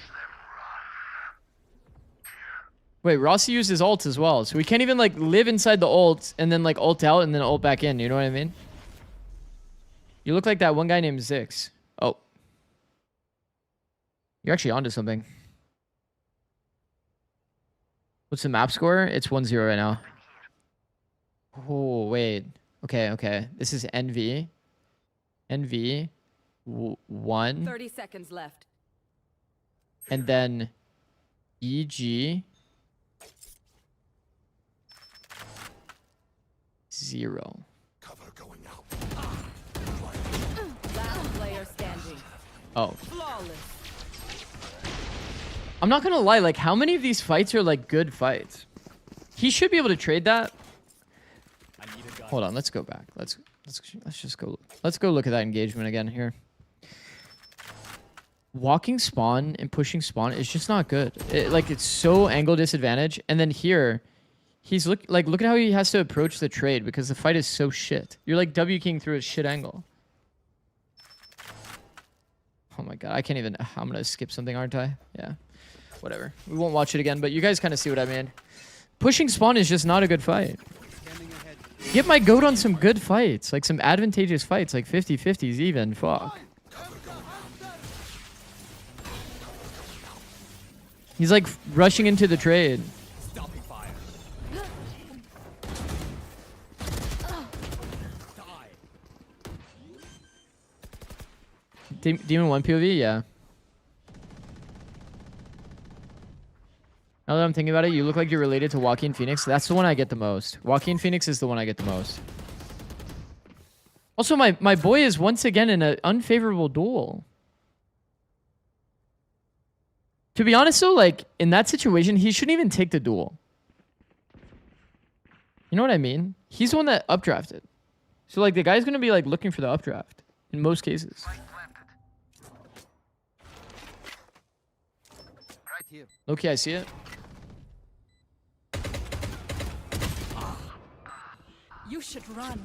Wait, Rossi used his ult as well. So we can't even like live inside the ult and then like ult out and then ult back in. You know what I mean? You look like that one guy named Zix. Oh. You're actually onto something. What's the map score? It's 1-0 right now. Oh, wait. Okay. This is NV. NV. 1. 30 seconds left. And then EG. 0. Cover going out. Last player standing. Oh. Flawless. I'm not gonna lie, like how many of these fights are like good fights? He should be able to trade that. Hold on, let's go back. Let's just go. Let's go look at that engagement again here. Walking spawn and pushing spawn is just not good. Like it's so angle disadvantage. And then here, he's look at how he has to approach the trade because the fight is so shit. You're like W king through a shit angle. Oh my god, I can't even. I'm gonna skip something, aren't I? Yeah, whatever. We won't watch it again, but you guys kind of see what I mean. Pushing spawn is just not a good fight. Get my goat on some good fights, like some advantageous fights, like 50-50s even. Fuck. He's like rushing into the trade. Demon 1 POV? Yeah. Now that I'm thinking about it, you look like you're related to Joaquin Phoenix. That's the one I get the most. Joaquin Phoenix is the one I get the most. Also, my boy is once again in an unfavorable duel. To be honest though, like, in that situation, he shouldn't even take the duel. You know what I mean? He's the one that updrafted. So, like, the guy's going to be, like, looking for the updraft. In most cases. Okay, I see it. You should run.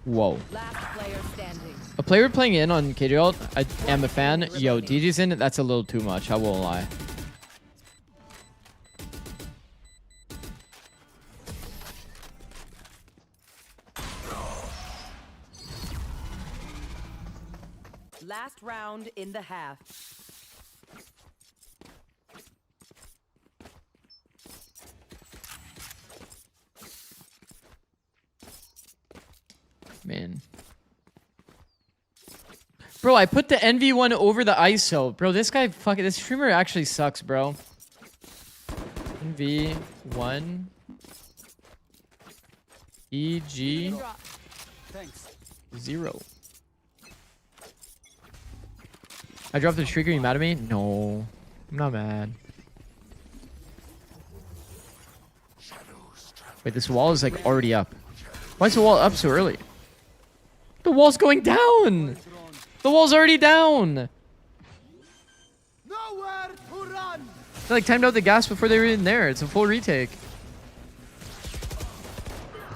Whoa. Last player standing. A player playing in on KJ ult, I am a fan. Yo, DJ's in, that's a little too much. I won't lie. Last round in the half. Man. Bro, I put the NV1 over the ISO. Bro, this guy fucking... This streamer actually sucks, bro. NV1. EG. Thanks. 0. I dropped the trigger. You mad at me? No. I'm not mad. Wait, this wall is like already up. Why is the wall up so early? The wall's going down! The wall's already down! Nowhere to run. They like timed out the gas before they were in there. It's a full retake.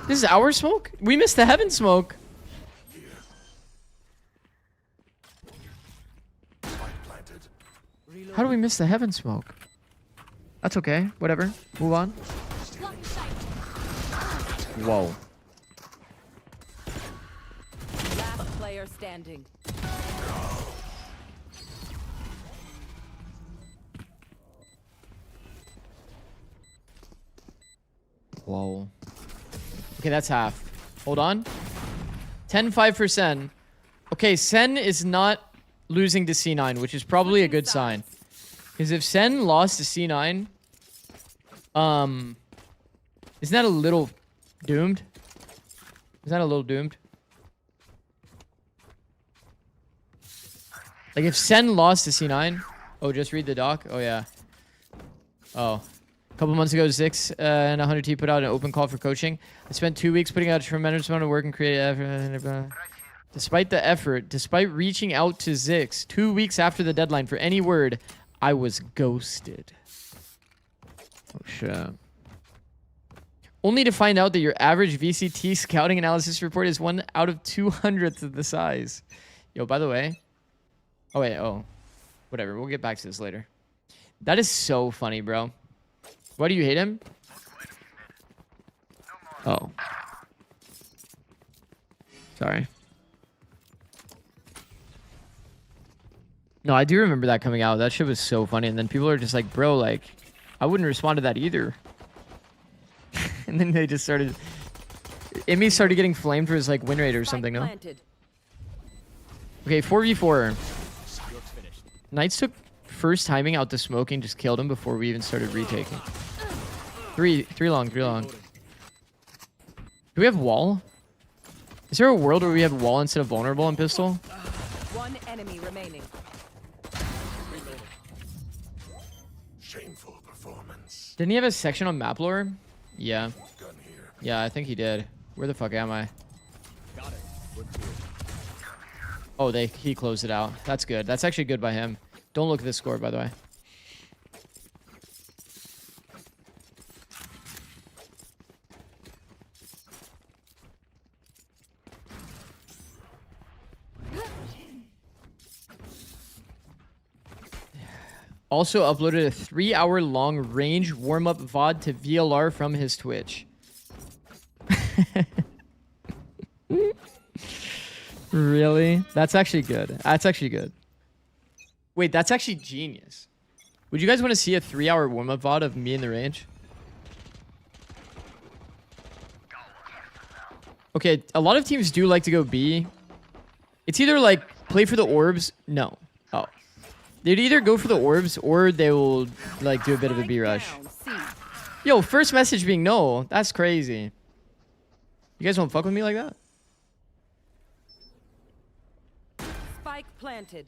This is our smoke? We missed the heaven smoke. How do we miss the heaven smoke? That's okay. Whatever. Move on. Whoa. Last player standing. Whoa. Okay, that's half. Hold on. 10-5%. Okay, Sen is not losing to C9, which is probably a good sign. Because if Sen lost to C9, isn't that a little doomed? Is that a little doomed? Like if Sen lost to C9, oh, just read the doc. Oh yeah. Oh. A couple months ago, Zix and 100T put out an open call for coaching. I spent 2 weeks putting out a tremendous amount of work and creative. Despite the effort, despite reaching out to Zix 2 weeks after the deadline for any word, I was ghosted. Oh shit. Only to find out that your average VCT scouting analysis report is 1 out of 200th of the size. Yo, by the way. Oh wait, oh. Whatever, we'll get back to this later. That is so funny, bro. Why do you hate him? Oh. Sorry. No, I do remember that coming out. That shit was so funny. And then people are just like, bro, like, I wouldn't respond to that either. And then they just started... Immy started getting flamed for his, like, win rate or something, no? Okay, 4v4. Knights took first timing out the smoking, just killed him before we even started retaking. Three long. Do we have wall? Is there a world where we have wall instead of vulnerable in pistol? One enemy remaining. Shameful performance. Didn't he have a section on map lore? Yeah. Yeah, I think he did. Where the fuck am I? Oh, he closed it out. That's good. That's actually good by him. Don't look at the score, by the way. Also uploaded a 3-hour-long range warm-up VOD to VLR from his Twitch. Really? That's actually good. That's actually good. Wait, that's actually genius. Would you guys want to see a 3-hour warm-up VOD of me in the range? Okay, a lot of teams do like to go B. It's either like play for the orbs. No. Oh. They'd either go for the orbs or they will like do a bit of a B rush. Yo, first message being no. That's crazy. You guys won't fuck with me like that? Spike planted.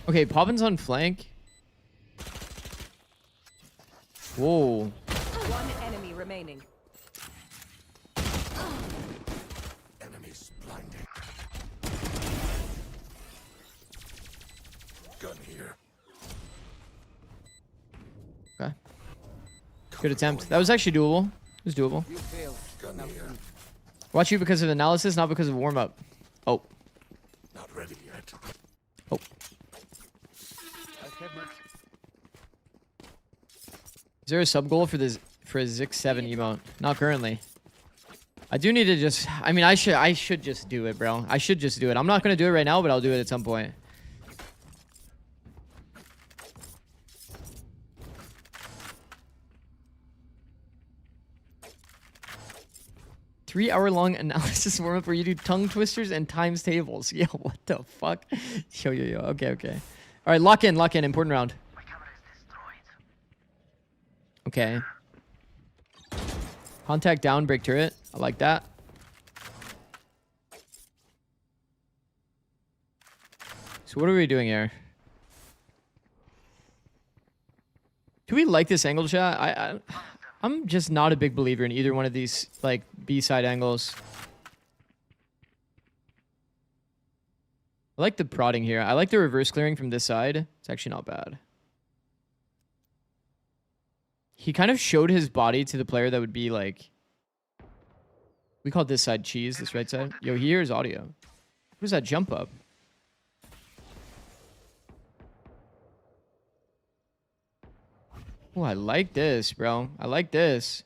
Okay, Poppin's on flank. Whoa. One enemy remaining. Enemies blinded. Gun here. Okay. Good attempt. That was actually doable. It was doable. Gun here. Watch you because of analysis, not because of warm-up. Oh. Not ready yet. Oh. Is there a sub goal for a Zix 7 emote? Not currently. I do need to just... I mean, I should just do it, bro. I should just do it. I'm not going to do it right now, but I'll do it at some point. 3-hour-long analysis warm-up where you do tongue twisters and times tables. Yo, what the fuck? Yo. Okay. All right, lock in. Important round. Okay. Contact down, break turret. I like that. So what are we doing here? Do we like this angle shot? I'm just not a big believer in either one of these, like, B-side angles. I like the prodding here. I like the reverse clearing from this side. It's actually not bad. He kind of showed his body to the player that would be, like... We call this side cheese, this right side. Yo, he hears audio. What is that jump up? Oh, I like this, bro. I like this.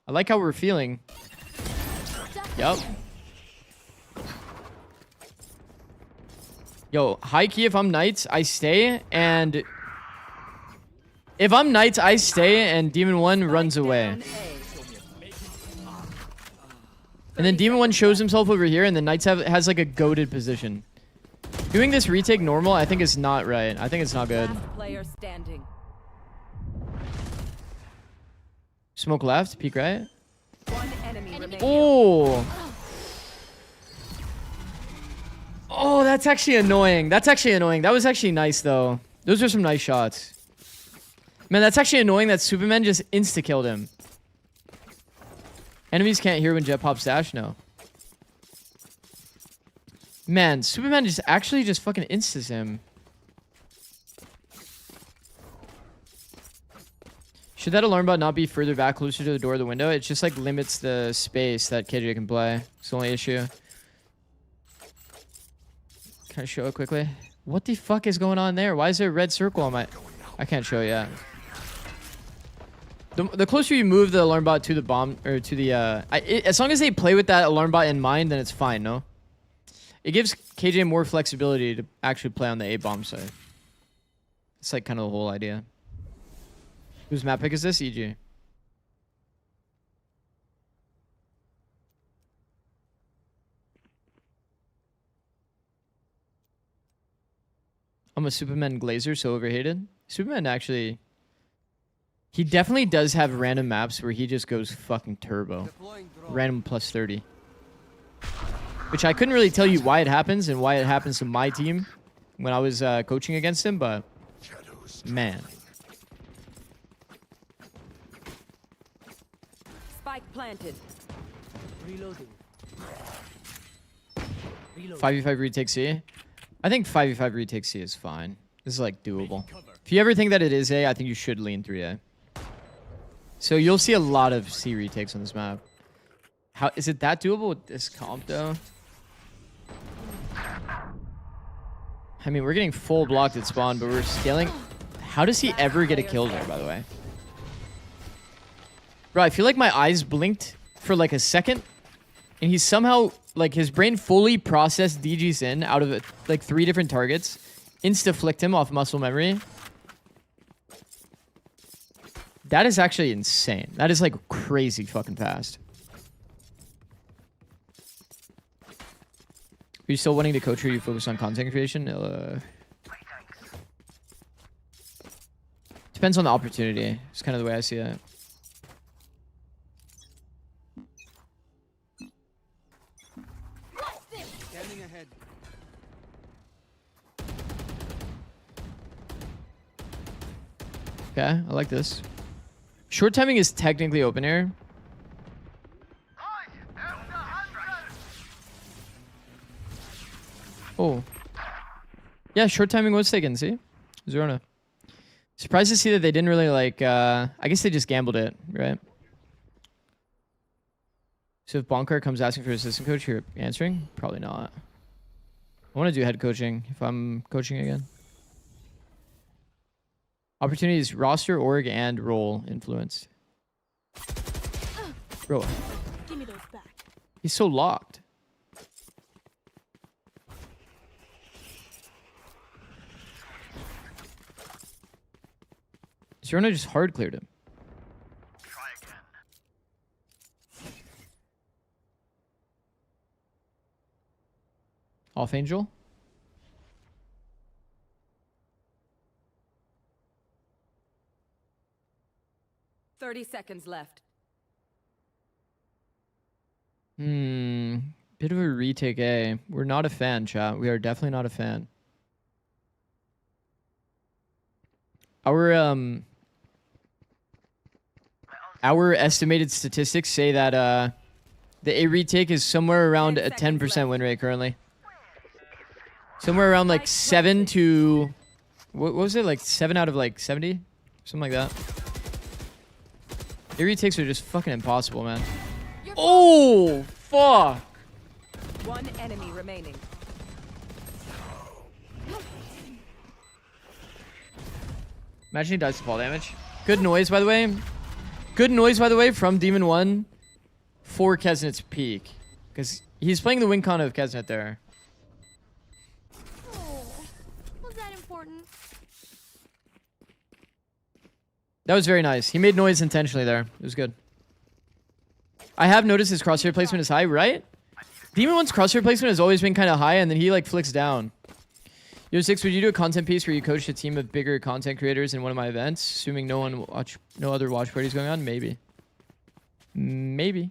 I like how we're feeling. Yup. Yo, high key, if I'm Knights, I stay, and... If I'm Knights, I stay, and Demon 1 runs away. And then Demon 1 shows himself over here, and then Knights has like a goated position. Doing this retake normal, I think is not right. I think it's not good. Player standing. Smoke left, peek right. One enemy remaining. Oh. Oh, that's actually annoying. That was actually nice, though. Those are some nice shots. Man, that's actually annoying that Superman just insta-killed him. Enemies can't hear when Jet pops dash? No. Man, Superman just actually just fucking instas him. Should that alarm bot not be further back, closer to the door of the window? It just like limits the space that KJ can play. It's the only issue. Can I show it quickly? What the fuck is going on there? Why is there a red circle on my... I can't show it yet. The closer you move the alarm bot to the bomb, or to the... as long as they play with that alarm bot in mind, then it's fine, no? It gives KJ more flexibility to actually play on the A-bomb side. It's like kind of the whole idea. Whose map pick is this? EG. I'm a Superman glazer, so overhated. Superman actually... He definitely does have random maps where he just goes fucking turbo. Random plus 30. Which I couldn't really tell you why it happens and why it happens to my team when I was coaching against him, but... Man. Spike planted. Reloading. 5v5 retake C. I think 5v5 retake C is fine. This is like doable. If you ever think that it is A, I think you should lean 3A. So you'll see a lot of C retakes on this map. How is it that doable with this comp though? I mean, we're getting full blocked at spawn, but we're scaling. How does he ever get a kill there, by the way? Bro, I feel like my eyes blinked for like a second, and he's somehow, like, his brain fully processed DG Sin out of like 3 different targets, insta-flicked him off muscle memory. That is actually insane. That is like crazy fucking fast. Are you still wanting to coach or you focus on content creation? Depends on the opportunity. It's kind of the way I see it. Standing ahead. Okay, I like this. Short timing is technically open air. Oh. Yeah, short timing was taken, see? Zorna. Surprised to see that they didn't really like, I guess they just gambled it, right? So if Bonker comes asking for assistant coach, you're answering? Probably not. I want to do head coaching if I'm coaching again. Opportunities, roster, org, and role influenced. Bro. Give me those back. He's so locked. Zerona just hard cleared him. Off Angel. 30 seconds left. Bit of a retake A. We're not a fan, chat. We are definitely not a fan. Our estimated statistics say that the A retake is somewhere around a 10% win rate currently. Somewhere around like 7 to what was it, like 7 out of like 70? Something like that. A retakes are just fucking impossible, man. Oh fuck. One enemy remaining. Imagine he dies to fall damage. Good noise, by the way. Good noise, by the way, from Demon 1 for Kesnet's peak. Because he's playing the win con of Kesnet there. Oh, was that important? That was very nice. He made noise intentionally there. It was good. I have noticed his crosshair placement is high, right? Demon 1's crosshair placement has always been kind of high, and then he like flicks down. Yo, Six, would you do a content piece where you coach a team of bigger content creators in one of my events, assuming no other watch parties going on? Maybe. Maybe.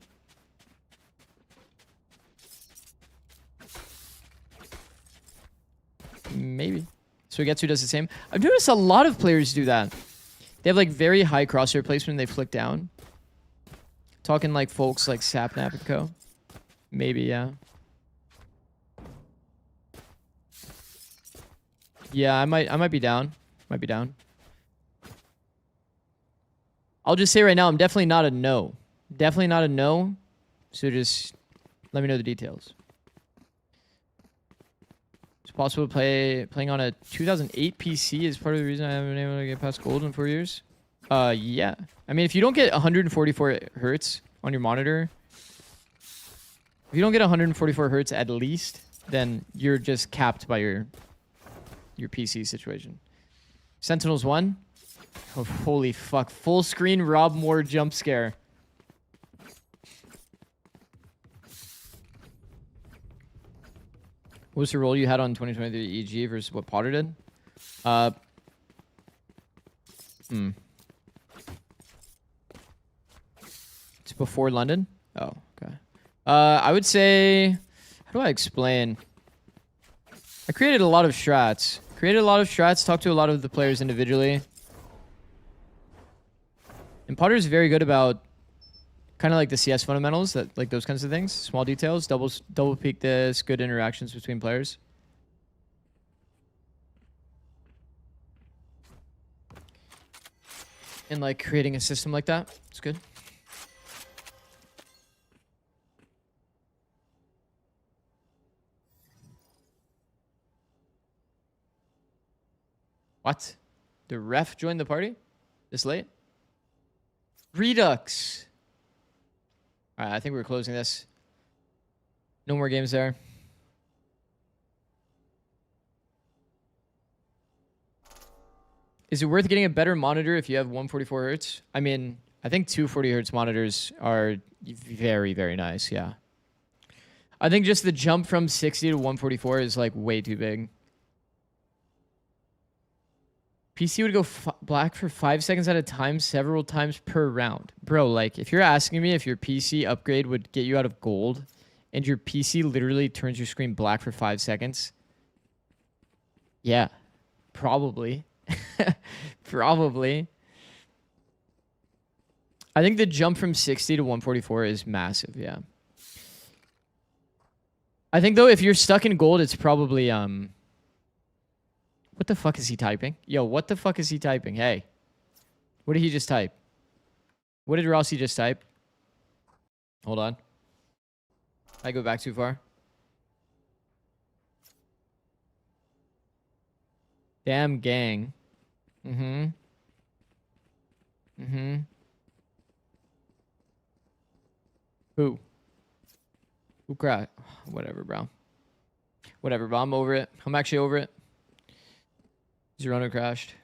Maybe. So Getsu does the same. I've noticed a lot of players do that. They have like very high crosshair placement and they flick down. Talking like folks like Sapnap and Co. Maybe, yeah. Yeah, I might be down. Might be down. I'll just say right now, I'm definitely not a no. Definitely not a no. So just let me know the details. It's possible to playing on a 2008 PC is part of the reason I haven't been able to get past gold in 4 years. Yeah. I mean, if you don't get 144 hertz on your monitor, if you don't get 144 hertz at least, then you're just capped by your PC situation. Sentinels 1. Oh, holy fuck. Full screen Rob Moore jump scare. What was the role you had on 2023 EG versus what Potter did? It's before London? Oh, okay. I would say... How do I explain? I created a lot of strats. Talked to a lot of the players individually. And Potter's very good about kind of like the CS fundamentals, that like those kinds of things. Small details, double peek this, good interactions between players. And like creating a system like that. It's good. What? The ref joined the party? This late? Redux. Alright, I think we're closing this. No more games there. Is it worth getting a better monitor if you have 144 hertz? I mean, I think 240 hertz monitors are very, very nice, yeah. I think just the jump from 60 to 144 is like way too big. PC would go black for 5 seconds at a time, several times per round. Bro, like, if you're asking me if your PC upgrade would get you out of gold, and your PC literally turns your screen black for 5 seconds, yeah, probably. Probably. I think the jump from 60 to 144 is massive, yeah. I think, though, if you're stuck in gold, it's probably, What the fuck is he typing? Yo, what the fuck is he typing? Hey. What did he just type? What did Rossi just type? Hold on. I go back too far. Damn gang. Who? Who cried? Whatever, bro. Whatever, bro. I'm over it. I'm actually over it. Zerona crashed.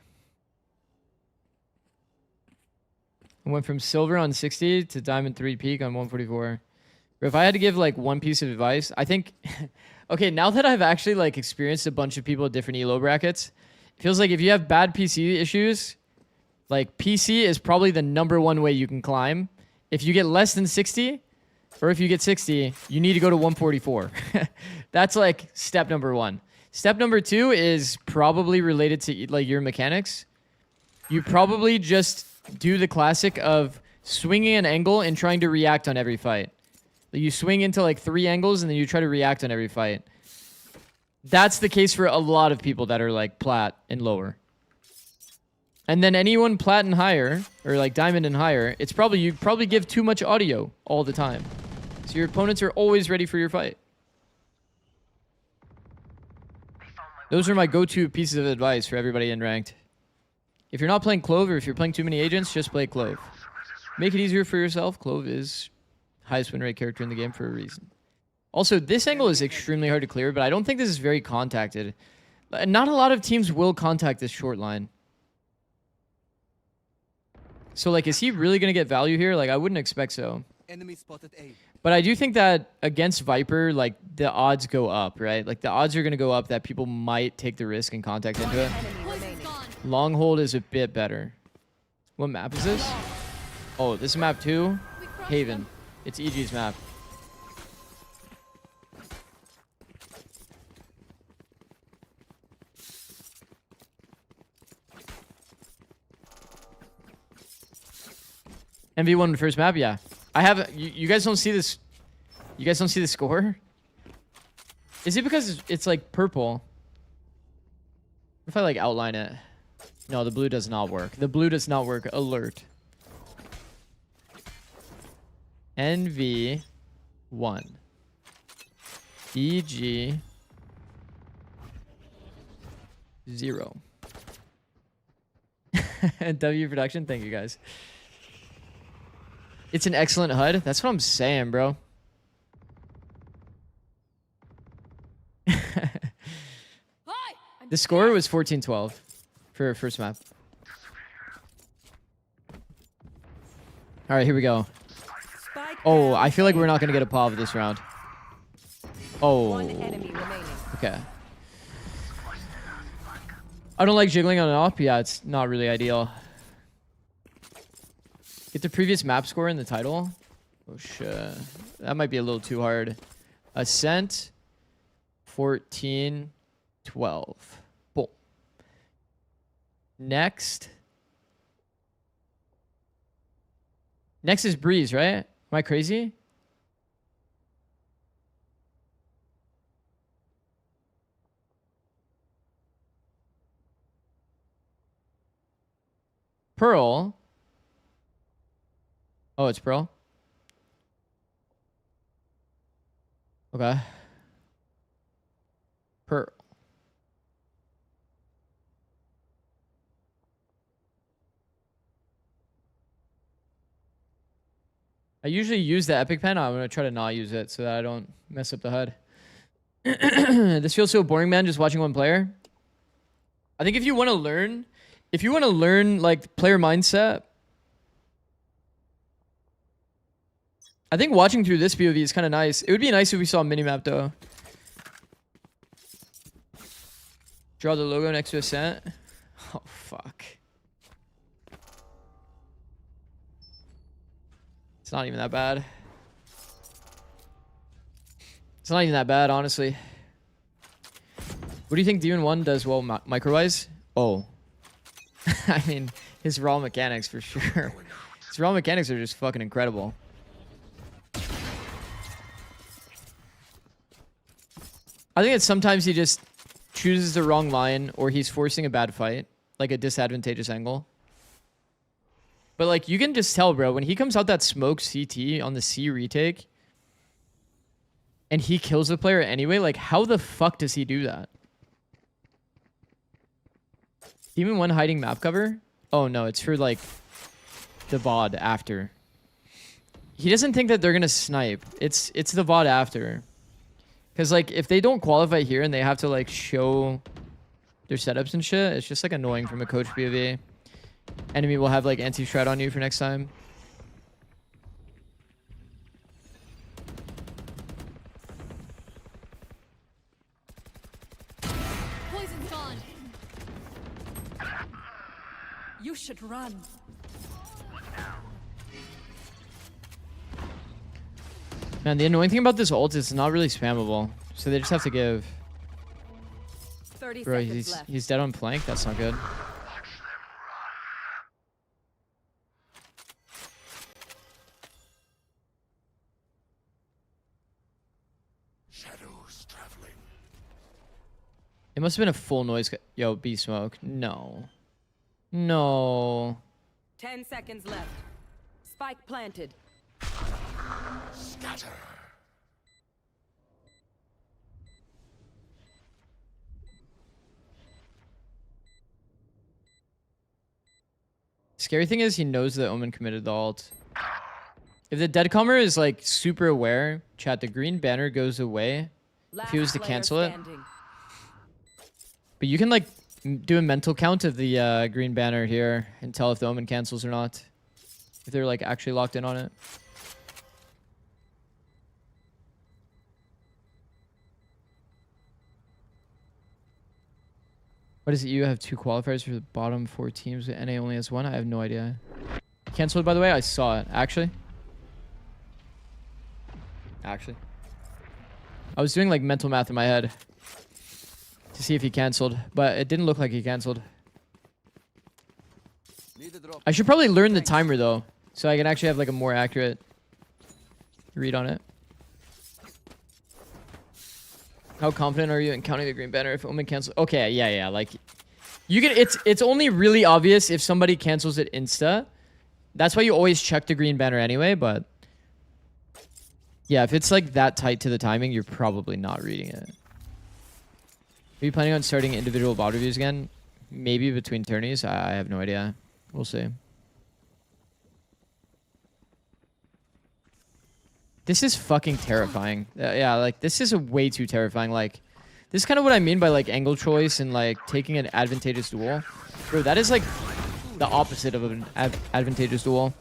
I went from silver on 60 to diamond 3 peak on 144. If I had to give like one piece of advice, I think, okay, now that I've actually like experienced a bunch of people at different elo brackets, it feels like if you have bad PC issues, like PC is probably the #1 way you can climb. If you get less than 60, or if you get 60, you need to go to 144. That's like step #1. Step #2 is probably related to like your mechanics. You probably just do the classic of swinging an angle and trying to react on every fight. You swing into like 3 angles and then you try to react on every fight. That's the case for a lot of people that are like plat and lower. And then anyone plat and higher, or like diamond and higher, it's probably, you probably give too much audio all the time. So your opponents are always ready for your fight. Those are my go-to pieces of advice for everybody in ranked. If you're not playing Clove, or if you're playing too many agents, just play Clove. Make it easier for yourself. Clove is highest win rate character in the game for a reason. Also, this angle is extremely hard to clear, but I don't think this is very contacted. Not a lot of teams will contact this short line. So, like, is he really going to get value here? Like, I wouldn't expect so. Enemy spotted A. But I do think that against Viper, like, the odds go up, right? Like, the odds are going to go up that people might take the risk and contact into it. Long hold is a bit better. What map is this? Oh, this is map 2? Haven. It's EG's map. MV1 the first map, yeah. I have you guys don't see this. You guys don't see the score? Is it because it's like purple? If I like outline it. No, the blue does not work. The blue does not work. Alert. NV1. EG 0. W production, thank you guys. It's an excellent HUD. That's what I'm saying, bro. The score was 14-12 for first map. All right, here we go. Oh, I feel like we're not going to get a POV this round. Oh. Okay. I don't like jiggling on and off, but yeah, it's not really ideal. Get the previous map score in the title. Oh shit. That might be a little too hard. Ascent 14-12. Boom. Next. Next is Breeze, right? Am I crazy? Pearl. Oh, it's Pearl? Okay. Pearl. I usually use the epic pen. I'm going to try to not use it so that I don't mess up the HUD. This feels so boring, man, just watching one player. I think if you want to learn, like player mindset, I think watching through this POV is kind of nice. It would be nice if we saw a minimap though. Draw the logo next to Ascent. Oh, fuck. It's not even that bad. It's not even that bad, honestly. What do you think Demon 1 does well micro-wise? Oh. I mean, his raw mechanics for sure. His raw mechanics are just fucking incredible. I think it's sometimes he just chooses the wrong line or he's forcing a bad fight, like a disadvantageous angle. But like you can just tell, bro, when he comes out that smoke CT on the C retake and he kills the player anyway, like how the fuck does he do that? Demon 1 hiding map cover? Oh no, it's for like the VOD after. He doesn't think that they're gonna snipe. It's the VOD after. Because, like, if they don't qualify here and they have to, like, show their setups and shit, it's just, like, annoying from a coach POV. Enemy will have, like, anti-shred on you for next time. You should run. Man, the annoying thing about this ult is it's not really spammable. So they just have to give. 30 Bro, seconds left. he's dead on flank. That's not good. Shadows traveling. It must have been a full noise. Yo, B smoke. No. No. 10 seconds left. Spike planted. Scatter. Scary thing is he knows that Omen committed the ult. If the deadcomer is like super aware, chat, the green banner goes away if he was to cancel it. But you can like do a mental count of the green banner here and tell if the Omen cancels or not. If they're like actually locked in on it. What is it? You have 2 qualifiers for the bottom 4 teams, but NA only has 1? I have no idea. Canceled, by the way? I saw it. Actually. I was doing like mental math in my head to see if he canceled, but it didn't look like he canceled. I should probably learn the timer though, so I can actually have like a more accurate read on it. How confident are you in counting the green banner if Omen cancels? Okay, yeah, like you can. It's only really obvious if somebody cancels it insta. That's why you always check the green banner anyway. But yeah, if it's like that tight to the timing, you're probably not reading it. Are you planning on starting individual bot reviews again? Maybe between tourneys. I have no idea. We'll see. This is fucking terrifying. Yeah, like, this is way too terrifying. Like, this is kind of what I mean by, like, angle choice and, like, taking an advantageous duel. Bro, that is, like, the opposite of an advantageous duel.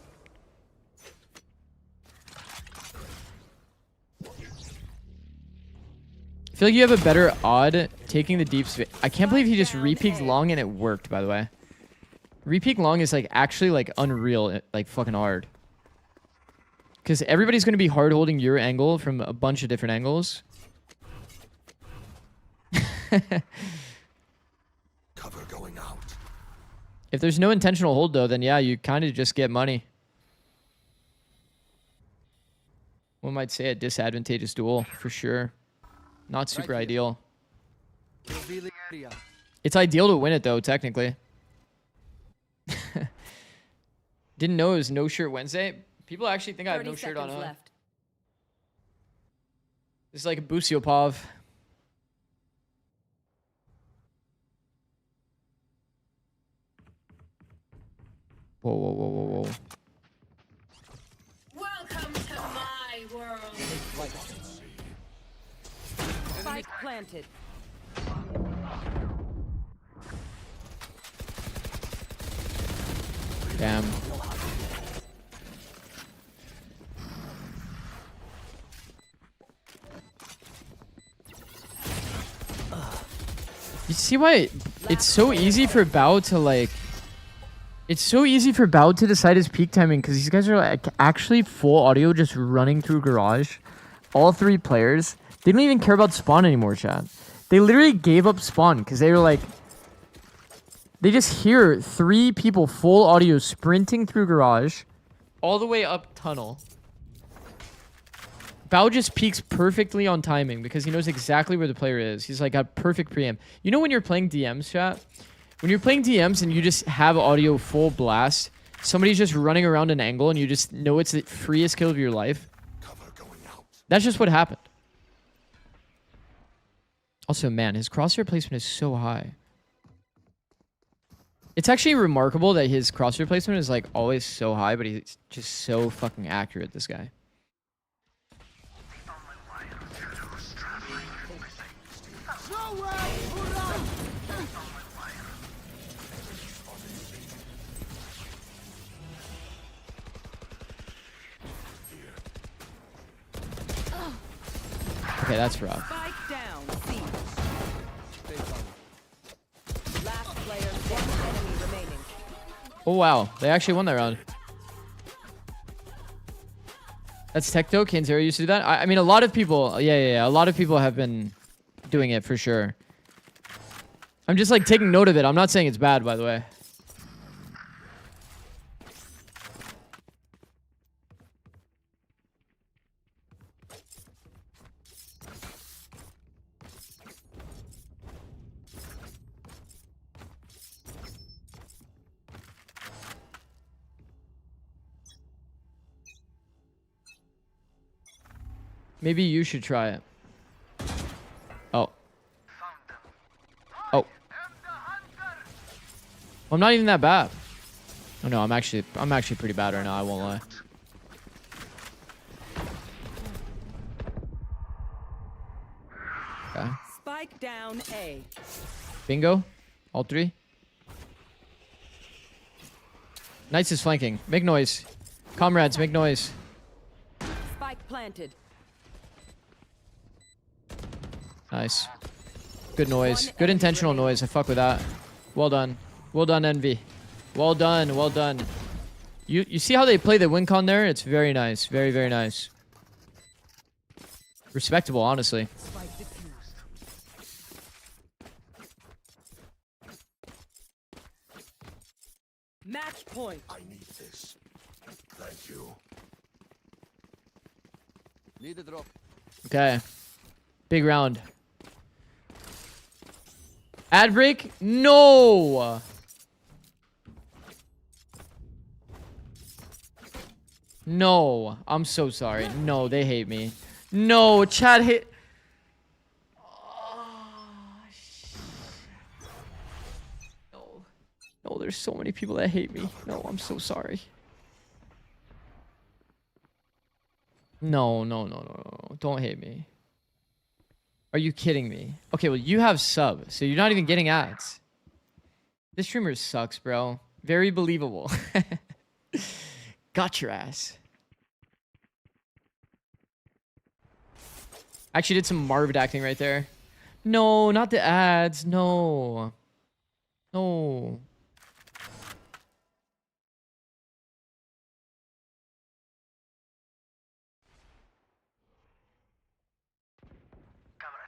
I feel like you have a better odd taking the deep space. I can't believe he just re-peeked long and it worked, by the way. Re-peek long is, like, actually, like, unreal, like, fucking hard. Because everybody's going to be hard holding your angle from a bunch of different angles. Cover going out. If there's no intentional hold, though, then yeah, you kind of just get money. One might say a disadvantageous duel, for sure. Not super ideal. It's ideal to win it, though, technically. Didn't know it was No Shirt Wednesday. People actually think I have no shirt on. Left. This is like a Busiopov. Whoa, whoa, whoa, whoa, whoa. Welcome to my world. Spike planted. Damn. You see why it's so easy for Bao to like... It's so easy for Bao to decide his peak timing because these guys are like actually full audio just running through Garage. All 3 players. They don't even care about spawn anymore, chat. They literally gave up spawn because they were like... They just hear 3 people full audio sprinting through Garage all the way up tunnel. Bao just peaks perfectly on timing because he knows exactly where the player is. He's like got perfect preamp. You know when you're playing DMs, chat? When you're playing DMs and you just have audio full blast, somebody's just running around an angle and you just know it's the freest kill of your life. Cover going out. That's just what happened. Also, man, his crosshair placement is so high. It's actually remarkable that his crosshair placement is like always so high, but he's just so fucking accurate, this guy. Okay, that's rough. Spike down. C. Last player, 1 enemy remaining. Oh, wow. They actually won that round. That's Tecto. Kanzero used to do that. I mean, a lot of people... Yeah. A lot of people have been doing it for sure. I'm just, like, taking note of it. I'm not saying it's bad, by the way. Maybe you should try it. Oh. Oh. I'm not even that bad. Oh no, I'm actually pretty bad right now, I won't lie. Okay. Spike down A. Bingo. All three. Knights is flanking. Make noise. Comrades, make noise. Spike planted. Nice. Good noise. Good intentional noise. I fuck with that. Well done. Well done, Envy. Well done. Well done. You see how they play the win con there? It's very nice. Very, very nice. Respectable, honestly. Match point. I need this. Thank you. Need a drop. Okay. Big round. Ad break? No! No. I'm so sorry. No, they hate me. No, chat hate... No. No, there's so many people that hate me. No, I'm so sorry. No. Don't hate me. Are you kidding me? Okay, well, you have sub, so you're not even getting ads. This streamer sucks, bro. Very believable. Got your ass. Actually did some Marved acting right there. No, not the ads. No. No.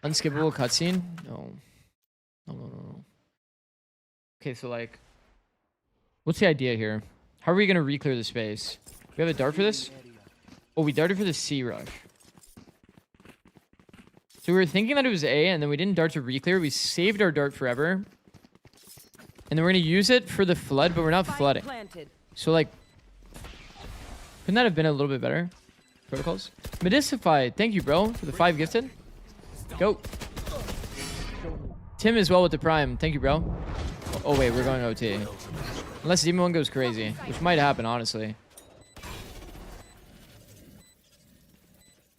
Unskippable cutscene? No. No. Okay, so like, what's the idea here? How are we gonna re-clear the space? We have a dart for this? Oh, we darted for the C rush. So we were thinking that it was A, and then we didn't dart to re-clear. We saved our dart forever. And then we're gonna use it for the flood, but we're not flooding. So like, couldn't that have been a little bit better? Protocols? Medistified, thank you, bro, for the 5 gifted. Go. Tim as well with the prime. Thank you, bro. Oh, wait. We're going OT. Unless Demon 1 goes crazy. Which might happen, honestly.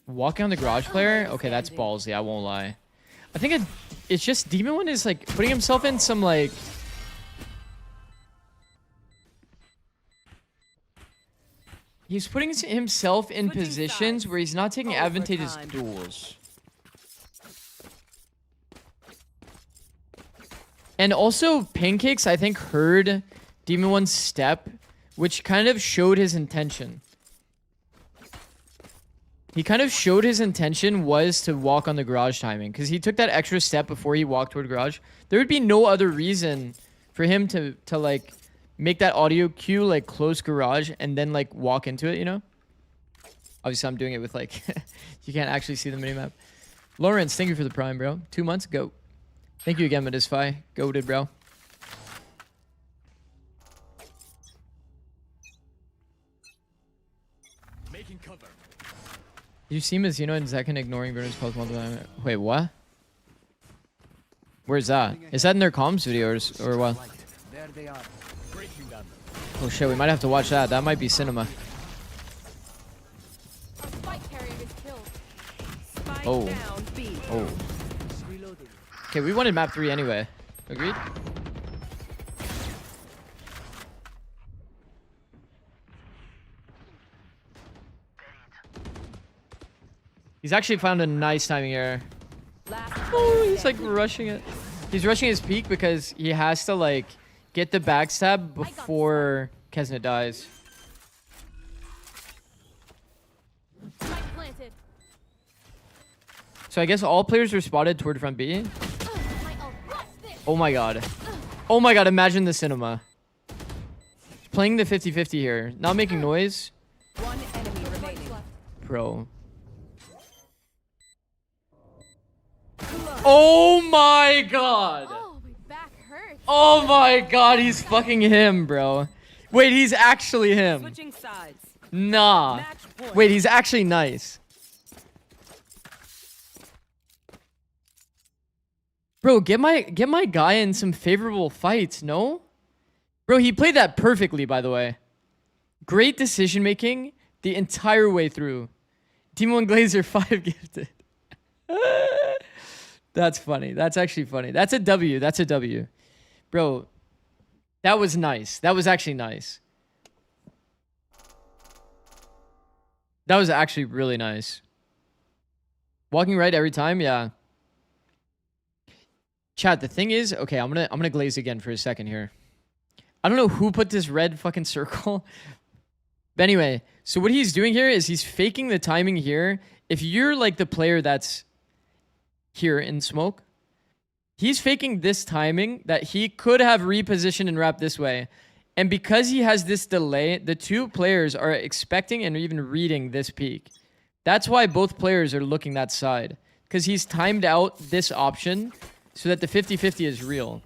Walking on the garage player? Okay, that's ballsy. I won't lie. I think it's just Demon 1 is, like, putting himself in some, like... He's putting himself in positions where he's not taking advantageous duels. And also, Pancakes, I think, heard Demon 1's step, which kind of showed his intention. He kind of showed his intention was to walk on the garage timing, because he took that extra step before he walked toward garage. There would be no other reason for him to like, make that audio cue, like, close garage, and then, like, walk into it, you know? Obviously, I'm doing it with, like, you can't actually see the minimap. Lawrence, thank you for the prime, bro. 2 months, go. Thank you again, Medisfy. Goated, bro. Making cover. You see Mizuno and Zekin ignoring Bruno's post multiple time. Wait, what? Where's that? Is that in their comms video or what? There they are. Breaking them. Oh shit, we might have to watch that. That might be cinema. Our spike carrier is killed. Spike Oh. down B. Oh. Okay, we wanted map 3 anyway. Agreed? He's actually found a nice timing error. Oh, he's like rushing it. He's rushing his peak because he has to like get the backstab before Kesnet dies. Spike planted. So I guess all players are spotted toward front B. My ult. Watch this. Oh my god. Oh my god, imagine the cinema. Playing the 50-50 here. Not making noise. One enemy remaining. Bro. Oh my god. Oh, my back hurts. Oh my god, he's fucking him, bro. Wait, he's actually him. Switching sides. Nah. Match point. Wait, he's actually nice. Bro, get my guy in some favorable fights, no? Bro, he played that perfectly, by the way. Great decision making the entire way through. Team 1 Glazer 5 gifted. That's funny. That's actually funny. That's a W. That's a W. Bro, that was nice. That was actually nice. That was actually really nice. Walking right every time, yeah. Chat, the thing is, okay, I'm gonna glaze again for a second here. I don't know who put this red fucking circle. But anyway, so what he's doing here is he's faking the timing here. If you're like the player that's here in smoke, he's faking this timing that he could have repositioned and wrapped this way. And because he has this delay, the two players are expecting and even reading this peak. That's why both players are looking that side. Because he's timed out this option so that the 50-50 is real.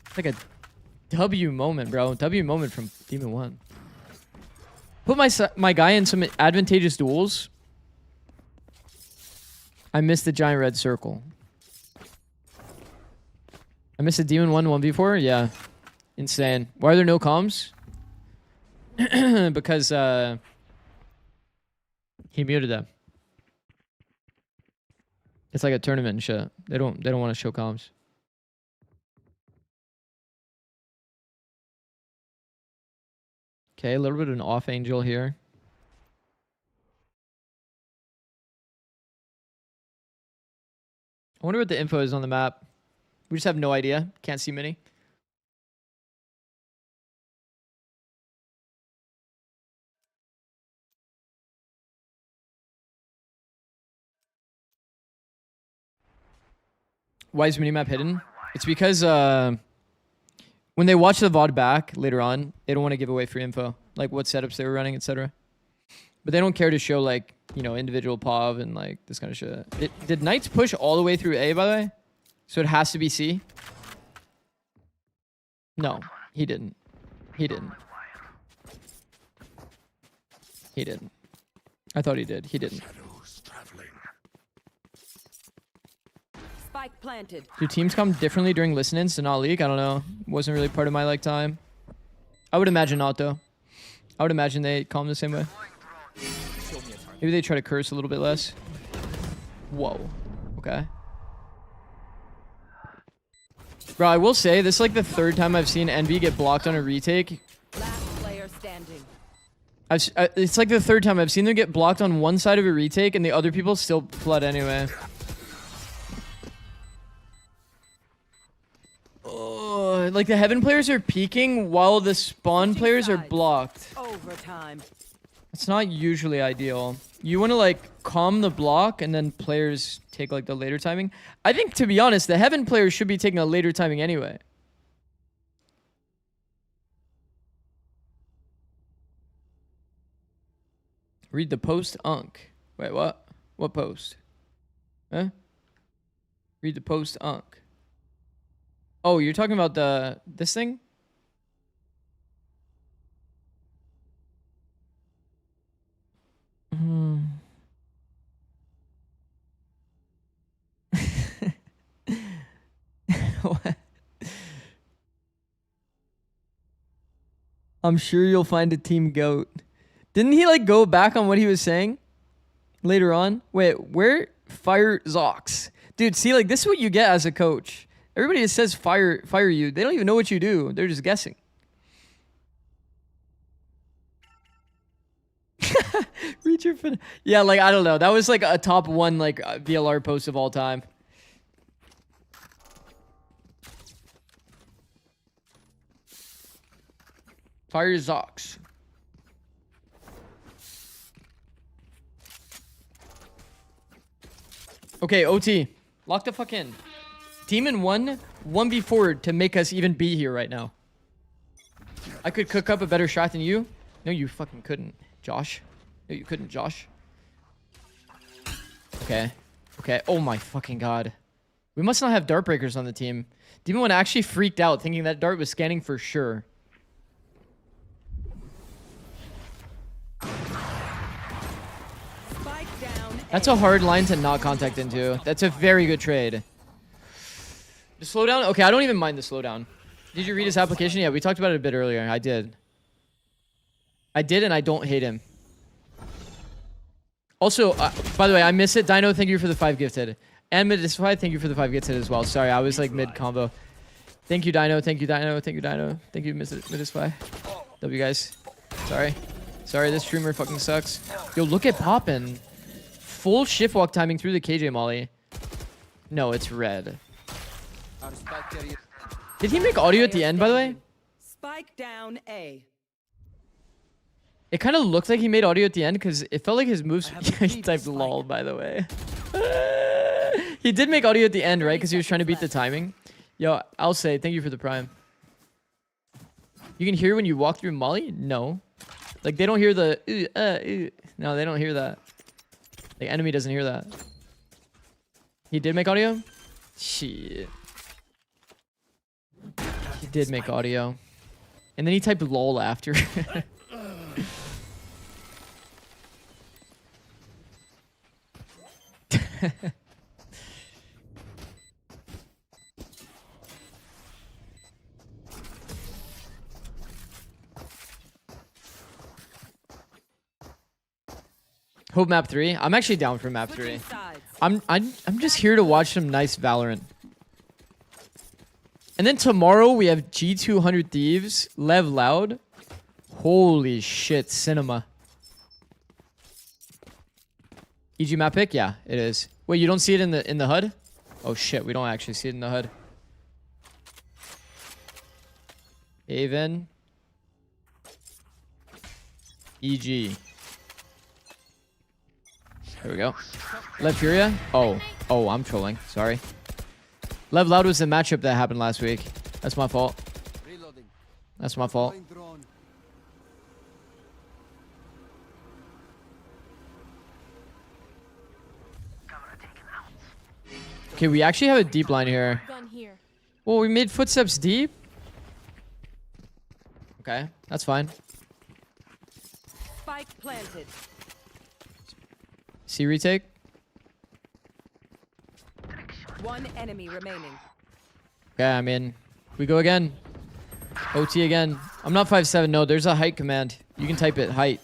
It's like a W moment, bro. W moment from Demon 1. Put my guy in some advantageous duels. I missed the giant red circle. I missed a Demon 1 1v4? Yeah. Insane. Why are there no comms? Because he muted them. It's like a tournament and shit. They don't want to show comms. Okay, a little bit of an off angel here. I wonder what the info is on the map. We just have no idea. Can't see many. Why is minimap hidden? It's because when they watch the VOD back later on, they don't want to give away free info, like what setups they were running, etc. But they don't care to show like, you know, individual POV and like this kind of shit. Did Knights push all the way through A, by the way? So it has to be C? No, he didn't. He didn't. He didn't. I thought he did. He didn't. Spike planted. Do teams come differently during listen-ins to not leak? I don't know. Wasn't really part of my like time. I would imagine not though. I would imagine they calm the same way. Maybe they try to curse a little bit less. Whoa. Okay. Bro, I will say this is like the third time I've seen Envy get blocked on a retake. Last player standing. It's like the third time I've seen them get blocked on one side of a retake and the other people still flood anyway. Oh, like the Heaven players are peeking while the Spawn players are blocked. Overtime. It's not usually ideal. You want to like calm the block and then players take like the later timing. I think, to be honest, the Heaven players should be taking a later timing anyway. Read the post, Unk. Wait, what? What post? Huh? Read the post, Unk. Oh, you're talking about this thing? What? I'm sure you'll find a team goat. Didn't he like go back on what he was saying later on? Wait, where? Fire Zox. Dude, see, like this is what you get as a coach. Everybody that says fire you, they don't even know what you do. They're just guessing. Read your fin. Yeah, like I don't know. That was like a top 1 like VLR post of all time. Fire Zox. Okay, OT. Lock the fuck in. Demon 1v4 to make us even be here right now. I could cook up a better shot than you. No, you fucking couldn't, Josh. No, you couldn't, Josh. Okay. Okay. Oh my fucking god. We must not have dart breakers on the team. Demon 1 actually freaked out thinking that dart was scanning for sure. That's a hard line to not contact into. That's a very good trade. The slowdown? Okay, I don't even mind the slowdown. Did you read his application? Yeah, we talked about it a bit earlier. I did. I did, and I don't hate him. Also, by the way, I miss it. Dino, thank you for the 5 gifted. And Midify, thank you for the 5 gifted as well. Sorry, I was like mid-combo. Thank you, Dino. Thank you, Dino. Thank you, Dino. Thank you, Midify. Love you guys. Sorry. Sorry, this streamer fucking sucks. Yo, look at Poppin'. Full shift walk timing through the KJ molly. No, it's red. Did he make audio at the end, by the way? Spike down A. It kind of looked like he made audio at the end because it felt like his moves. He typed lol, by the way. He did make audio at the end, right? Because he was trying to beat the timing. Yo, I'll say thank you for the prime. You can hear when you walk through molly? No. Like, they don't hear the... No, they don't hear that. The enemy doesn't hear that. He did make audio? Shit. He did make audio. And then he typed lol after. Hope map 3. I'm actually down for map 3. I'm just here to watch some nice Valorant. And then tomorrow we have G200 Thieves, Lev Loud. Holy shit, cinema. EG map pick? Yeah, it is. Wait, you don't see it in the HUD? Oh shit, we don't actually see it in the HUD. Haven. EG. There we go. Lev Furia? Oh, I'm trolling. Sorry. Lev Loud was the matchup that happened last week. That's my fault. That's my fault. Okay, we actually have a deep line here. Well, we made footsteps deep. Okay, that's fine. Spike planted. See retake. One enemy remaining. Okay, I'm in. We go again. OT again. I'm not 5'7". No, there's a height command. You can type it height.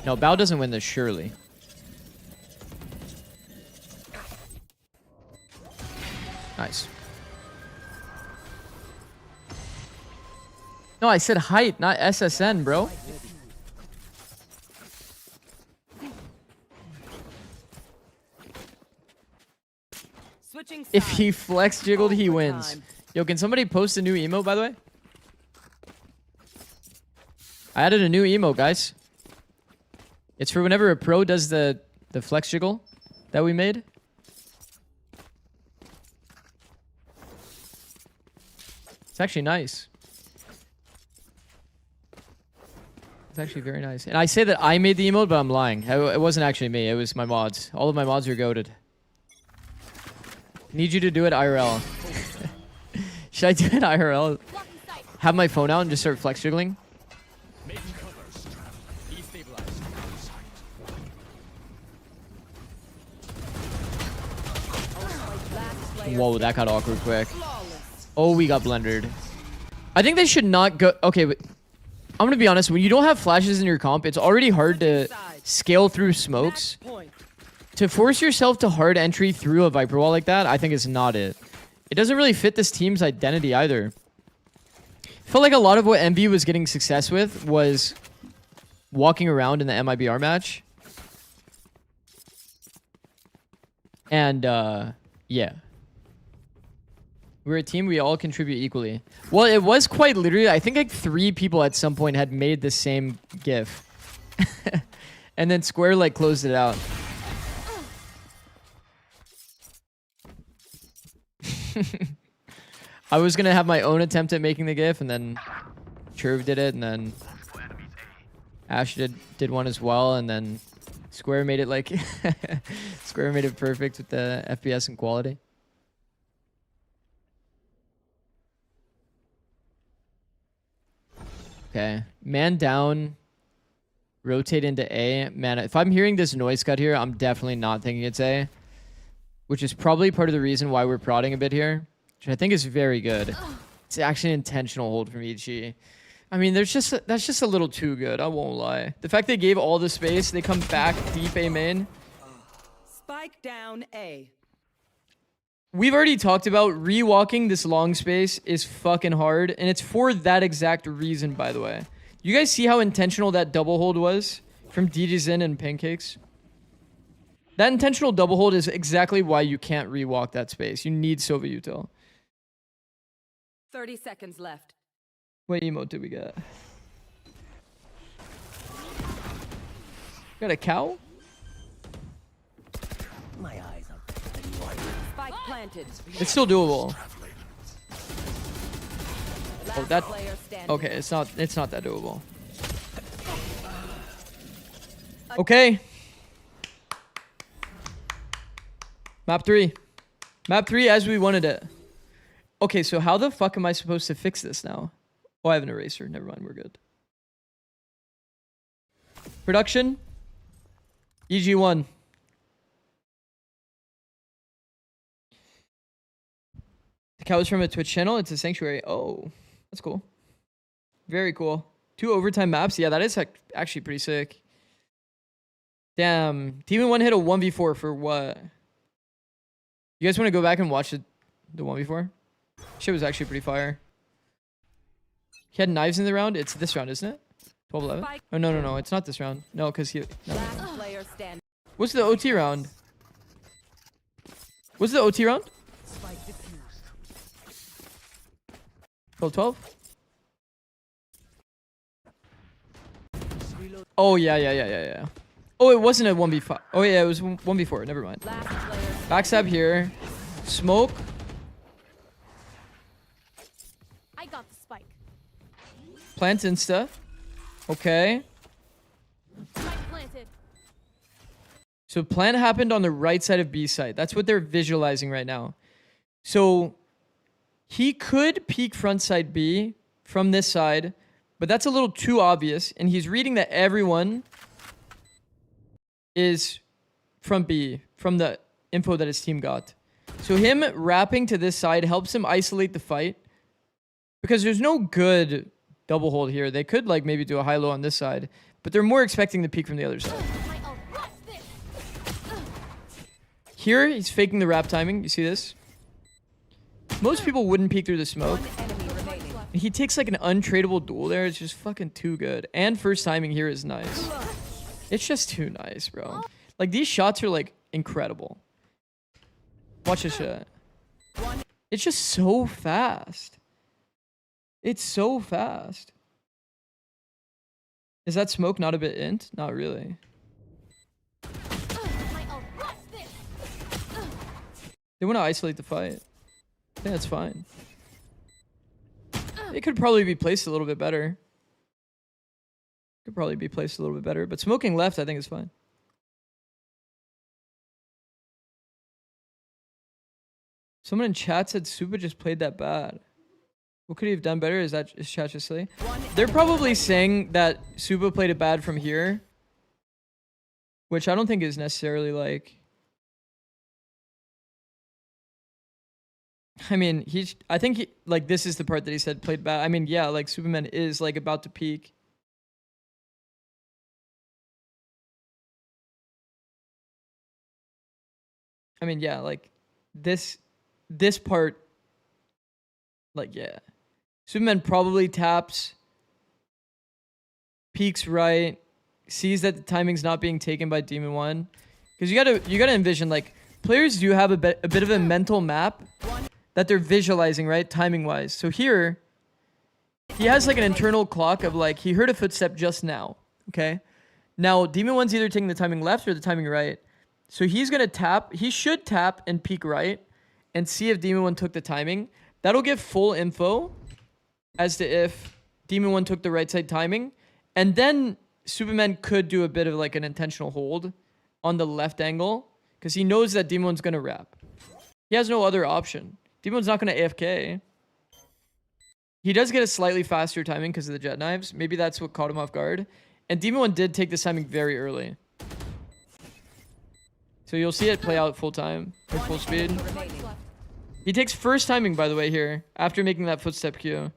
No, Bao doesn't win this, surely. Nice. No, I said height, not SSN, bro. If he flex jiggled, he wins. Yo, can somebody post a new emote, by the way? I added a new emote, guys. It's for whenever a pro does the flex jiggle that we made. It's actually nice. It's actually very nice. And I say that I made the emote, but I'm lying. It wasn't actually me. It was my mods. All of my mods are goated. Need you to do it IRL. Should I do it IRL? Have my phone out and just start flex jiggling? Whoa, that got awkward quick. Oh, we got blendered. I think they should not go... Okay, but I'm going to be honest. When you don't have flashes in your comp, it's already hard to scale through smokes. To force yourself to hard entry through a Viper wall like that, I think is not it. It doesn't really fit this team's identity either. I felt like a lot of what MV was getting success with was walking around in the MIBR match. And, yeah. We're a team. We all contribute equally. Well, it was quite literally. I think like 3 people at some point had made the same GIF, and then Square like closed it out. I was gonna have my own attempt at making the GIF, and then Churv did it, and then Ash did one as well, and then Square made it like Square made it perfect with the FPS and quality. Okay, man down, rotate into A. Man, if I'm hearing this noise cut here, I'm definitely not thinking it's A, which is probably part of the reason why we're prodding a bit here, which I think is very good. It's actually an intentional hold from EG. I mean, that's just a little too good. I won't lie. The fact they gave all the space, they come back deep A main. Spike down A. We've already talked about rewalking this long space is fucking hard, and it's for that exact reason, by the way. You guys see how intentional that double hold was from DJZin and Pancakes? That intentional double hold is exactly why you can't rewalk that space. You need Sova Util. 30 seconds left. What emote did we get? Got a cow? My eyes are Spike planted. It's still doable. Oh, that. Player standing. Okay, it's not that doable. Okay. Map 3. Map 3 as we wanted it. Okay, so how the fuck am I supposed to fix this now? Oh, I have an eraser. Never mind, we're good. Production. EG1. The cow is from a Twitch channel. It's a sanctuary. Oh, that's cool. Very cool. 2 overtime maps. Yeah, that is actually pretty sick. Damn. Demon 1 hit a 1v4 for what? You guys want to go back and watch the 1v4? Shit was actually pretty fire. He had knives in the round. It's this round, isn't it? 12-11? Oh, no. It's not this round. No, because he... No. Last player standing. What's the OT round? What's the OT round? 12-12? Oh, yeah. Oh, it wasn't a 1v5. Oh, yeah, it was 1v4. Never mind. Backstab here. Smoke. I got the spike. Plant insta. Okay. Spike planted. So plant happened on the right side of B site. That's what they're visualizing right now. So he could peek front side B from this side, but that's a little too obvious. And he's reading that everyone is from B, from the info that his team got. So him wrapping to this side helps him isolate the fight, because there's no good double hold here. They could like maybe do a high-low on this side, but they're more expecting the peek from the other side. Here, he's faking the wrap timing. You see this? Most people wouldn't peek through the smoke. He takes like an untradeable duel there. It's just fucking too good. And first timing here is nice. It's just too nice, bro. Like, these shots are like incredible. Watch this shot. It's just so fast. It's so fast. Is that smoke not a bit int? Not really. They want to isolate the fight. Yeah, it's fine. It could probably be placed a little bit better. Could probably be placed a little bit better. But smoking left, I think, is fine. Someone in chat said Supa just played that bad. What could he have done better? Is chat just silly? They're probably saying that Supa played it bad from here, which I don't think is necessarily like... I mean, I think like this is the part that he said played bad. I mean, yeah, like Superman is like about to peak. I mean, yeah, like this part, like, yeah. Superman probably taps, peeks right, sees that the timing's not being taken by Demon 1. Because you gotta envision, like, players do have a bit of a mental map that they're visualizing, right? Timing wise. So here, he has like an internal clock of like, he heard a footstep just now. Okay. Now, Demon 1's either taking the timing left or the timing right. So he's going to tap. He should tap and peek right and see if Demon 1 took the timing. That'll give full info as to if Demon 1 took the right side timing. And then Superman could do a bit of like an intentional hold on the left angle because he knows that Demon 1's going to wrap. He has no other option. Demon 1's not going to AFK. He does get a slightly faster timing because of the jet knives. Maybe that's what caught him off guard. And Demon 1 did take this timing very early. So you'll see it play out full time, or full speed. He takes first timing, by the way, here, after making that footstep cue.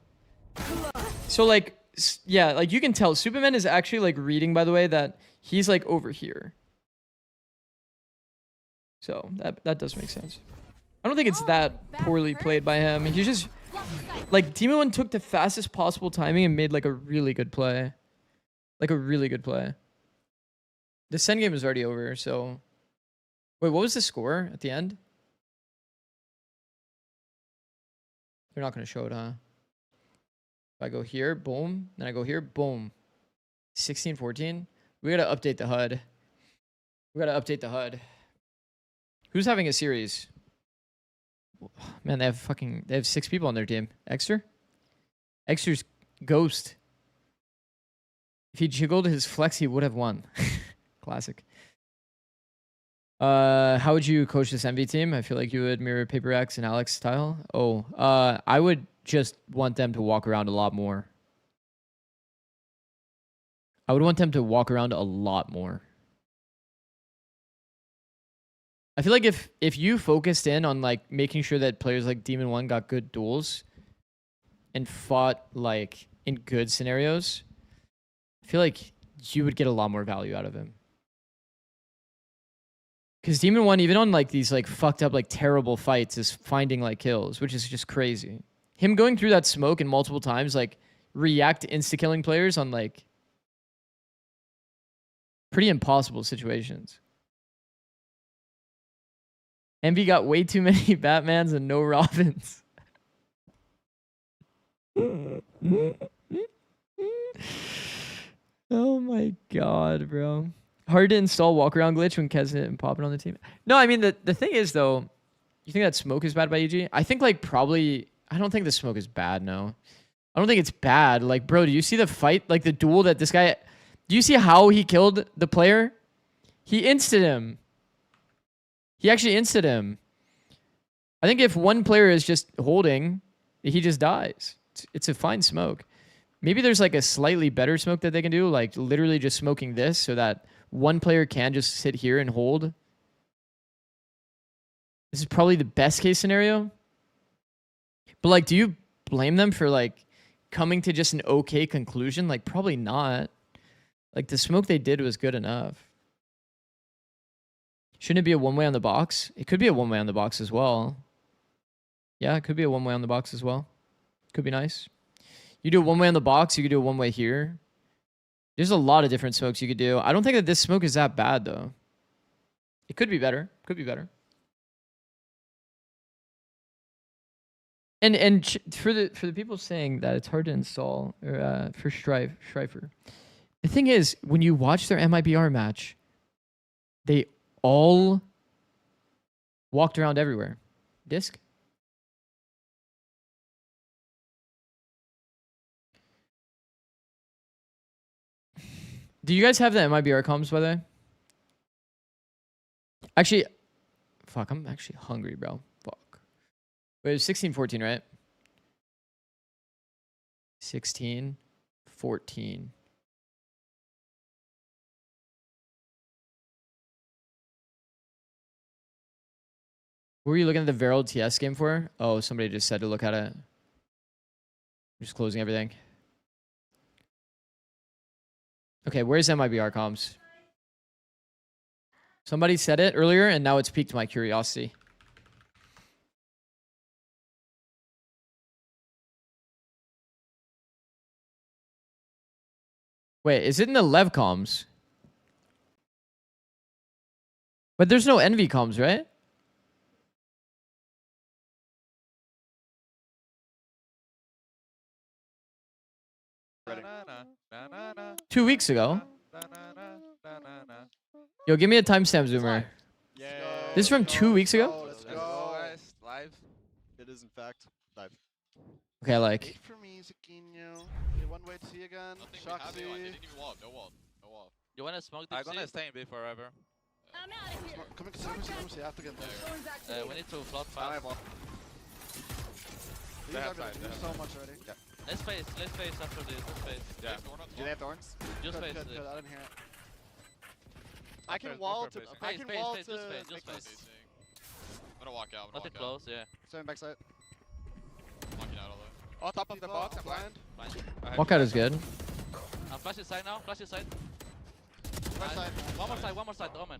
So, like, yeah, like, you can tell. Superman is actually, like, reading, by the way, that he's, like, over here. So, that does make sense. I don't think it's that poorly played by him. He's just, like, Demon 1 took the fastest possible timing and made, like, a really good play. Like, a really good play. The Sen game is already over, so... Wait, what was the score at the end? They're not going to show it, huh? If I go here, boom. Then I go here, boom. 16-14. We got to update the HUD. We got to update the HUD. Who's having a series? Man, they have 6 people on their team. Exter? Exter's Ghost. If he jiggled his flex, he would have won. Classic. How would you coach this MV team? I feel like you would mirror Paper X and Alex style. Oh, I would just want them to walk around a lot more. I would want them to walk around a lot more. I feel like if you focused in on like making sure that players like Demon 1 got good duels and fought like in good scenarios, I feel like you would get a lot more value out of him. Because Demon 1, even on like these like fucked up, like terrible fights, is finding like kills, which is just crazy. Him going through that smoke and multiple times, like react to insta-killing players on like pretty impossible situations. MV got way too many Batmans and no Robins. Oh my god, bro. Hard to install walk around glitch when Kez and popping on the team. No, I mean the thing is though, you think that smoke is bad by EG? I think like probably I don't think the smoke is bad, no. I don't think it's bad. Like, bro, do you see the fight? Like the duel that this guy, do you see how he killed the player? He insted him. He actually insted him. I think if one player is just holding, he just dies. It's a fine smoke. Maybe there's like a slightly better smoke that they can do, like literally just smoking this so that one player can just sit here and hold. This is probably the best case scenario. But like, do you blame them for like coming to just an okay conclusion? Like, probably not. Like, the smoke they did was good enough. Shouldn't it be a one-way on the box? It could be a one-way on the box as well. Yeah, it could be a one-way on the box as well. Could be nice. You do a one-way on the box, you could do a one-way here. There's a lot of different smokes you could do. I don't think that this smoke is that bad, though. It could be better. Could be better. And for the people saying that it's hard to install or for Strifer, the thing is, when you watch their MIBR match, they all walked around everywhere. Disc? Do you guys have the MIBR comms, by the way? Actually, fuck, I'm actually hungry, bro. Fuck. Wait, it was 16-14, right? 16-14. What were you looking at the Veral TS game for? Oh, somebody just said to look at it. I'm just closing everything. Okay, where's MIBR comms? Somebody said it earlier, and now it's piqued my curiosity. Wait, is it in the Lev comms? But there's no Envy comms, right? 2 weeks ago. Yo, give me a timestamp zoomer. This is from 2 weeks ago? Let's go. Live. It is in fact live. Okay, like. Wait for me, Zucchino. One way to see again. Shoxy. You wanna smoke this? I'm gonna stay in B forever. I'm out of here. Come and see after getting there. We need to float I have fast. all. They have These side, are so much already. Yeah. Let's face after this. Let's face. Yeah. Do they have thorns? Just face. Good. I didn't hear it. I After- can wall to. before I facing. can wall Face, to. just make face. this. I'm gonna walk out. Nothing close, yeah. 7 backside. Walking out of there. On top of the box, I'm blind. blind. Walkout is good. I'm flashing side now, flashing side. Right side. One more side, Omen.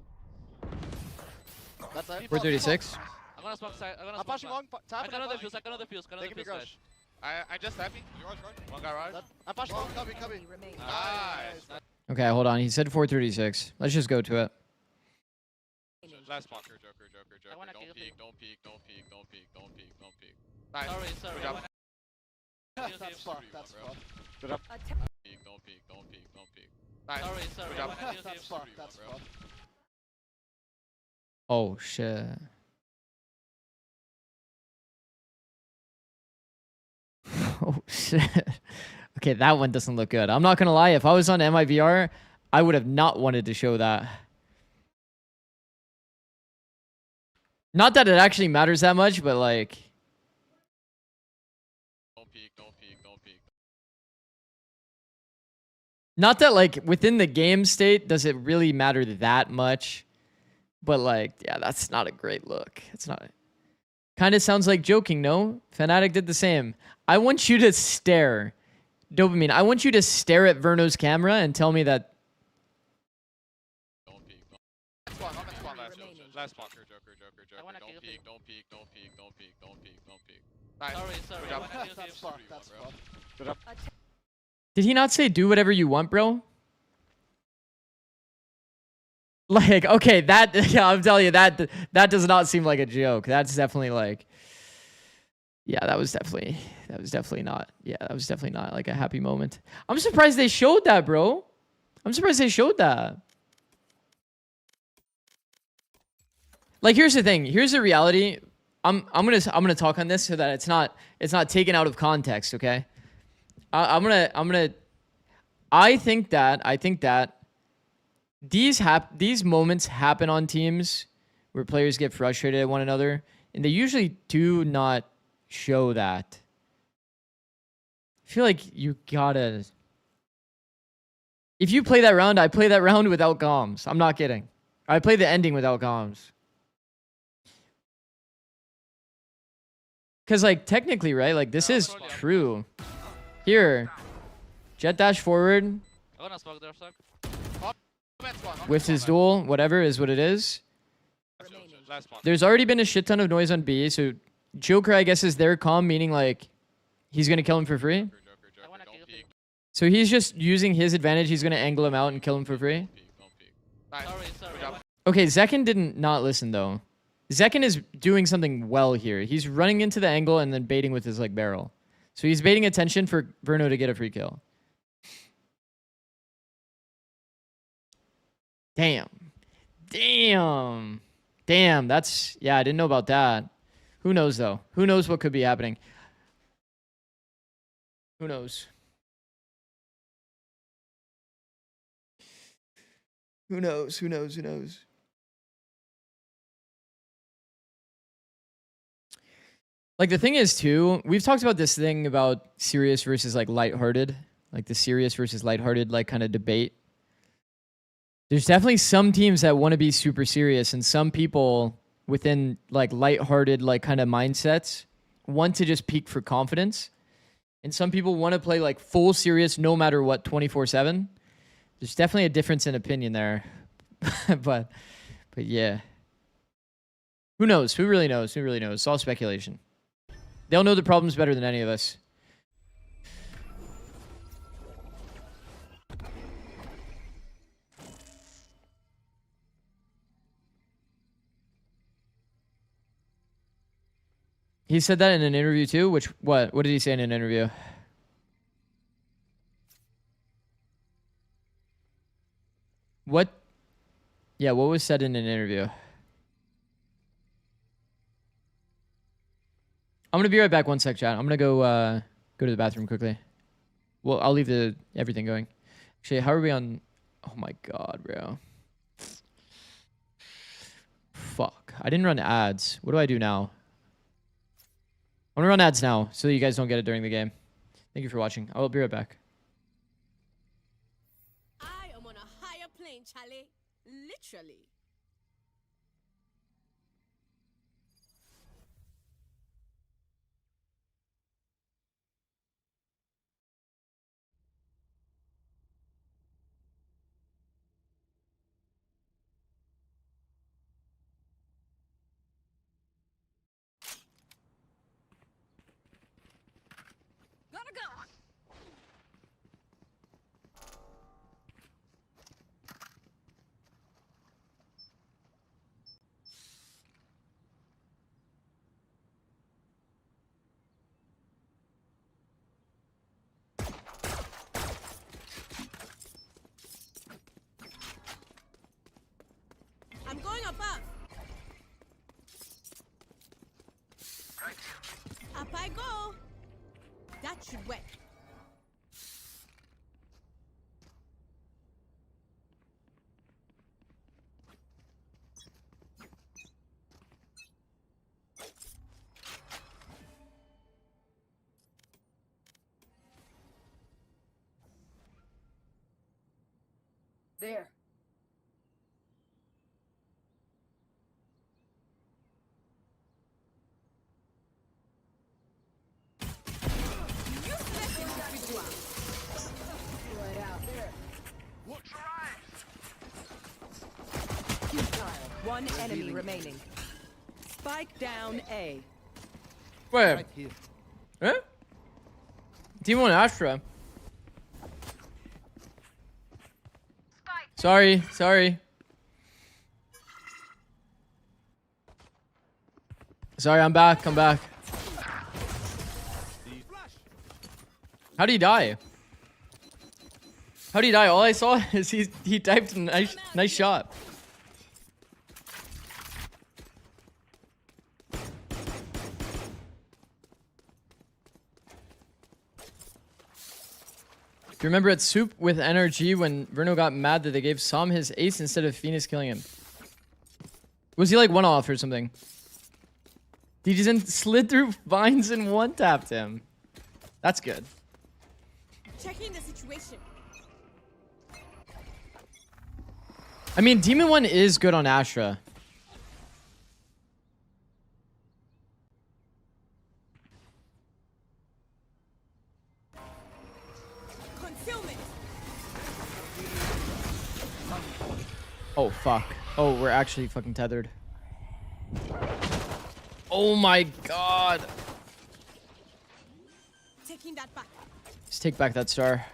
That side. 436. I'm gonna smoke side, I'm gonna I'm smoke pushing side. long. Tap I got another fuse, I got another fuse, They can be guys. rush. I just happy. One guy right. I'm pushing long. Cubby. Nice. Okay, hold on. He said 436. Let's just go to it. Last blocker, Joker. I wanna Don't kill peek. Nice. Sorry. Good job. That's fucked. That's fucked. Don't peek. Nice. Sorry. Good job. That's fucked. That's fucked. Oh, shit. Oh, shit. Okay, that one doesn't look good. I'm not going to lie. If I was on MIVR, I would have not wanted to show that. Not that it actually matters that much, but like... Don't peek. Not that like within the game state, does it really matter that much? But like, yeah, that's not a great look. It's not... Kind of sounds like joking, no? Fnatic did the same. I want you to stare. Dopamine, I want you to stare at Verno's camera and tell me that... Don't peek. Last blocker, Joker. Don't peek. Nice. Sorry. Good job. That's fucked. That's fucked. Good job. Did he not say do whatever you want, bro? Like, okay, that... Yeah, I'm telling you, that does not seem like a joke. That's definitely like... Yeah, that was definitely not... Yeah, that was definitely not like a happy moment. I'm surprised they showed that, bro. I'm surprised they showed that. Like, here's the thing. Here's the reality. I'm gonna talk on this so that it's not taken out of context, okay? I think that these moments happen on teams where players get frustrated at one another, and they usually do not show that. I feel like you gotta... If you play that round, I play that round without comms. I'm not kidding. I play the ending without comms. Because, like, technically, right? Like, this is true. Here. Jet dash forward. I'm gonna smoke there, suck. With his duel, whatever is what it is. Last blocker. There's already been a shit ton of noise on B, so Joker, I guess, is there calm, meaning, like, he's going to kill him for free. Don't peek. So he's just using his advantage. He's going to angle him out and kill him for free. Nice. Sorry. Good job. Okay, Zekin didn't not listen, though. Zekin is doing something well here. He's running into the angle and then baiting with his, like, barrel. So he's baiting attention for Verno to get a free kill. Damn. That's... Yeah, I didn't know about that. Who knows, though? Who knows what could be happening? Who knows? Who knows? Like, the thing is, too, we've talked about this thing about serious versus, like, lighthearted. Like, the serious versus lighthearted, like, kind of debate. There's definitely some teams that want to be super serious, and some people within, like, lighthearted, like, kind of mindsets want to just peak for confidence. And some people want to play, like, full serious no matter what 24/7. There's definitely a difference in opinion there. but yeah. Who knows? Who really knows? It's all speculation. They'll know the problems better than any of us. He said that in an interview too? What did he say in an interview? What? Yeah, what was said in an interview? I'm gonna be right back. One sec, chat. I'm gonna go to the bathroom quickly. Well, I'll leave everything going. Actually, how are we on? Oh my god, bro. Fuck. I didn't run ads. What do I do now? I'm gonna run ads now so that you guys don't get it during the game. Thank you for watching. I will be right back. I am on a higher plane, Charlie. Literally. Gotta go. I'm going above. Up I go. That should work. There. Right out there. Futile. One enemy remaining. Spike down A. Where? Huh? Team 1 Astra. Sorry. Sorry, I'm back. I'm back. How did he die? How did he die? All I saw is he typed nice shot. Do you remember at Soup with NRG when Verno got mad that they gave Sam his ace instead of Phoenix killing him? Was he like one off or something? He just slid through vines and one tapped him. That's good. Checking the situation. I mean, Demon 1 is good on Astra. Concealment. Oh, fuck. Oh, we're actually fucking tethered. Oh my god. Taking that back. Just take back that star.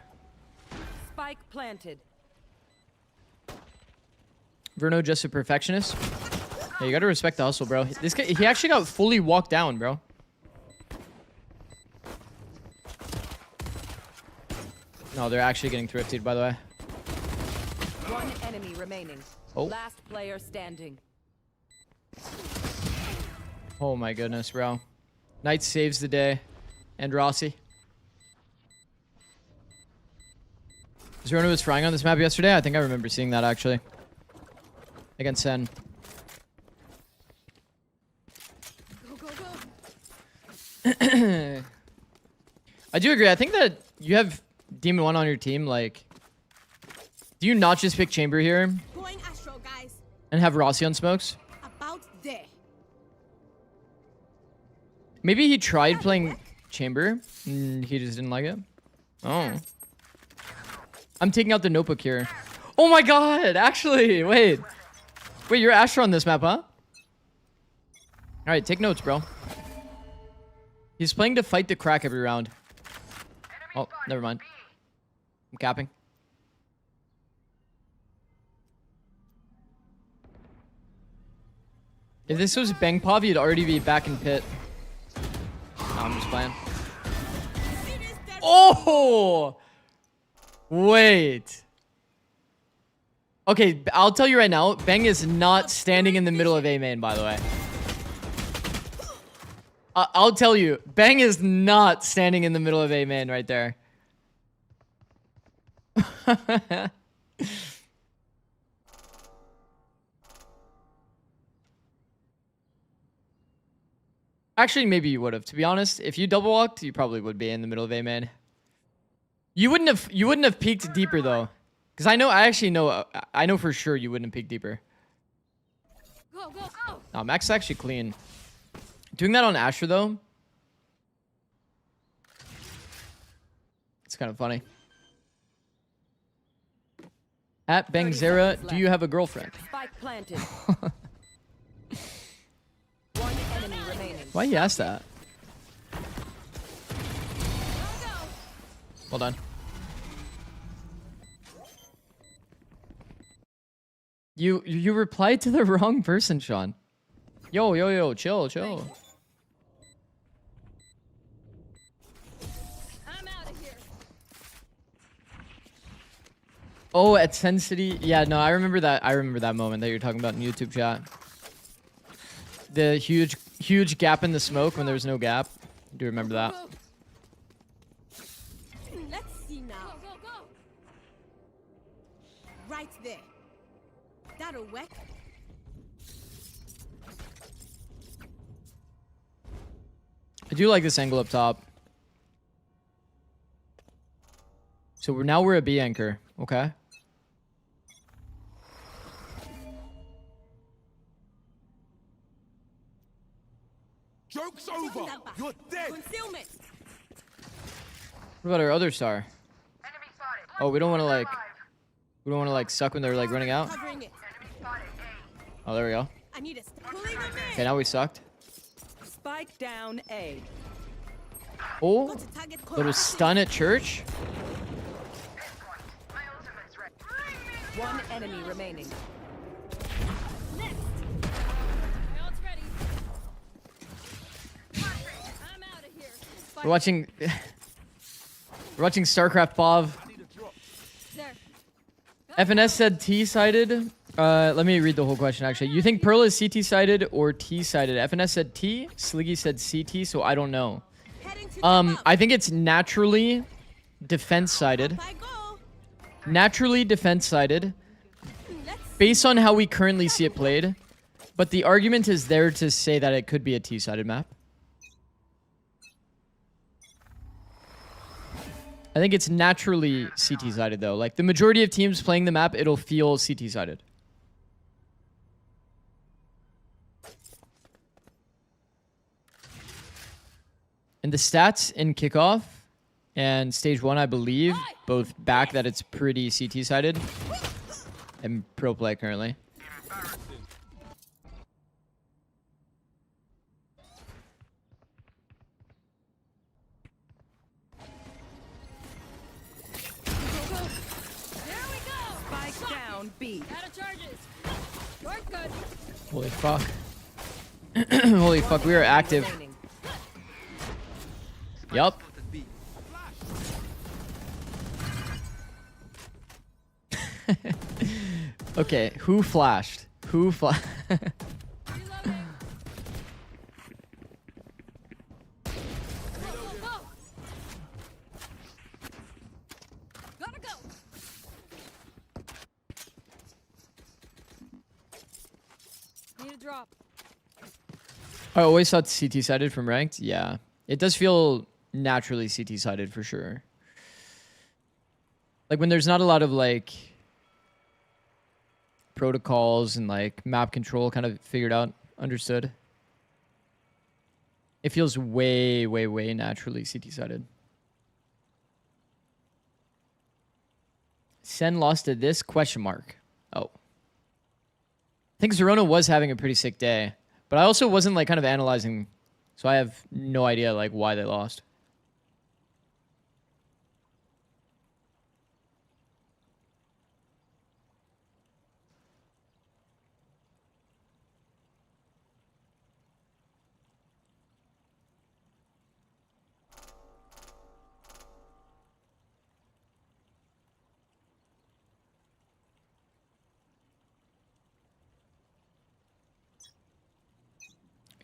Spike planted. Verno just a perfectionist. Yeah, you gotta respect the hustle, bro. This guy, he actually got fully walked down, bro. No, they're actually getting thrifted, by the way. One enemy remaining. Oh. Last player standing. Oh my goodness, bro. Knight saves the day. And Rossi. Zerno was frying on this map yesterday? I think I remember seeing that, actually. Against Sen. Go, go, go. I do agree. I think that you have Demon 1 on your team, like... Do you not just pick Chamber here? Going Astro, guys. And have Rossi on smokes? About there. Maybe he tried playing Chamber, and he just didn't like it. Oh. I'm taking out the notebook here. Oh my god! Actually, wait. Wait, you're Astra on this map, huh? Alright, take notes, bro. He's playing to fight the crack every round. Oh, never mind. I'm capping. If this was Bang Pov, you'd already be back in pit. No, I'm just playing. Oh! Wait. Okay, I'll tell you right now, Bang is not standing in the middle of A main, by the way. I'll tell you, Bang is not standing in the middle of A main right there. Actually, maybe you would have. To be honest, if you double walked, you probably would be in the middle of A main. You wouldn't have peeked deeper though, because I know for sure you wouldn't have peeked deeper. Go, go, go. No, Max is actually clean. Doing that on Asher though, it's kind of funny. At Bangzera, do you have a girlfriend? Spike planted. One enemy remaining. Why you ask that? Hold on. You replied to the wrong person, Sean. Yo, chill. I'm out of here. Oh, at Sen City. Yeah, no, I remember that. I remember that moment that you're talking about in YouTube chat. The huge gap in the smoke when there was no gap. I do remember that. Let's see now. Go, go, go. Right there. That'll work. I do like this angle up top. So we're a B anchor. Okay. Joke's over. You're dead. Concealment. What about our other star? Oh, we don't want to like suck when they're like running out. Covering it. Oh, there we go. I need a pulling them in. Okay, now we sucked. Spike down A. Oh, little stun at church. One enemy remaining. Next. My ult's ready. I'm out of here. We're watching. We're watching StarCraft Bob. There. FNS said T-sided. Let me read the whole question, actually. You think Pearl is CT-sided or T-sided? FNS said T. Sliggy said CT, so I don't know. I think it's naturally defense-sided. Naturally defense-sided. Based on how we currently see it played. But the argument is there to say that it could be a T-sided map. I think it's naturally CT-sided, though. Like, the majority of teams playing the map, it'll feel CT-sided. And the stats in kickoff and stage 1, I believe, both back that it's pretty CT-sided. And pro play currently. Spike down B. Out of charges. You're good. Holy fuck. Holy fuck, we are active. Yup. Okay, who flashed? Who flashed? Gotta go. Need a drop. I always thought CT-sided from ranked. Yeah, it does feel naturally CT-sided for sure. Like when there's not a lot of like protocols and like map control kind of figured out, understood. It feels way naturally CT-sided. Sen lost to this question mark. Oh. I think Zerona was having a pretty sick day, but I also wasn't like kind of analyzing, so I have no idea like why they lost.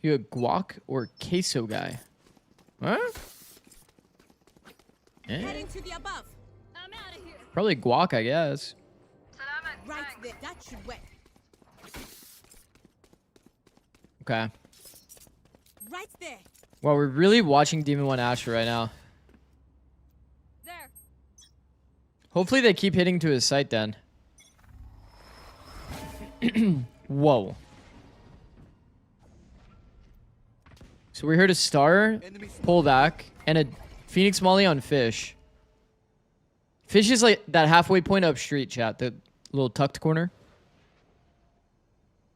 You a guac or queso guy? Huh? Eh? Heading to the above. I'm out of here. Probably guac, I guess. Right there. That should wet. Okay. Right there. Well, we're really watching Demon 1 Asher right now. There. Hopefully they keep hitting to his site then. Whoa. So we heard a star, pull back, and a Phoenix Molly on Fish. Fish is like that halfway point up street, chat. The little tucked corner.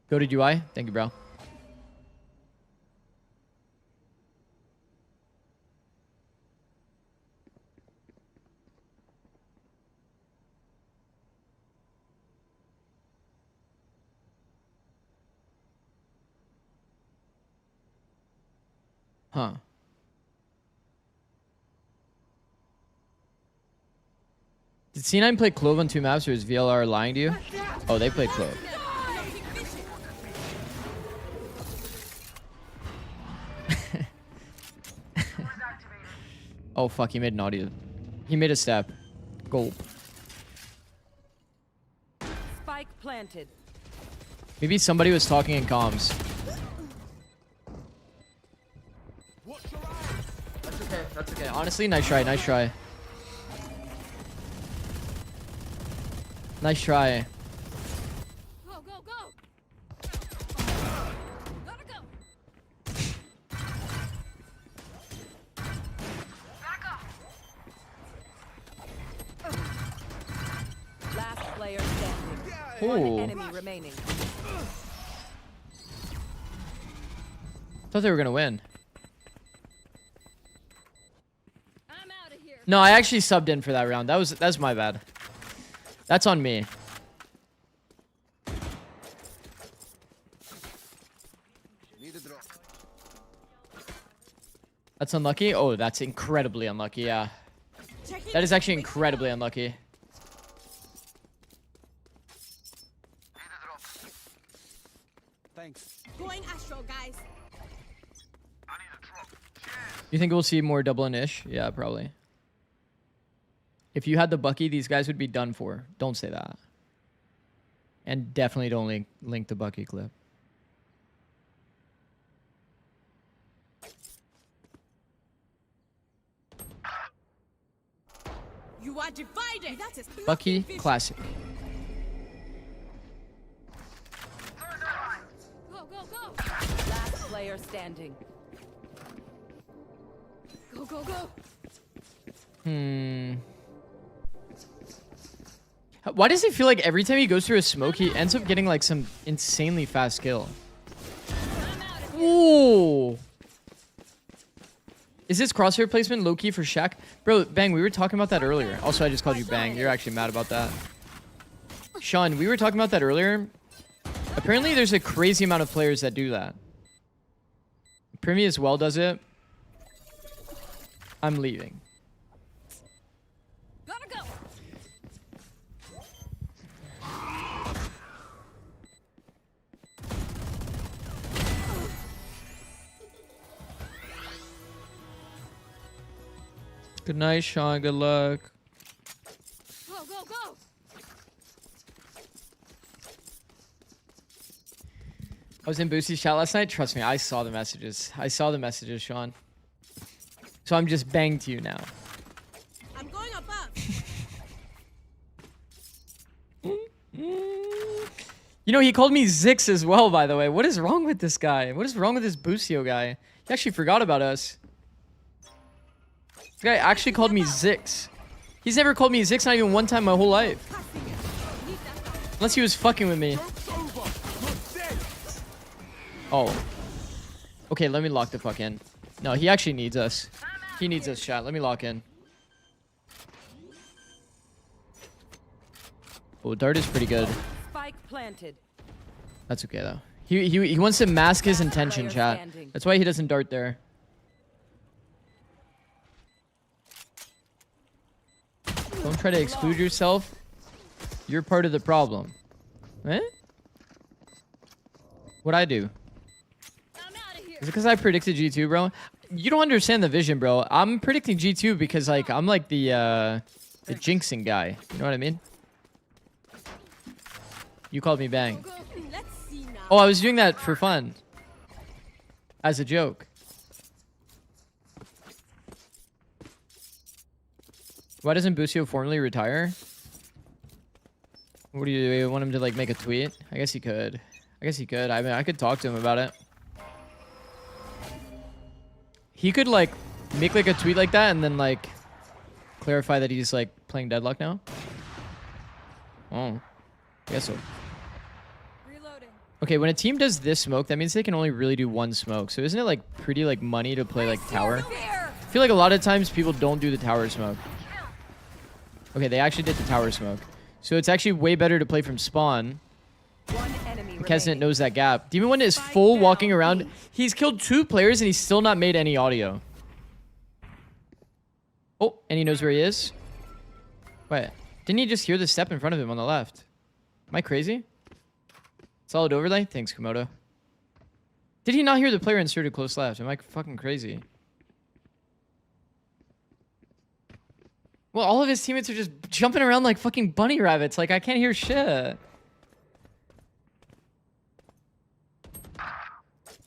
Go to UI. Thank you, bro. Huh. Did C9 play Clove on 2 maps or is VLR lying to you? Oh, they played Clove. Oh, fuck. He made an audio. He made a step. Gulp. Spike planted. Maybe somebody was talking in comms. That's okay. That's okay. Honestly, nice try. Nice try. Nice try. Go, go, go. Gotta go. Last player standing. Ooh. One enemy remaining. Thought they were gonna win. I'm out of here. No, I actually subbed in for that round. That's my bad. That's on me. That's unlucky? Oh, that's incredibly unlucky, yeah. That is actually incredibly unlucky. Thanks. Going Astro, guys. You think we'll see more double and ish? Yeah, probably. If you had the Bucky, these guys would be done for. Don't say that. And definitely don't link the Bucky clip. You are divided. That is Bucky Classic. Go, go, go. Last player standing. Go, go, go. Why does it feel like every time he goes through a smoke, he ends up getting like some insanely fast kill? Ooh. Is this crosshair placement low-key for Shaq? Bro, Bang, we were talking about that earlier. Also, I just called you Bang. You're actually mad about that. Sean, we were talking about that earlier. Apparently, there's a crazy amount of players that do that. Primi as well does it. I'm leaving. Gotta go. Good night, Sean. Good luck. Go, go, go. I was in Boosie's chat last night. Trust me, I saw the messages. I saw the messages, Sean. So I'm just banged to you now. I'm going above. You know, he called me Zix as well, by the way. What is wrong with this guy? What is wrong with this Busio guy? He actually forgot about us. This guy actually called me Zix. He's never called me Zix, not even one time my whole life. Unless he was fucking with me. Oh. Okay, let me lock the fuck in. No, he actually needs us. He needs us, chat. Let me lock in. Oh, Dart is pretty good. Spike planted. That's okay, though. He wants to mask his intention, chat. That's why he doesn't dart there. Don't try to exclude yourself. You're part of the problem. Eh? What'd I do? I'm out of here. Is it because I predicted G2, bro? You don't understand the vision, bro. I'm predicting G2 because like I'm like the jinxing guy. You know what I mean? You called me bang. Oh, I was doing that for fun. As a joke. Why doesn't Busio formally retire? What do you want him to like make a tweet? I guess he could. I guess he could. I mean, I could talk to him about it. He could like make like a tweet like that and then like clarify that he's like playing Deadlock now. Oh, I guess so. Okay, when a team does this smoke, that means they can only really do one smoke. So isn't it like pretty like money to play like tower? I feel like a lot of times people don't do the tower smoke. Okay, they actually did the tower smoke. So it's actually way better to play from spawn. Kesnet knows that gap. Demon One is full walking around. He's killed 2 players and he's still not made any audio. Oh, and he knows where he is. Wait, didn't he just hear the step in front of him on the left? Am I crazy? Solid overlay? Thanks, Komodo. Did he not hear the player inserted close left? Am I fucking crazy? Well, all of his teammates are just jumping around like fucking bunny rabbits. Like, I can't hear shit.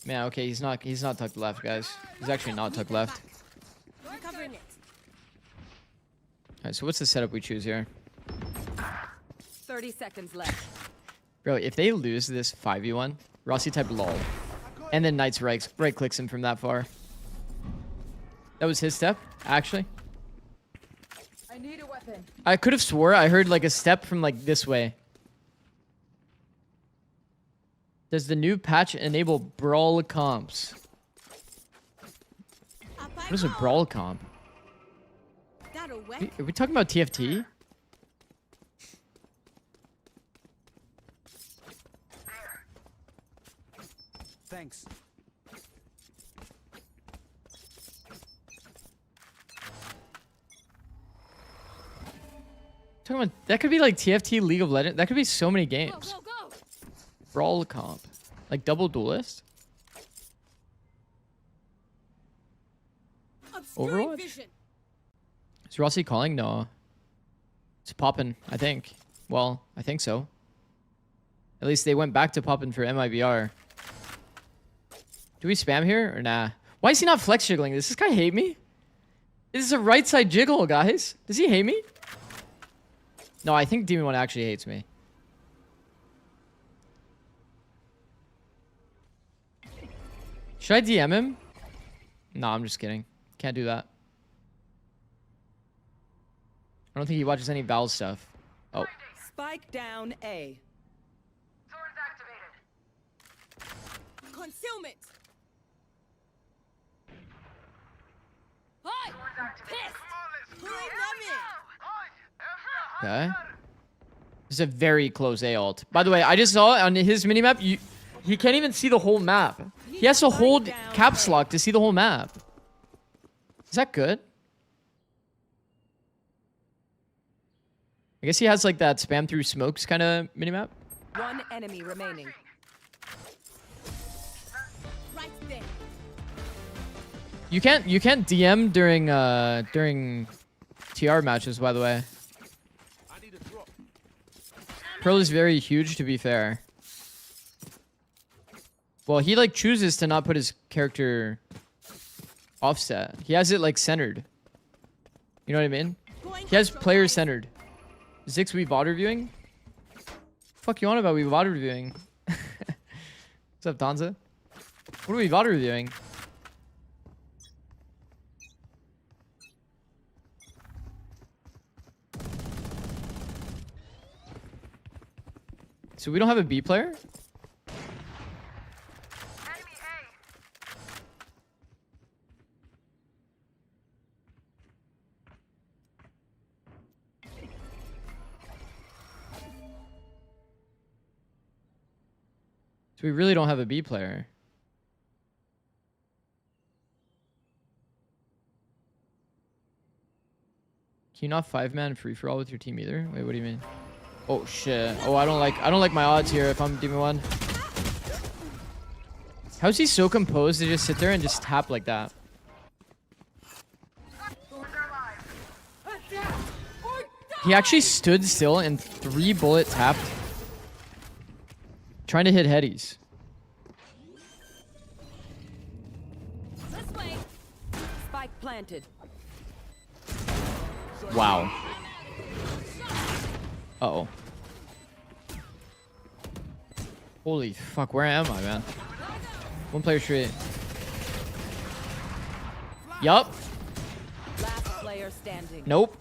Man, okay, he's not tucked left, guys. He's actually not tucked left. Alright, so what's the setup we choose here? 30 seconds left. Bro, if they lose this 5v1, Rossi type lol. And then Knight's right clicks him from that far. That was his step, actually. I need a weapon. I could have swore I heard like a step from like this way. Does the new patch enable brawl comps? What is a brawl comp? Are we talking about TFT? Thanks. Talking about that could be like TFT League of Legends. That could be so many games. Brawl comp, like double duelist. Overwatch. Is Rossi calling? No. It's poppin', I think. Well, I think so. At least they went back to poppin' for MIBR. Do we spam here or nah? Why is he not flex jiggling? Does this guy hate me? This is a right side jiggle, guys. Does he hate me? No, I think Demon One actually hates me. Should I DM him? No, I'm just kidding. Can't do that. I don't think he watches any Valve stuff. Oh. Spike down A. Swords activated. Concealment. Hi. Pissed. Pulling them in. Okay. This is a very close A ult. By the way, I just saw on his minimap, he can't even see the whole map. He has to hold caps lock to see the whole map. Is that good? I guess he has like that spam through smokes kind of minimap. One enemy remaining. Right there. You can't DM during TR matches, by the way. Pearl is very huge, to be fair. Well, he like chooses to not put his character offset. He has it like centered. You know what I mean? He has player centered. Zix, we VOD reviewing? Fuck you on about we VOD reviewing? What's up, Donza? What are we VOD reviewing? So we don't have a B player? So we really don't have a B player. Can you not 5-man free for all with your team either? Wait, what do you mean? Oh shit. Oh, I don't like my odds here if I'm Demon One. How's he so composed to just sit there and just tap like that? He actually stood still and 3-bullet tapped. Trying to hit headies. This way. Spike planted. Wow. Uh-oh. Holy fuck, where am I, man? One player straight. Yup. Last player standing. Nope.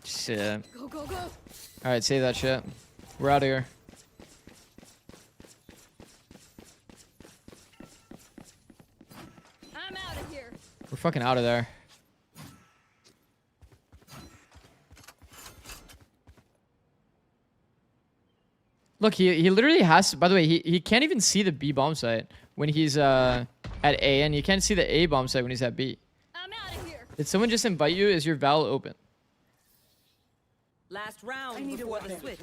Shit. Go, go, go. Alright, save that shit. We're out of here. I'm out of here. We're fucking out of there. Look, he literally has to, by the way, he can't even see the B bomb site when he's at A, and you can't see the A bomb site when he's at B. I'm out of here. Did someone just invite you? Is your Val open? Last round before the switch.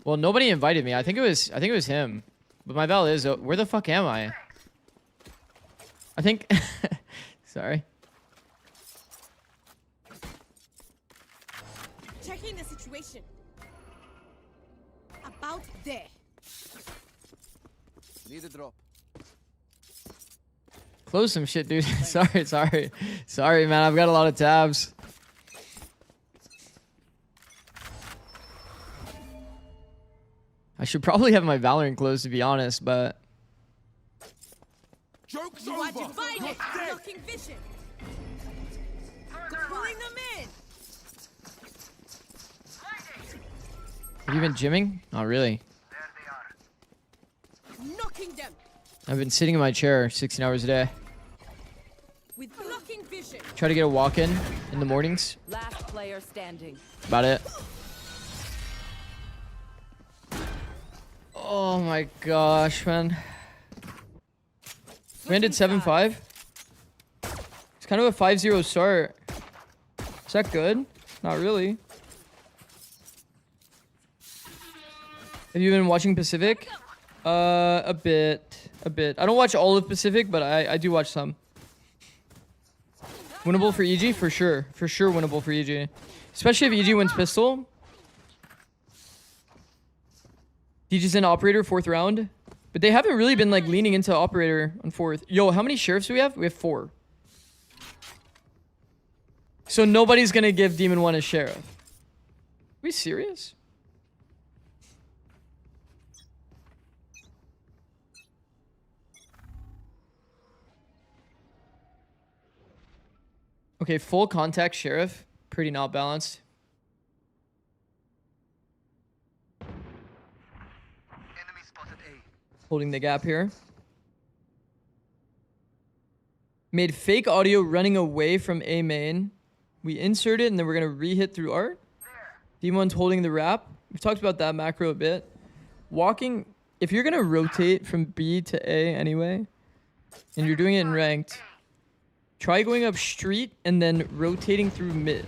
Well, nobody invited me. I think it was him. But my Val is where the fuck am I? I think sorry. Checking the situation. About there. Need a drop. Close some shit, dude. Sorry, man. I've got a lot of tabs. I should probably have my Valorant closed, to be honest, but Joke's over. Divided. Blocking vision. Pulling them in. have you been gymming? Not really. Knocking them. I've been sitting in my chair 16 hours a day. With blocking vision. Try to get a walk-in the mornings. Last player standing. About it. Oh my gosh, man. We ended 7-5. It's kind of a 5-0 start. Is that good? Not really. Have you been watching Pacific? A bit. I don't watch all of Pacific, but I do watch some. Winnable for EG? For sure. For sure winnable for EG. Especially if EG wins pistol. DJ's in operator, 4th round. But they haven't really been like leaning into operator on 4th. Yo, how many sheriffs do we have? We have 4. So nobody's gonna give Demon 1 a sheriff. Are we serious? Okay, full contact sheriff. Pretty not balanced. Holding the gap here. Made fake audio running away from A main. We insert it and then we're going to re-hit through art. D1's holding the wrap. We've talked about that macro a bit. Walking, if you're going to rotate from B to A anyway, and you're doing it in ranked, try going up street and then rotating through mid.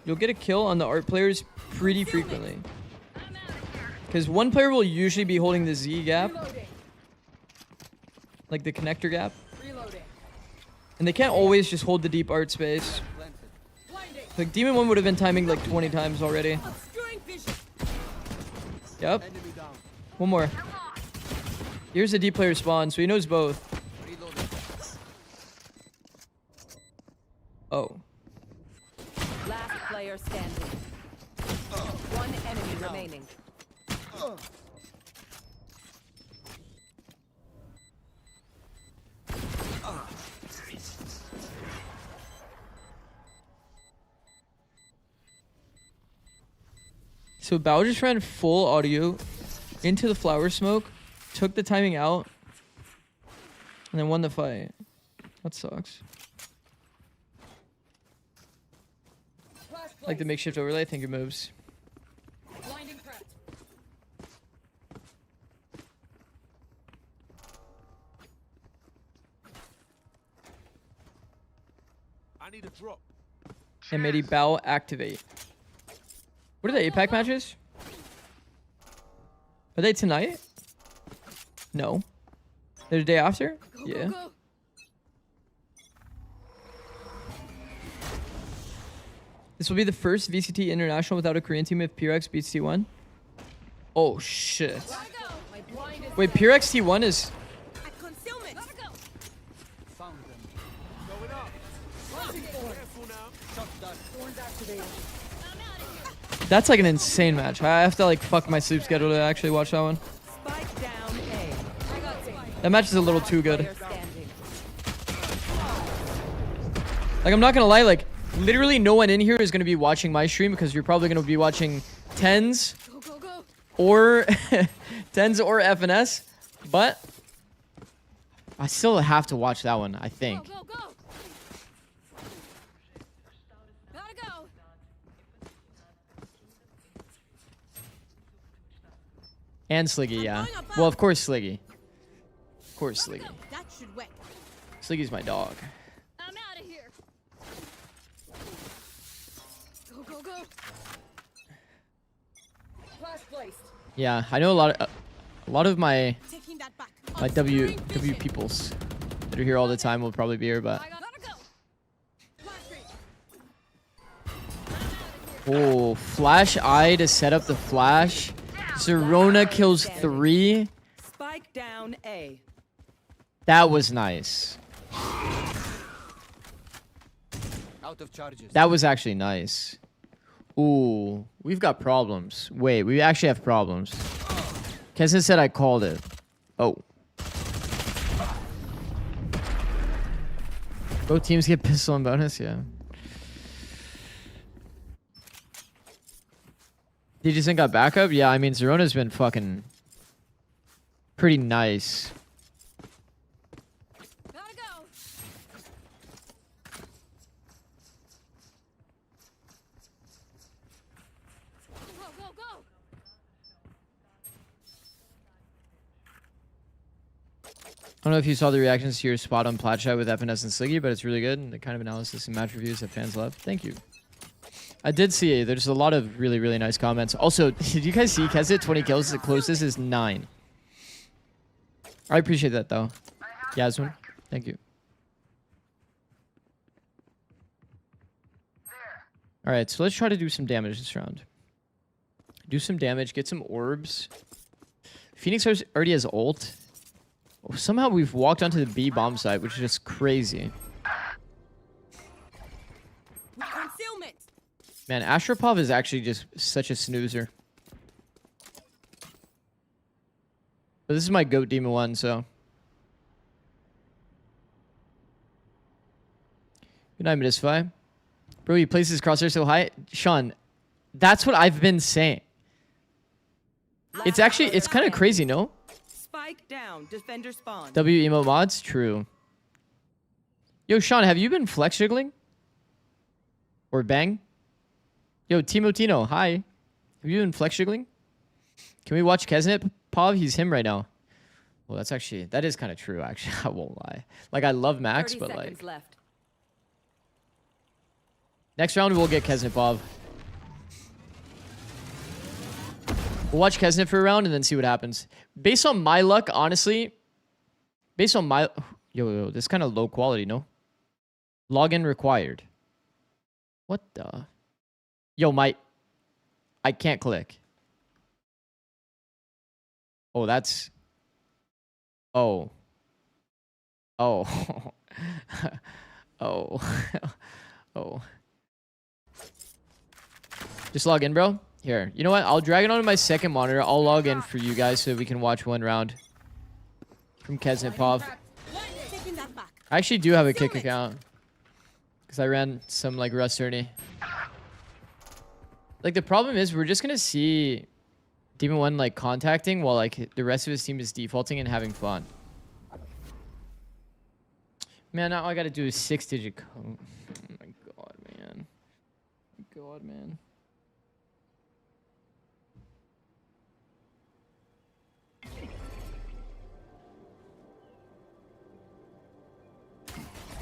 You'll get a kill on the art players pretty frequently. Because one player will usually be holding the Z gap. Like the connector gap. And they can't always just hold the deep art space. Like Demon 1 would have been timing like 20 times already. Yep. One more. Here's the deep player spawn, so he knows both. Oh. Last player standing. One enemy remaining. So Bao just ran full audio into the flower smoke, took the timing out, and then won the fight. That sucks. Like the makeshift overlay, I think it moves. Blinding prep. I need a drop. And made Bao activate. What are the APAC matches? Are they tonight? No. They're the day after? Yeah. This will be the first VCT International without a Korean team if PRX beats T1. Oh, shit. Wait, PRX T1 is... That's like an insane match. I have to like fuck my sleep schedule to actually watch that one. That match is a little too good. Like, I'm not gonna lie, like, literally no one in here is gonna be watching my stream because you're probably gonna be watching tens or tens or FNS, but I still have to watch that one, I think. And Sliggy, yeah. Well, of course Sliggy. Of course Sliggy. Sliggy's my dog. I'm out of here. Go, go, go. Flash placed. Yeah, I know a lot of my W peoples that are here all the time will probably be here, but oh, flash eye to set up the flash. Zerona kills 3. Spike down A. That was nice. Out of charges. That was actually nice. Ooh, we've got problems. Wait, we actually have problems. Kessa said I called it. Oh. Both teams get pistol and bonus, yeah. Did you think got backup? Yeah, I mean, Zerona's been fucking pretty nice. Gotta go. Go, go, go. I don't know if you saw the reactions to your spot on Platshot with FNS and Sliggy, but it's really good. And the kind of analysis and match reviews that fans love. Thank you. I did see it. There's a lot of really, really nice comments. Also, did you guys see Kezit 20 kills? The closest is 9. I appreciate that, though. Yasmin, thank you. All right, so let's try to do some damage this round. Do some damage, get some orbs. Phoenix already has ult. Oh, somehow we've walked onto the B bomb site, which is just crazy. Concealment. Man, Astropov is actually just such a snoozer. But this is my GOAT Demon 1, so. Good night, Midisfy. Bro, he places his crosshair so high. Sean, that's what I've been saying. It's actually, it's kind of crazy, no? Spike down. Defender spawn. W emo mods? True. Yo, Sean, have you been flex jiggling? Or bang? Yo, Timotino, hi. Have you been flex jiggling? Can we watch Kesnet Pov? He's him right now. Well, that's actually, that is kind of true, actually. I won't lie. Like, I love Max, but like. Left. Next round, we'll get Kesnet Pov. We'll watch Kesnet for a round and then see what happens. Based on my luck, honestly, based on my... Yo, this is kind of low quality, no? Login required. What the... Yo, I can't click. Oh, that's... Oh. Oh. Oh. Oh. Just log in, bro. Here. You know what? I'll drag it onto my second monitor. I'll log in for you guys so we can watch one round. From Kesnipov. I actually do have a kick account. Because I ran some, like, Rust Ernie. Like, the problem is we're just going to see Demon 1, like, contacting while, like, the rest of his team is defaulting and having fun. Man, now all I got to do is 6-digit code. Oh, my God, man. God, man.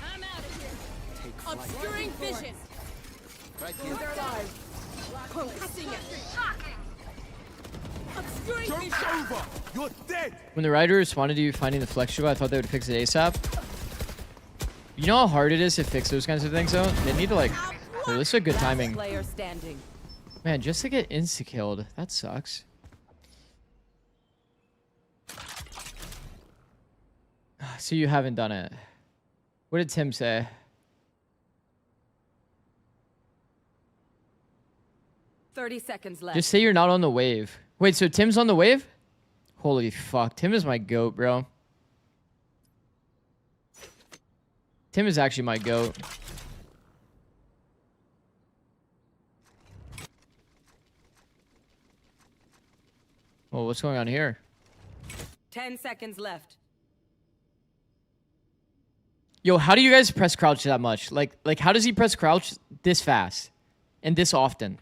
I'm out of here. Obscuring vision. Right here. Concussing it. Joke's over. You're dead. When the rider responded to you finding the flex juggle, I thought they would fix it ASAP. You know how hard it is to fix those kinds of things, though? They need to, like... Oh, this is a good timing. Player standing. Man, just to get insta-killed. That sucks. So you haven't done it. What did Tim say? Seconds left. Just say you're not on the wave. Wait, so Tim's on the wave? Holy fuck. Tim is my goat, bro. Tim is actually my goat. Oh, what's going on here? 10 seconds left. Yo, how do you guys press crouch that much? Like how does he press crouch this fast and this often?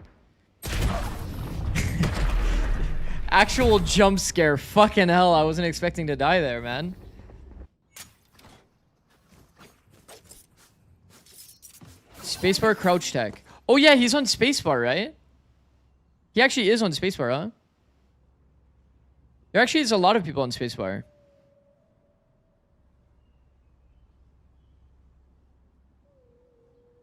Actual jump scare. Fucking hell, I wasn't expecting to die there, man. Spacebar crouch tech. Oh yeah, he's on spacebar, right? He actually is on spacebar, huh? There actually is a lot of people on spacebar.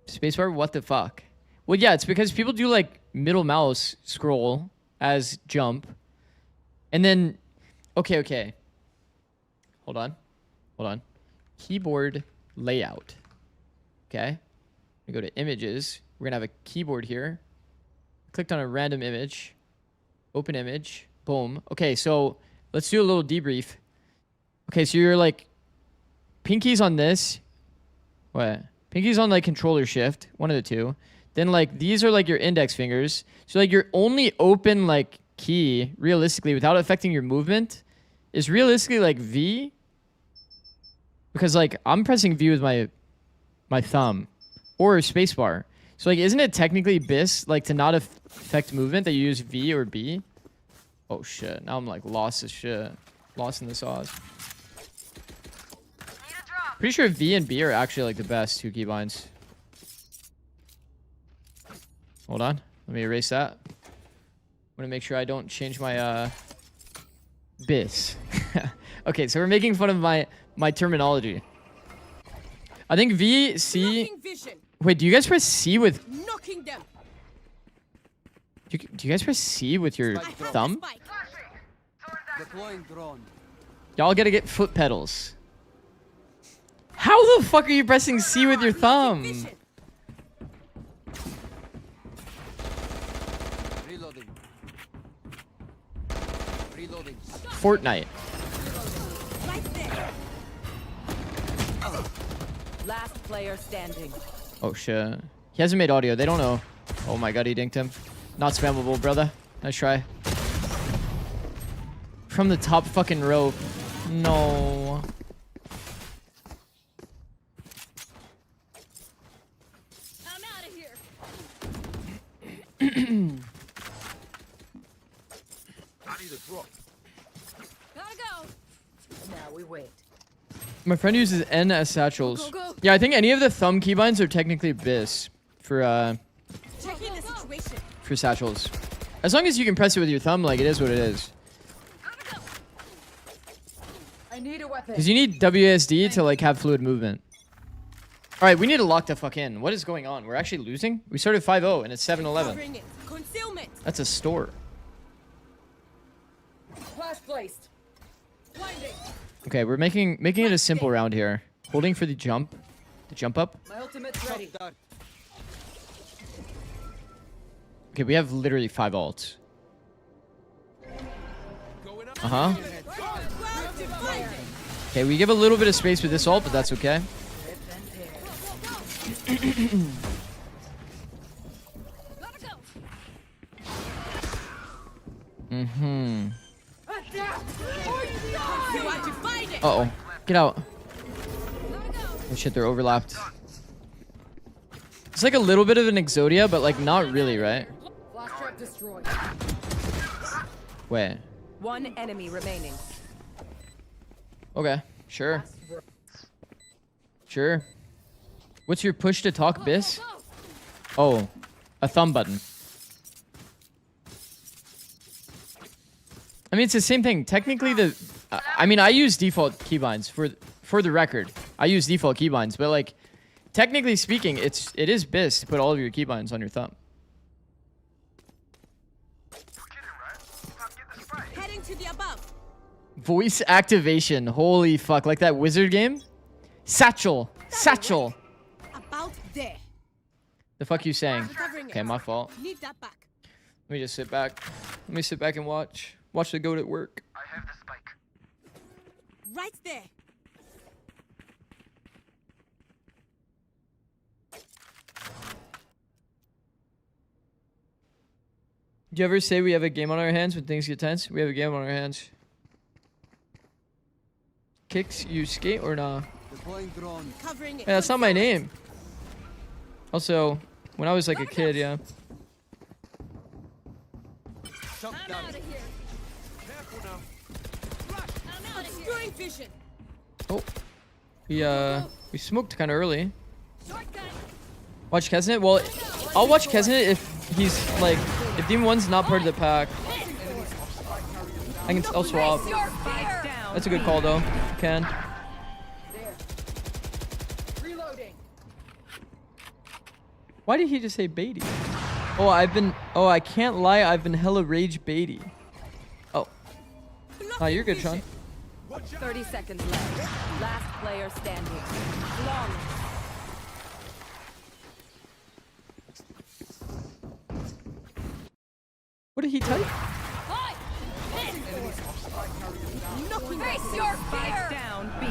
Spacebar, what the fuck? Well, yeah, it's because people do like middle mouse scroll as jump. And then, okay. Hold on. Keyboard layout. Okay. We go to images. We're gonna have a keyboard here. Clicked on a random image. Open image. Boom. Okay, so let's do a little debrief. Okay, so you're like, pinky's on this. What? Pinky's on like controller shift, one of the two. Then like these are like your index fingers. So like your only open like key realistically without affecting your movement is realistically like V. Because like I'm pressing V with my thumb or spacebar. So like isn't it technically BIS like to not affect movement that you use V or B? Oh shit, now I'm like lost as shit. Lost in the sauce. Pretty sure V and B are actually like the best two keybinds. Hold on. Let me erase that. I want to make sure I don't change my BIS. Okay, so we're making fun of my terminology. I think V, C... Wait, do you guys press C with... Knocking them. Do you guys press C with your thumb? Deploying drone. Y'all gotta get foot pedals. How the fuck are you pressing C with your thumb? Reloading. Fortnite. Last player standing. Oh shit. He hasn't made audio. They don't know. Oh my god, he dinked him. Not spammable, brother. Nice try. From the top fucking rope. No. I'm out of here. I need a drop. Gotta go. Now we wait. My friend uses N as satchels. Go, go, go. Yeah, I think any of the thumb keybinds are technically BIS for Checking the situation. for satchels. As long as you can press it with your thumb, like it is what it is. I need a weapon. Because you need WASD to like have fluid movement. All right, we need to lock the fuck in. What is going on? We're actually losing? We started 5-0 and it's 7-11. Concealment. That's a store. Flash placed. Blinding. Okay, we're making it a simple round here. Holding for the jump up. My ultimate's ready. Okay, we have literally 5 ults. Uh-huh. Okay, we give a little bit of space with this ult, but that's okay. Mm-hmm. Uh-oh. Get out. Oh shit, they're overlapped. It's like a little bit of an Exodia, but like not really, right? Flash trap destroyed. Wait. One enemy remaining. Okay, sure. Sure. What's your push to talk, BIS? Oh, a thumb button. I mean, it's the same thing. Technically, I mean, I use default keybinds for the record. I use default keybinds, but like, technically speaking, it is BIS to put all of your keybinds on your thumb. Heading to the above. Voice activation. Holy fuck! Like that wizard game. Satchel. Satchel. About there. The fuck you saying? Okay, my fault. Need that back. Let me just sit back. Let me sit back and watch the goat at work. I have the spike. Right there. Do you ever say we have a game on our hands when things get tense? We have a game on our hands. Kicks, you skate or nah? Deploying drone. Covering it. Yeah, that's not my name. Also, when I was like a kid, yeah. Shut down. Obscuring vision. Oh, we smoked kind of early. Watch Kesnet. Well, I'll watch Kesnet if he's like, if Demon 1's not part of the pack. I'll swap. That's a good call though. You can. Why did he just say Beatty? Oh, I can't lie, I've been hella rage Beatty. Oh. Oh, you're good, Sean. 30 seconds left. Last player standing. Long. What did he type? Face your fear. Down B.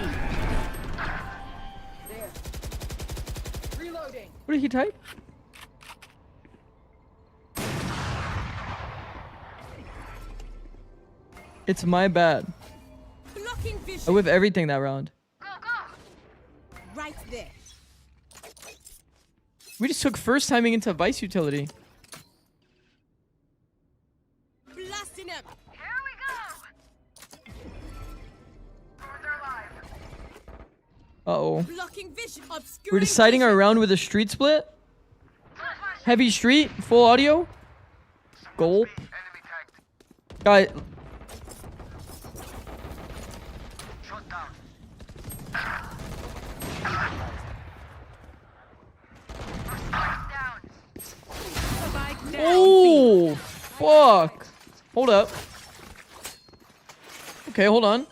There. Reloading. What did he type? It's my bad. Blocking vision. I whip everything that round. Right there. We just took first timing into Vice utility. Blasting him. Here we go. Uh-oh. Blocking vision. Obscuring We're deciding our round with a street split. Heavy street, full audio. Gulp. Guys. Oh, fuck. Hold up. Okay, hold on.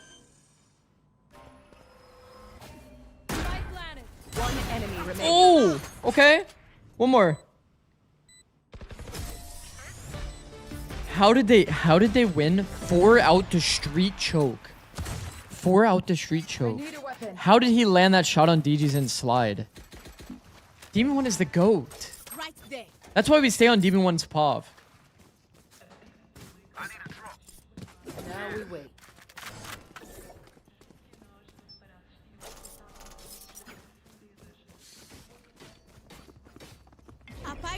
One enemy remaining. Oh, okay. One more. How did they win? 4 out the street choke. 4 out the street choke. How did he land that shot on DG's and slide? Demon 1 is the GOAT. Right there. That's why we stay on Demon 1's POV. Now we wait.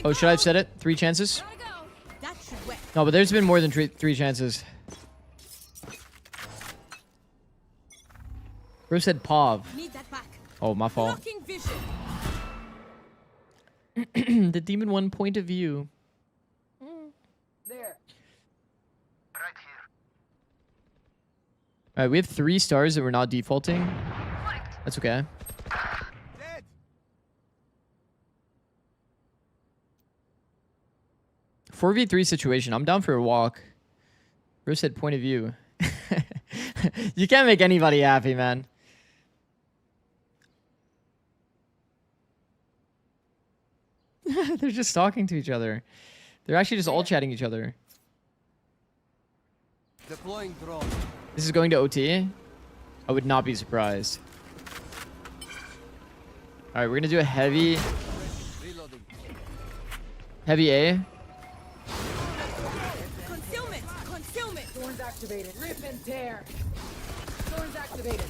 Oh, should I have said it? 3 chances? That should work. No, but there's been more than 3 chances. Bro said POV. Need that back. Oh, my fault. Blocking vision. The Demon 1 point of view. There. Alright, we have 3 stars that we're not defaulting. That's okay. 4v3 situation. I'm down for a walk. Bro said point of view. You can't make anybody happy, man. They're just talking to each other. They're actually just all chatting each other. Deploying drone. This is going to OT. I would not be surprised. All right, we're gonna do a heavy. Reloading. Heavy A. Concealment. Concealment. Thorns activated. Rip and tear. Thorns activated.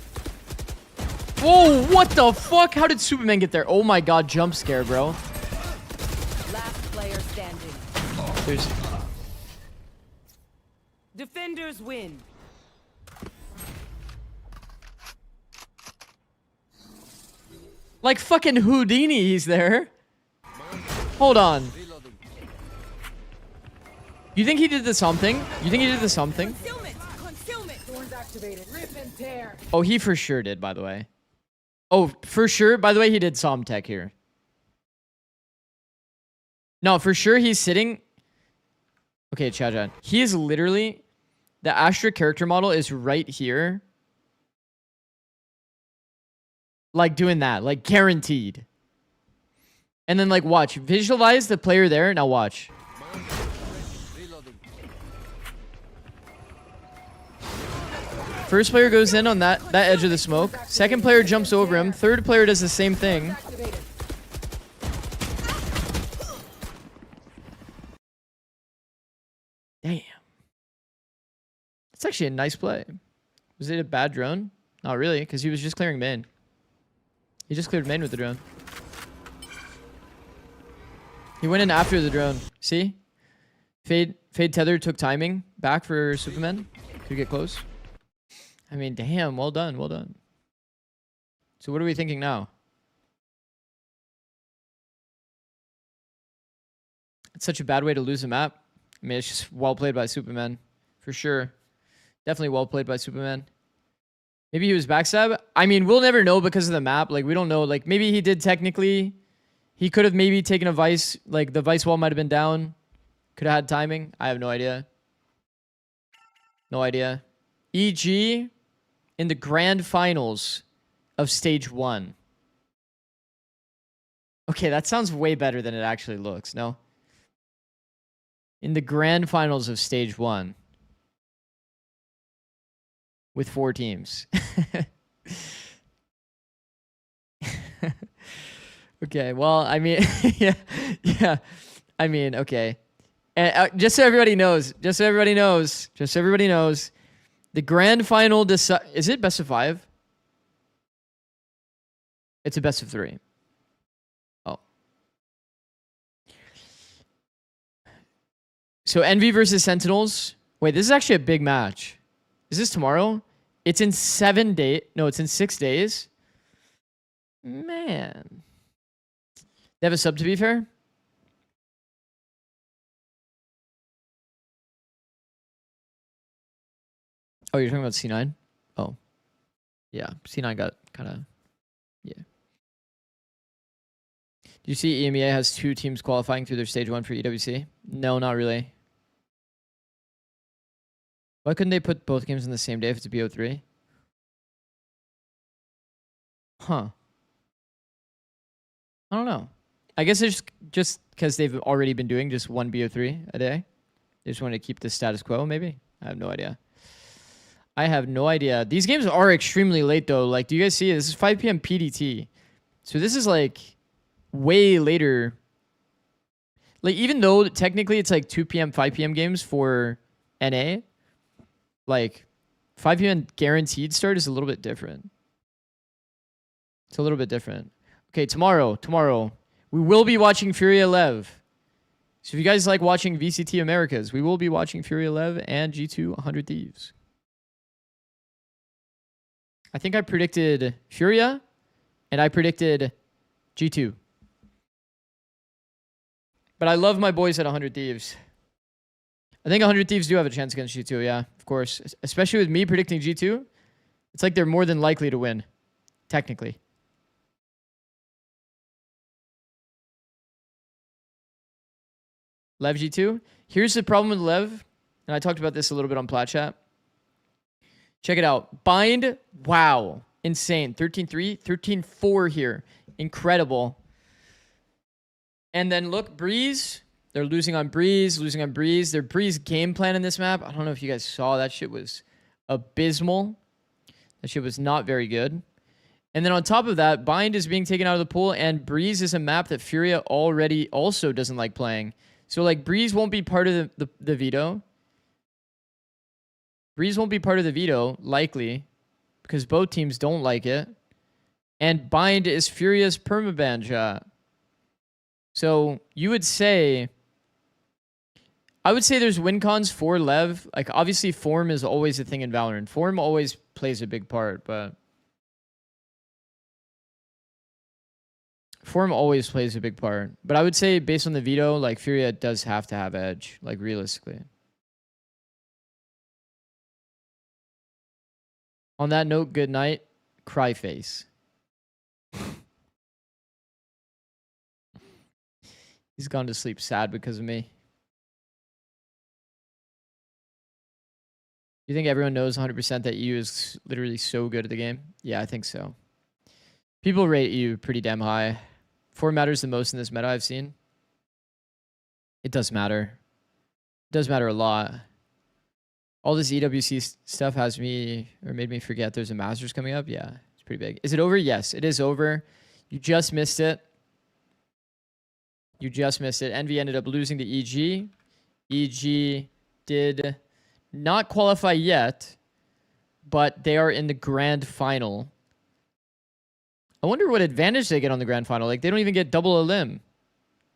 Whoa, what the fuck? How did Superman get there? Oh my god, jump scare, bro. Last player standing. There's... Defenders win. Like fucking Houdini, he's there. Hold on. You think he did the something? You think he did the something? Concealment. activated. Rip and tear. Oh, he for sure did, by the way. Oh, for sure. By the way, he did Psalm Tech here. No, for sure he's sitting. Okay, Chajan. He is literally... The Astra character model is right here. Like doing that. Like guaranteed. And then like watch. Visualize the player there. Now watch. First player goes in on that edge of the smoke. Second player jumps over him. Third player does the same thing. Damn. It's actually a nice play. Was it a bad drone? Not really, because he was just clearing main. He just cleared main with the drone. He went in after the drone. See? Fade tether took timing back for Superman. Could get close. I mean, damn, well done, well done. So what are we thinking now? It's such a bad way to lose a map. I mean, it's just well played by Superman. For sure. Definitely well played by Superman. Maybe he was backstab. I mean, we'll never know because of the map. Like, we don't know. Like, maybe he did technically. He could have maybe taken a Vice. Like, the Vice wall might have been down. Could have had timing. I have no idea. No idea. EG in the grand finals of stage 1. Okay, that sounds way better than it actually looks, no? In the grand finals of stage 1. With 4 teams. Okay, well, I mean, yeah. I mean, okay. And just so everybody knows, the grand final is it best of 5? It's a best of 3. Oh. So Envy versus Sentinels. Wait, this is actually a big match. Is this tomorrow? It's in 7 days. No, it's in 6 days. Man. They have a sub, to be fair? Oh, you're talking about C9? Oh. Yeah, C9 got kind of... Yeah. Do you see EMEA has 2 teams qualifying through their stage 1 for EWC? No, not really. Why couldn't they put both games on the same day if it's a BO3? Huh. I don't know. I guess it's just because they've already been doing just 1 BO3 a day. They just want to keep the status quo, maybe? I have no idea. I have no idea. These games are extremely late, though. Like, do you guys see it? This is 5 p.m. PDT. So this is, like, way later. Like, even though technically it's, like, 2 p.m., 5 p.m. games for NA, like, 5 p.m. guaranteed start is a little bit different. It's a little bit different. Okay, tomorrow, we will be watching Furia Lev. So if you guys like watching VCT Americas, we will be watching Furia Lev and G2 100 Thieves. I think I predicted Furia, and I predicted G2. But I love my boys at 100 Thieves. I think 100 Thieves do have a chance against G2, yeah, of course. Especially with me predicting G2. It's like they're more than likely to win, technically. Lev G2. Here's the problem with Lev, and I talked about this a little bit on Plat Chat. Check it out. Bind, wow. Insane. 13-3, 13-4 here. Incredible. And then look, Breeze. They're losing on Breeze, Their Breeze game plan in this map, I don't know if you guys saw. That shit was abysmal. That shit was not very good. And then on top of that, Bind is being taken out of the pool, and Breeze is a map that Furia already also doesn't like playing. So, like, Breeze won't be part of the veto. Breeze won't be part of the veto, likely, because both teams don't like it. And Bind is Furia's permaban shot. So, you would say... I would say there's win cons for Lev. Like, obviously, form is always a thing in Valorant. Form always plays a big part, but... Form always plays a big part. But I would say, based on the veto, like, Furia does have to have edge, like, realistically. On that note, good night. Cry face. He's gone to sleep sad because of me. You think everyone knows 100% that EU is literally so good at the game? Yeah, I think so. People rate EU pretty damn high. 4 matters the most in this meta I've seen. It does matter. It does matter a lot. All this EWC stuff has me, or made me forget there's a Masters coming up. Yeah, it's pretty big. Is it over? Yes, it is over. You just missed it. You just missed it. Envy ended up losing to EG. EG did not qualify yet, but they are in the grand final. I wonder what advantage they get on the grand final. Like, they don't even get double elim.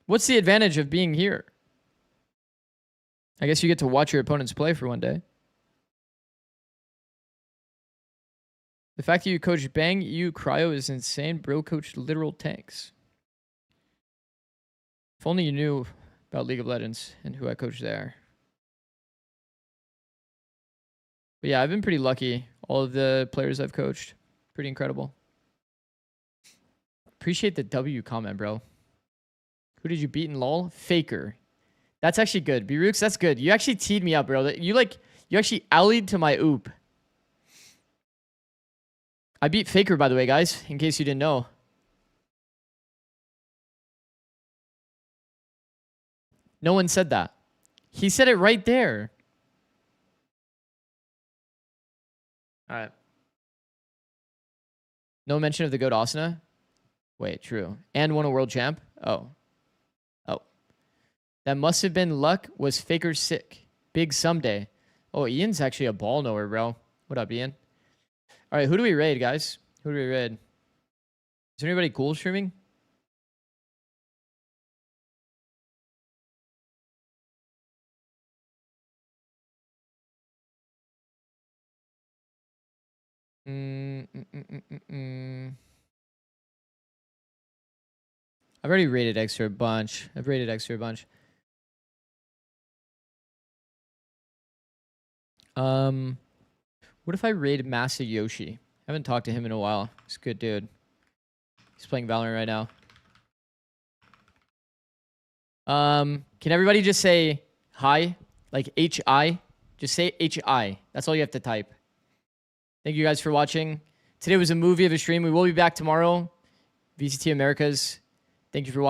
What's the advantage of being here? I guess you get to watch your opponents play for one day. The fact that you coach Bang EU Cryo is insane. Bro coached literal tanks. If only you knew about League of Legends and who I coached there. But yeah, I've been pretty lucky. All of the players I've coached. Pretty incredible. Appreciate the W comment, bro. Who did you beat in LoL? Faker. That's actually good. Birux, that's good. You actually teed me up, bro. You actually allied to my oop. I beat Faker, by the way, guys, in case you didn't know. No one said that. He said it right there. All right. No mention of the GOAT Asuna? Wait, true. And won a world champ? Oh. Oh. That must have been luck. Was Faker sick? Big someday. Oh, Ian's actually a ball knower, bro. What up, Ian? All right, who do we raid, guys? Who do we raid? Is there anybody cool streaming? I've already rated extra a bunch. What if I raid Masayoshi? I haven't talked to him in a while. He's a good dude. He's playing Valorant right now. Can everybody just say hi? Like H-I? Just say H-I. That's all you have to type. Thank you guys for watching. Today was a movie of a stream. We will be back tomorrow. VCT Americas. Thank you for watching.